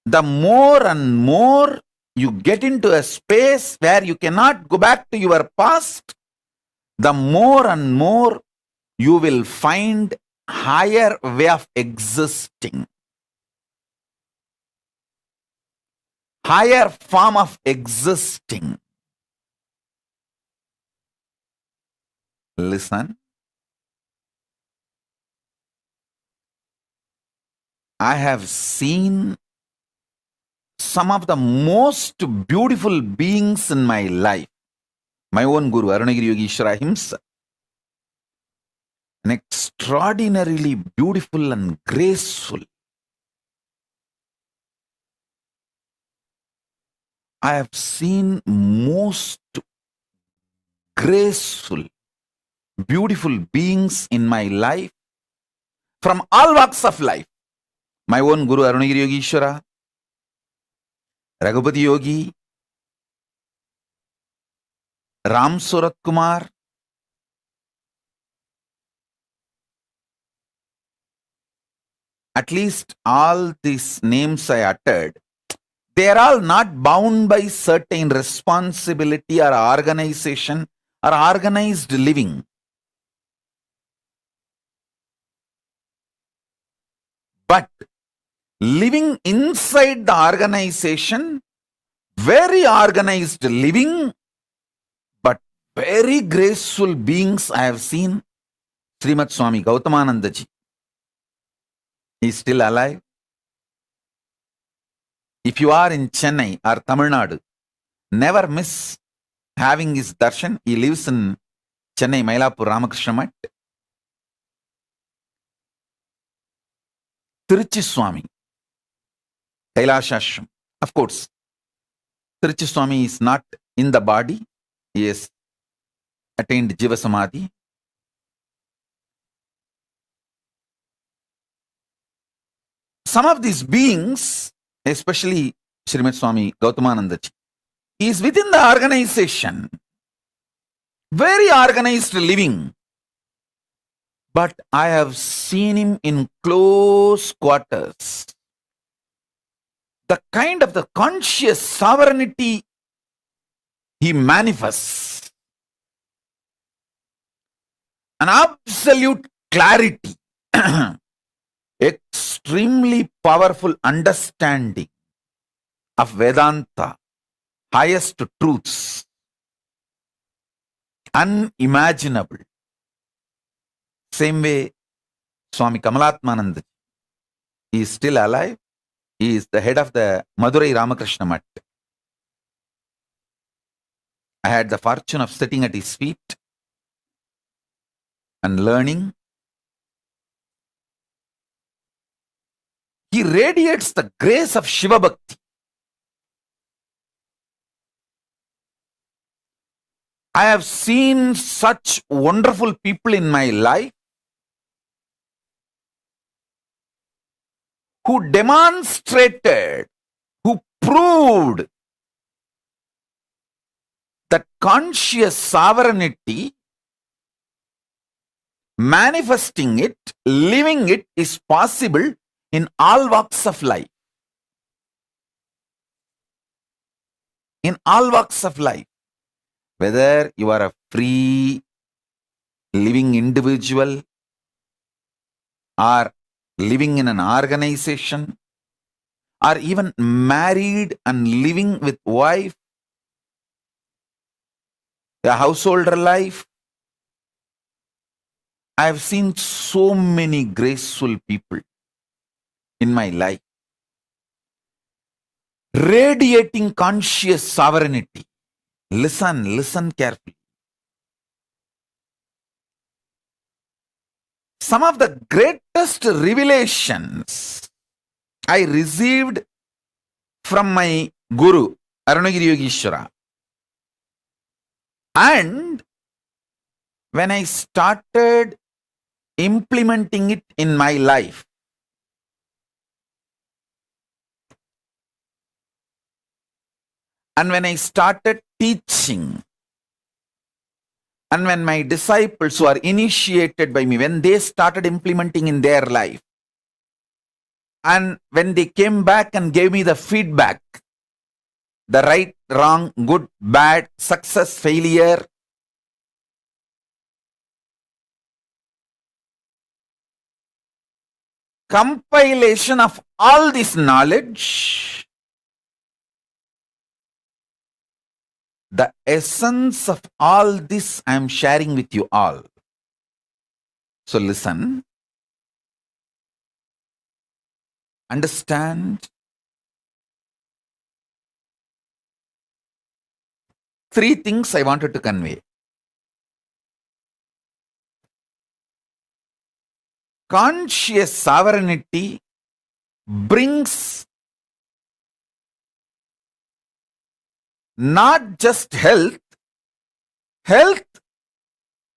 The more and more you get into a space where you cannot go back to your past, the more and more you will find higher way of existing. Higher form of existing. Listen. I have seen some of the most beautiful beings in my life. My own Guru, Arunagiri Yogeshwara himself. An extraordinarily beautiful and graceful. I have seen most graceful, beautiful beings in my life from all walks of life. My own Guru Arunagiri Yogeshwara, Raghupati Yogi, Ram Surat Kumar, at least all these names I uttered, they are all not bound by certain responsibility or organization or organized living. But living inside the organization, very organized living, but very graceful beings I have seen. Srimad Swami Gautamananda ji. He is still alive. If you are in Chennai or Tamil Nadu, never miss having his darshan. He lives in Chennai, Mailapur, Ramakrishna Mat. Tiruchi Swami, Kailashashram. Of course, Tiruchi Swami is not in the body. He has attained Jiva Samadhi. Some of these beings, especially Srimad Swami Gautamananda ji, is within the organization. Very organized living. But I have seen him in close quarters. The kind of the conscious sovereignty he manifests. An absolute clarity. Extremely powerful understanding of Vedanta, highest truths, unimaginable. Same way, Swami Kamalatmananda, he is still alive. He is the head of the Madurai Ramakrishna Mat. I had the fortune of sitting at his feet and learning. He radiates the grace of Shiva Bhakti. I have seen such wonderful people in my life who demonstrated, who proved that conscious sovereignty, manifesting it, living it is possible in all walks of life. In all walks of life. Whether you are a free living individual or living in an organization or even married and living with wife, a householder life. I have seen so many graceful people in my life, radiating conscious sovereignty. Listen carefully. Some of the greatest revelations I received from my Guru, Arunagiri Yogeshwara. And when I started implementing it in my life, and when I started teaching, and when my disciples who are initiated by me, when they started implementing in their life, and when they came back and gave me the feedback, the right, wrong, good, bad, success, failure, compilation of all this knowledge, the essence of all this I am sharing with you all. So listen, understand. Three things I wanted to convey. Conscious sovereignty brings not just health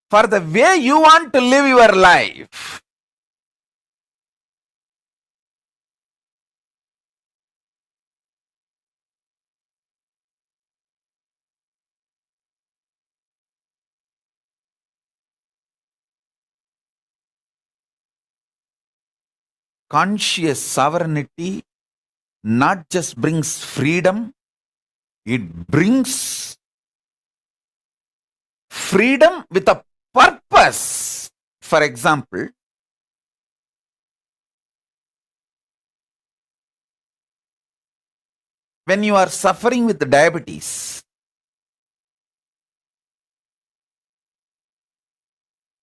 for the way you want to live your life. Conscious sovereignty not just brings freedom, it brings freedom with a purpose. For example, when you are suffering with diabetes,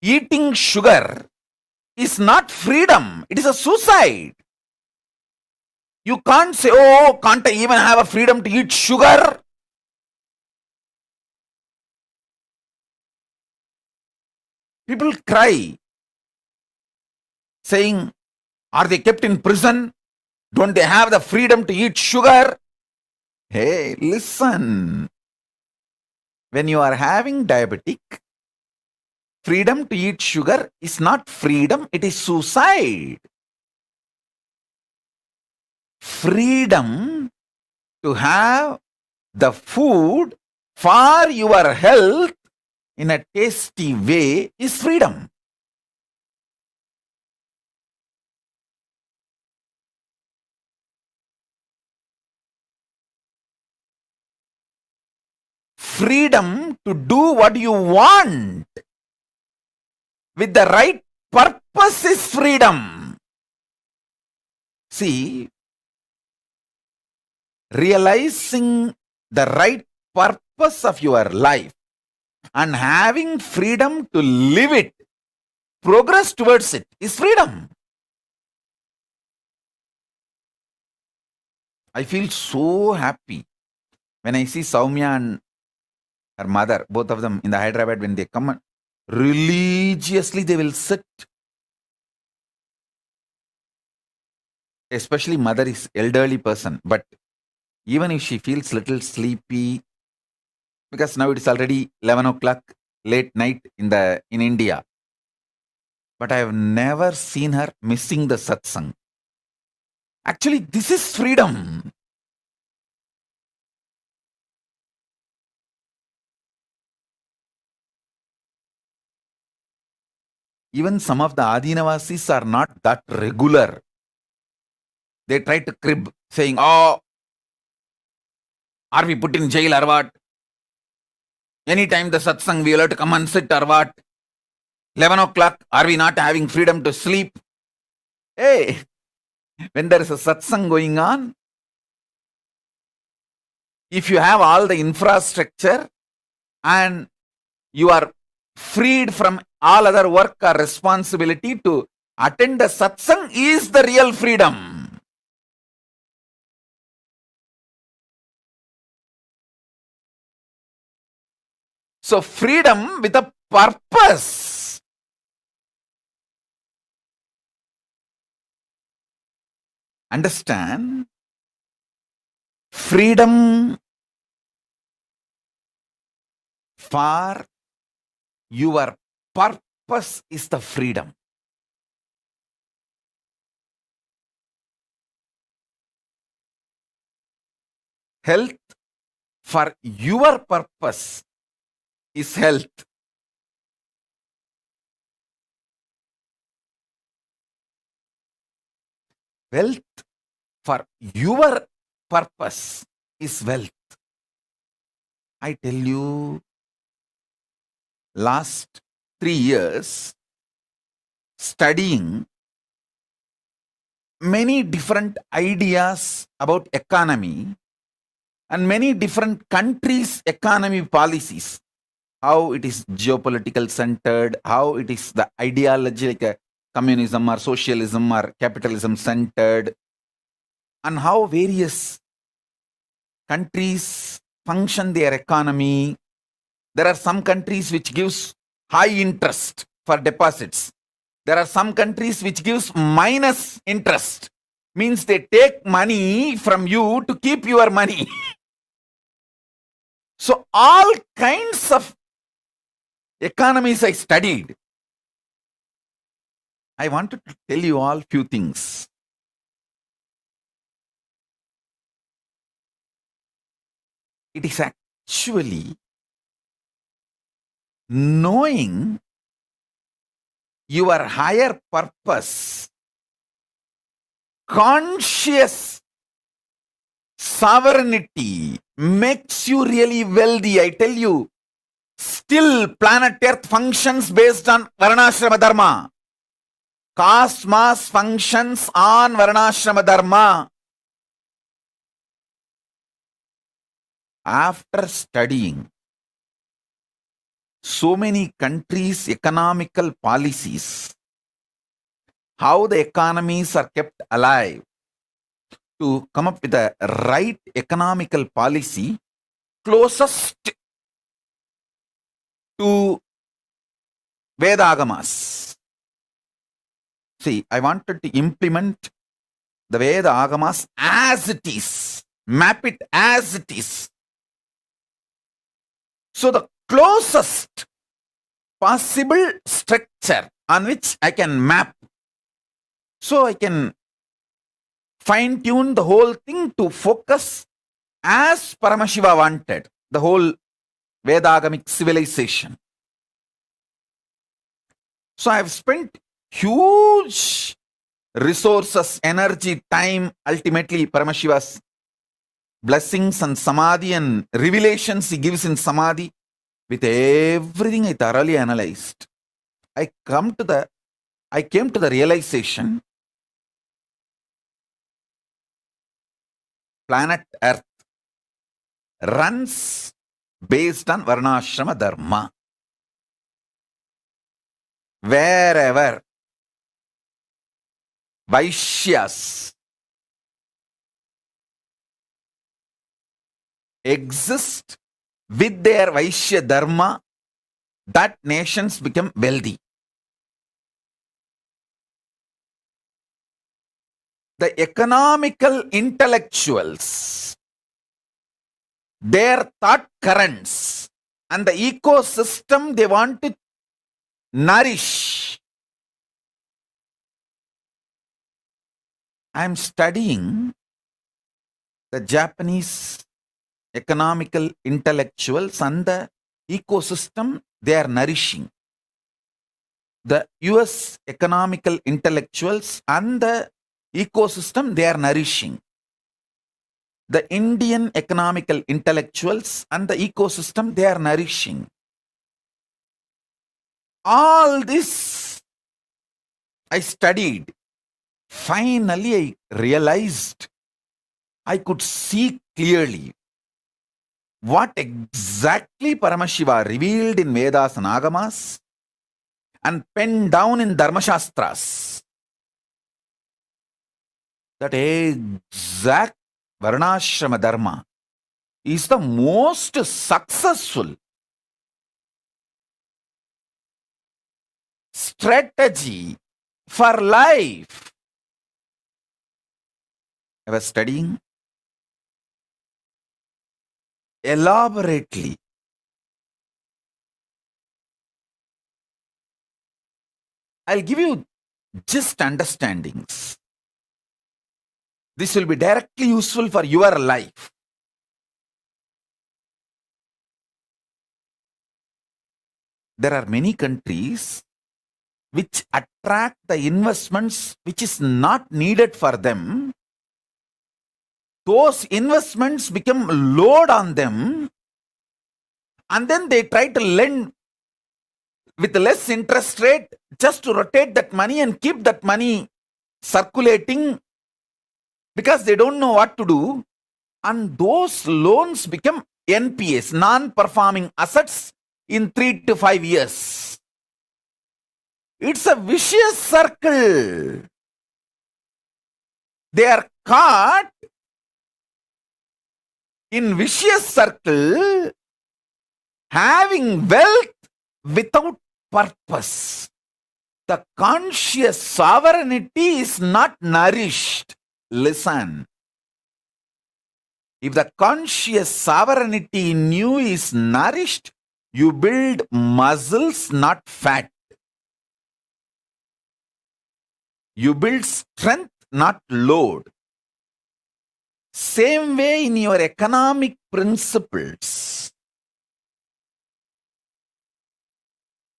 eating sugar is not freedom, it is a suicide. You can't say, oh, can't I even have a freedom to eat sugar? People cry, saying, are they kept in prison? Don't they have the freedom to eat sugar? Hey, listen. When you are having diabetic, freedom to eat sugar is not freedom, it is suicide. Freedom to have the food for your health in a tasty way is freedom. Freedom to do what you want with the right purpose is freedom. See, realizing the right purpose of your life and having freedom to live it, progress towards it is freedom. I feel so happy when I see Soumya and her mother, both of them in the Hyderabad, when they come and religiously they will sit. Especially mother is elderly person, but even if she feels little sleepy, because now it is already 11 o'clock, late night in India. But I have never seen her missing the satsang. Actually, this is freedom. Even some of the Adinavasis are not that regular. They try to crib, saying, oh, are we put in jail or what? Anytime the satsang, we will have to come and sit or what? 11 o'clock, are we not having freedom to sleep? Hey, when there is a satsang going on, if you have all the infrastructure and you are freed from all other work or responsibility to attend the satsang is the real freedom. So freedom with a purpose. Understand? Freedom for your purpose is the freedom. Health for your purpose is health. Wealth for your purpose is wealth. I tell you, last 3 years studying many different ideas about economy and many different countries' economy policies, how it is geopolitical centered, how it is the ideology like a communism or socialism or capitalism centered, and how various countries function their economy. There are some countries which gives high interest for deposits. There are some countries which gives minus interest, means they take money from you to keep your money. So all kinds of economies I studied. I wanted to tell you all few things. It is actually knowing your higher purpose, conscious sovereignty makes you really wealthy. I tell you, still planet Earth functions based on Varnashrama Dharma. Cosmos functions on Varnashrama Dharma. After studying so many countries' economical policies, how the economies are kept alive, to come up with the right economical policy closest to Veda-agamas. See, I wanted to implement the Veda-agamas as it is, map it as it is. So the closest possible structure on which I can map, so I can fine-tune the whole thing to focus as Paramashiva wanted, the whole Vedagamic civilization. So I have spent huge resources, energy, time, ultimately Paramashiva's blessings and samadhi and revelations he gives in samadhi. With everything I thoroughly analyzed, I came to the realization, planet Earth runs based on Varnashrama Dharma. Wherever Vaishyas exist with their Vaishya Dharma, that nations become wealthy. The economical intellectuals, their thought currents, and the ecosystem they want to nourish. I am studying the Japanese economical intellectuals and the ecosystem they are nourishing. The US economical intellectuals and the ecosystem they are nourishing. The Indian economical intellectuals and the ecosystem they are nourishing. All this I studied. Finally, I realized, I could see clearly what exactly Paramashiva revealed in Vedas and Agamas and penned down in Dharmashastras. That exact Varnashrama Dharma is the most successful strategy for life. I was studying elaborately. I'll give you just understandings. This will be directly useful for your life. there are many countries which attract the investments which is not needed for them. Those investments become load on them, and then they try to lend with less interest rate just to rotate that money and keep that money circulating because they don't know what to do. And those loans become NPAs, non-performing assets, in 3 to 5 years. It's a vicious circle. They are caught in vicious circle, having wealth without purpose. The conscious sovereignty is not nourished. Listen. If the conscious sovereignty in you is nourished, you build muscles, not fat. You build strength, not load. Same way in your economic principles.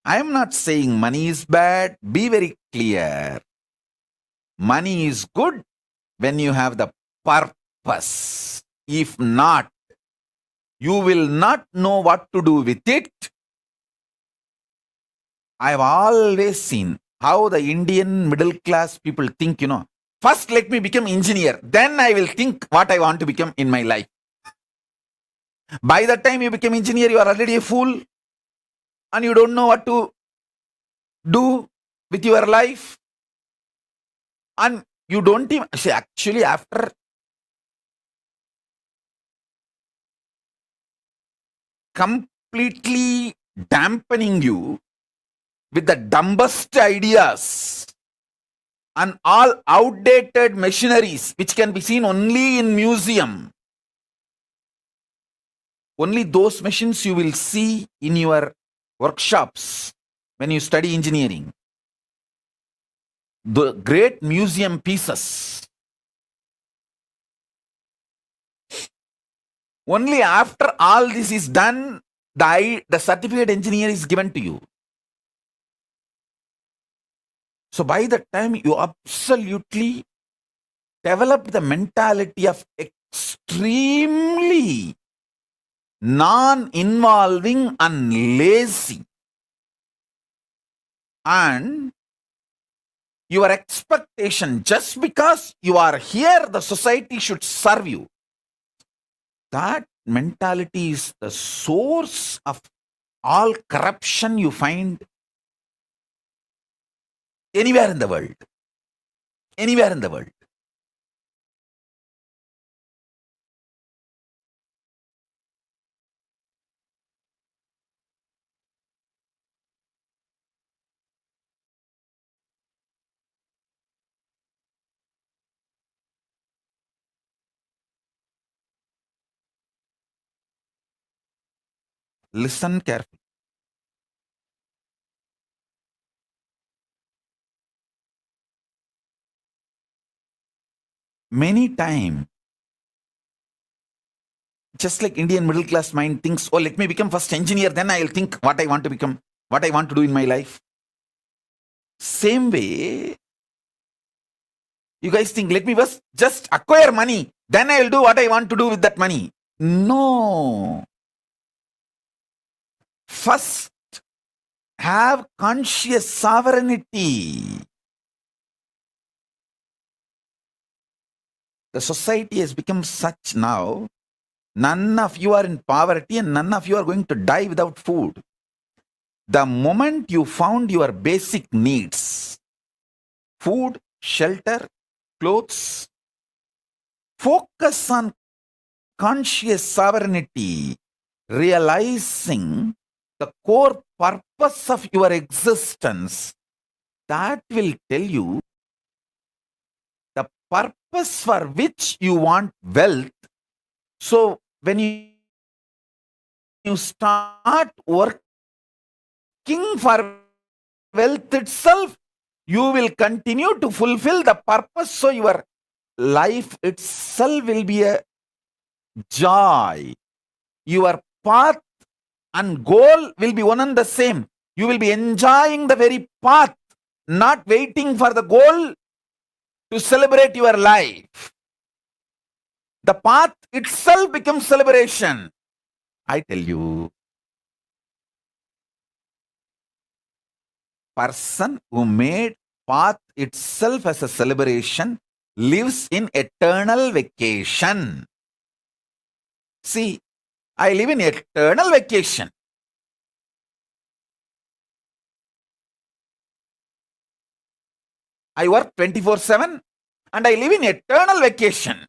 I am not saying money is bad. Be very clear. Money is good when you have the purpose. If not, you will not know what to do with it. I have always seen how the Indian middle class people think, first let me become engineer, then I will think what I want to become in my life. By the time you become engineer, you are already a fool and you don't know what to do with your life. And you don't even, see, actually after completely dampening you with the dumbest ideas and all outdated machineries which can be seen only in museum. Only those machines you will see in your workshops when you study engineering. The great museum pieces. Only after all this is done, the certificate engineer is given to you. So by the time you absolutely develop the mentality of extremely non-involving and lazy, and your expectation, just because you are here, the society should serve you. That mentality is the source of all corruption you find anywhere in the world. Anywhere in the world. Listen carefully. Many times, just like Indian middle class mind thinks, oh, let me become first engineer, then I will think what I want to become, what I want to do in my life. Same way, you guys think, let me first just acquire money, then I will do what I want to do with that money. No. First, have conscious sovereignty. The society has become such now, none of you are in poverty and none of you are going to die without food. The moment you found your basic needs, food, shelter, clothes, focus on conscious sovereignty, realizing the core purpose of your existence, that will tell you the purpose for which you want wealth. So when you start working for wealth itself, you will continue to fulfill the purpose. So your life itself will be a joy. Your path and goal will be one and the same. You will be enjoying the very path, not waiting for the goal to celebrate your life. The path itself becomes celebration. I tell you, person who made path itself as a celebration lives in eternal vacation. See, I live in eternal vacation. I work 24/7 and I live in eternal vacation.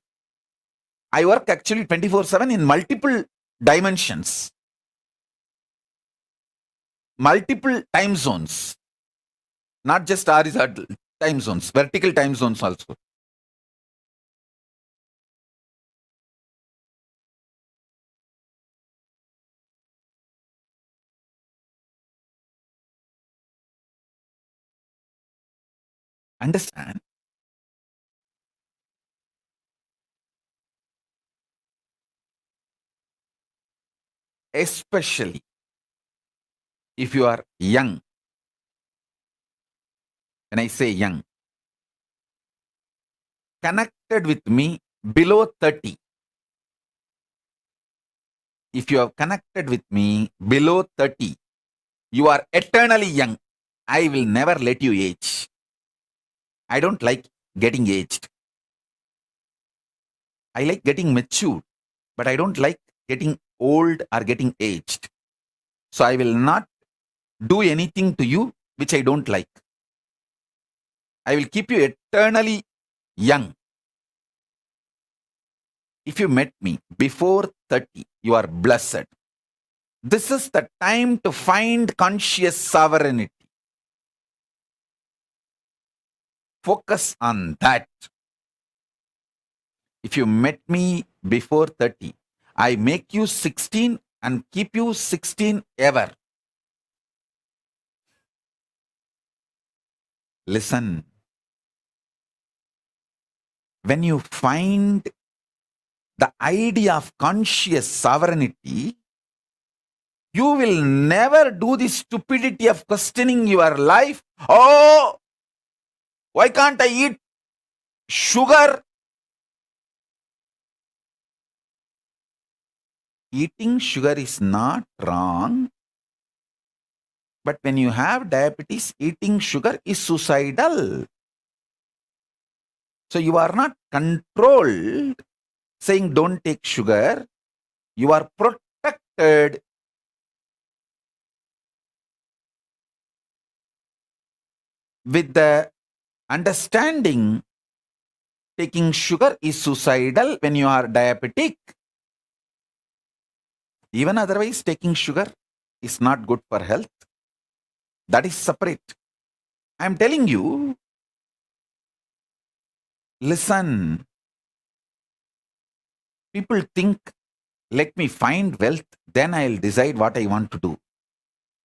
I work actually 24/7 in multiple dimensions, multiple time zones, not just horizontal time zones, vertical time zones also. Understand? Especially if you are young. When I say young, connected with me below 30. If you have connected with me below 30, you are eternally young. I will never let you age. I don't like getting aged. I like getting mature, but I don't like getting old or getting aged. So I will not do anything to you which I don't like. I will keep you eternally young. If you met me before 30, you are blessed. This is the time to find conscious sovereignty. Focus on that. If you met me before 30, I make you 16 and keep you 16 ever. Listen. When you find the idea of conscious sovereignty, you will never do the stupidity of questioning your life. Oh, why can't I eat sugar? Eating sugar is not wrong. But when you have diabetes, eating sugar is suicidal. So you are not controlled saying don't take sugar. You are protected. With the understanding, taking sugar is suicidal when you are diabetic. Even otherwise, taking sugar is not good for health. That is separate. I am telling you, listen. People think, let me find wealth, then I'll decide what I want to do.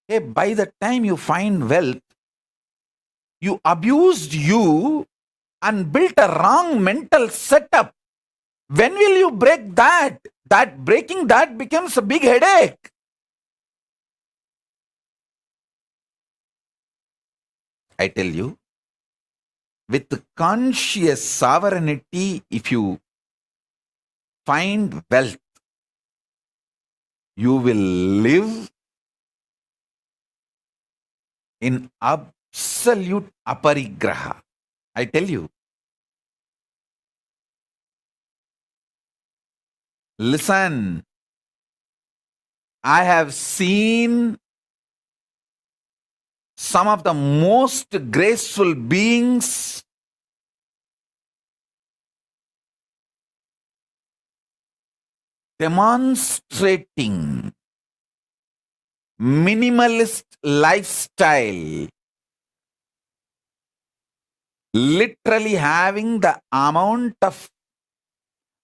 Hey, by the time you find wealth, you abused you and built a wrong mental setup. When will you break that? Breaking that becomes a big headache. I tell you, with conscious sovereignty, if you find wealth, you will live in absolute aparigraha. I tell you. Listen, I have seen some of the most graceful beings demonstrating minimalist lifestyle, literally having the amount of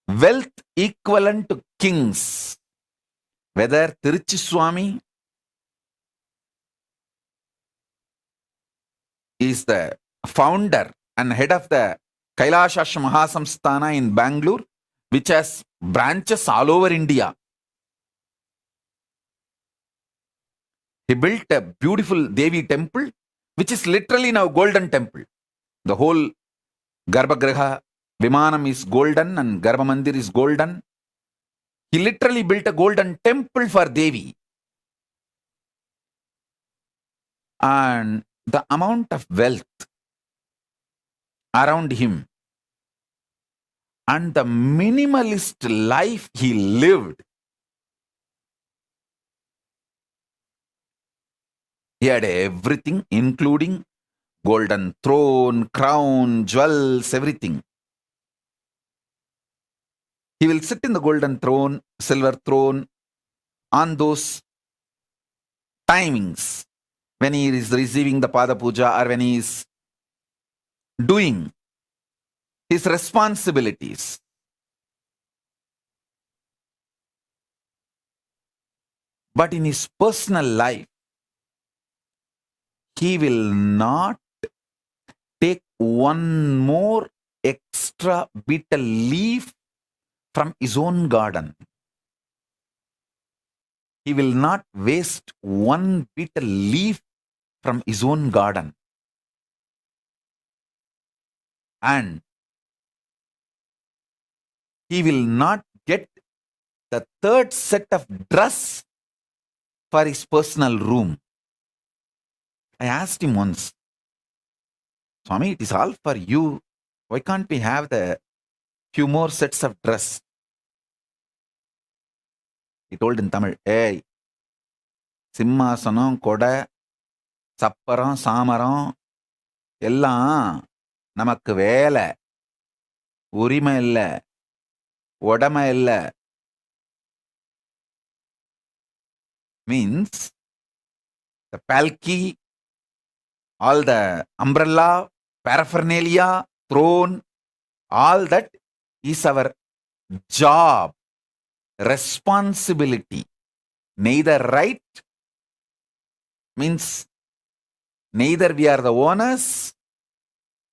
wealth equivalent to kings. Whether Tiruchi Swami is the founder and head of the Kailasha Mahasamsthana in Bangalore, which has branches all over India. He built a beautiful Devi temple, which is literally now golden temple. The whole Garbhagriha, Vimanam is golden and Garbha Mandir is golden. He literally built a golden temple for Devi. And the amount of wealth around him and the minimalist life he lived, he had everything, including golden throne, crown, jewels, everything. He will sit in the golden throne, silver throne, on those timings when he is receiving the Pada Puja or when he is doing his responsibilities. But in his personal life, he will not take one more extra betel leaf from his own garden. He will not waste one betel leaf from his own garden. And he will not get the third set of dress for his personal room. I asked him once, Swami, it is all for you. Why can't we have the few more sets of dress? He told in Tamil, hey, Simmasanam, Koda, Sapparam, Samaram, Ella, Namakku Vela, Urima illa, Odama illa. Means the palki, all the umbrella, paraphernalia, throne, all that is our job, responsibility. Neither right means neither we are the owners,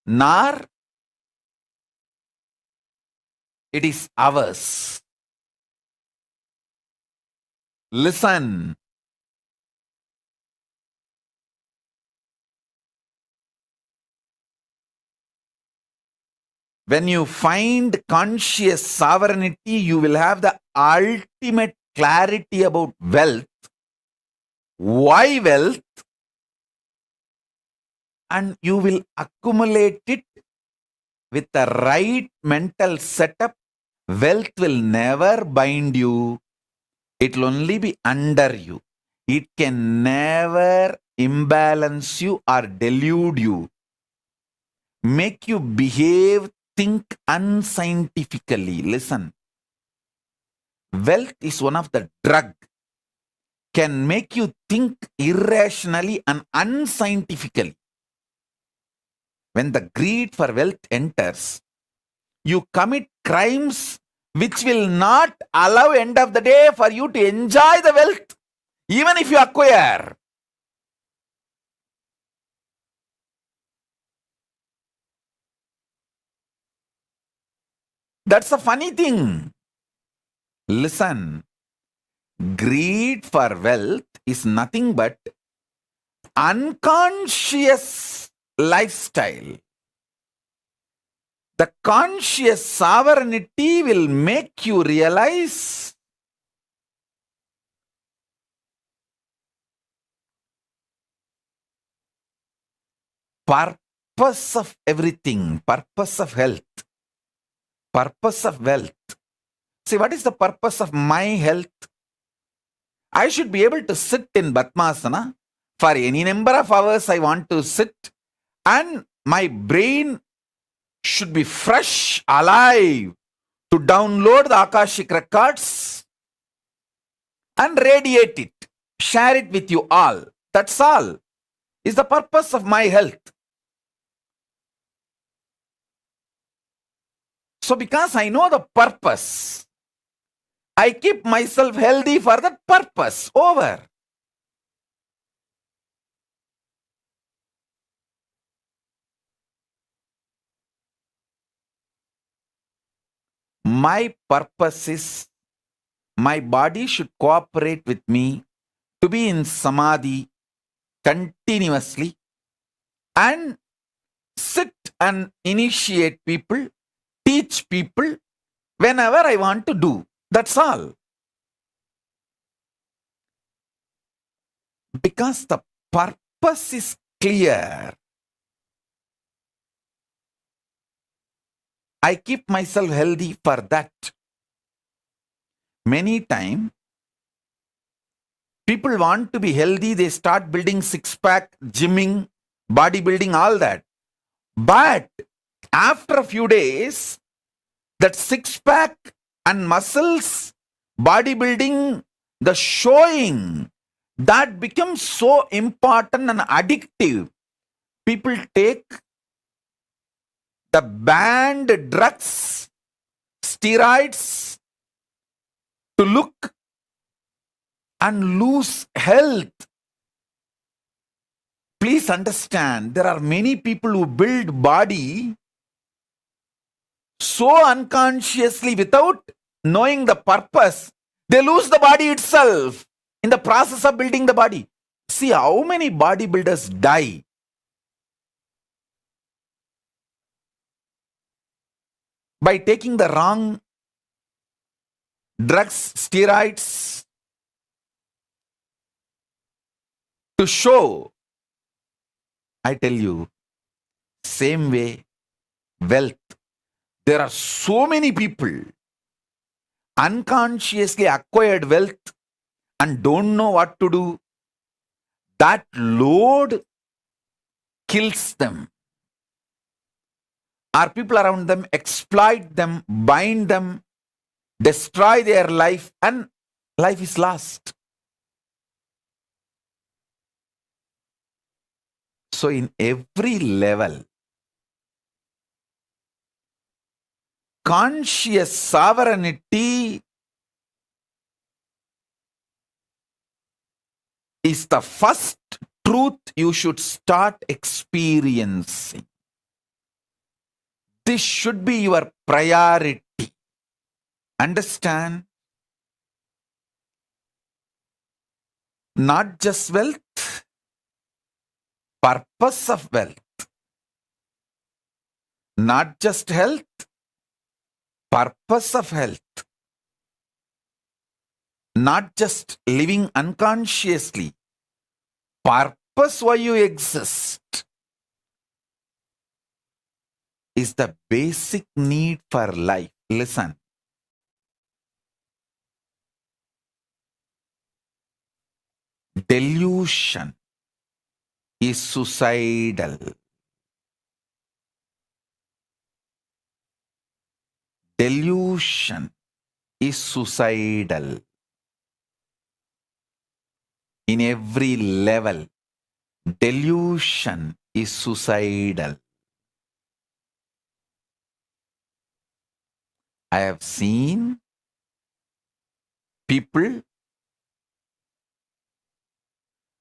nor it is ours. Listen. When you find conscious sovereignty, you will have the ultimate clarity about wealth. Why wealth? And you will accumulate it with the right mental setup. Wealth will never bind you. It will only be under you. It can never imbalance you or delude you. Make you behave, think unscientifically. Listen. Wealth is one of the drug. Can make you think irrationally and unscientifically. When the greed for wealth enters, you commit crimes which will not allow end of the day for you to enjoy the wealth, even if you acquire. That's a funny thing. Listen, greed for wealth is nothing but unconscious lifestyle. The conscious sovereignty will make you realize purpose of everything, purpose of health, purpose of wealth. See, what is the purpose of my health? I should be able to sit in Padmasana for any number of hours I want to sit, and my brain should be fresh, alive, to download the Akashic records and radiate it, share it with you all. That's all is the purpose of my health. So because I know the purpose, I keep myself healthy for that purpose. Over. My purpose is my body should cooperate with me to be in samadhi continuously and sit and initiate people, teach people whenever I want to do. That's all. Because the purpose is clear. I keep myself healthy for that. Many times, people want to be healthy, they start building six-pack, gymming, bodybuilding, all that. But after a few days, that six-pack and muscles, bodybuilding, the showing, that becomes so important and addictive. People take the banned drugs, steroids to look and lose health. Please understand, there are many people who build body so unconsciously without knowing the purpose, they lose the body itself in the process of building the body. See how many bodybuilders die. By taking the wrong drugs, steroids to show. I tell you, same way, wealth. There are so many people unconsciously acquired wealth and don't know what to do. That load kills them. Our people around them exploit them, bind them, destroy their life, and life is lost. So in every level, conscious sovereignty is the first truth you should start experiencing. This should be your priority. Understand? Not just wealth, purpose of wealth. Not just health, purpose of health. Not just living unconsciously, purpose why you exist is the basic need for life. Listen. Delusion is suicidal. Delusion is suicidal. In every level, delusion is suicidal. I have seen people,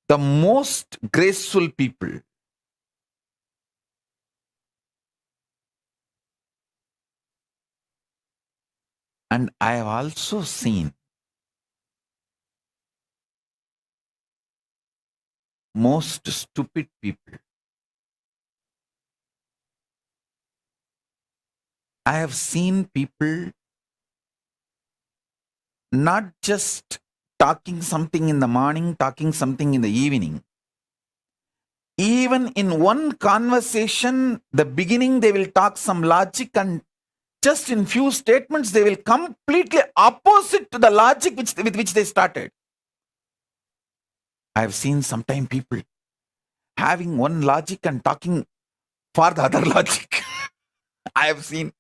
the most graceful people, and I have also seen most stupid people. I have seen people not just talking something in the morning, talking something in the evening. Even in one conversation, the beginning they will talk some logic, and just in few statements they will completely opposite to the logic with which they started. I have seen sometimes people having one logic and talking for the other logic. I have seen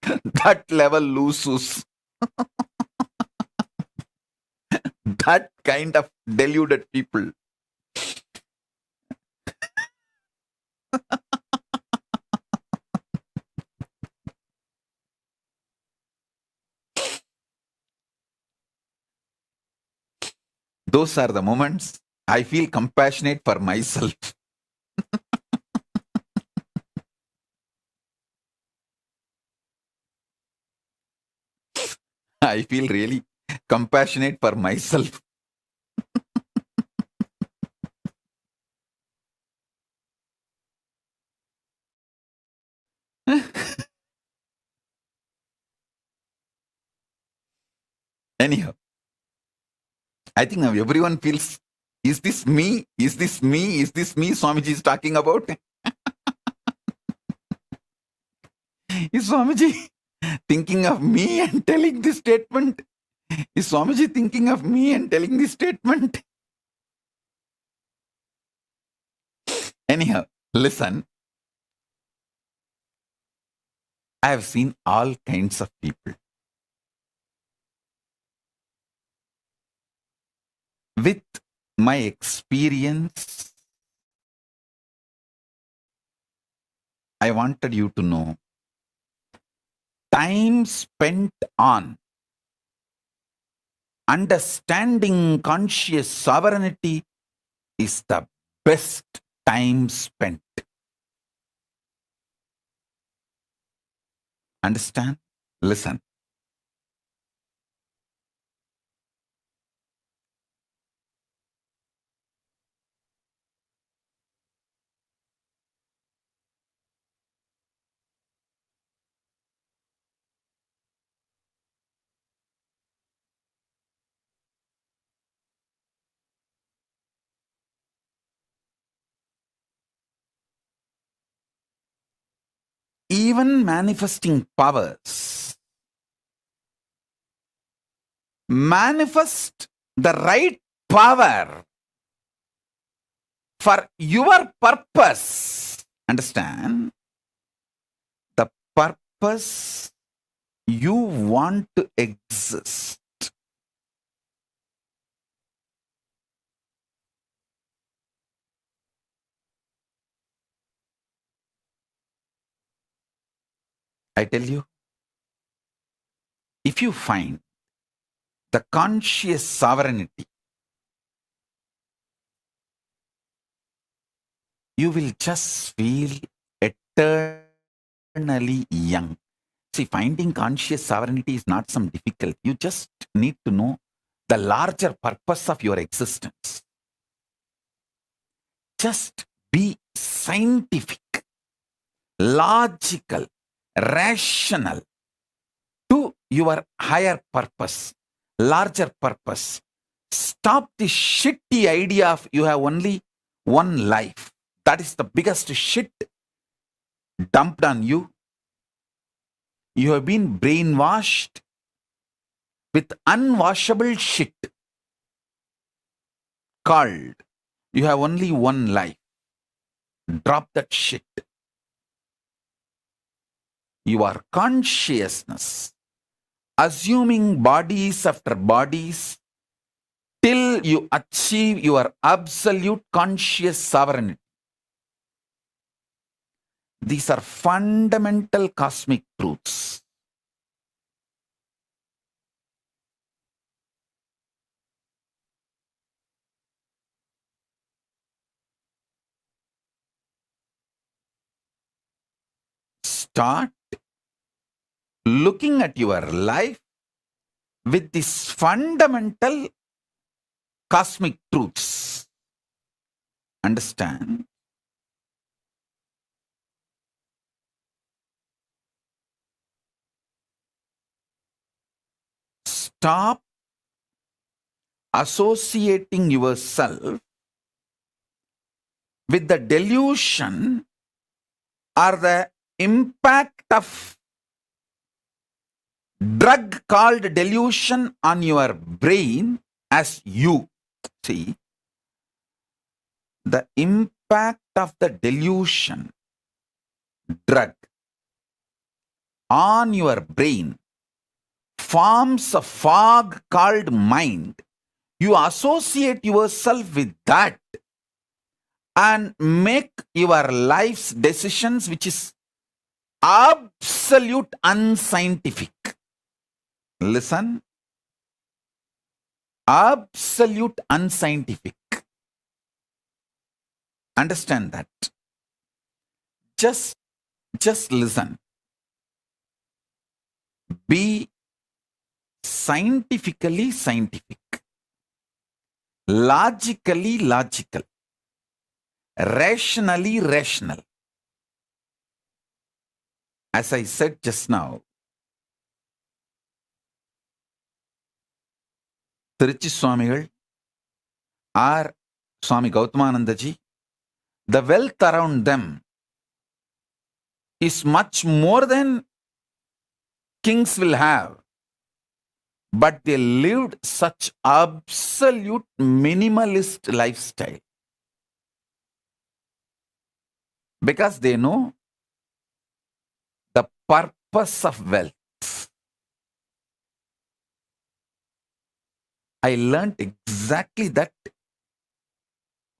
that level loses. That kind of deluded people. Those are the moments I feel compassionate for myself. I feel really compassionate for myself. Anyhow, I think now everyone feels, is this me? Is this me? Is this me Swamiji is talking about? Is Swamiji thinking of me and telling this statement? Is Swamiji thinking of me and telling this statement? Anyhow, listen. I have seen all kinds of people. With my experience, I wanted you to know, time spent on understanding conscious sovereignty is the best time spent. Understand? Listen. Even manifesting powers manifest the right power for your purpose. Understand? The purpose you want to exist. I tell you, if you find the conscious sovereignty, you will just feel eternally young. See, finding conscious sovereignty is not some difficult. You just need to know the larger purpose of your existence. Just be scientific, logical, rational to your higher purpose, larger purpose. Stop the shitty idea of you have only one life. That is the biggest shit dumped on you. You have been brainwashed with unwashable shit called you have only one life. Drop that shit. Your consciousness, assuming bodies after bodies, till you achieve your absolute conscious sovereignty. These are fundamental cosmic truths. Start looking at your life with these fundamental cosmic truths. Understand? Stop associating yourself with the delusion or the impact of drug called delusion on your brain as you. See, the impact of the delusion drug on your brain forms a fog called mind. You associate yourself with that and make your life's decisions, which is absolute unscientific. Listen. Absolute unscientific. Understand that. Just listen. Be scientifically scientific. Logically logical. Rationally rational. as I said just now, Tiruchi Swamigal or Swami Gautamanandaji, the wealth around them is much more than kings will have. But they lived such absolute minimalist lifestyle. Because they know the purpose of wealth. I learned exactly that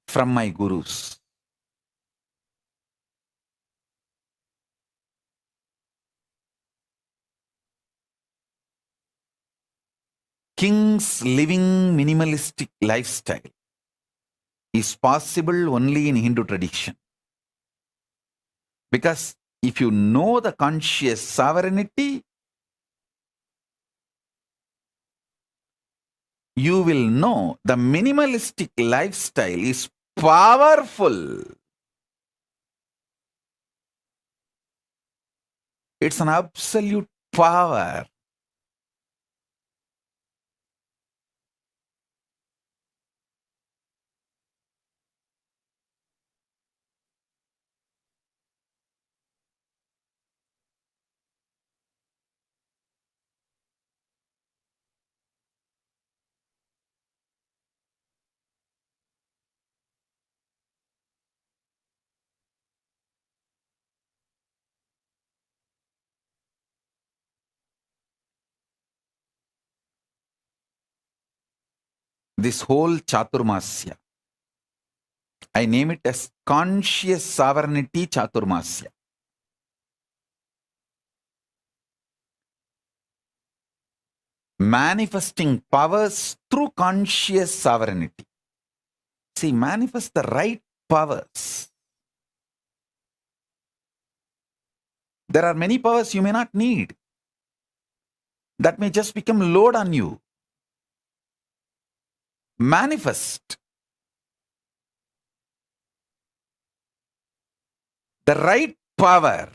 from my gurus. Kings living minimalistic lifestyle is possible only in Hindu tradition. Because if you know the conscious sovereignty, you will know the minimalistic lifestyle is powerful. It's an absolute power. This whole Chaturmasya, I name it as conscious sovereignty Chaturmasya. Manifesting powers through conscious sovereignty. See, manifest the right powers. There are many powers you may not need. That may just become load on you. Manifest the right power.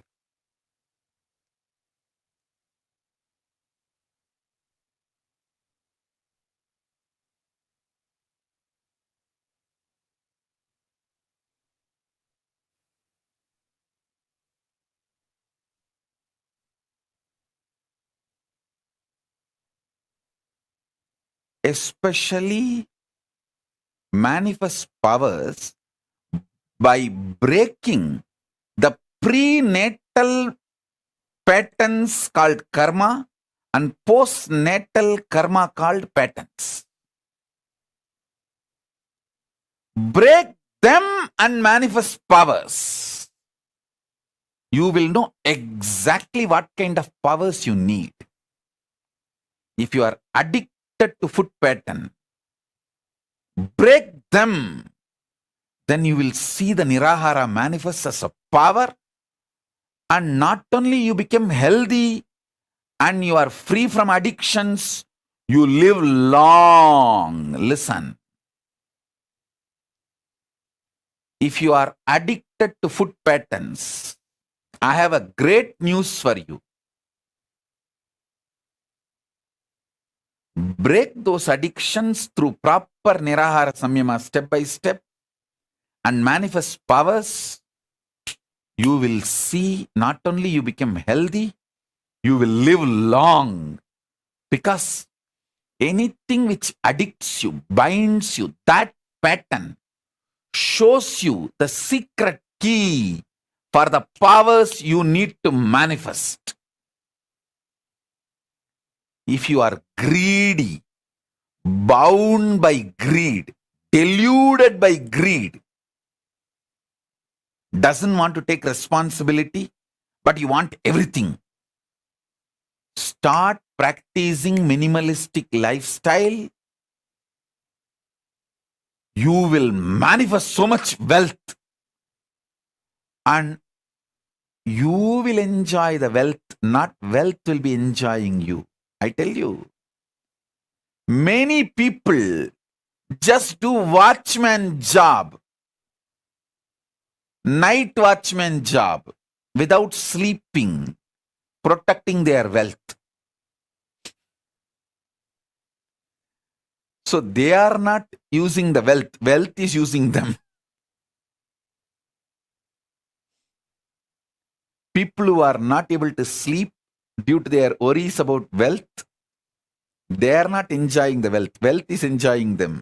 Especially manifest powers by breaking the prenatal patterns called karma and postnatal karma called patterns. Break them and manifest powers. You will know exactly what kind of powers you need. If you are addicted to food pattern, break them, then you will see the Nirahara manifest as a power, and not only you become healthy and you are free from addictions, you live long. Listen. If you are addicted to food patterns, I have a great news for you. Break those addictions through proper Nirahara Samyama step by step and manifest powers. You will see not only you become healthy, you will live long. Because anything which addicts you, binds you, that pattern shows you the secret key for the powers you need to manifest. If you are greedy, bound by greed, deluded by greed, doesn't want to take responsibility, but you want everything, start practicing minimalistic lifestyle. You will manifest so much wealth, and you will enjoy the wealth, not wealth will be enjoying you. I tell you, many people just do watchman job, night watchman job, without sleeping, protecting their wealth. So they are not using the wealth. Wealth is using them. People who are not able to sleep due to their worries about wealth, they are not enjoying the wealth. Wealth is enjoying them.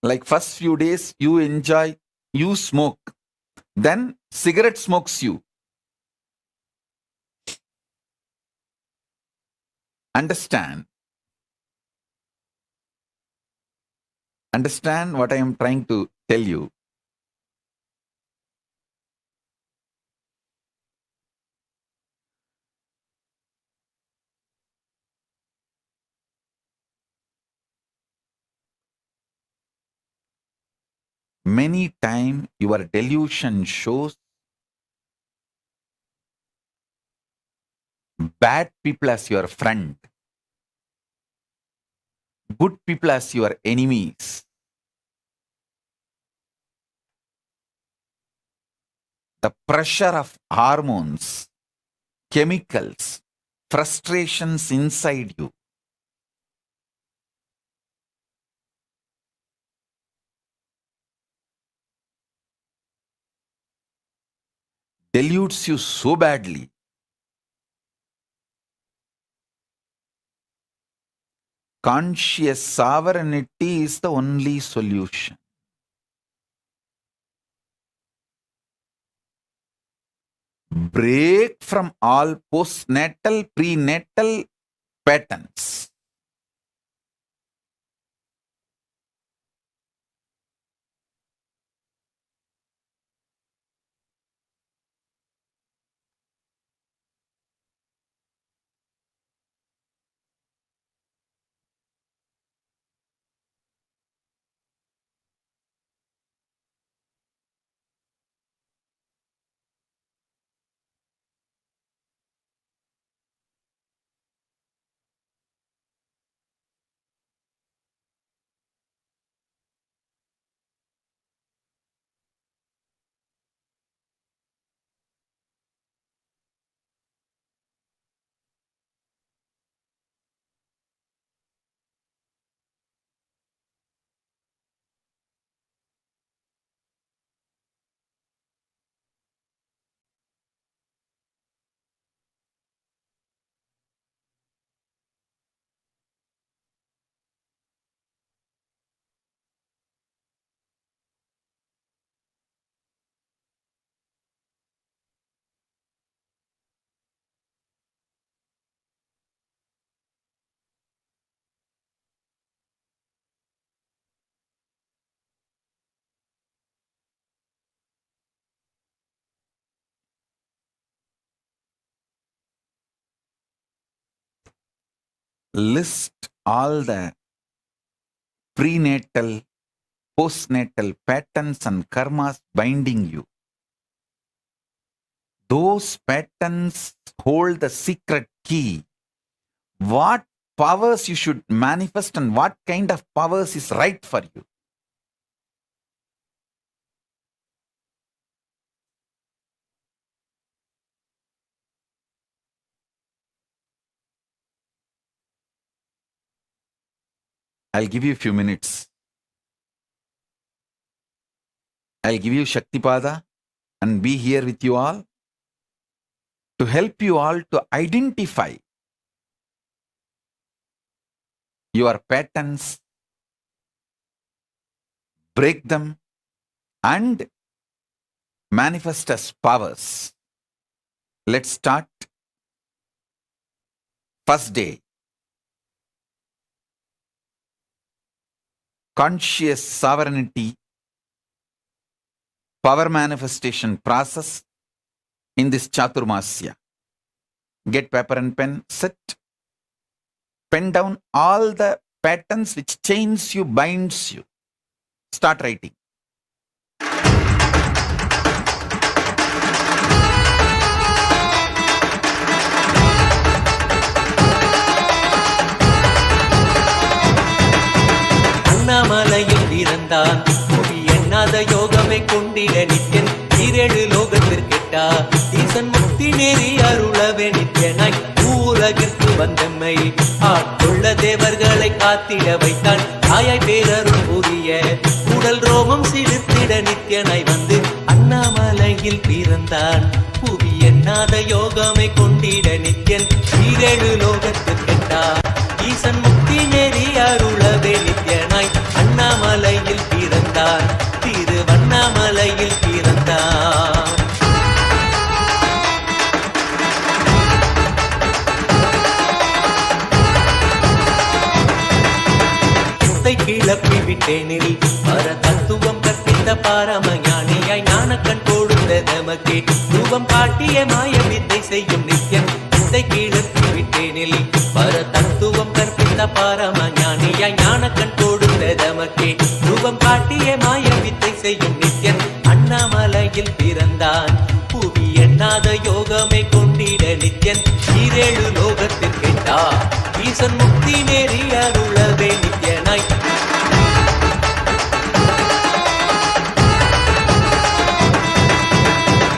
Like first few days, you smoke. Then cigarette smokes you. Understand what I am trying to tell you. Many times your delusion shows bad people as your friend, good people as your enemies. The pressure of hormones, chemicals, frustrations inside you, deludes you so badly. Conscious sovereignty is the only solution. Break from all postnatal, prenatal patterns. List all the prenatal, postnatal patterns and karmas binding you. Those patterns hold the secret key. What powers you should manifest and what kind of powers is right for you. I'll give you a few minutes. I'll give you Shaktipada and be here with you all to help you all to identify your patterns, break them, and manifest as powers. Let's start. First day. Conscious sovereignty, power manifestation process in this Chaturmasya. Get paper and pen, sit. Pen down all the patterns which chains you, binds you. Start writing. அண்ணாமலையில் பிறந்தான் மொழி எண்ணாத யோகமை கொண்டிட நித்தியன் 7 லோக உலகிற்கு வந்தம்மை ஆட்கொள்ள தேவர்களை காத்திட வைத்தான் தாயாய் பேரருள் புரிய உடல் ரோமம் சிலிர்த்திட நித்யனாய் வந்து அண்ணாமலையில் பிறந்தான் புவி எண்ணாத யோகமை கொண்டிட நித்யன் ஈரேழு லோகத்திற்கெட்டார் ஈசன் முக்தி நெறி அருளவே நித்யனாய் அண்ணாமலையில் பிறந்தான் திருவண்ணாமலையில் பிறந்தான் கிளப்பி விட்டேனில் பர தத்துவம் கற்பித்த பாரமஞானியாய் ஞான கண் கொடுத்த நமக்கே ரூபம் காட்டிய மாய வித்தை செய்யும் நித்யன் வித்தை கிளப்பி விட்டேனில் பர தத்துவம் கற்பித்த பாரமஞானியாய் ஞான கண் கொடுத்த நமக்கே ரூபம் காட்டிய மாய வித்தை செய்யும் நித்யன் அண்ணாமலையில் பிறந்தான் புவி எண்ணாத யோகமை கொண்டிட நித்யன் ஈரேழு லோகத்தில் கேட்டார் ஈசன் முக்தி நேரி அருளவே நித்யனாய்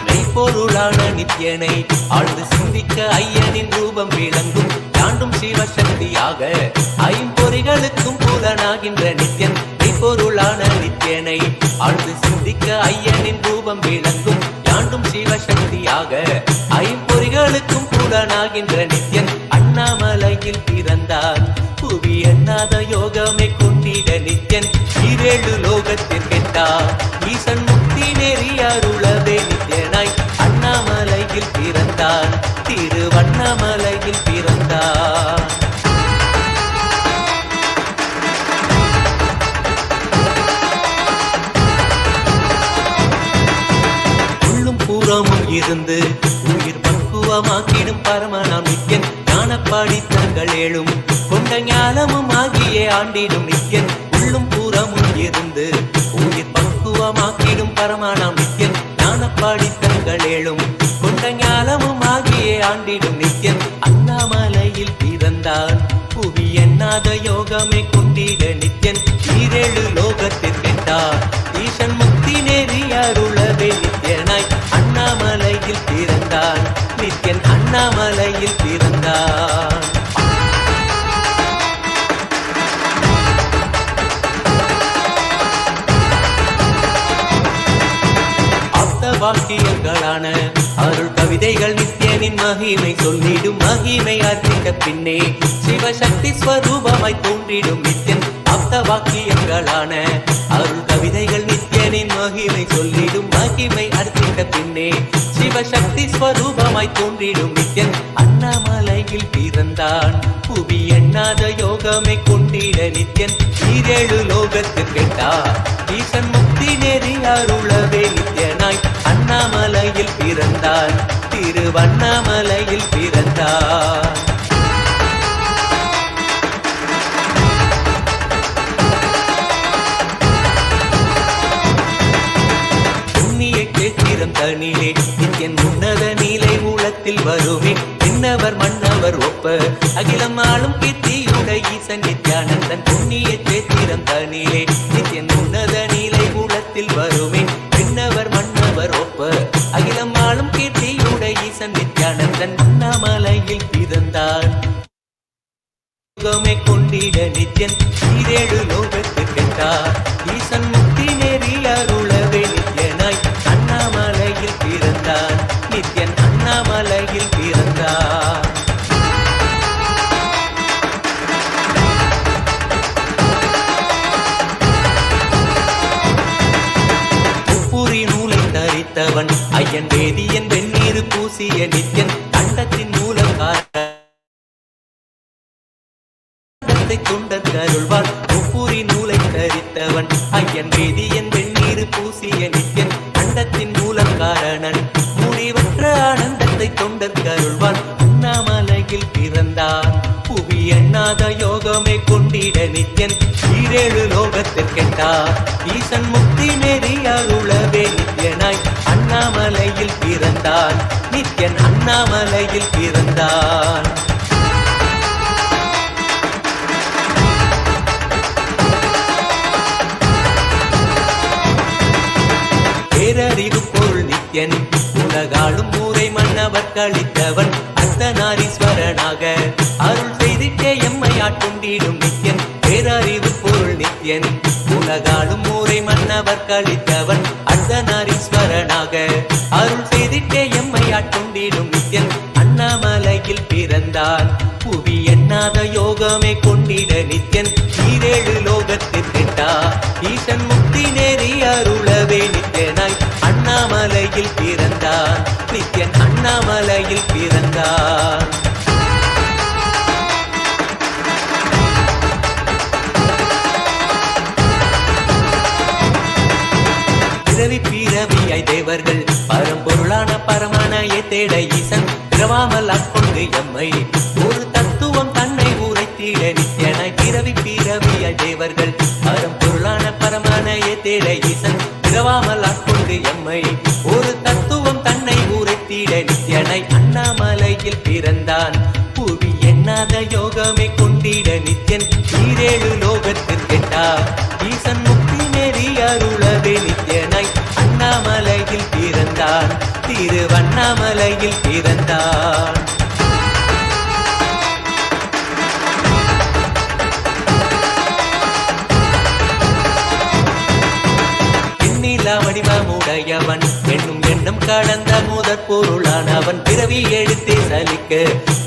மெய்ப்பொருளான நித்யனை ஆழ்ந்து சிந்திக்க ஐயனின் ரூபம் விளங்கும் தாண்டும் சிவசக்தியாக ஐம்பொறிகளுக்கும் புலனாகின்ற நித்யன் மெய்ப்பொருளான நித்யனை ஆழ்ந்து சிந்திக்க ஐயனின் ரூபம் விளங்கும் யாண்டும் சிவசக்தியாக ஐம்பொறிகளுக்கும் புலனாகின்ற நித்யன் அண்ணாமலையில் பிறந்தான் புவி எண்ணாத யோகமை கொண்டிட நித்யன் ஈரேழு லோகத்திற்கெட்டார் ஈசன் முக்தி நெறி அருளவே நித்யனாய் அண்ணாமலையில் பிறந்தான் திருவண்ணாமலையில் பிறந்தான் உள்ளும் பூரமும் இருந்து உயிர் பக்குவமாக்கிடும் பரமனாம் நித்யன் ஞானப்பாடி தங்கள் ஏழும் கொண்ட ஞானமும் ஆகிய ஆண்டிடும் நித்யன் உள்ளும் பூரமும் இருந்து உயிர் பக்குவமாக்கிடும் பரமனாம் நித்யன் ஞானப்பாடி தங்கள் ஏழும் கொண்ட ஞானமும் ஆகிய ஆண்டிடும் நித்யன் அண்ணாமலையில் பிறந்தான் புவி எண்ணாத யோகமை கொண்டிட நித்யன் ஈரேழு லோகத்திற்கெட்டார் ஈசன் முக்தி நேரி அருளவே நித்யனாய் அண்ணாமலையில் பிறந்தான் நித்யன் அண்ணாமலையில் பிறந்தான் வாக்கியங்களான அருள் கவிதைகள் நித்யனின் மகிமை சொல்லிடும் மகிமை அர்த்திக்க பின்னே சிவசக்தி ஸ்வரூபமாய் தோன்றிடும் நித்யன் ஆப்த வாக்கியங்களான அருள் கவிதைகள் நித்யனின் மகிமை சொல்லிடும் மகிமை அர்த்திக்க பின்னே சிவசக்தி ஸ்வரூபமாய் தோன்றிடும் நித்யன் அண்ணாமலையில் பிறந்தான் புவி எண்ணாத யோகமை கொண்டிட நித்யன் ஈரேழு லோகத்திற்கெட்டார் ஈசன் முக்தி நெறி அருளவே நித்யனாய் அண்ணாமலையில் பிறந்தான் திருவண்ணாமலையில் பிறந்தான் புண்ணிய கேத்திரம் தனிலே நித்யன் உன்னத நீலை மூலத்தில் வருமே விண்ணவர் மன்னவர் ஒப்ப அகிலம் ஆளும் கீர்த்தியுட ஈசன் நித்யானந்தன் புண்ணிய கேத்திரம் தனிலே நித்யன் உன்னத நீலை மூலத்தில் வருமே விண்ணவர் மன்னவர் ஒப்ப அகிலம் ஆளும் கீர்த்தியுட ஈசன் நித்யானந்தன் அண்ணாமலையில் பிறந்தான் யோகமே கொண்டிட நித்யன் ஈரேழு லோகத்திற்கெட்டார் ஈசன் முக்தி நெறி அருளவே நித்யனாய் அண்ணாமலையில் பிறந்தான் நித்யன் அண்ணாமலையில் பிறந்தான் உப்புரி நூலை தரித்தவன் ஐயன் வேதியன் வெந்நீர் பூசிய நித்யன் கண்டத்தின் மூலக்கார தொண்டற்கருள்வார் உப்புரி நூலை தரித்தவன் ஐயன் வேதியன் வெந்நீர் பூசிய நித்யன் அண்டத்தின் மூலம் காரணன் முடிவற்ற ஆனந்தத்தை தொண்டற்கருள்வான் அண்ணாமலையில் பிறந்தான் புவி எண்ணாத யோகமே கொண்டிட நித்யன் ஈரேழு லோகத்திற்கெட்டார் ஈசன் முக்தி நெறி அருளவே நித்யனாய் அண்ணாமலையில் பிறந்தான் நித்யன் அண்ணாமலையில் பிறந்தான் பேரறிவு பொருள் நித்யன் உலகாளும் ஊரை மன்னவர் கழித்தவன் அர்த்தநாரீஸ்வரனாக ஸ்மரணாக அருள் செய்திட்டே எம்மை ஆட்கொண்டிடும் நித்யன் பேரறிவு பொருள் நித்யன் உலகாலும் ஊரை மன்னவர் கழித்தவன் அர்த்தநாரீஸ்வரனாக அருள் செய்திட்டே எம்மை ஆட்கொண்டிடும் நித்யன் அண்ணாமலையில் பிறந்தான் புவி எண்ணாத யோகமே கொண்டிட நித்யன் ஈரேழு லோகத்திற்கெட்டா ஈசன் முக்தி நேரி அருளவே நித்யனாய் அண்ணாமலையில் பிறந்தான் நித்யன் அண்ணாமலையில் பிறந்தான் பிறவி பிறவியாய் தேவர்கள் பரம்பொருளான பரமானையை தேட ஈசன் பிறவாமல் ஆட்கொண்டு எம்மை ஒரு தத்துவம் தன்னை உரைத்திட நித்யனாய் பிறவி பிறவியாய் தேவர்கள் பரம்பொருளான பரமானையை தேட ஈசன் பிறவாமல் ஆட்கொண்டு எம்மை ஒரு தத்துவம் தன்னை உரைத்திட நித்யனாய் அண்ணாமலையில் பிறந்தான் புவி எண்ணாத யோகமே கொண்டிட நித்யன் ஈரேழு லோகத்திற்கெட்டா ஈசன் முக்தி நெறி அருளவே நித்யனாய் அண்ணாமலையில் பிறந்தான் திருவண்ணாமலையில் பிறந்தான் எண்ணிலா வடிவமுடையவன் என்னும் எண்ணம் கடந்த முதற் பொருளானவன் பிறவி எழுத்தே சலிக்க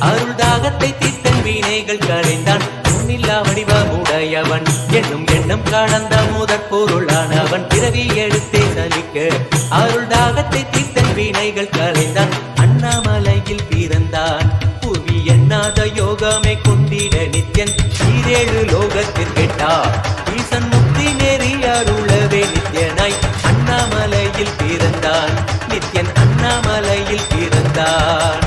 அருள் தாகத்தை தீர்த்தன் வினைகள் களைந்தான் எண்ணிலா வடிவமுடையவன் என்னும் எண்ணம் கடந்த முதற் பொருளானவன் பிறவி எழுத்தே சலிக்க அருள் தாகத்தை தீர்த்தன் வினைகள் களைந்தான் அண்ணாமலையில் பிறந்தான் புவி எண்ணாத யோகமே கொண்டிட நித்யன் ஈரேழு லோகத்திற்கெட்டா ஈசன் முக்தி நெறி அருளவே நித்யனாய் அண்ணாமலையில் பிறந்தான் நித்யன் அண்ணாமலையில் பிறந்தான்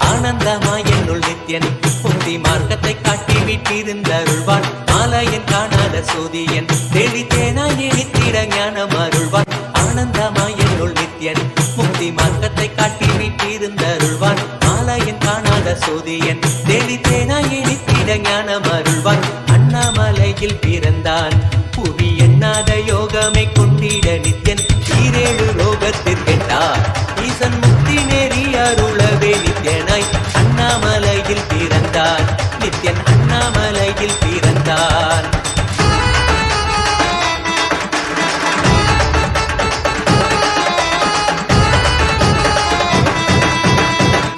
ஆனந்தமாய் என்னுள் நித்யன் புத்தி மார்க்கத்தை காட்டி விட்டிருந்தருள்வான் மாலையன் காணாத சோதியன் தெளித்தேனாய் நினைத்திட ஞானம் அருள்வான் ஆனந்தமாய் என்னுள் நித்யன் முக்தி மார்க்கத்தை காட்டி விட்டிருந்தருள்வான் மாலையன் காணாத சோதியன் தெளித்தேனாய் நினைத்திட ஞானம் அருள்வான் அண்ணாமலையில் பிறந்தான் புவி எண்ணாத யோகமே கொண்டிட நித்யன் ஈரேழு லோகத்திற்கெட்டா ஈசன் முக்தி நெறி அருளவே நித்யனாய் அண்ணாமலையில் பிறந்தான் நித்யன் அண்ணாமலையில் பிறந்தான்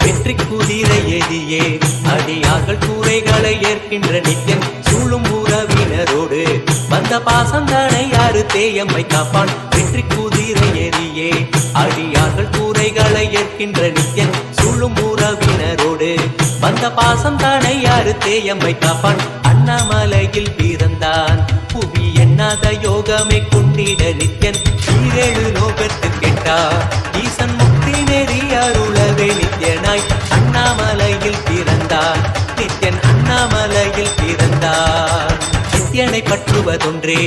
வெற்றி குதிரை எதியே அடியார்கள் கூரைகளை ஏற்கின்ற நித்யன் சூழும் உறவினரோடு வந்த பாசந்தானை யாரு தேயம்மை காப்பான் வெற்றி குதிரை எதியே அடியார்கள் கூரைகளை ஏற்கின்ற நித்யன் சூழும் உறவினரோடு வந்த பாசம் தானை யாரு தேயம்மை காப்பான் அண்ணாமலையில் பிறந்தான் புவி எண்ணாத யோகமே கொண்டிட நித்யன் ஈரேழு லோகத்திற்கெட்டா ஈசன் முக்தி நெறி அருளவே நித்யனாய் அண்ணாமலையில் பிறந்தான் நித்யன் அண்ணாமலையில் பிறந்தான் நித்யனை பற்றுவதொன்றே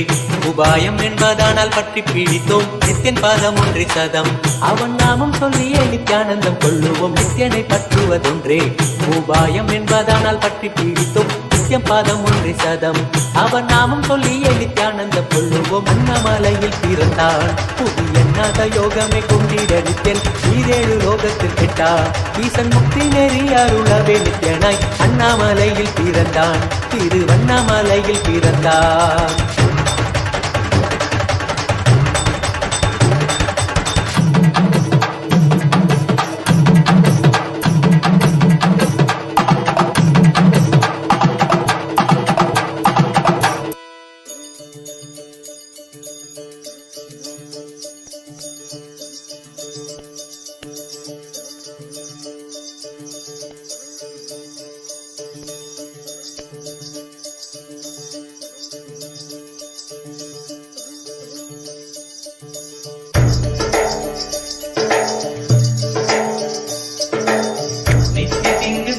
உபாயம் என்பதானால் பற்றி பிடித்தோம் நித்யன் பாதம் ஒன்றே சதம் அவன் நாமம் சொல்லியே நித்யானந்தம் கொள்ளுவோம் நித்யனை பற்றுவதொன்றே உபாயம் என்பதானால் பற்றி பிடித்தோம் நித்யம் பாதம் ஒன்றே சதம் அவன் நாமம் சொல்லியே நித்யானந்தம் கொள்ளுவோம் அண்ணாமலையில் பிறந்தான் புவி எண்ணாத யோகமே கொண்டிட நித்யன் ஈரேழு லோகத்திற்கெட்டா ஈசன் முக்தி நெறி அருளவே நித்யனாய் அண்ணாமலையில் பிறந்தான் திருவண்ணாமலையில் பிறந்தான்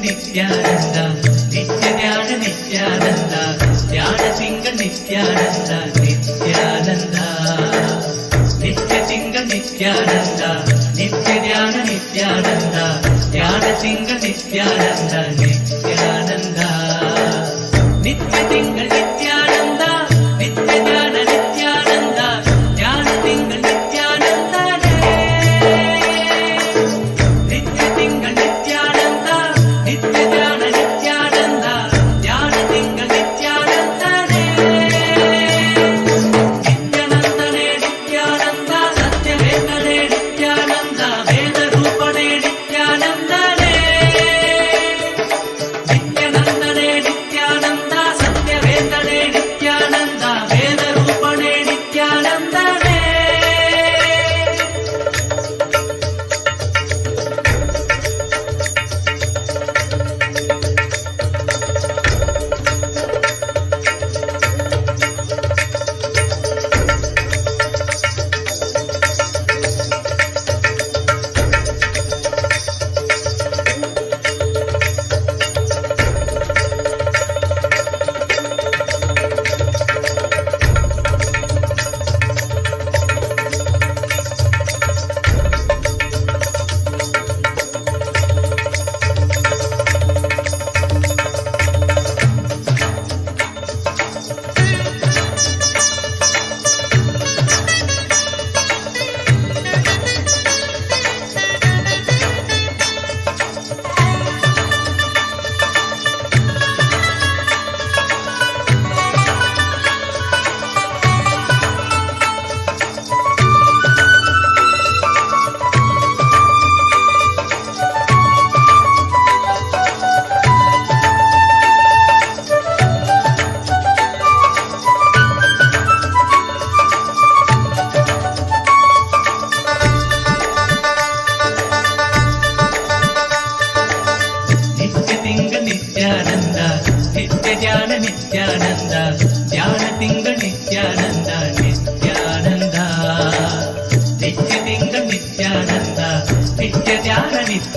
नित्यानंदा नित्य ध्यान नित्यानंदा ध्यान सिंगल नित्यानंदा नित्यानंदा नित्य सिंगल नित्यानंदा नित्य ध्यान नित्यानंदा ध्यान सिंगल नित्यानंदा नित्यानंदा नित्य सिंगल नित्यानंदा नित्य ध्यान नित्यानंदा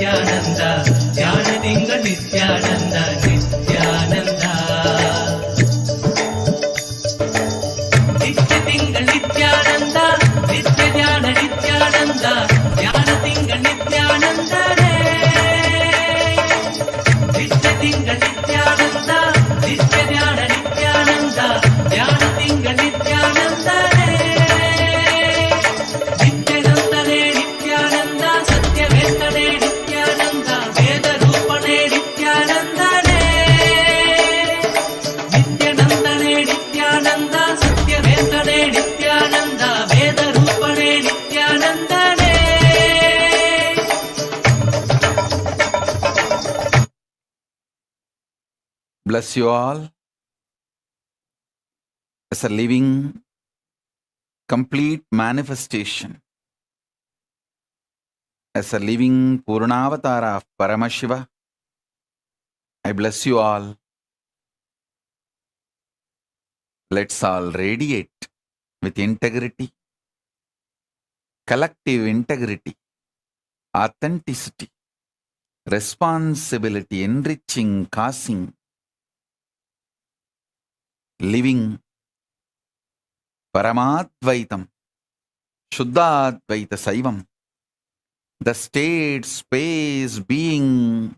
ನಿತ್ಯಾನಂದ ಧ್ಯಾನದಿಂಗ ನಿತ್ಯಾನಂದ ನಿತ್ಯಾನಂದ ನಿತ್ಯ ತಿಂಗಳ ನಿತ್ಯಾನಂದ ನಿತ್ಯ ಧ್ಯಾನ ನಿತ್ಯಾನಂದ ಧ್ಯಾನ ತಿಂಗಳ ನಿತ್ಯಾನಂದನೇ ನಿತ್ಯ ತಿಂಗಳ ನಿತ್ಯಾನಂದ ನಿತ್ಯ ಧ್ಯಾನ ನಿತ್ಯಾನಂದ ಧ್ಯಾನ ತಿಂಗಳ ನಿತ್ಯಾನಂದನೇ ನಿತ್ಯನಂದನೇ ನಿತ್ಯಾನಂದ ಸತ್ಯವೇತ್ತನೇ ನಿತ್ಯಾನಂದ ವೇದ ರೂಪನೇ ನಿತ್ಯಾನಂದನೇ ನಿತ್ಯನಂದನೇ ನಿತ್ಯಾನಂದ ಸತ್ಯವೇತ್ತನೇ ನಿತ್ಯಾನಂದ ವೇದ ರೂಪನೇ ನಿತ್ಯಾನಂದನೇ. Bless you all as a living, complete manifestation, as a living Purnavatara of Paramashiva. I bless you all. Let's all radiate with integrity, collective integrity, authenticity, responsibility, enriching, causing, living Paramadvaitam, Shuddhadvaita Saivam, the state, space, being,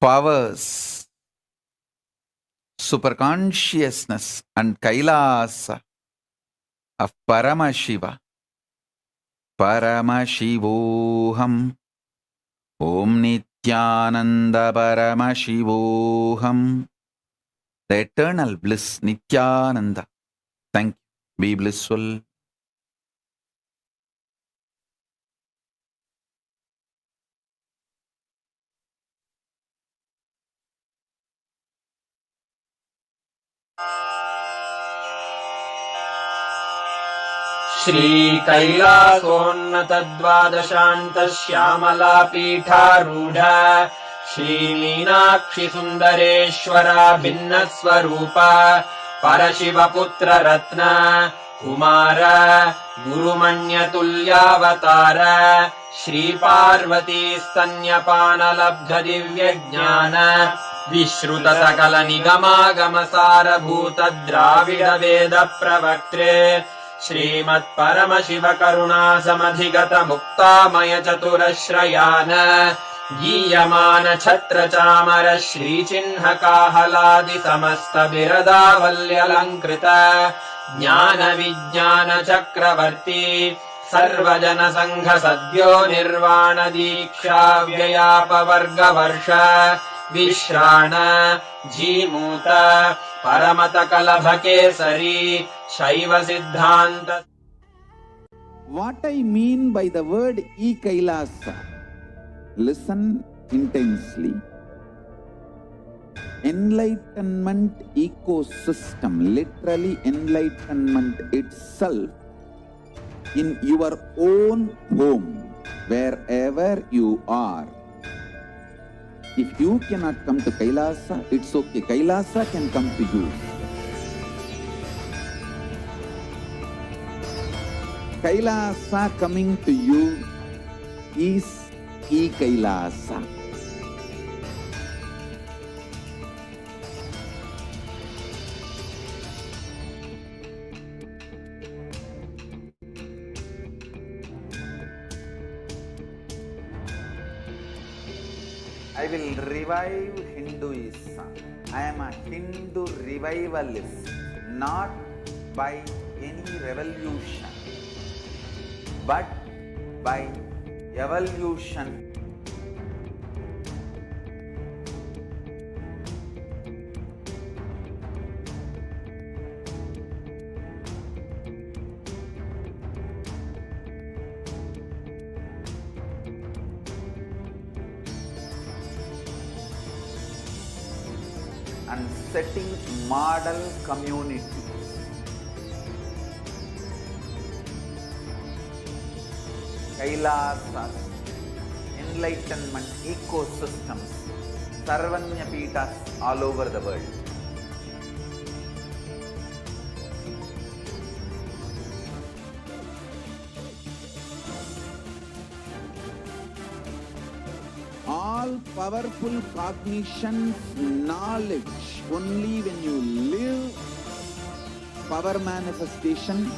powers, superconsciousness and Kailasa of Paramashiva. Paramashivoham Om Nityananda Paramashivoham. The eternal bliss Nityananda. Thank you. Be blissful. श्रीकैलासोन्नतद्वादशान्तश्यामला पीठारूढ श्रीमीनाक्षि सुन्दरेश्वरा भिन्नस्वरूप परशिवपुत्र रत्न कुमार गुरुमण्यतुल्यावतार श्रीपार्वती स्तन्यपानलब्ध दिव्यज्ञान विश्रुत सकल निगमागमसारभूत द्राविड वेद प्रवक्त्रे श्रीमत्परमशिव करुणा समधिगत मुक्तामय चतुरश्रयान गीयमान छत्र चामर श्रीचिह्न काहलादि समस्त बिरदावल्यलङ्कृत ज्ञान विज्ञान चक्रवर्ती सर्वजन संघ सद्यो निर्वाण दीक्षा व्ययापवर्ग विश्राण जीमूत परमत कलभ केसरी शैव सिद्धांत. What I mean by the word E-Kailasa? Listen intensely. Enlightenment ecosystem, literally enlightenment itself in your own home, wherever you are. If you cannot come to Kailasa, it's okay. Kailasa can come to you. Kailasa coming to you is E-Kailasa. I will revive Hinduism. I am a Hindu revivalist, not by any revolution, but by evolution. And setting model communities. Kailasas, enlightenment ecosystems, Sarvanya Pitas all over the world. all powerful cognition, knowledge. Only when you live, power manifestation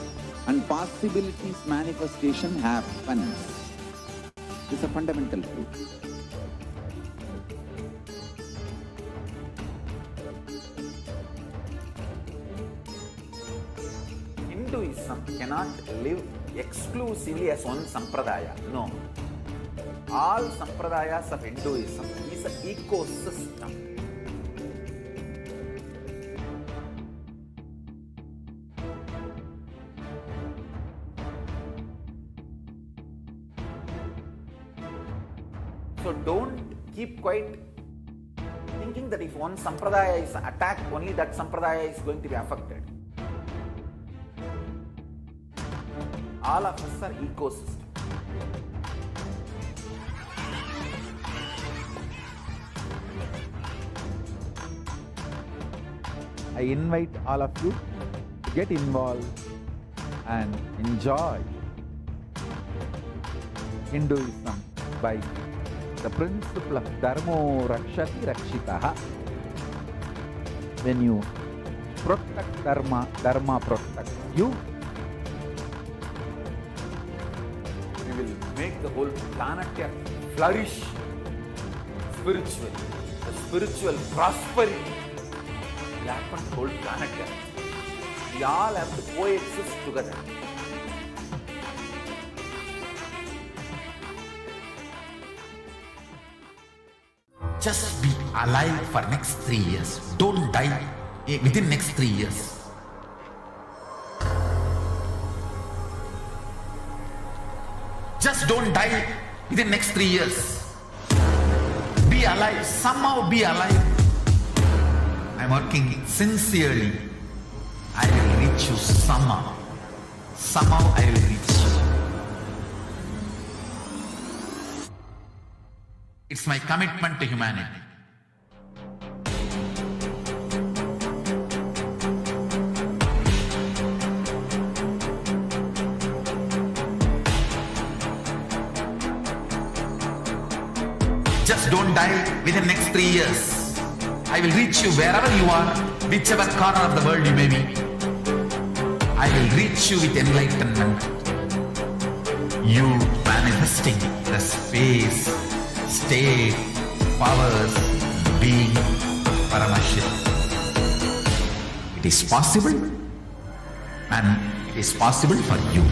and possibilities manifestation happens. It's a fundamental truth. Hinduism cannot live exclusively as one sampradaya. No. All sampradayas of Hinduism is an ecosystem. So don't keep quiet thinking that if one sampradaya is attacked, only that sampradaya is going to be affected. All of us are ecosystem. I invite all of you to get involved and enjoy Hinduism by the principle of Dharmo Rakshati Rakshitaha. When you protect Dharma, Dharma protects you. We will make the whole planet flourish spiritually. The spiritual prosperity will happen to the whole planet. We all have to coexist together. Just be alive for next 3 years. Don't die within next 3 years. Just don't die within next 3 years. Be alive. Somehow be alive. I'm working sincerely. I will reach you somehow. Somehow I will reach you. It's my commitment to humanity. Just don't die within the next 3 years. I will reach you wherever you are, whichever corner of the world you may be. I will reach you with enlightenment. You manifesting the space, state, powers, being, Paramashakti. It is possible, and it is possible for you.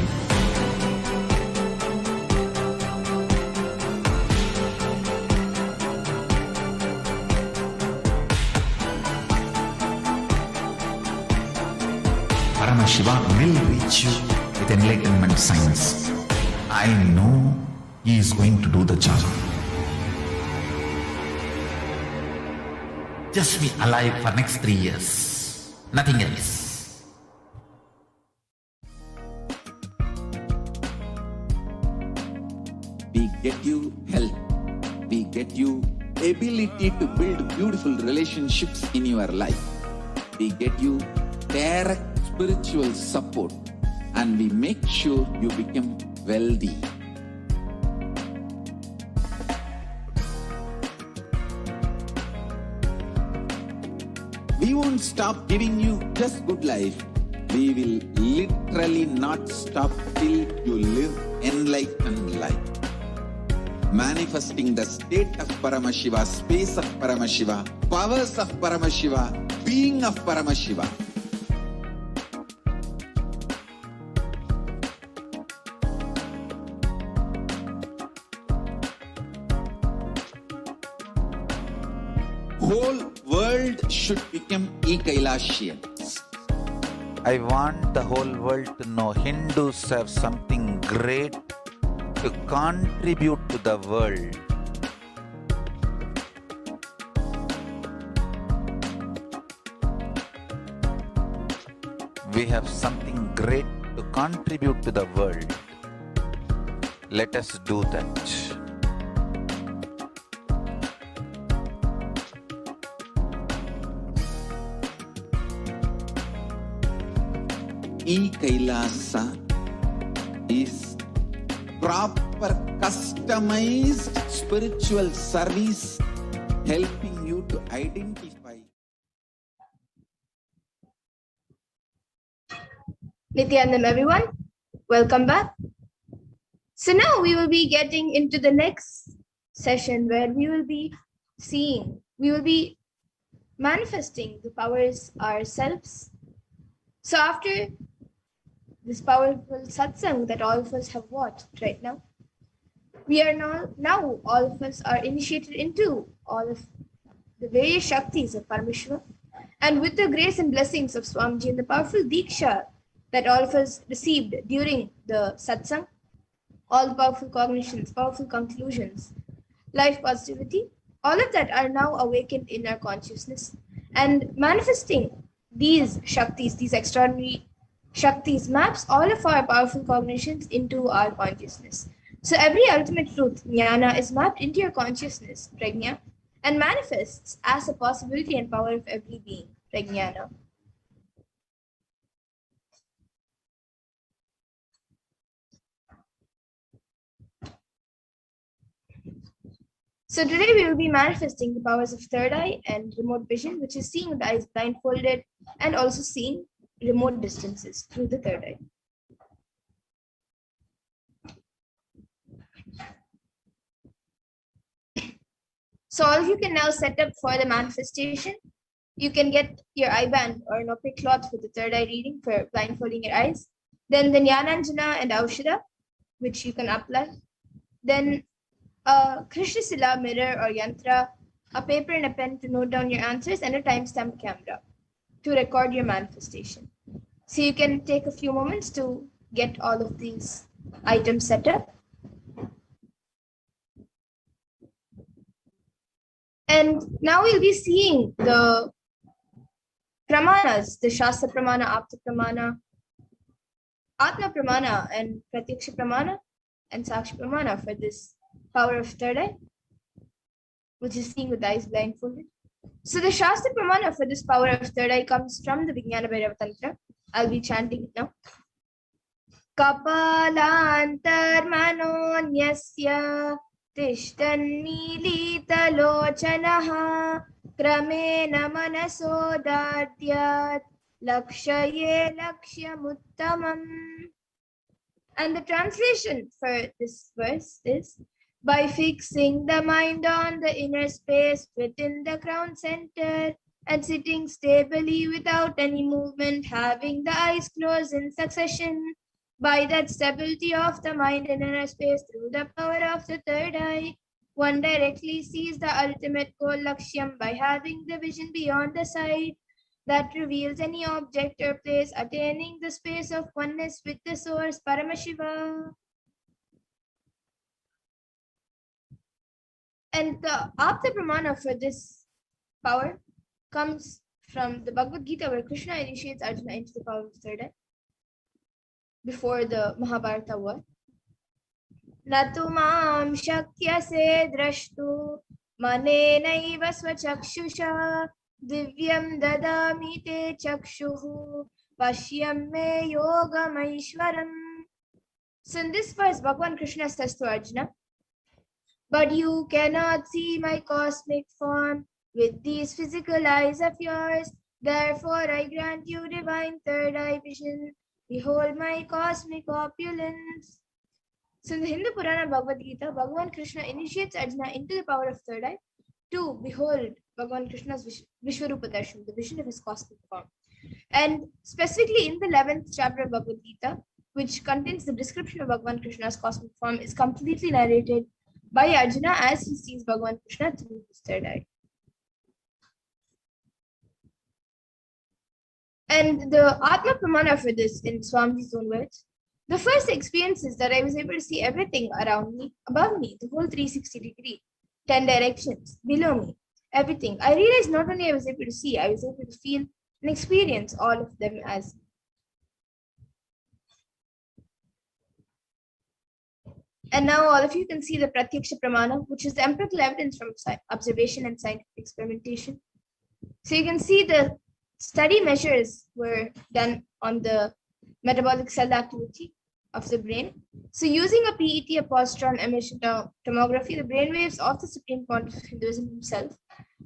Paramashiva will reach you with enlightenment science. I know he is going to do the job. Just be alive for next 3 years. Nothing else. We get you health. We get you ability to build beautiful relationships in your life. We get you direct spiritual support, and we make sure you become wealthy. We won't stop giving you just good life. We will literally not stop till you live enlightened life. Manifesting the state of Paramashiva, space of Paramashiva, powers of Paramashiva, being of Paramashiva. Whole world should become e-Kailashians. I want the whole world to know Hindus have something great to contribute to the world. We have something great to contribute to the world. Let us do that. E-Kailasa is proper customized spiritual service helping you to identify. Nityanam, everyone, welcome back. So now we will be getting into the next session where we will be manifesting the powers ourselves. So after this powerful satsang that all of us have watched right now, we are now all of us are initiated into all of the various Shaktis of Parameshwara, and with the grace and blessings of Swamiji and the powerful Diksha that all of us received during the satsang, all the powerful cognitions, powerful conclusions, life positivity, all of that are now awakened in our consciousness, and manifesting these Shaktis, these extraordinary Shaktis, maps all of our powerful cognitions into our consciousness. So every ultimate truth, jnana, is mapped into your consciousness, prajna, and manifests as a possibility and power of every being, prajnana. So today we will be manifesting the powers of third eye and remote vision, which is seeing with the eyes blindfolded and also seeing remote distances through the third eye. So all of you can now set up for the manifestation. You can get your eye band or an opaque cloth for the third eye reading for blindfolding your eyes. Then the Jnananjana and Aushadha, which you can apply. Then a Krishna Sila mirror or yantra, a paper and a pen to note down your answers, and a timestamp camera to record your manifestation. So you can take a few moments to get all of these items set up. And now we'll be seeing the pramanas, the Shastra Pramana, Apta Pramana, Atma Pramana, and Pratyaksha Pramana, and Sakshi Pramana for this power of third eye, which is seeing with the eyes blindfolded. So the Shastra Pramana for this power of third eye comes from the Vijnana Bhairava Tantra. I'll be chanting it now. Kapalantar manonyasya tishtan milita lochanaha kramena manasodadyat lakshaye lakshyamuttamam. And the translation for this verse is, by fixing the mind on the inner space within the crown center and sitting stably without any movement, having the eyes closed in succession, by that stability of the mind in inner space through the power of the third eye, one directly sees the ultimate goal lakshyam by having the vision beyond the sight that reveals any object or place, attaining the space of oneness with the source Paramashiva. And the Apta Pramana for this power comes from the Bhagavad Gita, where Krishna initiates Arjuna into the power of the third eye before the Mahabharata war. Natumam shakyase drashtu manenaiva swachakshusha divyam dadami te chakshuhu pashyam me yogam aishwaram. So in this verse, Bhagavan Krishna says to Arjuna, but you cannot see my cosmic form with these physical eyes of yours. Therefore, I grant you divine third eye vision. Behold my cosmic opulence. So in the Hindu Purana Bhagavad Gita, Bhagavan Krishna initiates Arjuna into the power of third eye to behold Bhagavan Krishna's Vishwarupa Darshan, the vision of his cosmic form. And specifically in the 11th chapter of Bhagavad Gita, which contains the description of Bhagavan Krishna's cosmic form, is completely narrated by Arjuna as he sees Bhagavan Krishna through his third eye. And the Atma Pramana for this, in Swamiji's own words, the first experience is that I was able to see everything around me, above me, the whole 360 degree, 10 directions, below me, everything. I realized not only I was able to see, I was able to feel and experience all of them as me. And now all of you can see the Pratyaksha Pramana, which is the empirical evidence from observation and scientific experimentation. So you can see the study measures were done on the metabolic cell activity of the brain. So using a PET, a positron emission tomography, the brainwaves of the Supreme Pontiff of Hinduism himself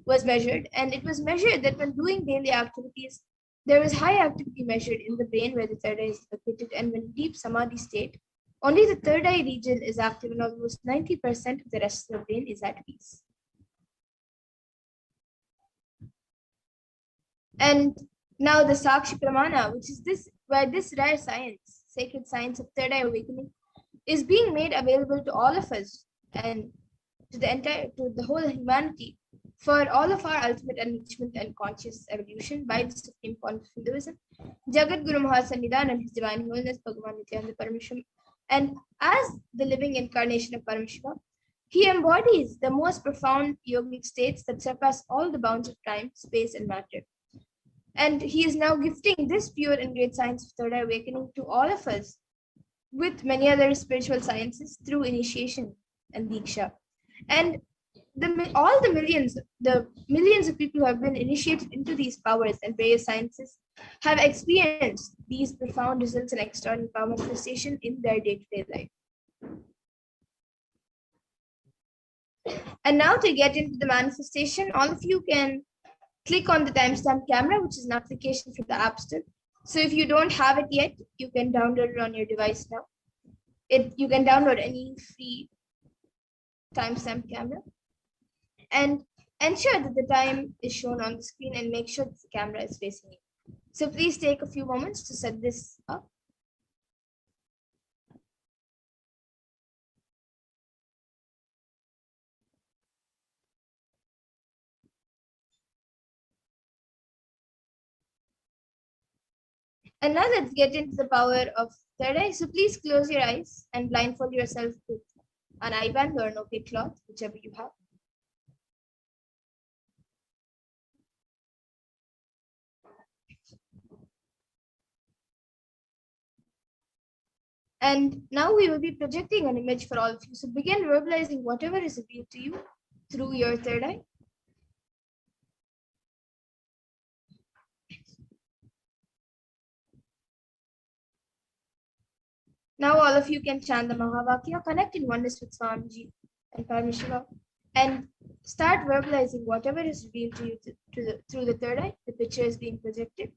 was measured, and it was measured that when doing daily activities, there was high activity measured in the brain where the third eye is located, and when deep samadhi state, only the third eye region is active and almost 90% of the rest of the brain is at peace. And now the Sakshi Pramana, which is where this rare science, sacred science of third eye awakening, is being made available to all of us and to the whole humanity for all of our ultimate enrichment and conscious evolution by the Supreme Pontiff of Hinduism, Jagat Guru Mahasannidhan and His Divine Holiness Bhagavan Nityananda Parameshwara. And as the living incarnation of Parameshwara, he embodies the most profound yogic states that surpass all the bounds of time, space, and matter. And he is now gifting this pure and great science of third eye awakening to all of us with many other spiritual sciences through initiation and Diksha. And all the millions of people who have been initiated into these powers and various sciences have experienced these profound results and extraordinary power manifestation in their day-to-day life. And now to get into the manifestation, all of you can click on the timestamp camera, which is an application from the App Store. So if you don't have it yet, you can download it on your device now. You can download any free timestamp camera and ensure that the time is shown on the screen and make sure that the camera is facing you. So please take a few moments to set this up. And now let's get into the power of third eye. So please close your eyes and blindfold yourself with an eye band or an opaque cloth, whichever you have. And now we will be projecting an image for all of you. So begin verbalizing whatever is revealed to you through your third eye. Now all of you can chant the Mahavakya, connect in oneness with Swamiji and Parameshwara, and start verbalizing whatever is revealed to you through the third eye. The picture is being projected.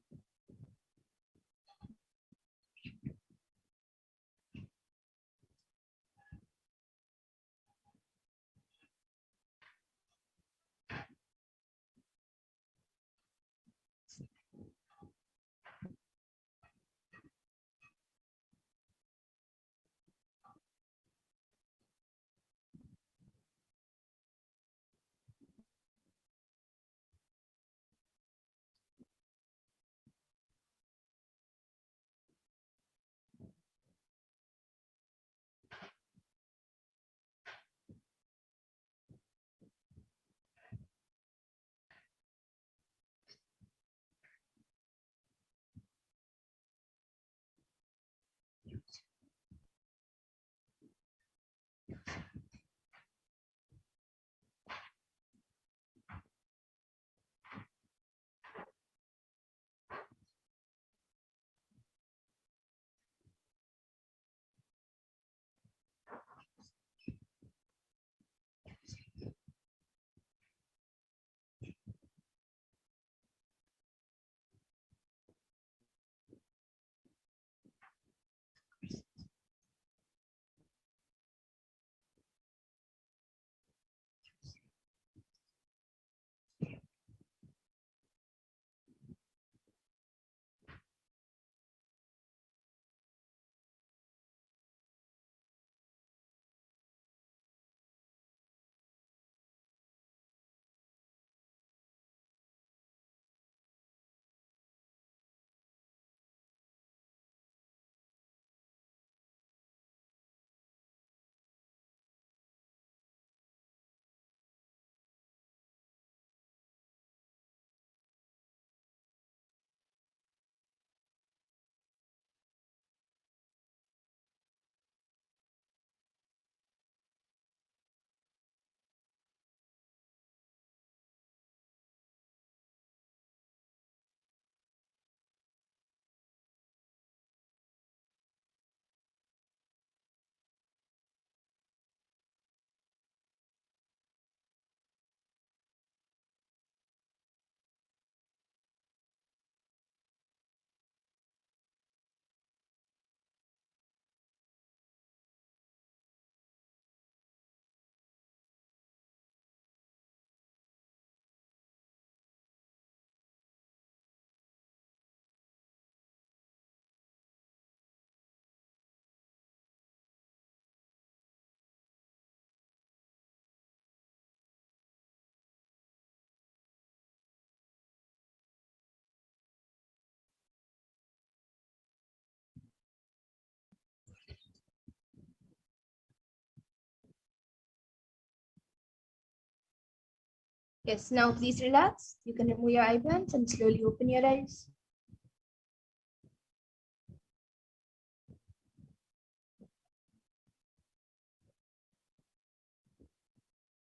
Yes, now please relax. You can remove your eye bands and slowly open your eyes.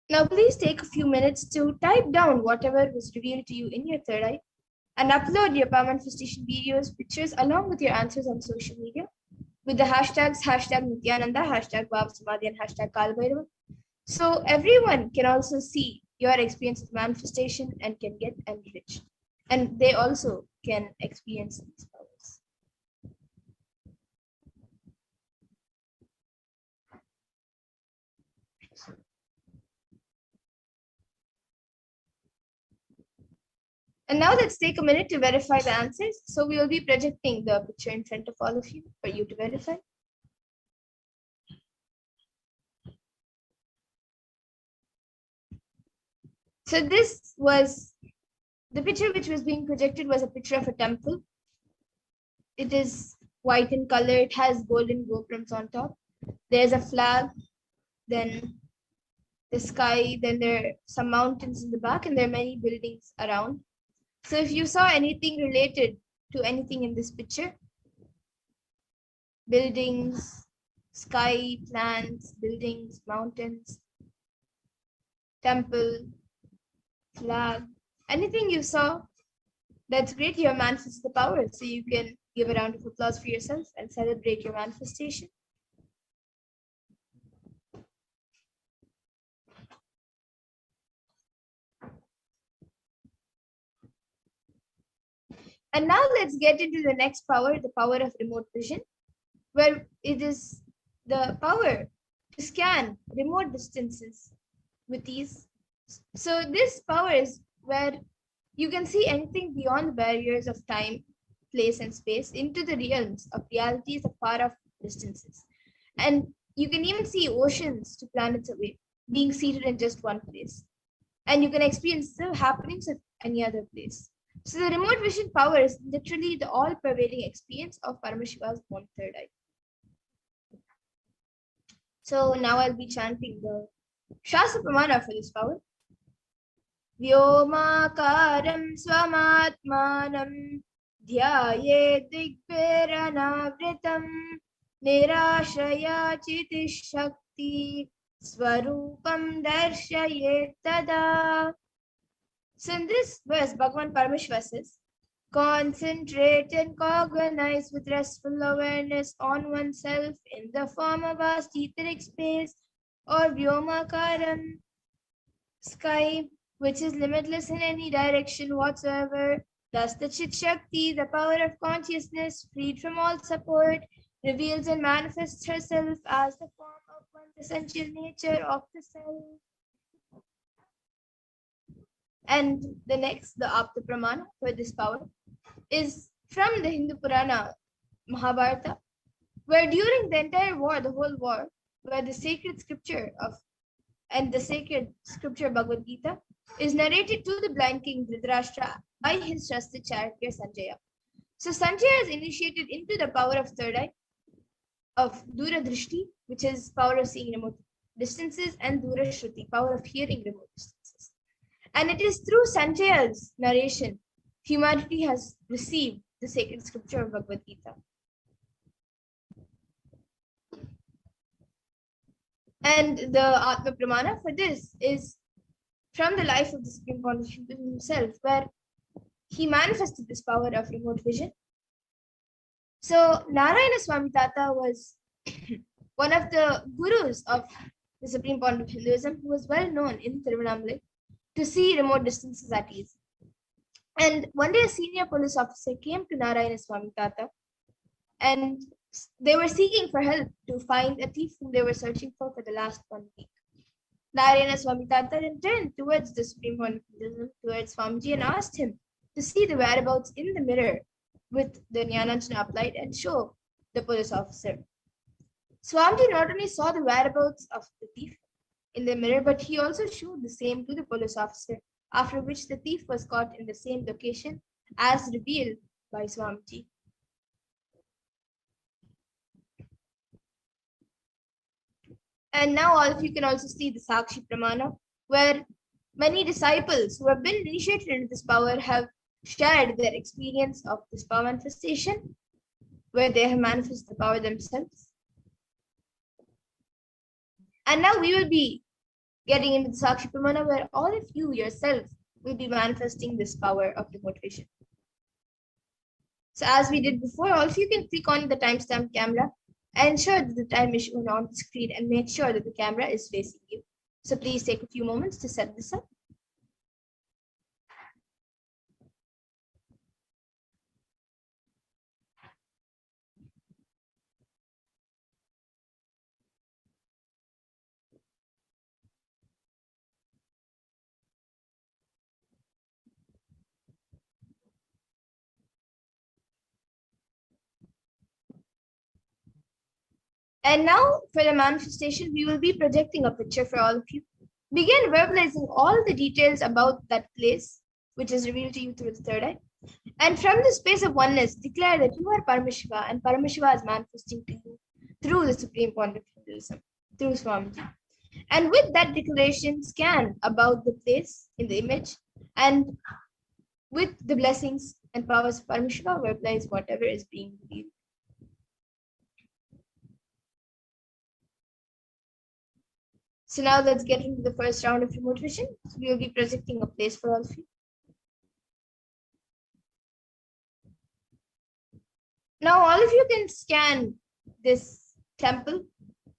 Now please take a few minutes to type down whatever was revealed to you in your third eye and upload your power manifestation videos, pictures along with your answers on social media with the hashtags #Nityananda, #Bhavsamadhi, and #Kalbhairava. So everyone can also see your experience of manifestation and can get enriched. And they also can experience these powers. And now let's take a minute to verify the answers. So we will be projecting the picture in front of all of you for you to verify. So this was the picture which was being projected was a picture of a temple. It is white in color. It has golden gopurams on top. There's a flag, then the sky, then there are some mountains in the back, and there are many buildings around. So if you saw anything related to anything in this picture, buildings, sky, plants, buildings, mountains, temple, flag, anything you saw, that's great. You have manifested the power. So you can give a round of applause for yourself and celebrate your manifestation. And now let's get into the next power, the power of remote vision, where it is the power to scan remote distances with ease. So this power is where you can see anything beyond the barriers of time, place, and space into the realms of realities of far off distances. And you can even see oceans to planets away, being seated in just one place. And you can experience the happenings of any other place. So the remote vision power is literally the all-pervading experience of Paramashiva's own third eye. So now I'll be chanting the Shastra Pramana for this power. Vyomakaram swamatmanam dhyaye digviranavritam nirashaya chitishakti swarupam darshaye tada. So in this verse, Bhagavan Parameshwar says, concentrate and cognize with restful awareness on oneself in the form of vast etheric space or Vyomakaram, sky, which is limitless in any direction whatsoever. Thus the Chit Shakti, the power of consciousness, freed from all support, reveals and manifests herself as the form of one's essential nature of the self. And the next, the Apta Pramana for this power, is from the Hindu Purana Mahabharata, where during the entire war, the whole war, where the sacred scripture Bhagavad Gita is narrated to the blind king Dhritarashtra by his trusted charioteer Sanjaya. So Sanjaya is initiated into the power of third eye, of Dura Drishti, which is power of seeing remote distances, and Dura Shruti, power of hearing remote distances. And it is through Sanjaya's narration, humanity has received the sacred scripture of Bhagavad Gita. And the Atma Pramana for this is from the life of the Supreme Pontiff himself, where he manifested this power of remote vision. So Narayana Swami Tata was one of the gurus of the Supreme Pontiff Hinduism, who was well known in Tiruvannamalai to see remote distances at ease. And one day a senior police officer came to Narayana Swami Tata and they were seeking for help to find a thief whom they were searching for the last 1 week. Narayana Swami Tata then turned towards the Supreme Pontiff, towards Swamiji, and asked him to see the whereabouts in the mirror with the Jnananjana applied and show the police officer. Swamiji not only saw the whereabouts of the thief in the mirror, but he also showed the same to the police officer, after which the thief was caught in the same location as revealed by Swamiji. And now all of you can also see the Sakshi Pramana, where Many disciples who have been initiated into this power have shared their experience of this power manifestation, where they have manifested the power themselves. And now we will be getting into the Sakshi Pramana, where all of you yourself will be manifesting this power of the motivation. So as we did before, all of you can click on the timestamp camera and ensure that the time is shown on the screen and make sure that the camera is facing you. So please take a few moments to set this up. And now for the manifestation, we will be projecting a picture for all of you. Begin verbalizing all the details about that place, which is revealed to you through the third eye. And from the space of oneness, declare that you are Paramashiva and Paramashiva is manifesting to you through the Supreme Point of Hinduism, through Swamiji. And with that declaration, scan about the place in the image, and with the blessings and powers of Paramashiva, verbalize whatever is being revealed. So now let's get into the first round of remote vision. So we will be projecting a place for all of you. Now all of you can scan this temple.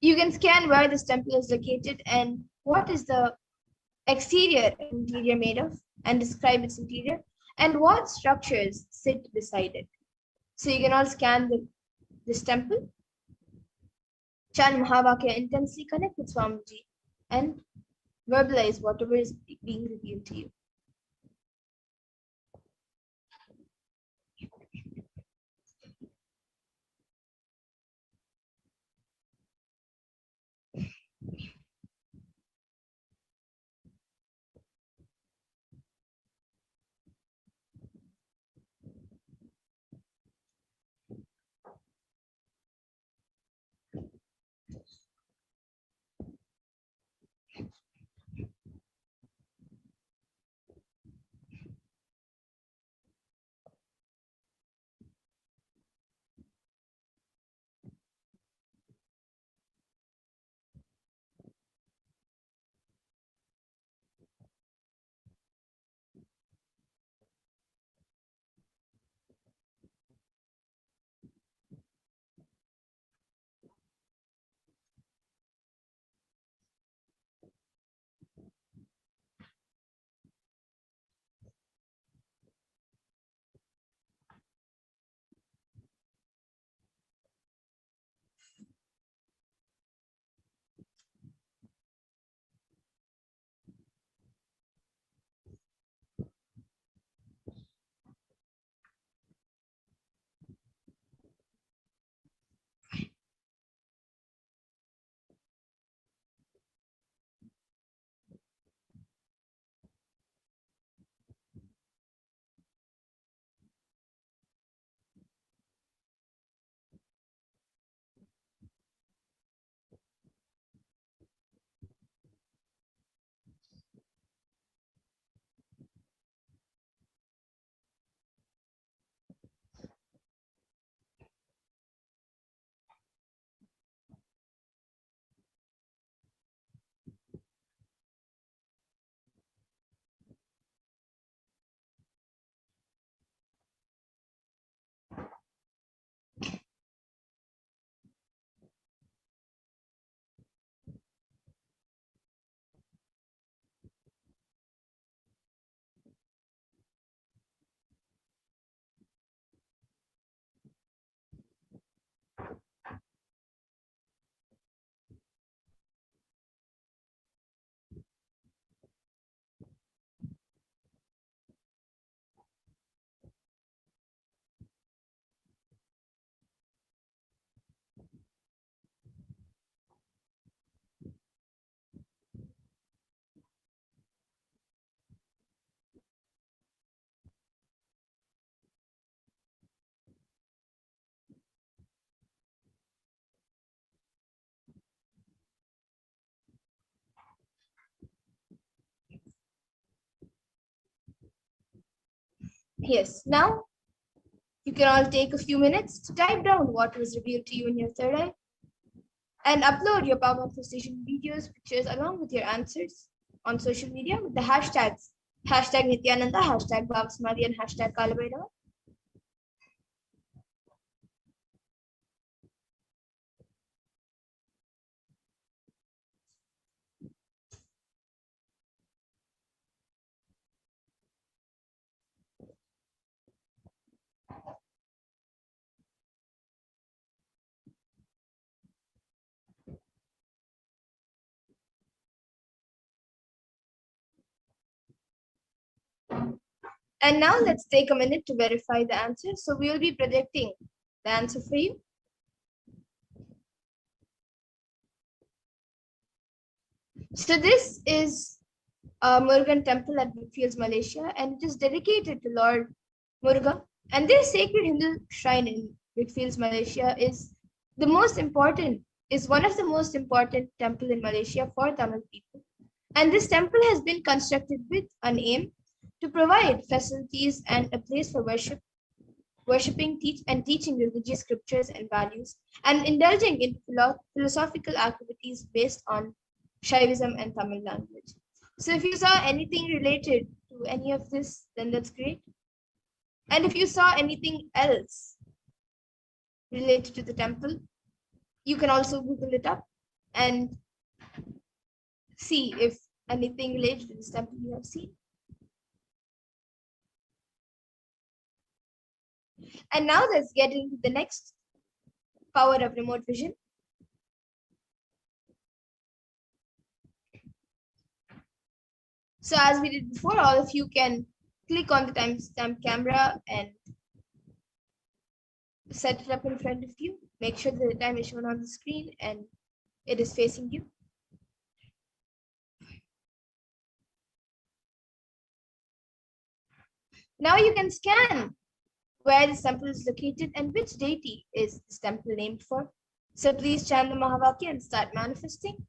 You can scan where this temple is located and what is the exterior and interior made of, and describe its interior, and what structures sit beside it. So you can all scan this temple. Chant Mahavakya intensely, connect with Swamiji, and verbalize whatever is being revealed to you. Yes, now you can all take a few minutes to type down what was revealed to you in your third eye and upload your power manifestation videos, pictures along with your answers on social media with the hashtags #Nityananda, #Bhavasmadi, and #Kalabhairava. And now let's take a minute to verify the answer. So we will be projecting the answer for you. So this is a Murugan temple at Whitfields, Malaysia, and it is dedicated to Lord Murugan. And this sacred Hindu shrine in Whitfields, Malaysia is one of the most important temple in Malaysia for Tamil people. And this temple has been constructed with an aim to provide facilities and a place for worshipping, teaching religious scriptures and values, and indulging in philosophical activities based on Shaivism and Tamil language. So if you saw anything related to any of this, then that's great. And if you saw anything else related to the temple, you can also Google it up and see if anything related to this temple you have seen. And now let's get into the next power of remote vision. So as we did before, all of you can click on the timestamp camera and set it up in front of you. Make sure that the time is shown on the screen and it is facing you. Now you can scan where this temple is located and which deity is this temple named for. So please chant the Mahavakya and start manifesting.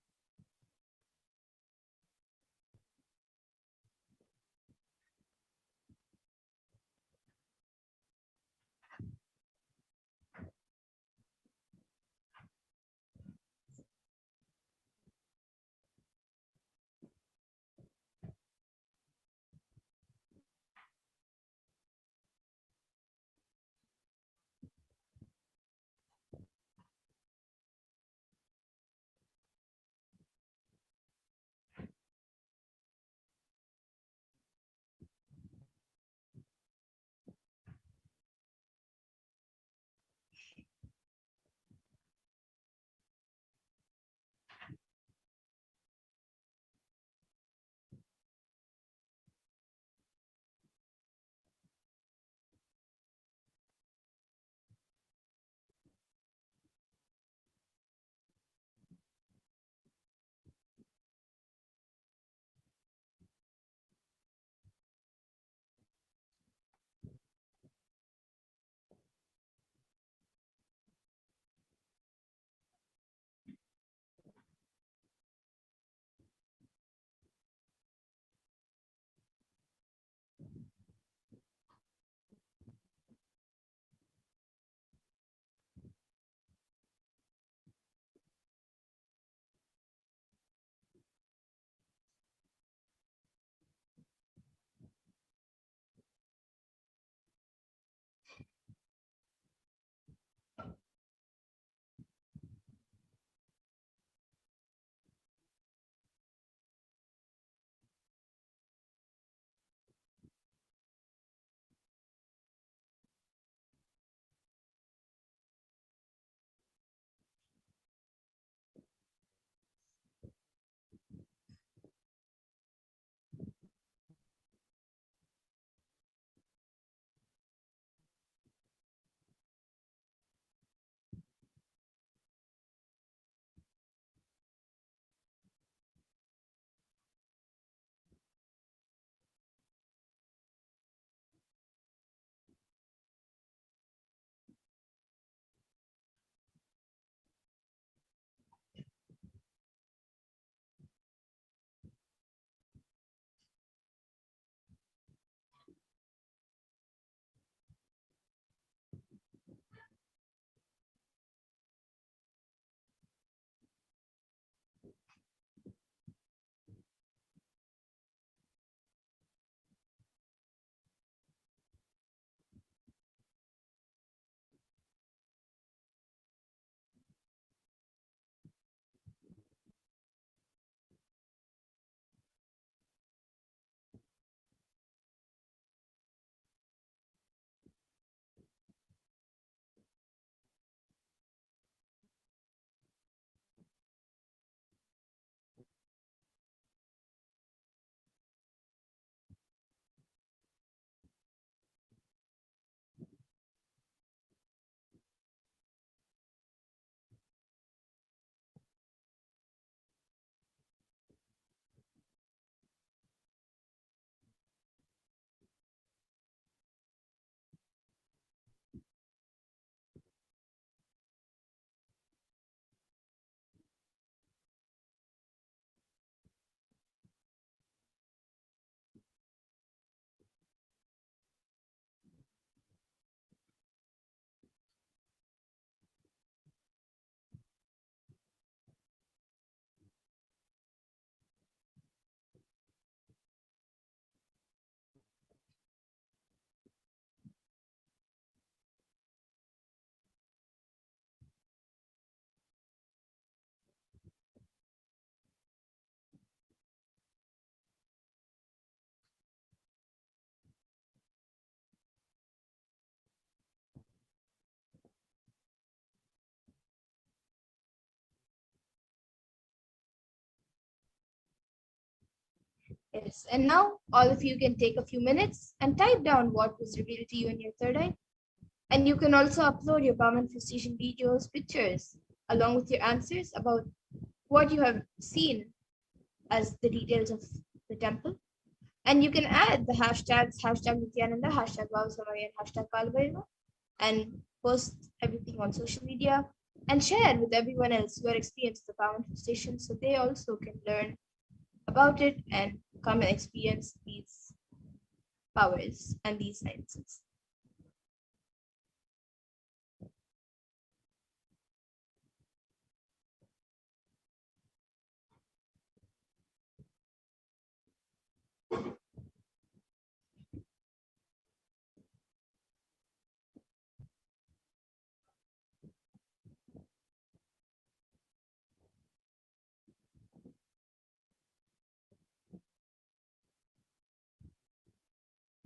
Yes, and now all of you can take a few minutes and type down what was revealed to you in your third eye. And you can also upload your power manifestation videos, pictures, along with your answers about what you have seen as the details of the temple. And you can add the hashtags, hashtag Nityananda, hashtag Vavsamari, and hashtag Kalbhaiva, and post everything on social media and share with everyone else your experience of the power manifestation so they also can learn about it and come and experience these powers and these sciences.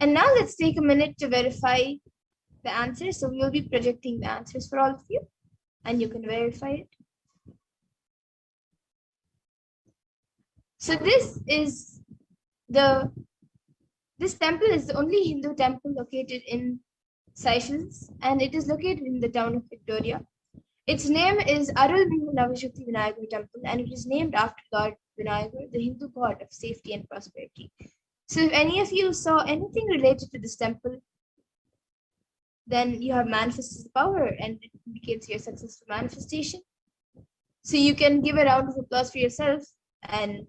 And now let's take a minute to verify the answers. So we will be projecting the answers for all of you, and you can verify it. So this temple is the only Hindu temple located in Seychelles, and it is located in the town of Victoria. Its name is Arulmigu Navashakti Vinayagar Temple, and it is named after Lord Vinayagar, the Hindu god of safety and prosperity. So if any of you saw anything related to this temple, then you have manifested the power and it indicates your successful manifestation. So you can give a round of applause for yourself and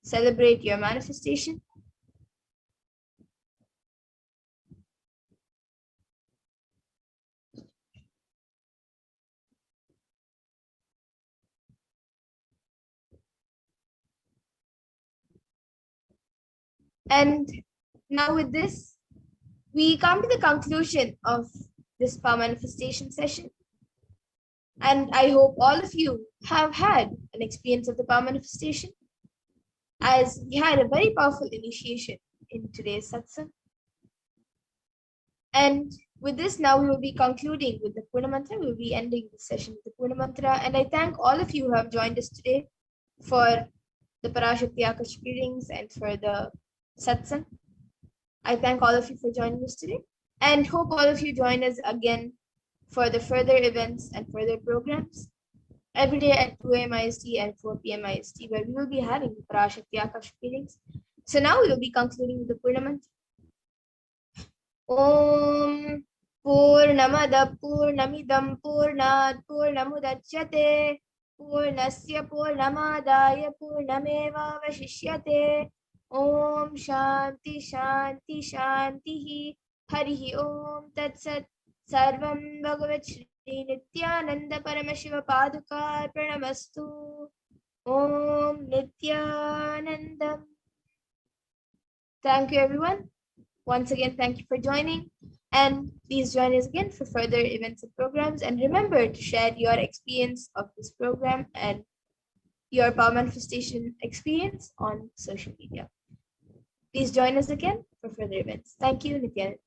celebrate your manifestation. And now with this, we come to the conclusion of this power manifestation session. And I hope all of you have had an experience of the power manifestation, as we had a very powerful initiation in today's satsang. And with this, now we will be concluding with the Purna Mantra. We will be ending the session with the Purna Mantra. And I thank all of you who have joined us today for the PARASHAKTI Akashic readings and for the satsang. I thank all of you for joining us today and hope all of you join us again for the further events and further programs every day at 2 a.m. IST and 4 p.m. IST, where we will be having the PARASHAKTI Akashic readings. So now we will be concluding with the Purna Mantra. Om Purnamada Purnamidam Purnat Purnamudachyate Purnasya Purnamadaya Purnameva Vashishyate. Om Shanti Shanti Shanti Harihi Om Tat Sat Sarvam Bhagavat Shri Nityananda Paramashiva Padukar Pranamastu. Om Nityanandam. Thank you, everyone. Once again, thank you for joining. And please join us again for further events and programs. And remember to share your experience of this program and your power manifestation experience on social media. Please join us again for further events. Thank you, Nityananda.